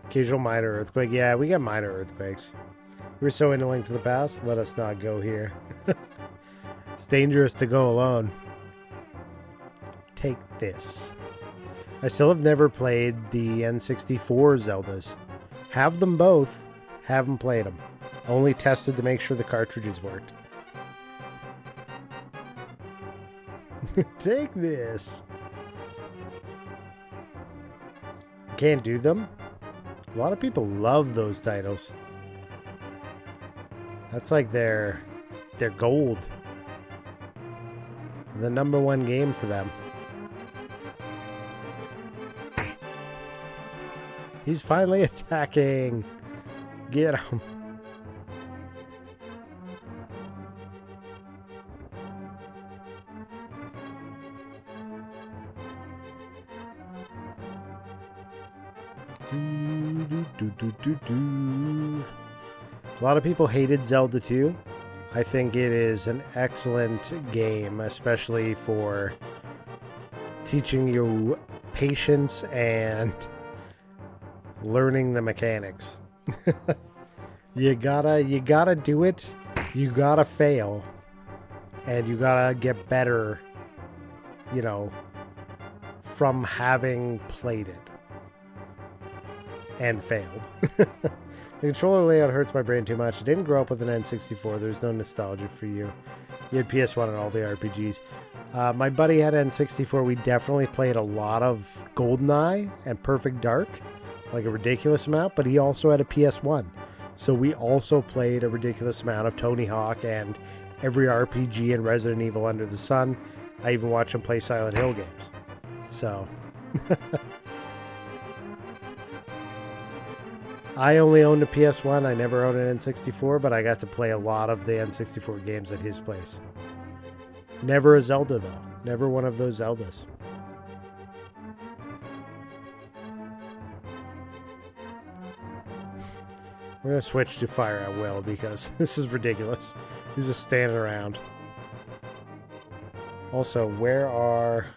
Occasional minor earthquake. Yeah, we get minor earthquakes. We're so into Link to the Past. Let us not go here. It's dangerous to go alone. Take this. I still have never played the N64 Zeldas. Have them both. Haven't played them. Only tested to make sure the cartridges worked. Take this. Can't do them. A lot of people love those titles. That's like their gold. The #1 game for them. He's finally attacking. Get him. A lot of people hated Zelda 2. I think it is an excellent game, especially for teaching you patience and learning the mechanics. You gotta do it, you gotta fail, and you gotta get better, you know, from having played it and failed. The controller layout hurts my brain too much. I didn't grow up with an N64. There's no nostalgia for you. You had PS1 and all the RPGs. My buddy had N64. We definitely played a lot of GoldenEye and Perfect Dark, like a ridiculous amount, but he also had a PS1. So we also played a ridiculous amount of Tony Hawk and every RPG and Resident Evil under the sun. I even watched him play Silent Hill games. So... I only owned a PS1. I never owned an N64, but I got to play a lot of the N64 games at his place. Never a Zelda, though. Never one of those Zeldas. We're going to switch to Fire at Will because this is ridiculous. He's just standing around. Also, where are...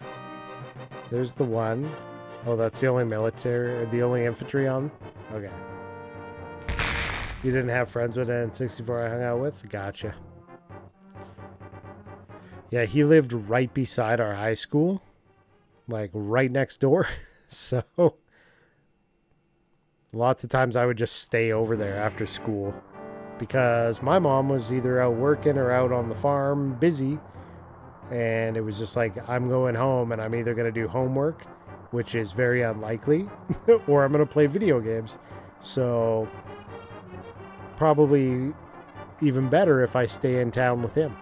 There's the one. Oh, that's the only military, the only infantry on? Okay. You didn't have friends with an N64 I hung out with? Gotcha. Yeah, he lived right beside our high school. Like, right next door. So, lots of times I would just stay over there after school. Because my mom was either out working or out on the farm, busy. And it was just like, I'm going home and I'm either going to do homework, which is very unlikely, or I'm going to play video games. So... probably even better if I stay in town with him.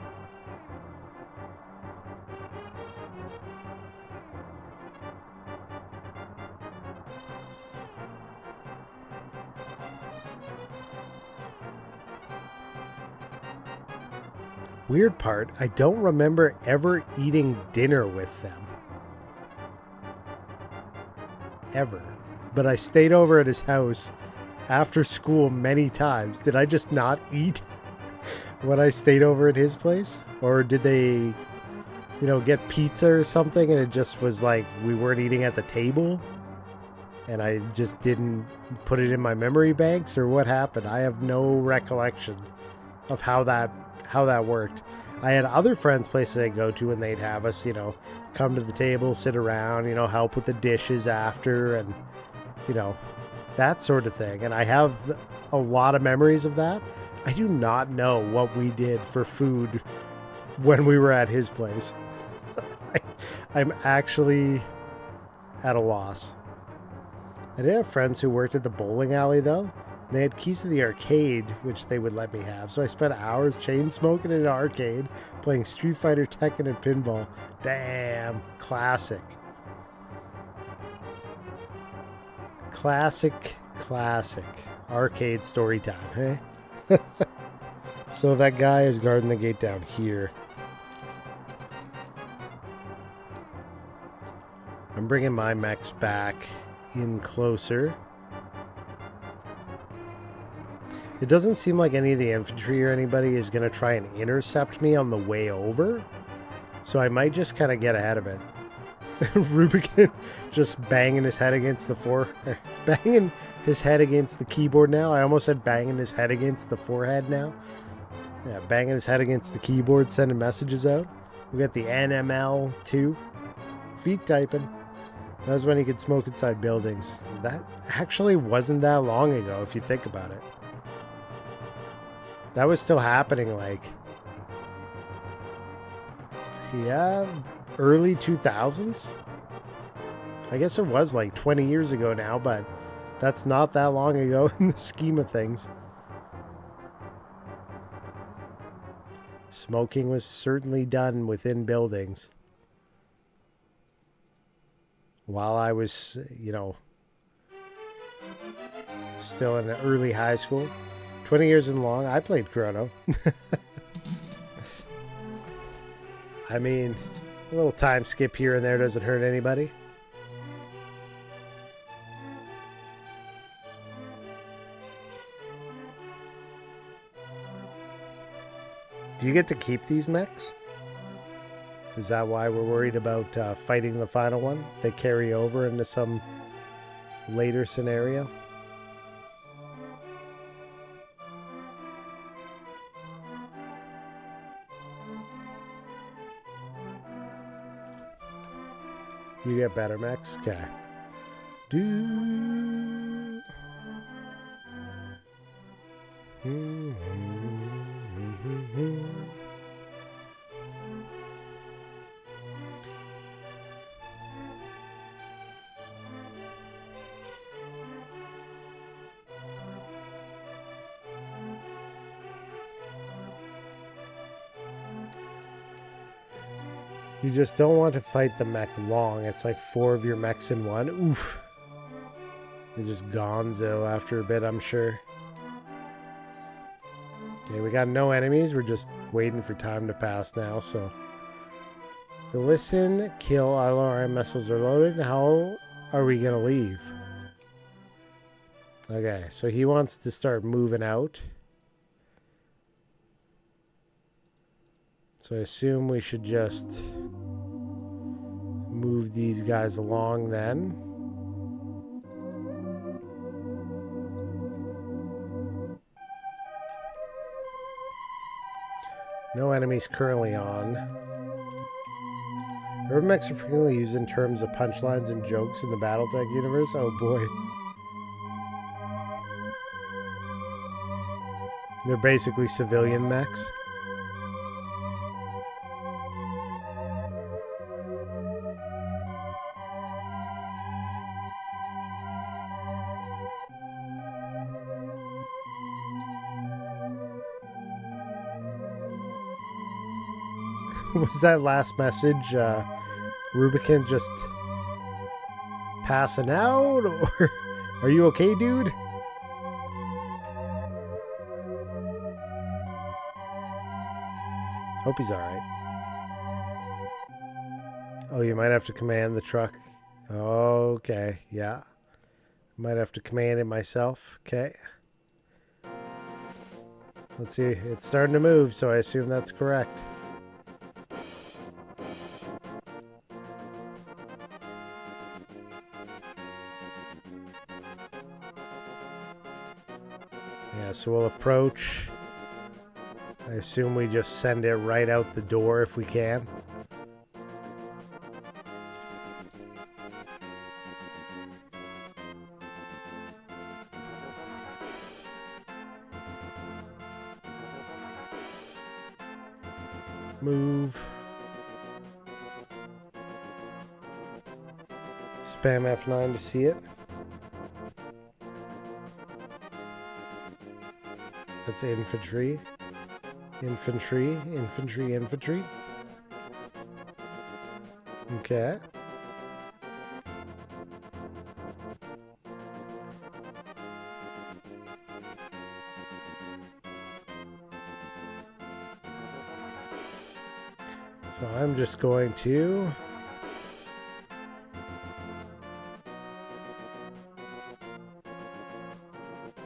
Weird part, I don't remember ever eating dinner with them. Ever. But I stayed over at his house after school many times. Did I just not eat when I stayed over at his place? Or did they, you know, get pizza or something and it just was like we weren't eating at the table? And I just didn't put it in my memory banks, or what happened? I have no recollection of how that worked. I had other friends' places I'd go to and they'd have us, you know, come to the table, sit around, you know, help with the dishes after, and, you know, that sort of thing. And I have a lot of memories of that. I do not know what we did for food when we were at his place. I'm actually at a loss. I did have friends who worked at the bowling alley, though. They had keys to the arcade, which they would let me have. So I spent hours chain smoking in an arcade, playing Street Fighter, Tekken, and pinball. Damn, classic. Classic arcade story time, eh? So that guy is guarding the gate down here. I'm bringing my mechs back in closer. It doesn't seem like any of the infantry or anybody is going to try and intercept me on the way over. So I might just kind of get ahead of it. Rubicon just banging his head against banging his head against the keyboard now. I almost said banging his head against the forehead now. Yeah, banging his head against the keyboard, sending messages out. We got the NML2. Feet typing. That was when he could smoke inside buildings. That actually wasn't that long ago, if you think about it. That was still happening, like... yeah, early 2000s? I guess it was like 20 years ago now, but that's not that long ago in the scheme of things. Smoking was certainly done within buildings. While I was, you know, still in early high school. 20 years and long, I played Chrono. I mean, a little time skip here and there doesn't hurt anybody. Do you get to keep these mechs? Is that why we're worried about fighting the final one? They carry over into some later scenario? You get better mechs? Okay. You just don't want to fight the mech long. It's like 4 of your mechs in one. Oof. They just gonzo after a bit, I'm sure. Okay, we got no enemies. We're just waiting for time to pass now, so... The listen, kill, LRM missiles are loaded. How are we going to leave? Okay, so he wants to start moving out. So I assume we should just move these guys along then. No enemies currently on. Urban mechs are frequently used in terms of punchlines and jokes in the Battletech universe. Oh boy. They're basically civilian mechs. Was that last message Rubicon just passing out, or are you okay, dude? Hope he's alright. Oh, you might have to command the truck. Okay, yeah. Might have to command it myself. Okay. Let's see. It's starting to move, so I assume that's correct. Yeah, so we'll approach. I assume we just send it right out the door if we can. Move. Spam F9 to see it. That's infantry. Infantry, infantry, infantry. Okay. So I'm just going to...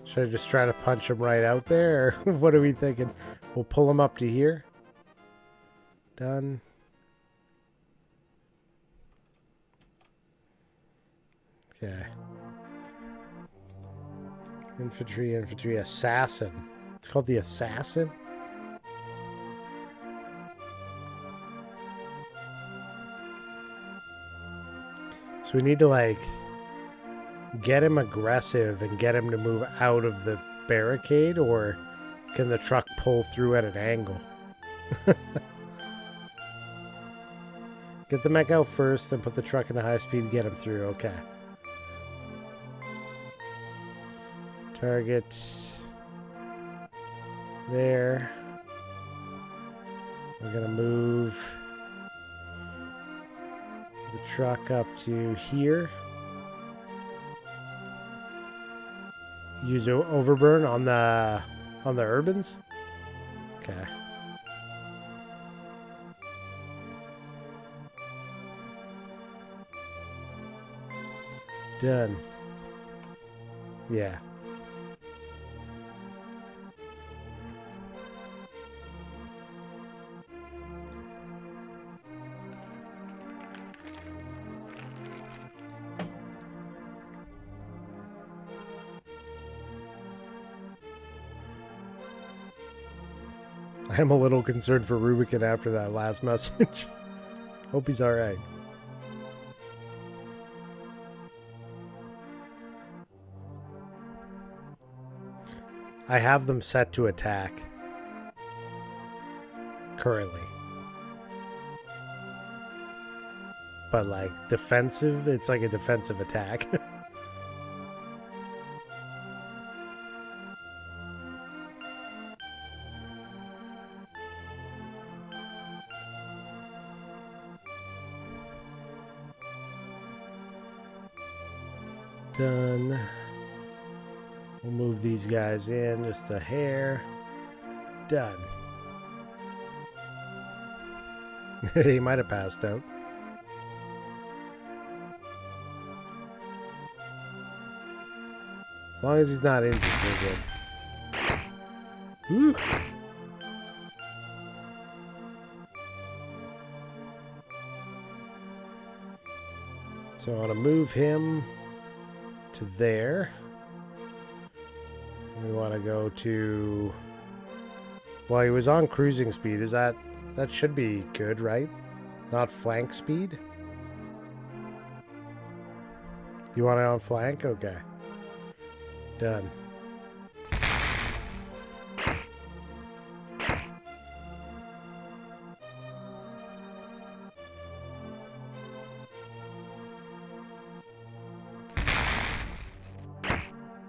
Should I just try to punch him right out there? Or what are we thinking? We'll pull him up to here. Done. Okay. Infantry, assassin. It's called the assassin? So we need to, like, get him aggressive and get him to move out of the barricade, or can the truck pull through at an angle? Get the mech out first, then put the truck in a high speed, get him through. Okay. Target there. We're gonna move the truck up to here. Use overburn on the urbans. Okay. Done. Yeah. I am a little concerned for Rubicon after that last message. Hope he's alright. I have them set to attack. Currently. But like defensive, it's like a defensive attack. Done. We'll move these guys in just a hair. Done. He might have passed out. As long as he's not injured, we're good. Woo. So I want to move him to there. We want to go to... Well, he was on cruising speed. Is that should be good, right? Not flank speed? You want it on flank? Okay. Done.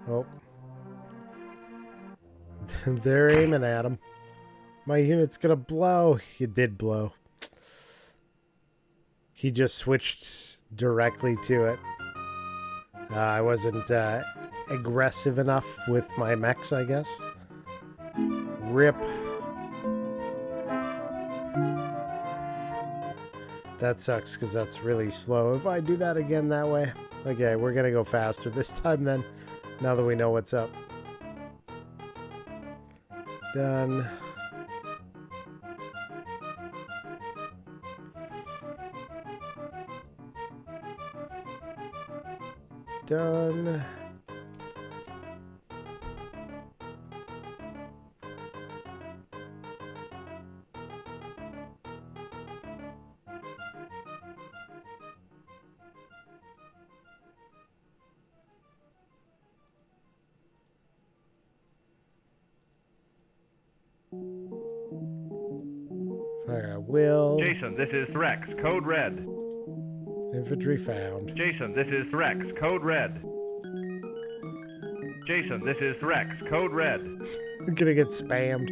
Oh. They're aiming at him. My unit's gonna blow. He did blow. He just switched directly to it. I wasn't aggressive enough with my mechs, I guess. Rip. That sucks because that's really slow. If I do that again that way. Okay, we're gonna go faster this time then. Now that we know what's up. Done. Done. Fire at will. Jason, this is Rex, code red. Infantry found. Jason, this is Rex, code red. Jason, this is Rex, code red. I'm gonna get spammed.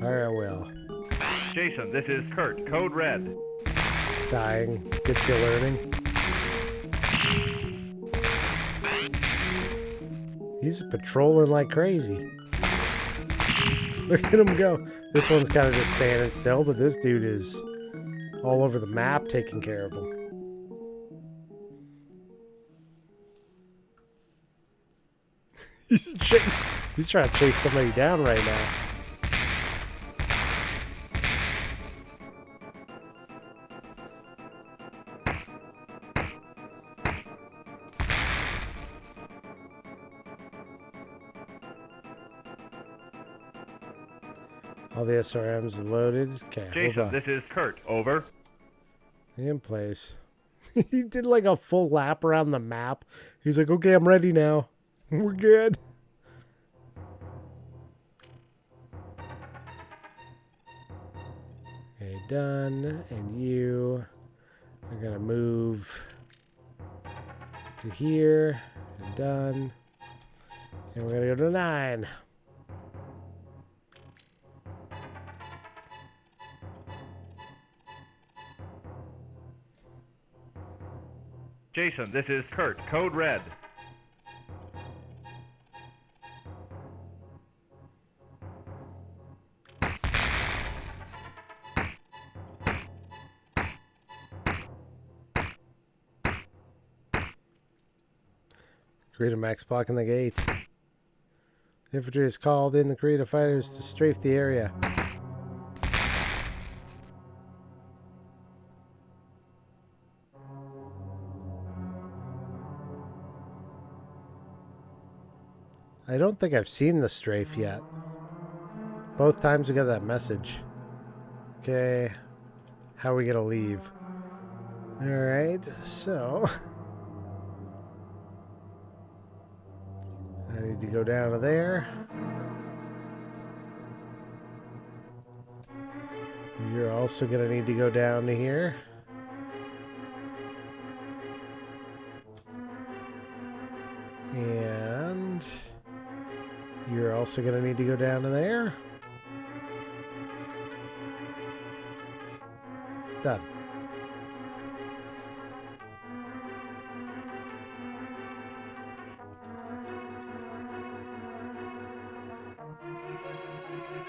Fire at will. Jason, this is Kurt, code red. Dying. Gets you learning. He's patrolling like crazy. Look at him go. This one's kind of just standing still, but this dude is all over the map taking care of him. He's trying to chase somebody down right now. All the SRMs are loaded. Okay, hold Jason, on. this is Kurt. Over. In place. He did like a full lap around the map. He's like, okay, I'm ready now. We're good. Okay, done. And you are going to move to here. And done. And we're going to go to 9. Jason, this is Kurt. Code red. Creator Max blocking the gate. The infantry has called in the Creator fighters to strafe the area. I don't think I've seen the strafe yet. Both times we got that message. Okay. How are we gonna leave? Alright, so I need to go down to there. You're also gonna need to go down to here. And you're also going to need to go down to there. Done.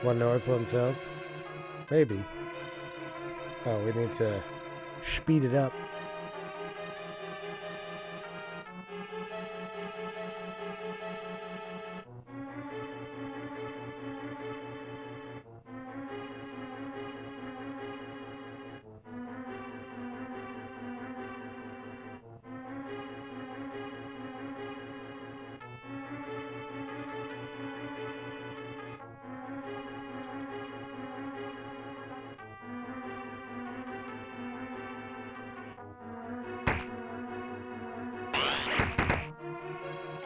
One north, one south. Maybe. Oh, we need to speed it up.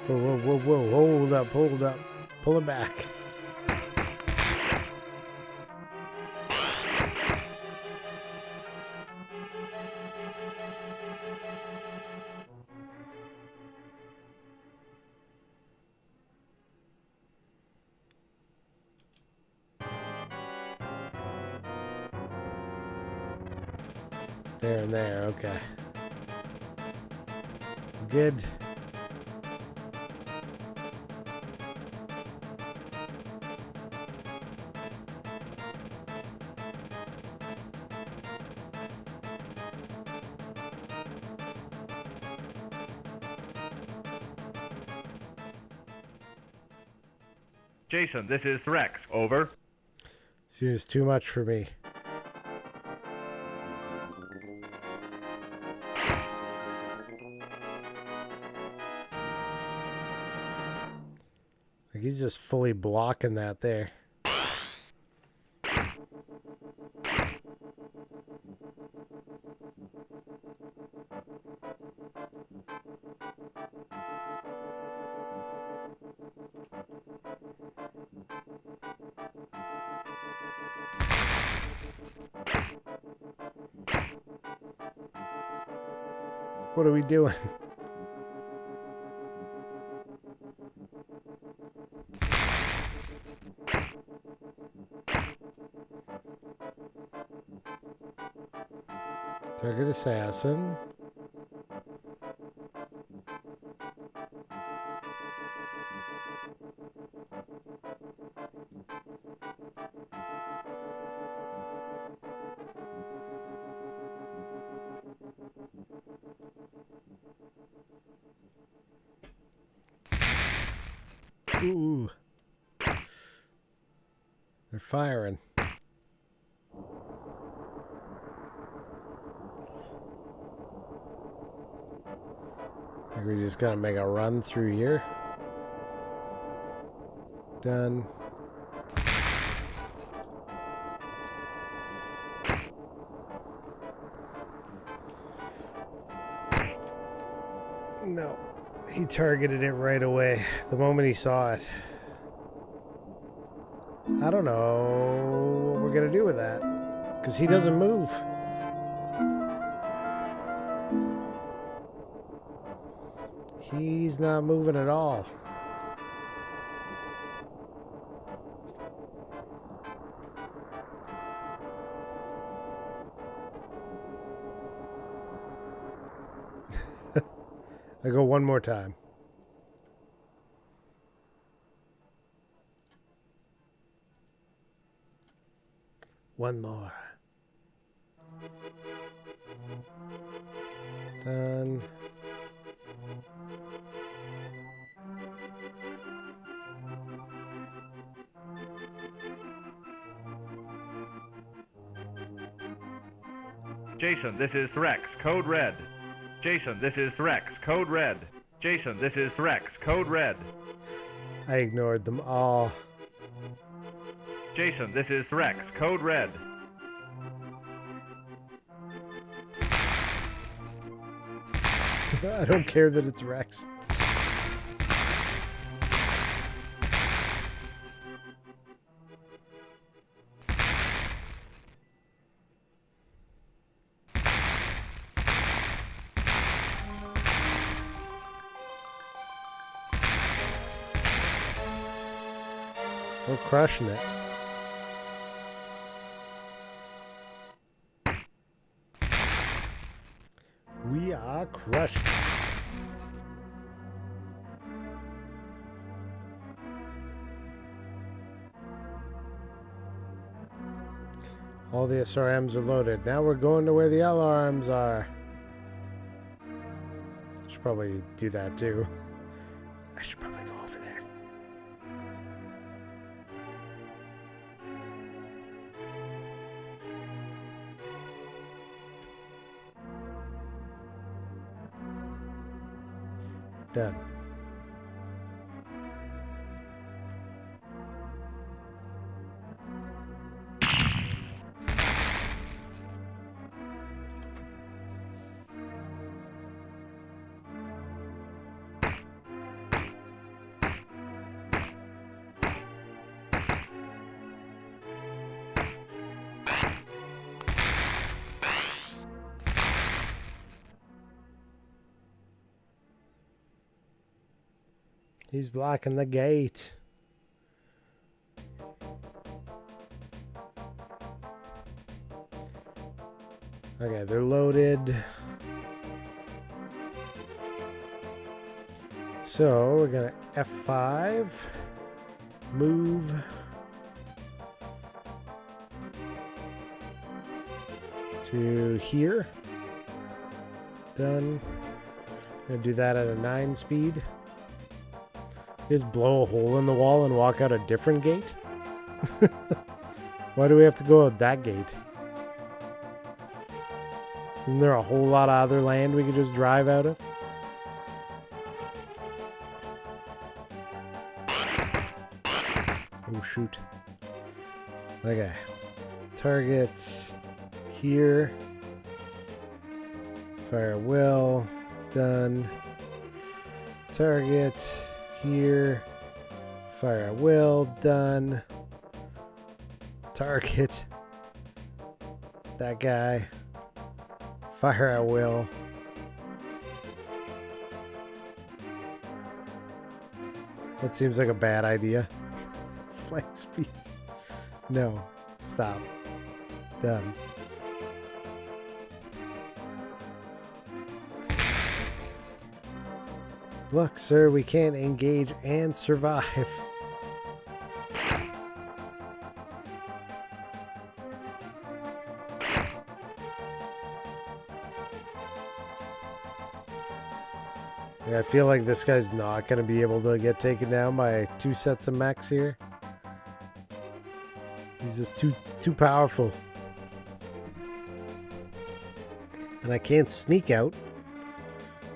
Whoa, whoa, whoa, whoa, hold up, hold up. Pull it back. There and there, okay. Good. Jason, this is Rex. Over. Seems too much for me. Like he's just fully blocking that there. What are we doing? Target assassin. Ooh. They're firing. I think we just gotta make a run through here. No. He targeted it right away the moment he saw it. I don't know what we're going to do with that. Because he doesn't move. He's not moving at all. I go one more time. One more. Done. Jason, this is Threx, code red. Jason, this is Threx, code red. Jason, this is Threx, code red. I ignored them all. Jason, this is Threx, code red. I don't care that it's Rex. We're crushing it. We are crushing it. All the SRMs are loaded. Now we're going to where the LRMs are. Should probably do that too. I should probably go over there. Done. He's blocking the gate. Okay, they're loaded. So we're gonna F5, move. To here. Done. Gonna do that at a 9 speed. Just blow a hole in the wall and walk out a different gate? Why do we have to go out that gate? Isn't there a whole lot of other land we could just drive out of? Oh shoot. Okay. Targets here. Fire at will. Done. Target here. Fire at will. Done. Target that guy. Fire at will. That seems like a bad idea. Flank speed. No. Stop. Done. Look, sir, we can't engage and survive. Yeah, I feel like this guy's not going to be able to get taken down by 2 sets of mechs here. He's just too powerful. And I can't sneak out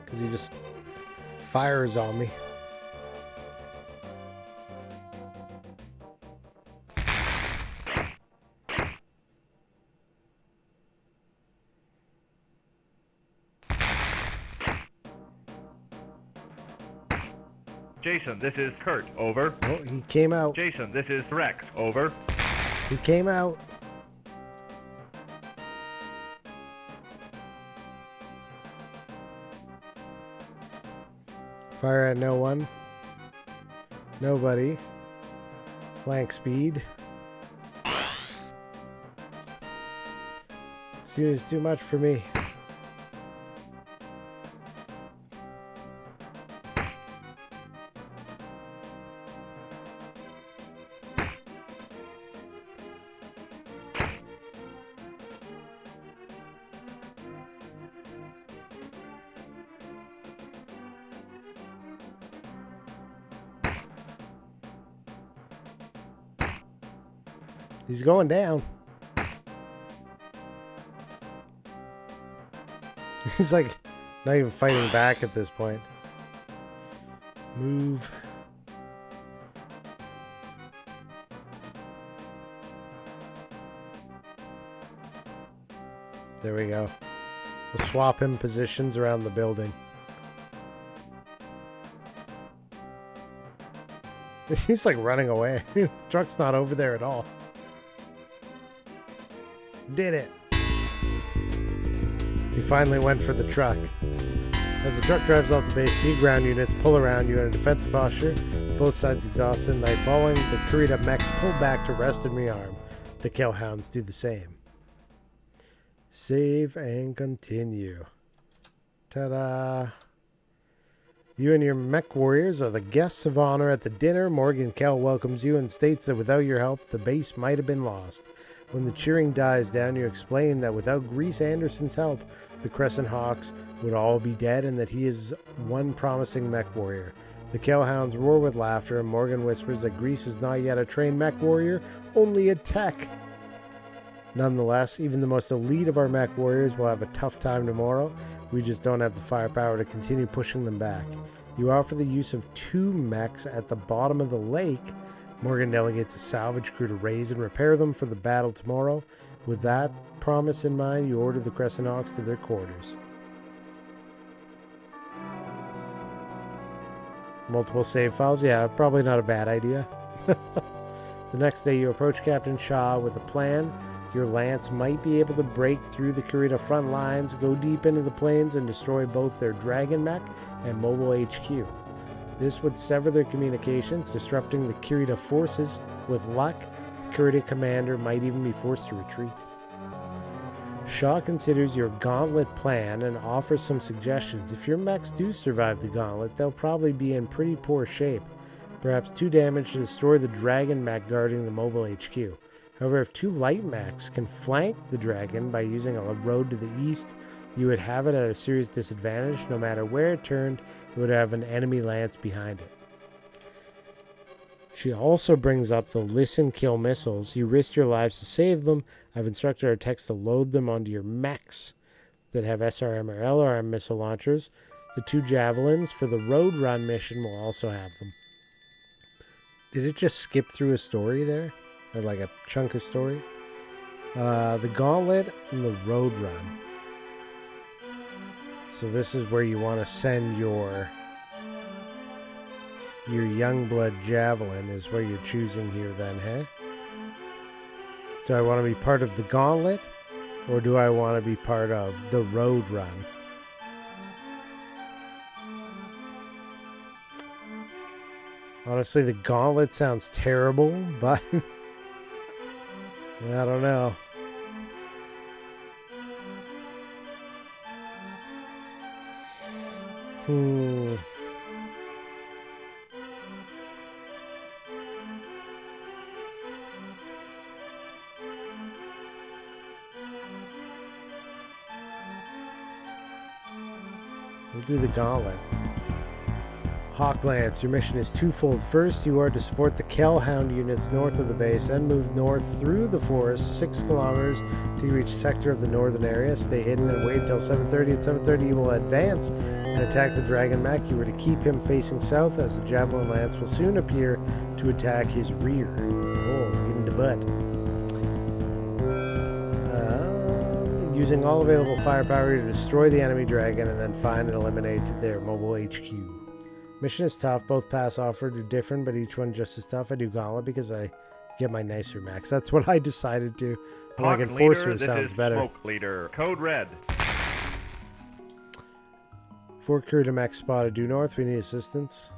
because he just fires on me. Jason, this is Kurt. Over. Oh, he came out. Jason, this is Rex. Over. He came out. Fire at no one. Nobody. Flank speed. It's too much for me. He's going down. He's like not even fighting back at this point. Move. There we go. We'll swap him positions around the building. He's like running away. The truck's not over there at all. Did it. He finally went for the truck. As the truck drives off the base, key ground units pull around you in a defensive posture. Both sides exhausted. Night falling, the Kurita mechs pull back to rest and rearm. The Killhounds do the same. Save and continue. Ta-da! You and your mech warriors are the guests of honor at the dinner. Morgan Kell welcomes you and states that without your help, the base might have been lost. When the cheering dies down, you explain that without Grease Anderson's help, the Crescent Hawks would all be dead and that he is one promising mech warrior. The Killhounds roar with laughter and Morgan whispers that Grease is not yet a trained mech warrior, only a tech. Nonetheless, even the most elite of our mech warriors will have a tough time tomorrow. We just don't have the firepower to continue pushing them back. You offer the use of 2 mechs at the bottom of the lake. Morgan delegates a salvage crew to raise and repair them for the battle tomorrow. With that promise in mind, you order the Crescent Hawks to their quarters. Multiple save files? Yeah, probably not a bad idea. The next day you approach Captain Shaw with a plan. Your Lance might be able to break through the Kurita front lines, go deep into the plains, and destroy both their Dragon Mech and Mobile HQ. This would sever their communications, disrupting the Kurita forces. With luck, the Kurita commander might even be forced to retreat. Shaw considers your gauntlet plan and offers some suggestions. If your mechs do survive the gauntlet, they'll probably be in pretty poor shape. Perhaps 2 damage to destroy the Dragon Mech guarding the Mobile HQ. However, if 2 light mechs can flank the Dragon by using a road to the east, you would have it at a serious disadvantage. No matter where it turned, it would have an enemy lance behind it. She also brings up the listen kill missiles. You risk your lives to save them. I've instructed our techs to load them onto your mechs that have SRM or LRM missile launchers. The 2 javelins for the road run mission will also have them. Did it just skip through a story there? Or like a chunk of story? The gauntlet and the road run. So this is where you want to send your Youngblood Javelin is where you're choosing here then, hey? Do I want to be part of the gauntlet? Or do I want to be part of the road run? Honestly, the gauntlet sounds terrible, but I don't know. We'll do the gauntlet. Hawklance, your mission is twofold. First, you are to support the Kellhound units north of the base, then move north through the forest 6 kilometers to reach a sector of the northern area. Stay hidden and wait until 7:30. At 7:30, you will advance and attack the Dragon Mech. You are to keep him facing south, as the Javelin Lance will soon appear to attack his rear. Oh, in the butt. Using all available firepower to destroy the enemy dragon and then find and eliminate their Mobile HQ. Mission is tough. Both pass offered are different, but each one just as tough. I do Gauntlet because I get my nicer mechs. That's what I decided to. I like Hawk Enforcer, leader, sounds this is better. Smoke leader. Code red. 4 crew to mech spotted due north. We need assistance.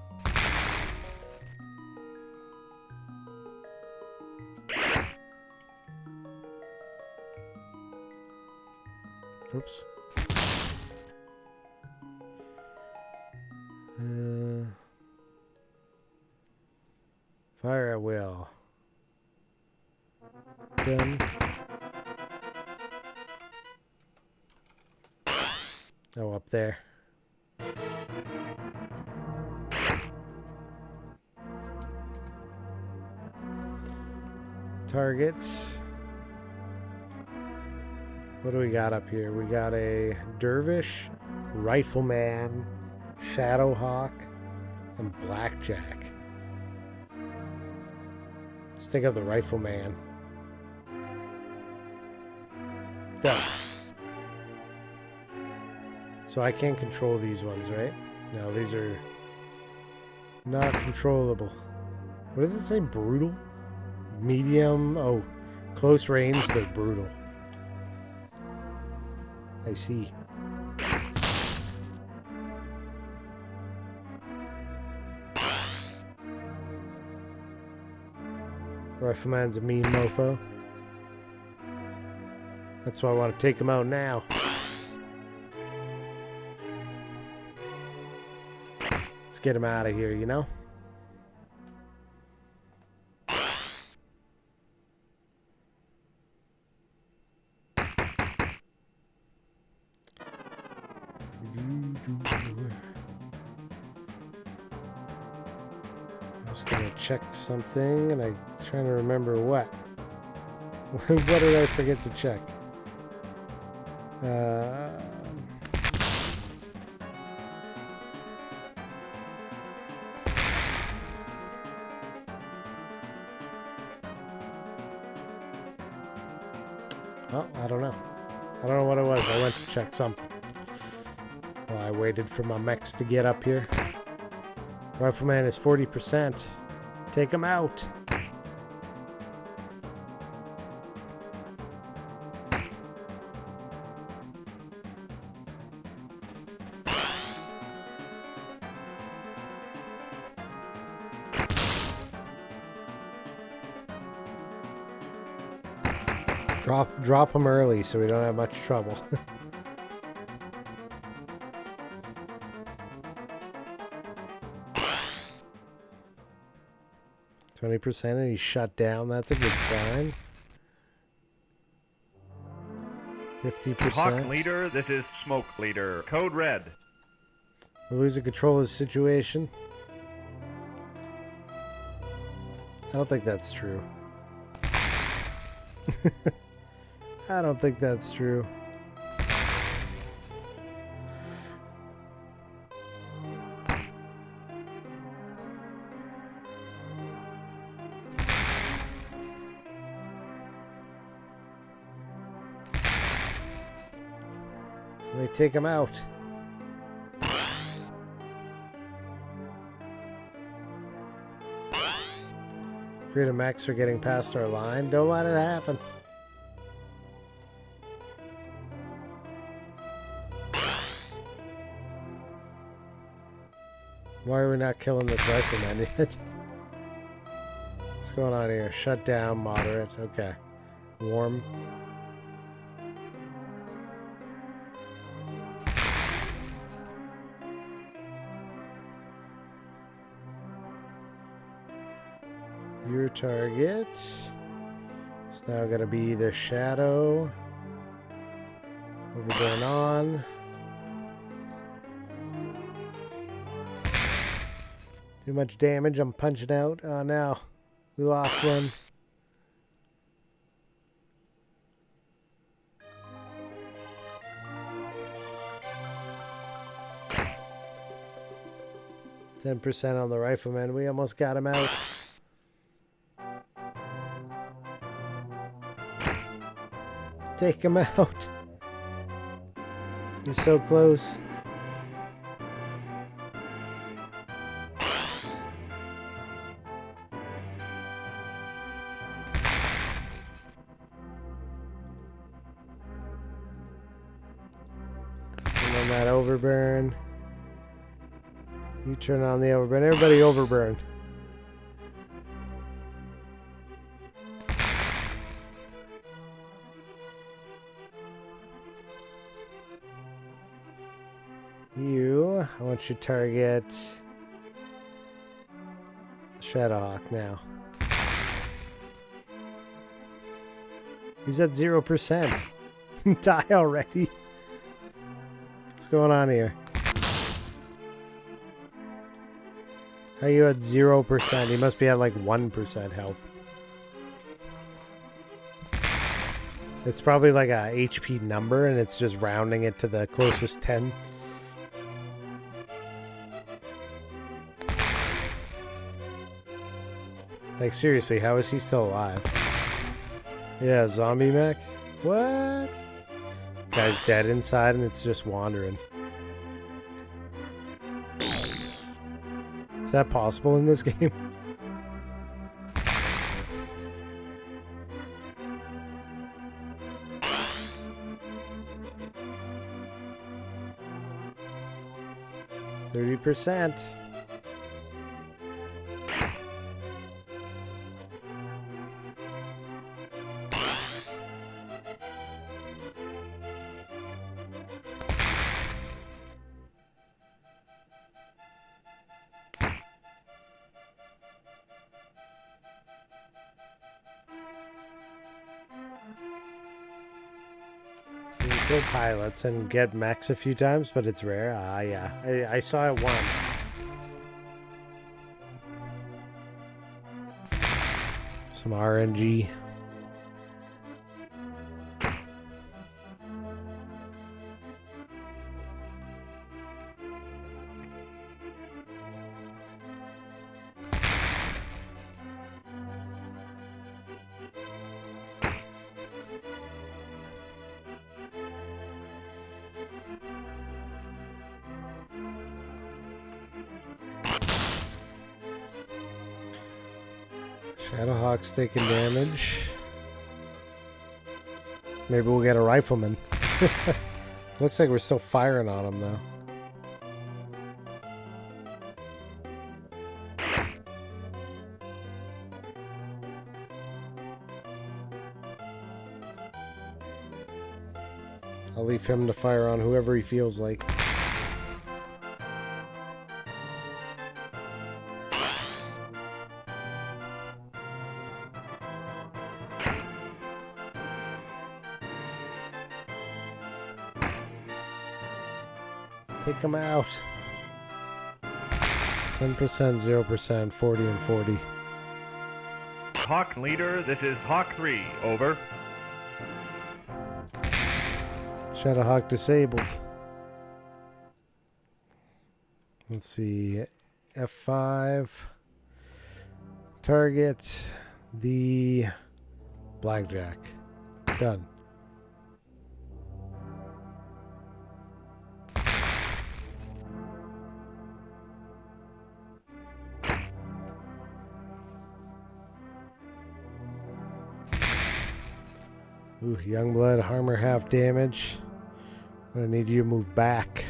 Oops. Fire at will. Done. Oh, up there. Targets. What do we got up here? We got a Dervish, Rifleman, Shadowhawk, and Blackjack. Let's take out the Rifleman. Done. So I can't control these ones, right? No, these are not controllable. What did it say? Brutal? Medium? Oh, close range, they're brutal. I see. Rifleman's a mean mofo. That's why I want to take him out now. Let's get him out of here, you know? I was gonna check something and I'm trying to remember what. What did I forget to check? Oh, I don't know. I don't know what it was. I went to check something. Well, I waited for my mechs to get up here. Rifleman is 40%. Take him out. Drop him early so we don't have much trouble. 20% and he's shut down. That's a good sign. 50%. Hawk leader, this is Smoke leader. Code red. We're losing control of the situation. I don't think that's true. I don't think that's true. So they take him out. Freedom Mechs are getting past our line. Don't let it happen. Why are we not killing this rifleman yet? What's going on here? Shut down, moderate. Okay. Warm. Your target is now going to be either Shadow, over there and on. Too much damage, I'm punching out. Oh no, we lost one. %10 on the rifleman, we almost got him out. Take him out. He's so close. on that overburn. You turn on the overburn. Everybody overburn. You, I want you to target Shadowhawk now. He's at 0%. Die already. What's going on here? How are you at 0%? He must be at like 1% health. It's probably like a HP number and it's just rounding it to the closest 10. Like seriously, how is he still alive? Yeah, zombie mech? What? Guy's dead inside and it's just wandering. Is that possible in this game? %. Kill pilots and get mechs a few times, but it's rare. Ah, yeah. I saw it once. Some RNG. Shadowhawk's taking damage. Maybe we'll get a rifleman. Looks like we're still firing on him though. I'll leave him to fire on whoever he feels like. Take him out. 10%, 0%, 40 and 40. Hawk leader, this is Hawk 3, over. Shadowhawk disabled. Let's see. F5. Target the blackjack. Done. Ooh, Youngblood, armor half damage. I'm gonna need you to move back.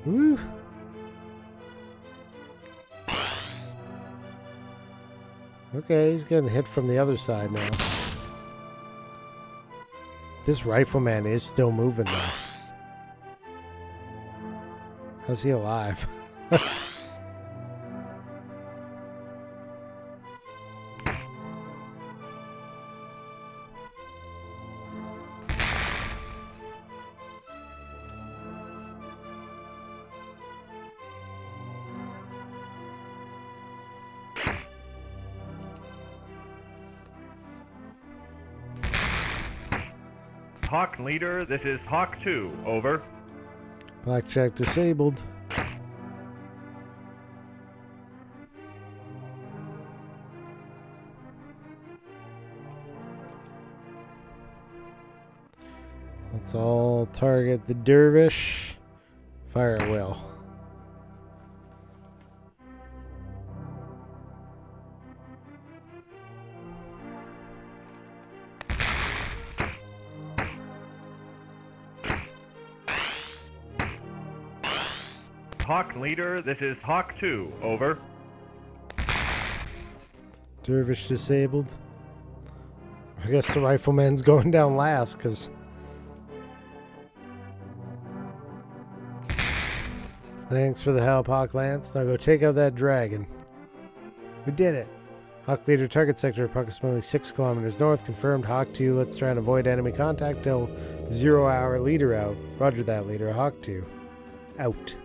Woo! Okay, he's getting hit from the other side now. This rifleman is still moving though. How's he alive? Hawk leader, this is Hawk 2, over. Blackjack disabled. Let's all target the dervish. Fire at will. Hawk leader, this is Hawk 2, over. Dervish disabled. I guess the rifleman's going down last, because... Thanks for the help, Hawk Lance. Now go take out that dragon. We did it. Hawk leader, target sector approximately 6 kilometers north. Confirmed. Hawk 2, let's try and avoid enemy contact till 0 hour. Leader out. Roger that, leader. Hawk 2. Out.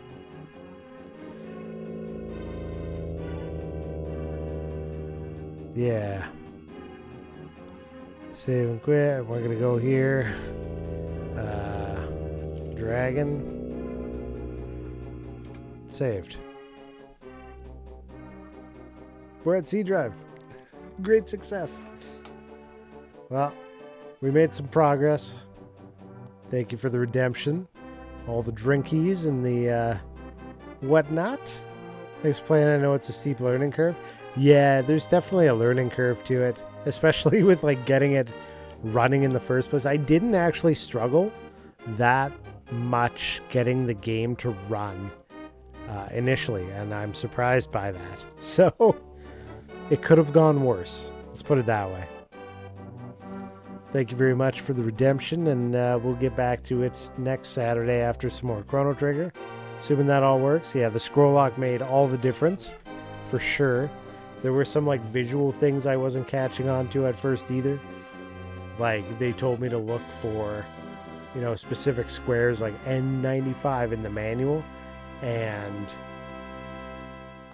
Yeah. Save and quit. We're gonna go here. Dragon. Saved. We're at C Drive. Great success. Well, we made some progress. Thank you for the redemption. All the drinkies and the whatnot. Thanks for playing. I know it's a steep learning curve. Yeah, there's definitely a learning curve to it, especially with like getting it running in the first place. I didn't actually struggle that much getting the game to run initially, and I'm surprised by that. So it could have gone worse. Let's put it that way. Thank you very much for the redemption, and we'll get back to it next Saturday after some more Chrono Trigger. Assuming that all works. Yeah, the scroll lock made all the difference, for sure. There were some like visual things I wasn't catching on to at first either. Like they told me to look for, you know, specific squares like N95 in the manual, and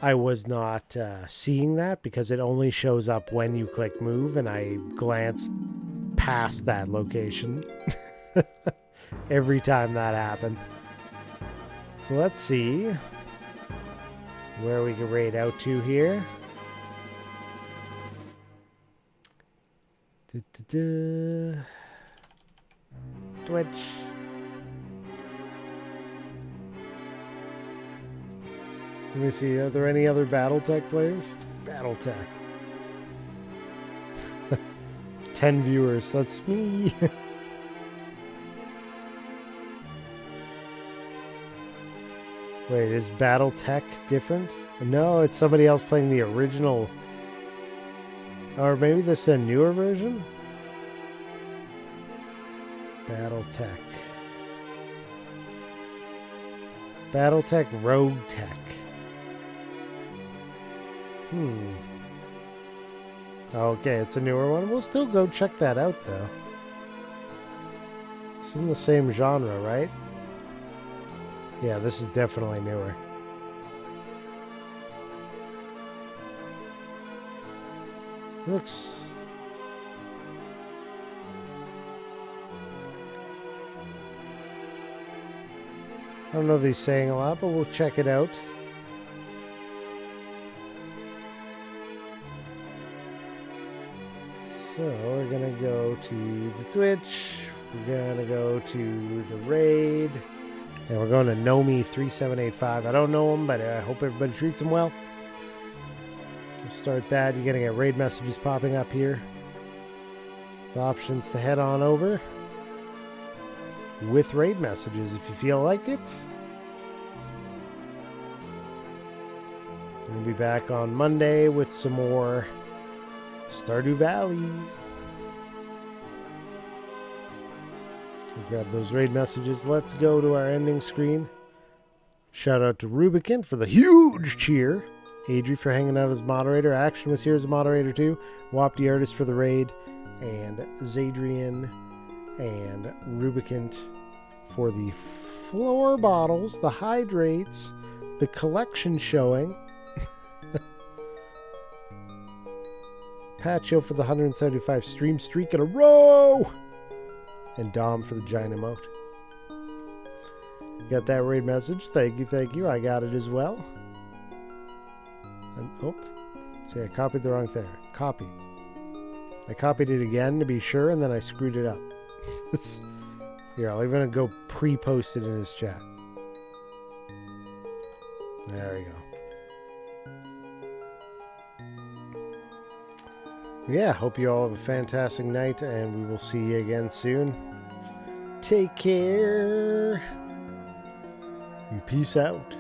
I was not seeing that because it only shows up when you click move, and I glanced past that location every time that happened. So let's see where we can raid out to here. Twitch. Let me see, are there any other Battletech players? Battletech. 10 viewers, that's me. Wait, is Battletech different? No, it's somebody else playing the original. Or maybe this is a newer version? Battletech. Battletech Rogue Tech. Okay, it's a newer one. We'll still go check that out, though. It's in the same genre, right? Yeah, this is definitely newer. It looks... I don't know if he's saying a lot, but we'll check it out. So we're gonna go to the Twitch, we're gonna go to the raid, and we're going to Nomi3785. I don't know him, but I hope everybody treats him well. We'll start that. You're gonna get raid messages popping up here. The options to head on over with raid messages if you feel like it. We'll be back on Monday with some more Stardew Valley. We'll grab those raid messages. Let's go to our ending screen. Shout out to Rubicon for the huge cheer. Adri for hanging out as moderator. Action was here as a moderator too. Wop the artist for the raid. And Zadrian and Rubicant for the floor bottles, the hydrates, the collection showing. Patcho for the 175 stream streak in a row. And Dom for the giant emote. Got that raid message. Thank you, thank you. I got it as well. And, oh, see, I copied the wrong thing. Copy. I copied it again to be sure, and then I screwed it up. Here, I'll even go pre-post it in his chat. There we go. Yeah, hope you all have a fantastic night, and we will see you again soon. Take care, and peace out.